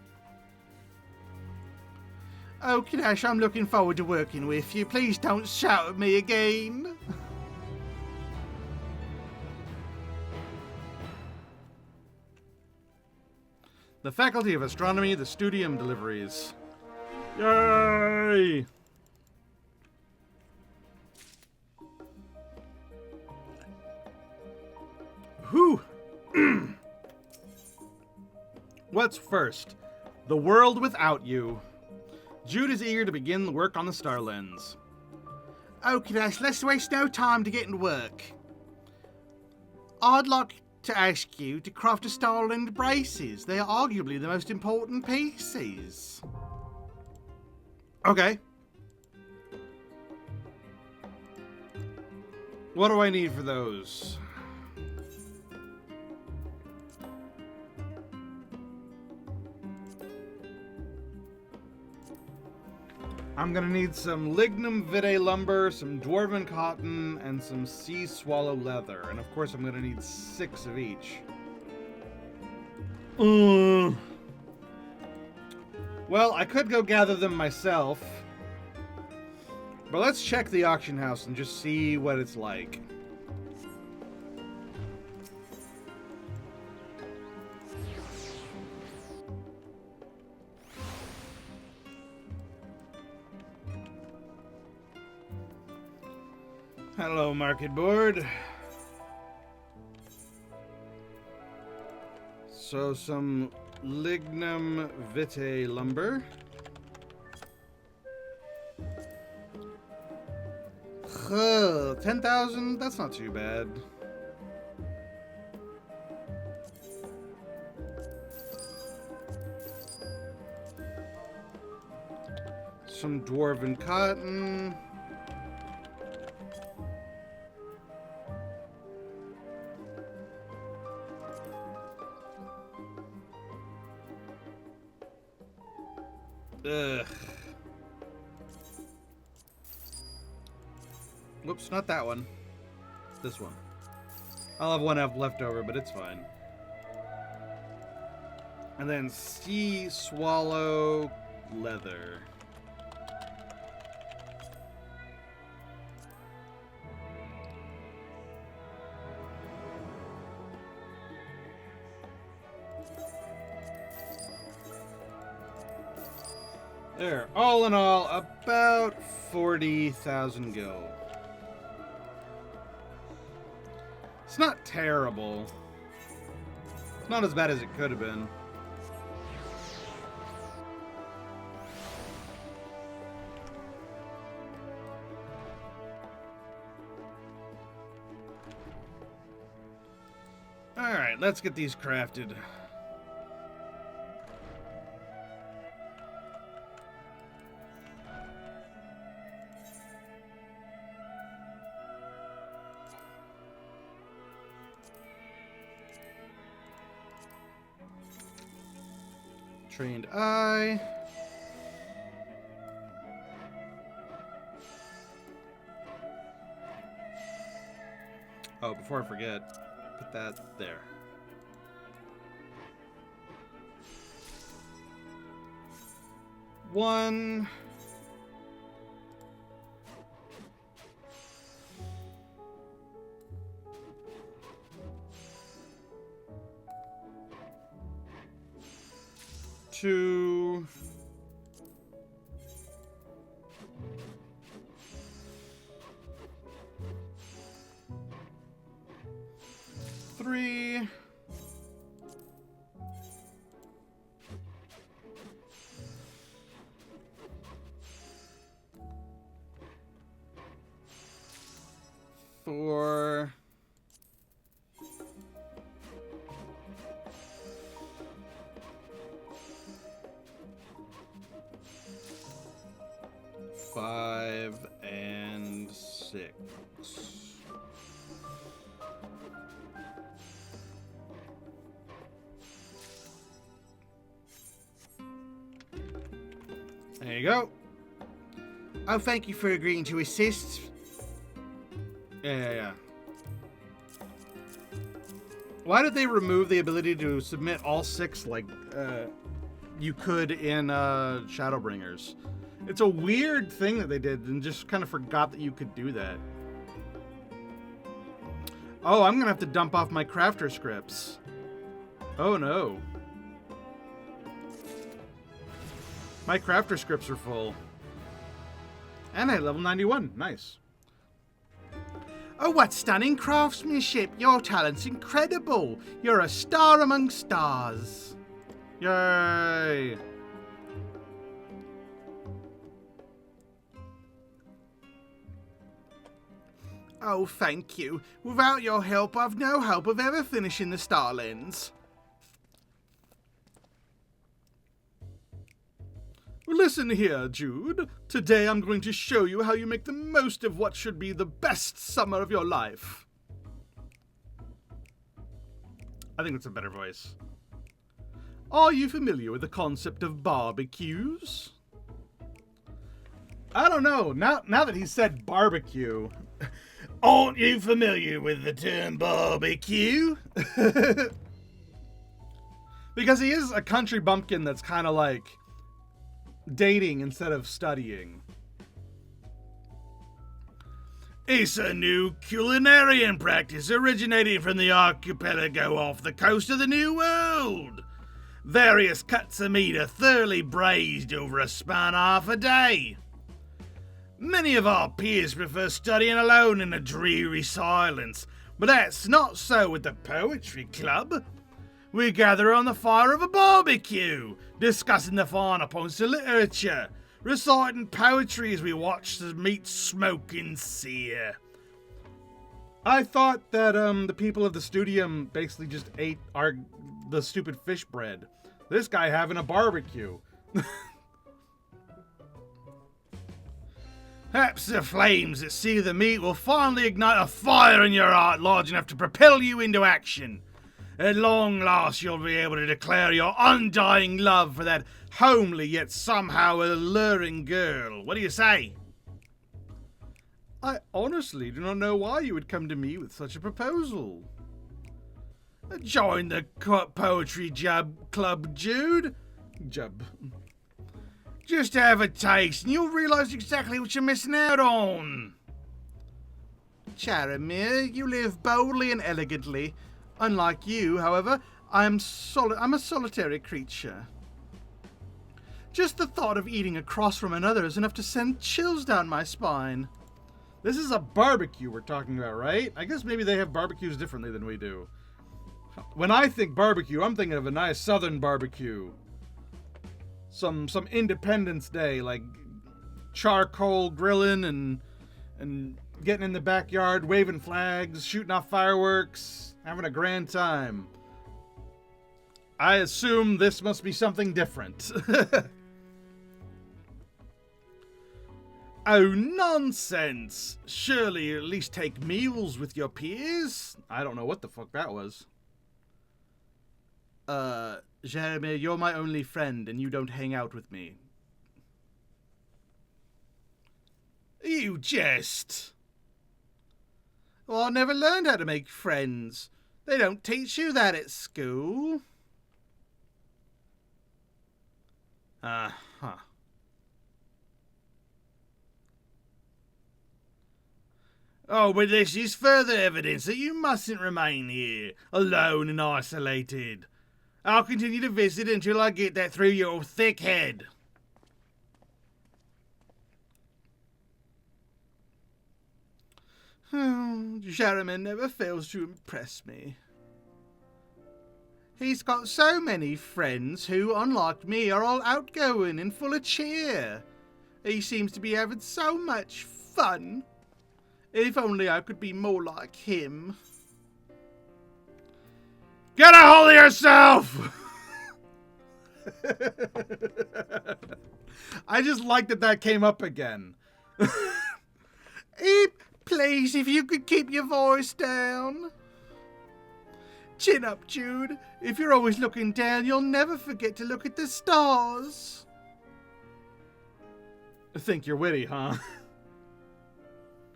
Oh, Kadash, I'm looking forward to working with you. Please don't shout at me again. The Faculty of Astronomy, the Studium deliveries. Yay! Whew. What's first? The world without you. Jude is eager to begin the work on the star lens. Okay, Dash, let's waste no time to get to work. I'd like to ask you to craft a star lens braces. They are arguably the most important pieces. Okay. What do I need for those? I'm gonna need some lignum vitae lumber, some dwarven cotton, and some sea swallow leather. And of course I'm gonna need 6 of each. Well, I could go gather them myself. But let's check the auction house and just see what it's like. Hello, market board. So some lignum vitae lumber. 10,000? That's not too bad. Some dwarven cotton. Ugh. Whoops, not that one. This one. I'll have one left over, but it's fine. And then sea swallow leather. There, all in all, about 40,000 gil. It's not terrible. It's not as bad as it could have been. Alright, let's get these crafted. Trained eye. Oh, before I forget, put that there. One. Two. Three. Four. 5 and 6. There you go. Oh, thank you for agreeing to assist. Yeah. Why did they remove the ability to submit all 6 like you could in Shadowbringers? It's a weird thing that they did and just kind of forgot that you could do that. Oh, I'm gonna have to dump off my crafter scripts. Oh no. My crafter scripts are full. And I level 91. Nice. Oh, what stunning craftsmanship. Your talent's incredible. You're a star among stars. Yay. Oh, thank you. Without your help, I've no hope of ever finishing the Starlands. Listen here, Jude. Today I'm going to show you how you make the most of what should be the best summer of your life. I think that's a better voice. Are you familiar with the concept of barbecues? I don't know. Now that he said barbecue. Aren't you familiar with the term barbecue? Because he is a country bumpkin that's kind of like dating instead of studying. It's a new culinarian practice originating from the archipelago off the coast of the New World. Various cuts of meat are thoroughly braised over a span half a day. Many of our peers prefer studying alone in a dreary silence, but that's not so with the Poetry Club. We gather on the fire of a barbecue, discussing the finer points of literature, reciting poetry as we watch the meat smoke and sear. I thought that the people of the studium basically just ate the stupid fish bread. This guy having a barbecue. Perhaps the flames that sear the meat will finally ignite a fire in your heart large enough to propel you into action. At long last, you'll be able to declare your undying love for that homely yet somehow alluring girl. What do you say? I honestly do not know why you would come to me with such a proposal. Join the Poetry Club, Jude. Just have a taste and you'll realise exactly what you're missing out on. Charamir, you live boldly and elegantly. Unlike you, however, I'm a solitary creature. Just the thought of eating across from another is enough to send chills down my spine. This is a barbecue we're talking about, right? I guess maybe they have barbecues differently than we do. When I think barbecue, I'm thinking of a nice southern barbecue. Some Independence Day, like charcoal grilling and getting in the backyard, waving flags, shooting off fireworks, having a grand time. I assume this must be something different. Oh, nonsense! Surely you at least take meals with your peers? I don't know what the fuck that was. Jeremy, you're my only friend and you don't hang out with me. You jest. Well, I never learned how to make friends. They don't teach you that at school. Uh-huh. Oh, but this is further evidence that you mustn't remain here, alone and isolated. I'll continue to visit until I get that through your thick head. Jeremy never fails to impress me. He's got so many friends who, unlike me, are all outgoing and full of cheer. He seems to be having so much fun. If only I could be more like him. Get a hold of yourself! I just like that came up again. Please, if you could keep your voice down. Chin up, Jude. If you're always looking down, you'll never forget to look at the stars. I think you're witty, huh?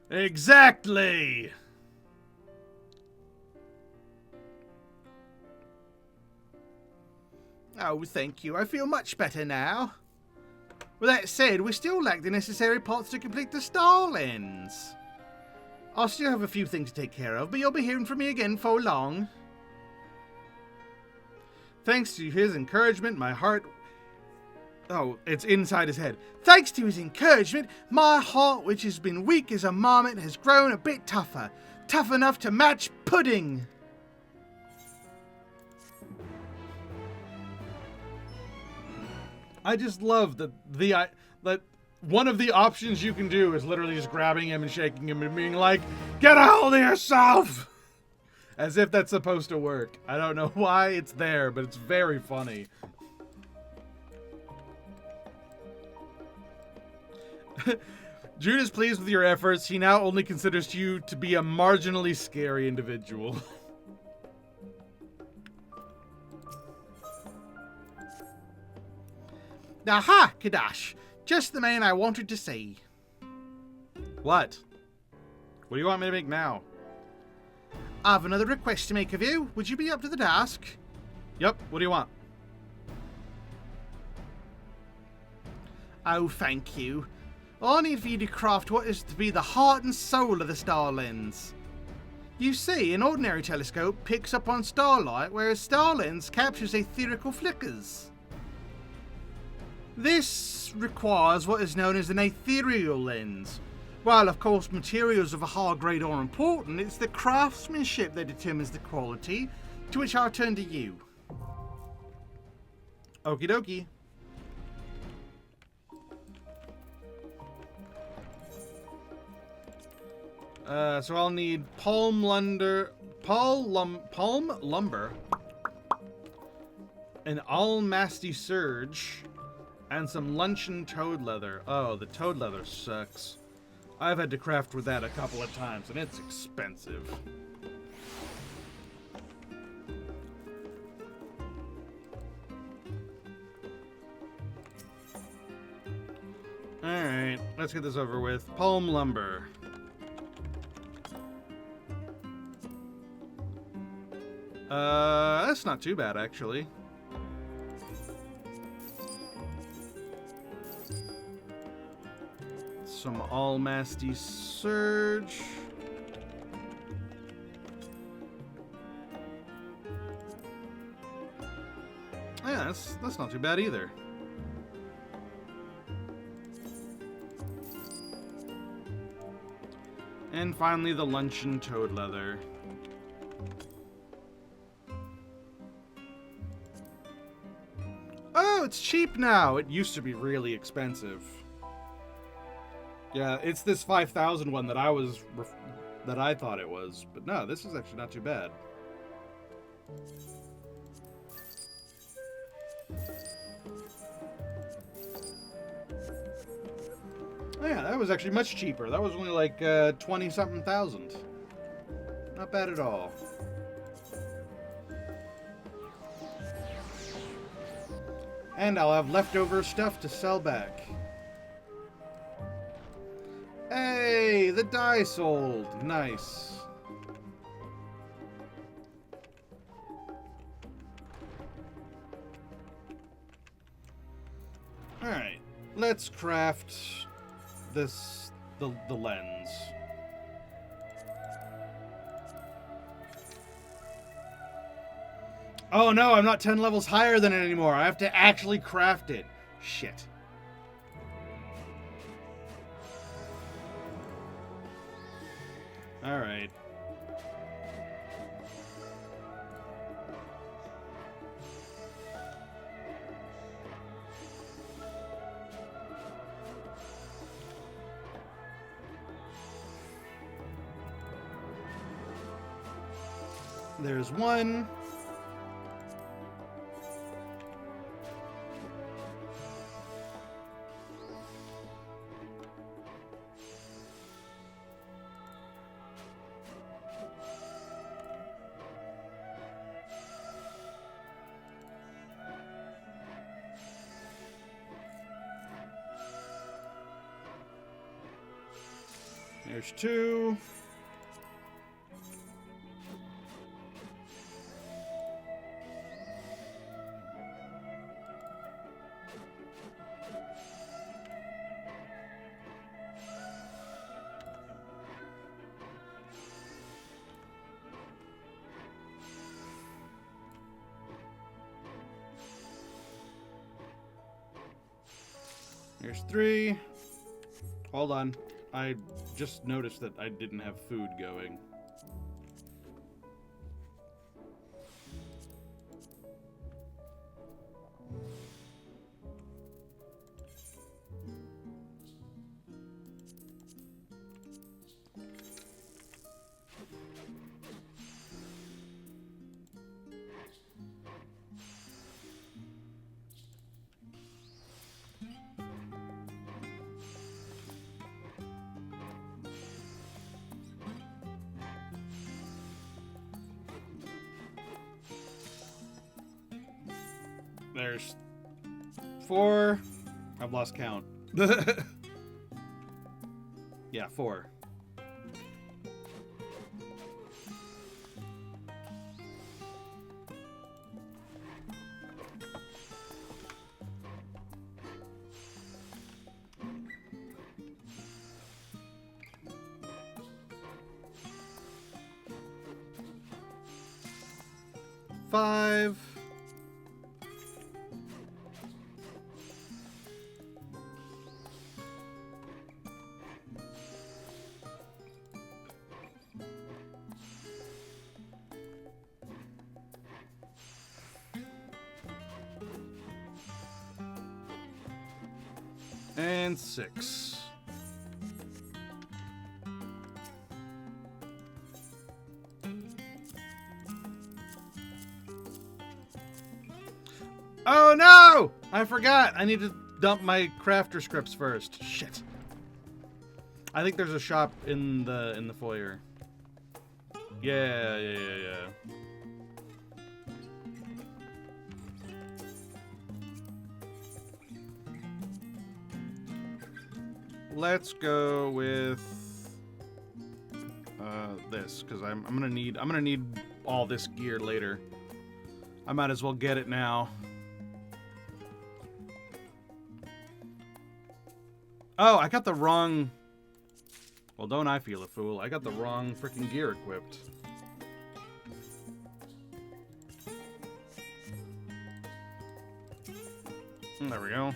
Exactly! Oh, thank you. I feel much better now. With that said, we still lack the necessary parts to complete the star lens. I'll still have a few things to take care of, but you'll be hearing from me again for long. Thanks to his encouragement, my heart... Oh, it's inside his head. Thanks to his encouragement, my heart, which has been weak as a marmot, has grown a bit tougher. Tough enough to match pudding. I just love that one of the options you can do is literally just grabbing him and shaking him and being like, get a hold of yourself! As if that's supposed to work. I don't know why it's there, but it's very funny. Jude is pleased with your efforts. He now only considers you to be a marginally scary individual. Aha, Kadash. Just the man I wanted to see. What? What do you want me to make now? I've another request to make of you. Would you be up to the task? Yep, what do you want? Oh, thank you. I need for you to craft what is to be the heart and soul of the star lens. You see, an ordinary telescope picks up on starlight, whereas star lens captures etherical flickers. This requires what is known as an ethereal lens. While, of course, materials of a high grade are important, it's the craftsmanship that determines the quality, to which I turn to you. Okie dokie. So I'll need palm lumber, an almasty serge, and some luncheon toad leather. Oh, the toad leather sucks. I've had to craft with that a couple of times, and it's expensive. Alright, let's get this over with. Palm lumber. That's not too bad, actually. Some almasty serge. Yeah, that's not too bad either. And finally, the luncheon toad leather. Oh, it's cheap now! It used to be really expensive. Yeah, it's this 5,000 one that I thought it was. But no, this is actually not too bad. Oh yeah, that was actually much cheaper. That was only like 20-something thousand. Not bad at all. And I'll have leftover stuff to sell back. Hey, the die sold. Nice. Alright, let's craft this, the lens. Oh no, I'm not 10 levels higher than it anymore. I have to actually craft it. Shit. Alright. There's one. There's two. There's three. Hold on. I just noticed that I didn't have food going. There's 4. I've lost count. Yeah, 4. Five. And 6. Oh no! I forgot. I need to dump my crafter scripts first. Shit. I think there's a shop in the foyer. Yeah. Let's go with this, because I'm gonna need all this gear later. I might as well get it now. Oh, I got the wrong... Well, don't I feel a fool. I got the wrong freaking gear equipped. There we go.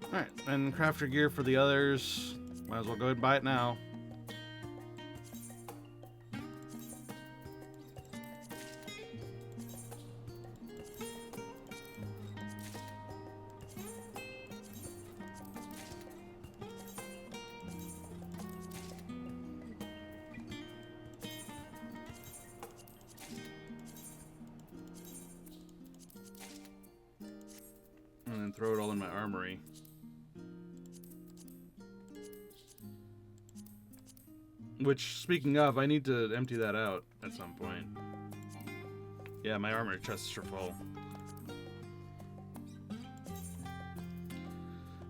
Alright, and crafter gear for the others. Might as well go ahead and buy it now. And then throw it all in my armory. Which, speaking of, I need to empty that out at some point. Yeah, my armor chests are full.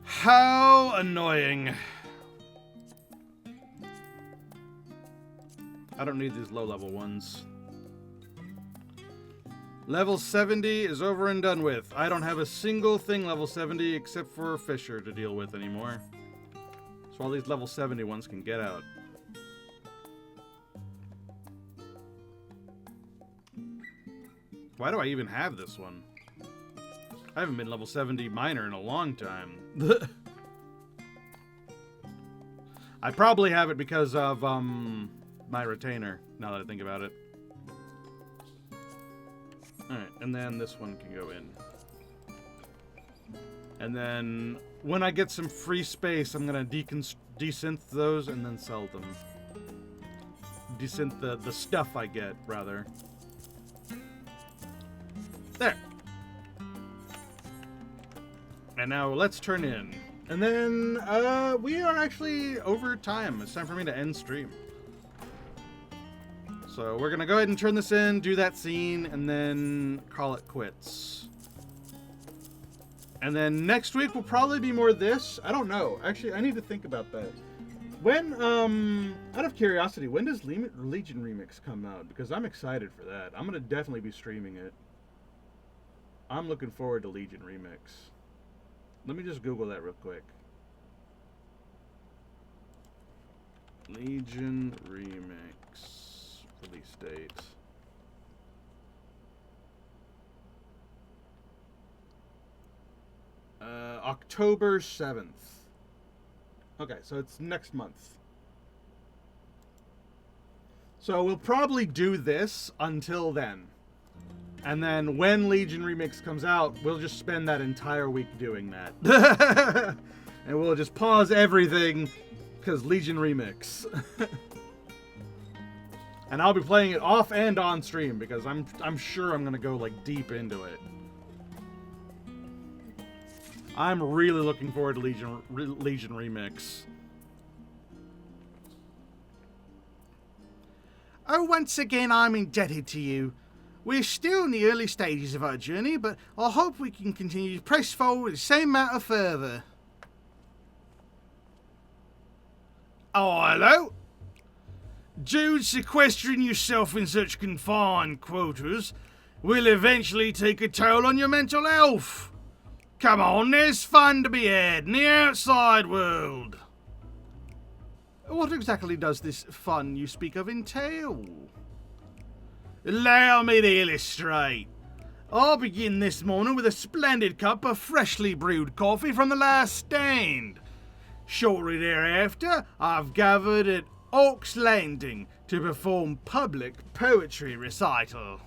How annoying. I don't need these low-level ones. Level 70 is over and done with. I don't have a single thing level 70 except for Fisher to deal with anymore. So all these level 70 ones can get out. Why do I even have this one? I haven't been level 70 miner in a long time. I probably have it because of my retainer, now that I think about it. Alright, and then this one can go in. And then when I get some free space, I'm gonna desynth those and then sell them. Desynth the stuff I get, rather. There. And now let's turn in. And then we are actually over time. It's time for me to end stream. So we're gonna go ahead and turn this in, do that scene, and then call it quits. And then next week will probably be more this. I don't know. Actually, I need to think about that. When, out of curiosity, when does Legion Remix come out? Because I'm excited for that. I'm gonna definitely be streaming it. I'm looking forward to Legion Remix. Let me just Google that real quick. Legion Remix. Release date. October 7th. Okay, so it's next month. So we'll probably do this until then. And then when Legion Remix comes out, we'll just spend that entire week doing that. And we'll just pause everything because Legion Remix. And I'll be playing it off and on stream because I'm sure I'm gonna go like deep into it. I'm really looking forward to Legion Remix. Oh, once again, I'm indebted to you. We're still in the early stages of our journey, but I hope we can continue to press forward the same matter further. Oh, hello? Dude, sequestering yourself in such confined quarters will eventually take a toll on your mental health. Come on, there's fun to be had in the outside world. What exactly does this fun you speak of entail? Allow me to illustrate. I'll begin this morning with a splendid cup of freshly brewed coffee from the last stand. Shortly thereafter, I've gathered at Oak's Landing to perform public poetry recital.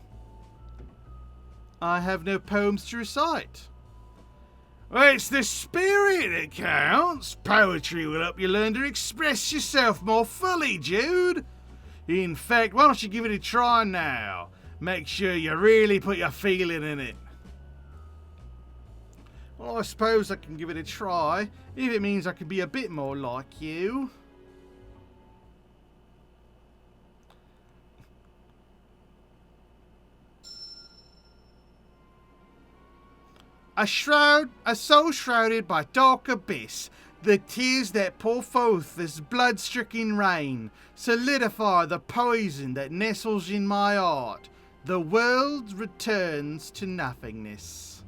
I have no poems to recite. Well, it's the spirit that counts. Poetry will help you learn to express yourself more fully, Jude. In fact, why don't you give it a try now? Make sure you really put your feeling in it. Well, I suppose I can give it a try, if it means I can be a bit more like you. A soul shrouded by dark abyss, the tears that pour forth as blood-stricken rain solidify the poison that nestles in my heart. The world returns to nothingness.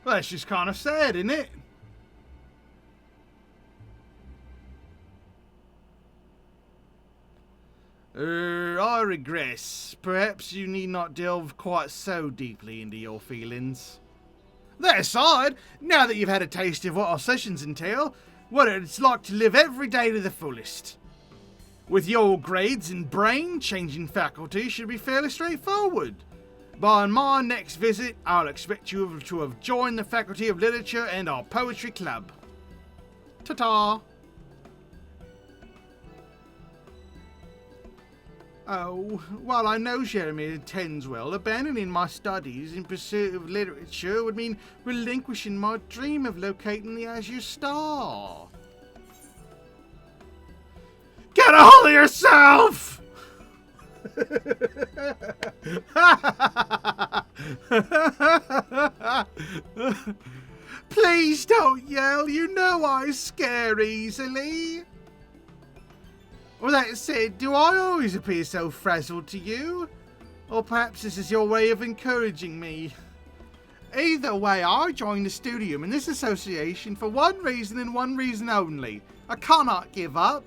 Well, that's just kind of sad, isn't it? I regress. Perhaps you need not delve quite so deeply into your feelings. That aside, now that you've had a taste of what our sessions entail, what it's like to live every day to the fullest. With your grades and brain, changing faculty should be fairly straightforward. By my next visit, I'll expect you to have joined the Faculty of Literature and our Poetry Club. Ta-ta! Oh, while I know Jeremy intends well, abandoning my studies in pursuit of literature would mean relinquishing my dream of locating the Azure Star. Get a hold of yourself! Please don't yell, you know I scare easily. Well, that said, do I always appear so frazzled to you? Or perhaps this is your way of encouraging me? Either way, I joined the studium in this association for one reason and one reason only. I cannot give up.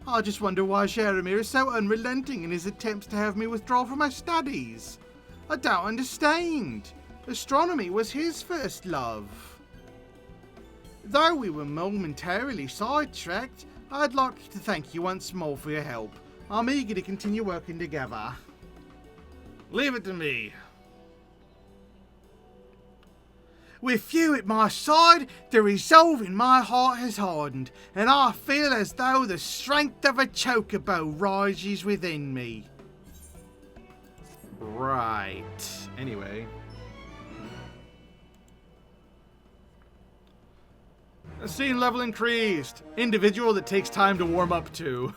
I just wonder why Jeremy is so unrelenting in his attempts to have me withdraw from my studies. I don't understand. Astronomy was his first love. Though we were momentarily sidetracked, I'd like to thank you once more for your help. I'm eager to continue working together. Leave it to me. With you at my side, the resolve in my heart has hardened, and I feel as though the strength of a chocobo rises within me. Right. Anyway. Scene level increased. Individual that takes time to warm up to.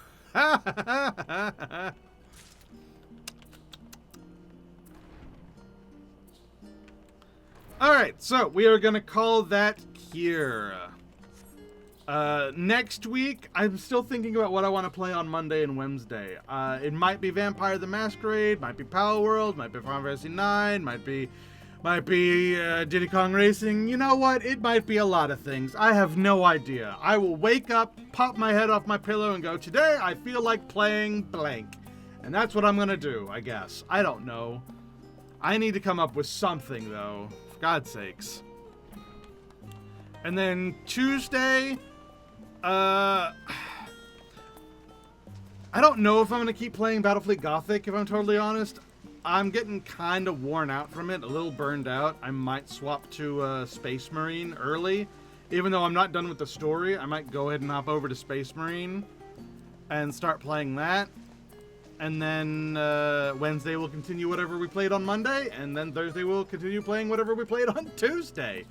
Alright, so we are going to call that here. Next week, I'm still thinking about what I want to play on Monday and Wednesday. It might be Vampire the Masquerade, might be Power World, might be Final Fantasy 9, might be Diddy Kong Racing. You know what? It might be a lot of things. I have no idea. I will wake up, pop my head off my pillow, and go, today I feel like playing blank. And that's what I'm going to do, I guess. I don't know. I need to come up with something, though. For God's sakes. And then Tuesday, I don't know if I'm going to keep playing Battlefleet Gothic, if I'm totally honest. I'm getting kind of worn out from it, a little burned out. I might swap to Space Marine early. Even though I'm not done with the story, I might go ahead and hop over to Space Marine and start playing that. And then Wednesday we'll continue whatever we played on Monday, and then Thursday we'll continue playing whatever we played on Tuesday.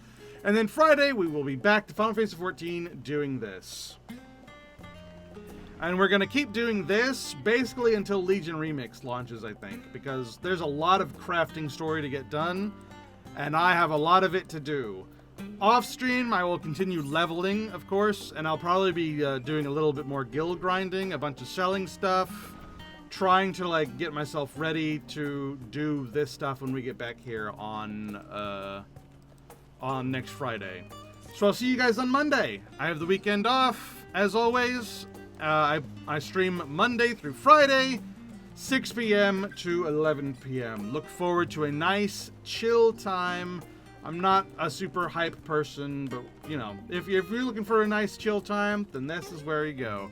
And then Friday we will be back to Final Fantasy XIV doing this. And we're going to keep doing this basically until Legion Remix launches, I think, because there's a lot of crafting story to get done, and I have a lot of it to do. Off stream, I will continue leveling, of course, and I'll probably be doing a little bit more guild grinding, a bunch of selling stuff, trying to like get myself ready to do this stuff when we get back here on next Friday. So I'll see you guys on Monday. I have the weekend off, as always. I stream Monday through Friday, 6 p.m. to 11 p.m. Look forward to a nice, chill time. I'm not a super hype person, but, you know, if you're looking for a nice, chill time, then this is where you go.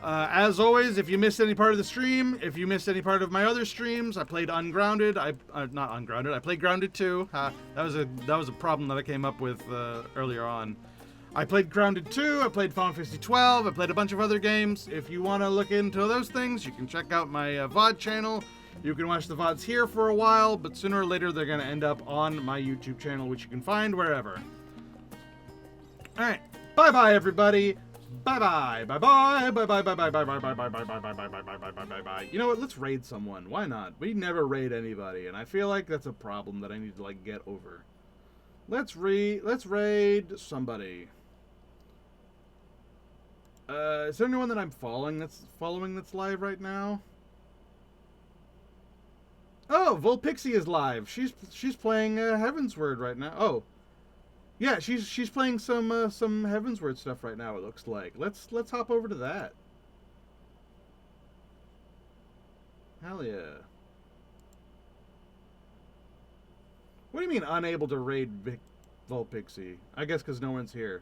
As always, if you missed any part of the stream, if you missed any part of my other streams, I played Ungrounded. Not Ungrounded. I played Grounded 2. That was a problem that I came up with earlier on. I played Grounded 2. I played Final Fantasy 12. I played a bunch of other games. If you want to look into those things, you can check out my VOD channel. You can watch the VODs here for a while, but sooner or later they're going to end up on my YouTube channel, which you can find wherever. All right. Bye-bye, everybody. Bye-bye. Bye-bye. Bye-bye. Bye-bye. Bye-bye. Bye-bye. Bye-bye. Bye-bye. Bye-bye. Bye-bye. Bye-bye. You know what? Let's raid someone. Why not? We never raid anybody, and I feel like that's a problem that I need to, like, get over. Let's raid somebody. Is there anyone that I'm following that's live right now? Oh, Volpixie is live. She's playing Heavensward right now. Oh, yeah, she's playing some Heavensward stuff right now. It looks like. Let's hop over to that. Hell yeah. What do you mean unable to raid Volpixie? I guess because no one's here.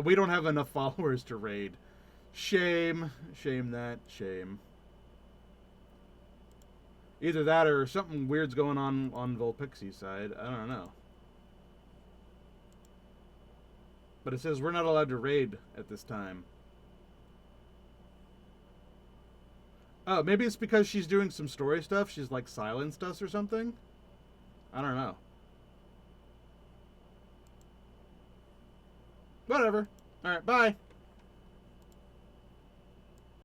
We don't have enough followers to raid. Shame. Shame that. Shame. Either that or something weird's going on Volpixie's side. I don't know. But it says we're not allowed to raid at this time. Oh, maybe it's because she's doing some story stuff. She's like silenced us or something. I don't know. Whatever. Alright, bye.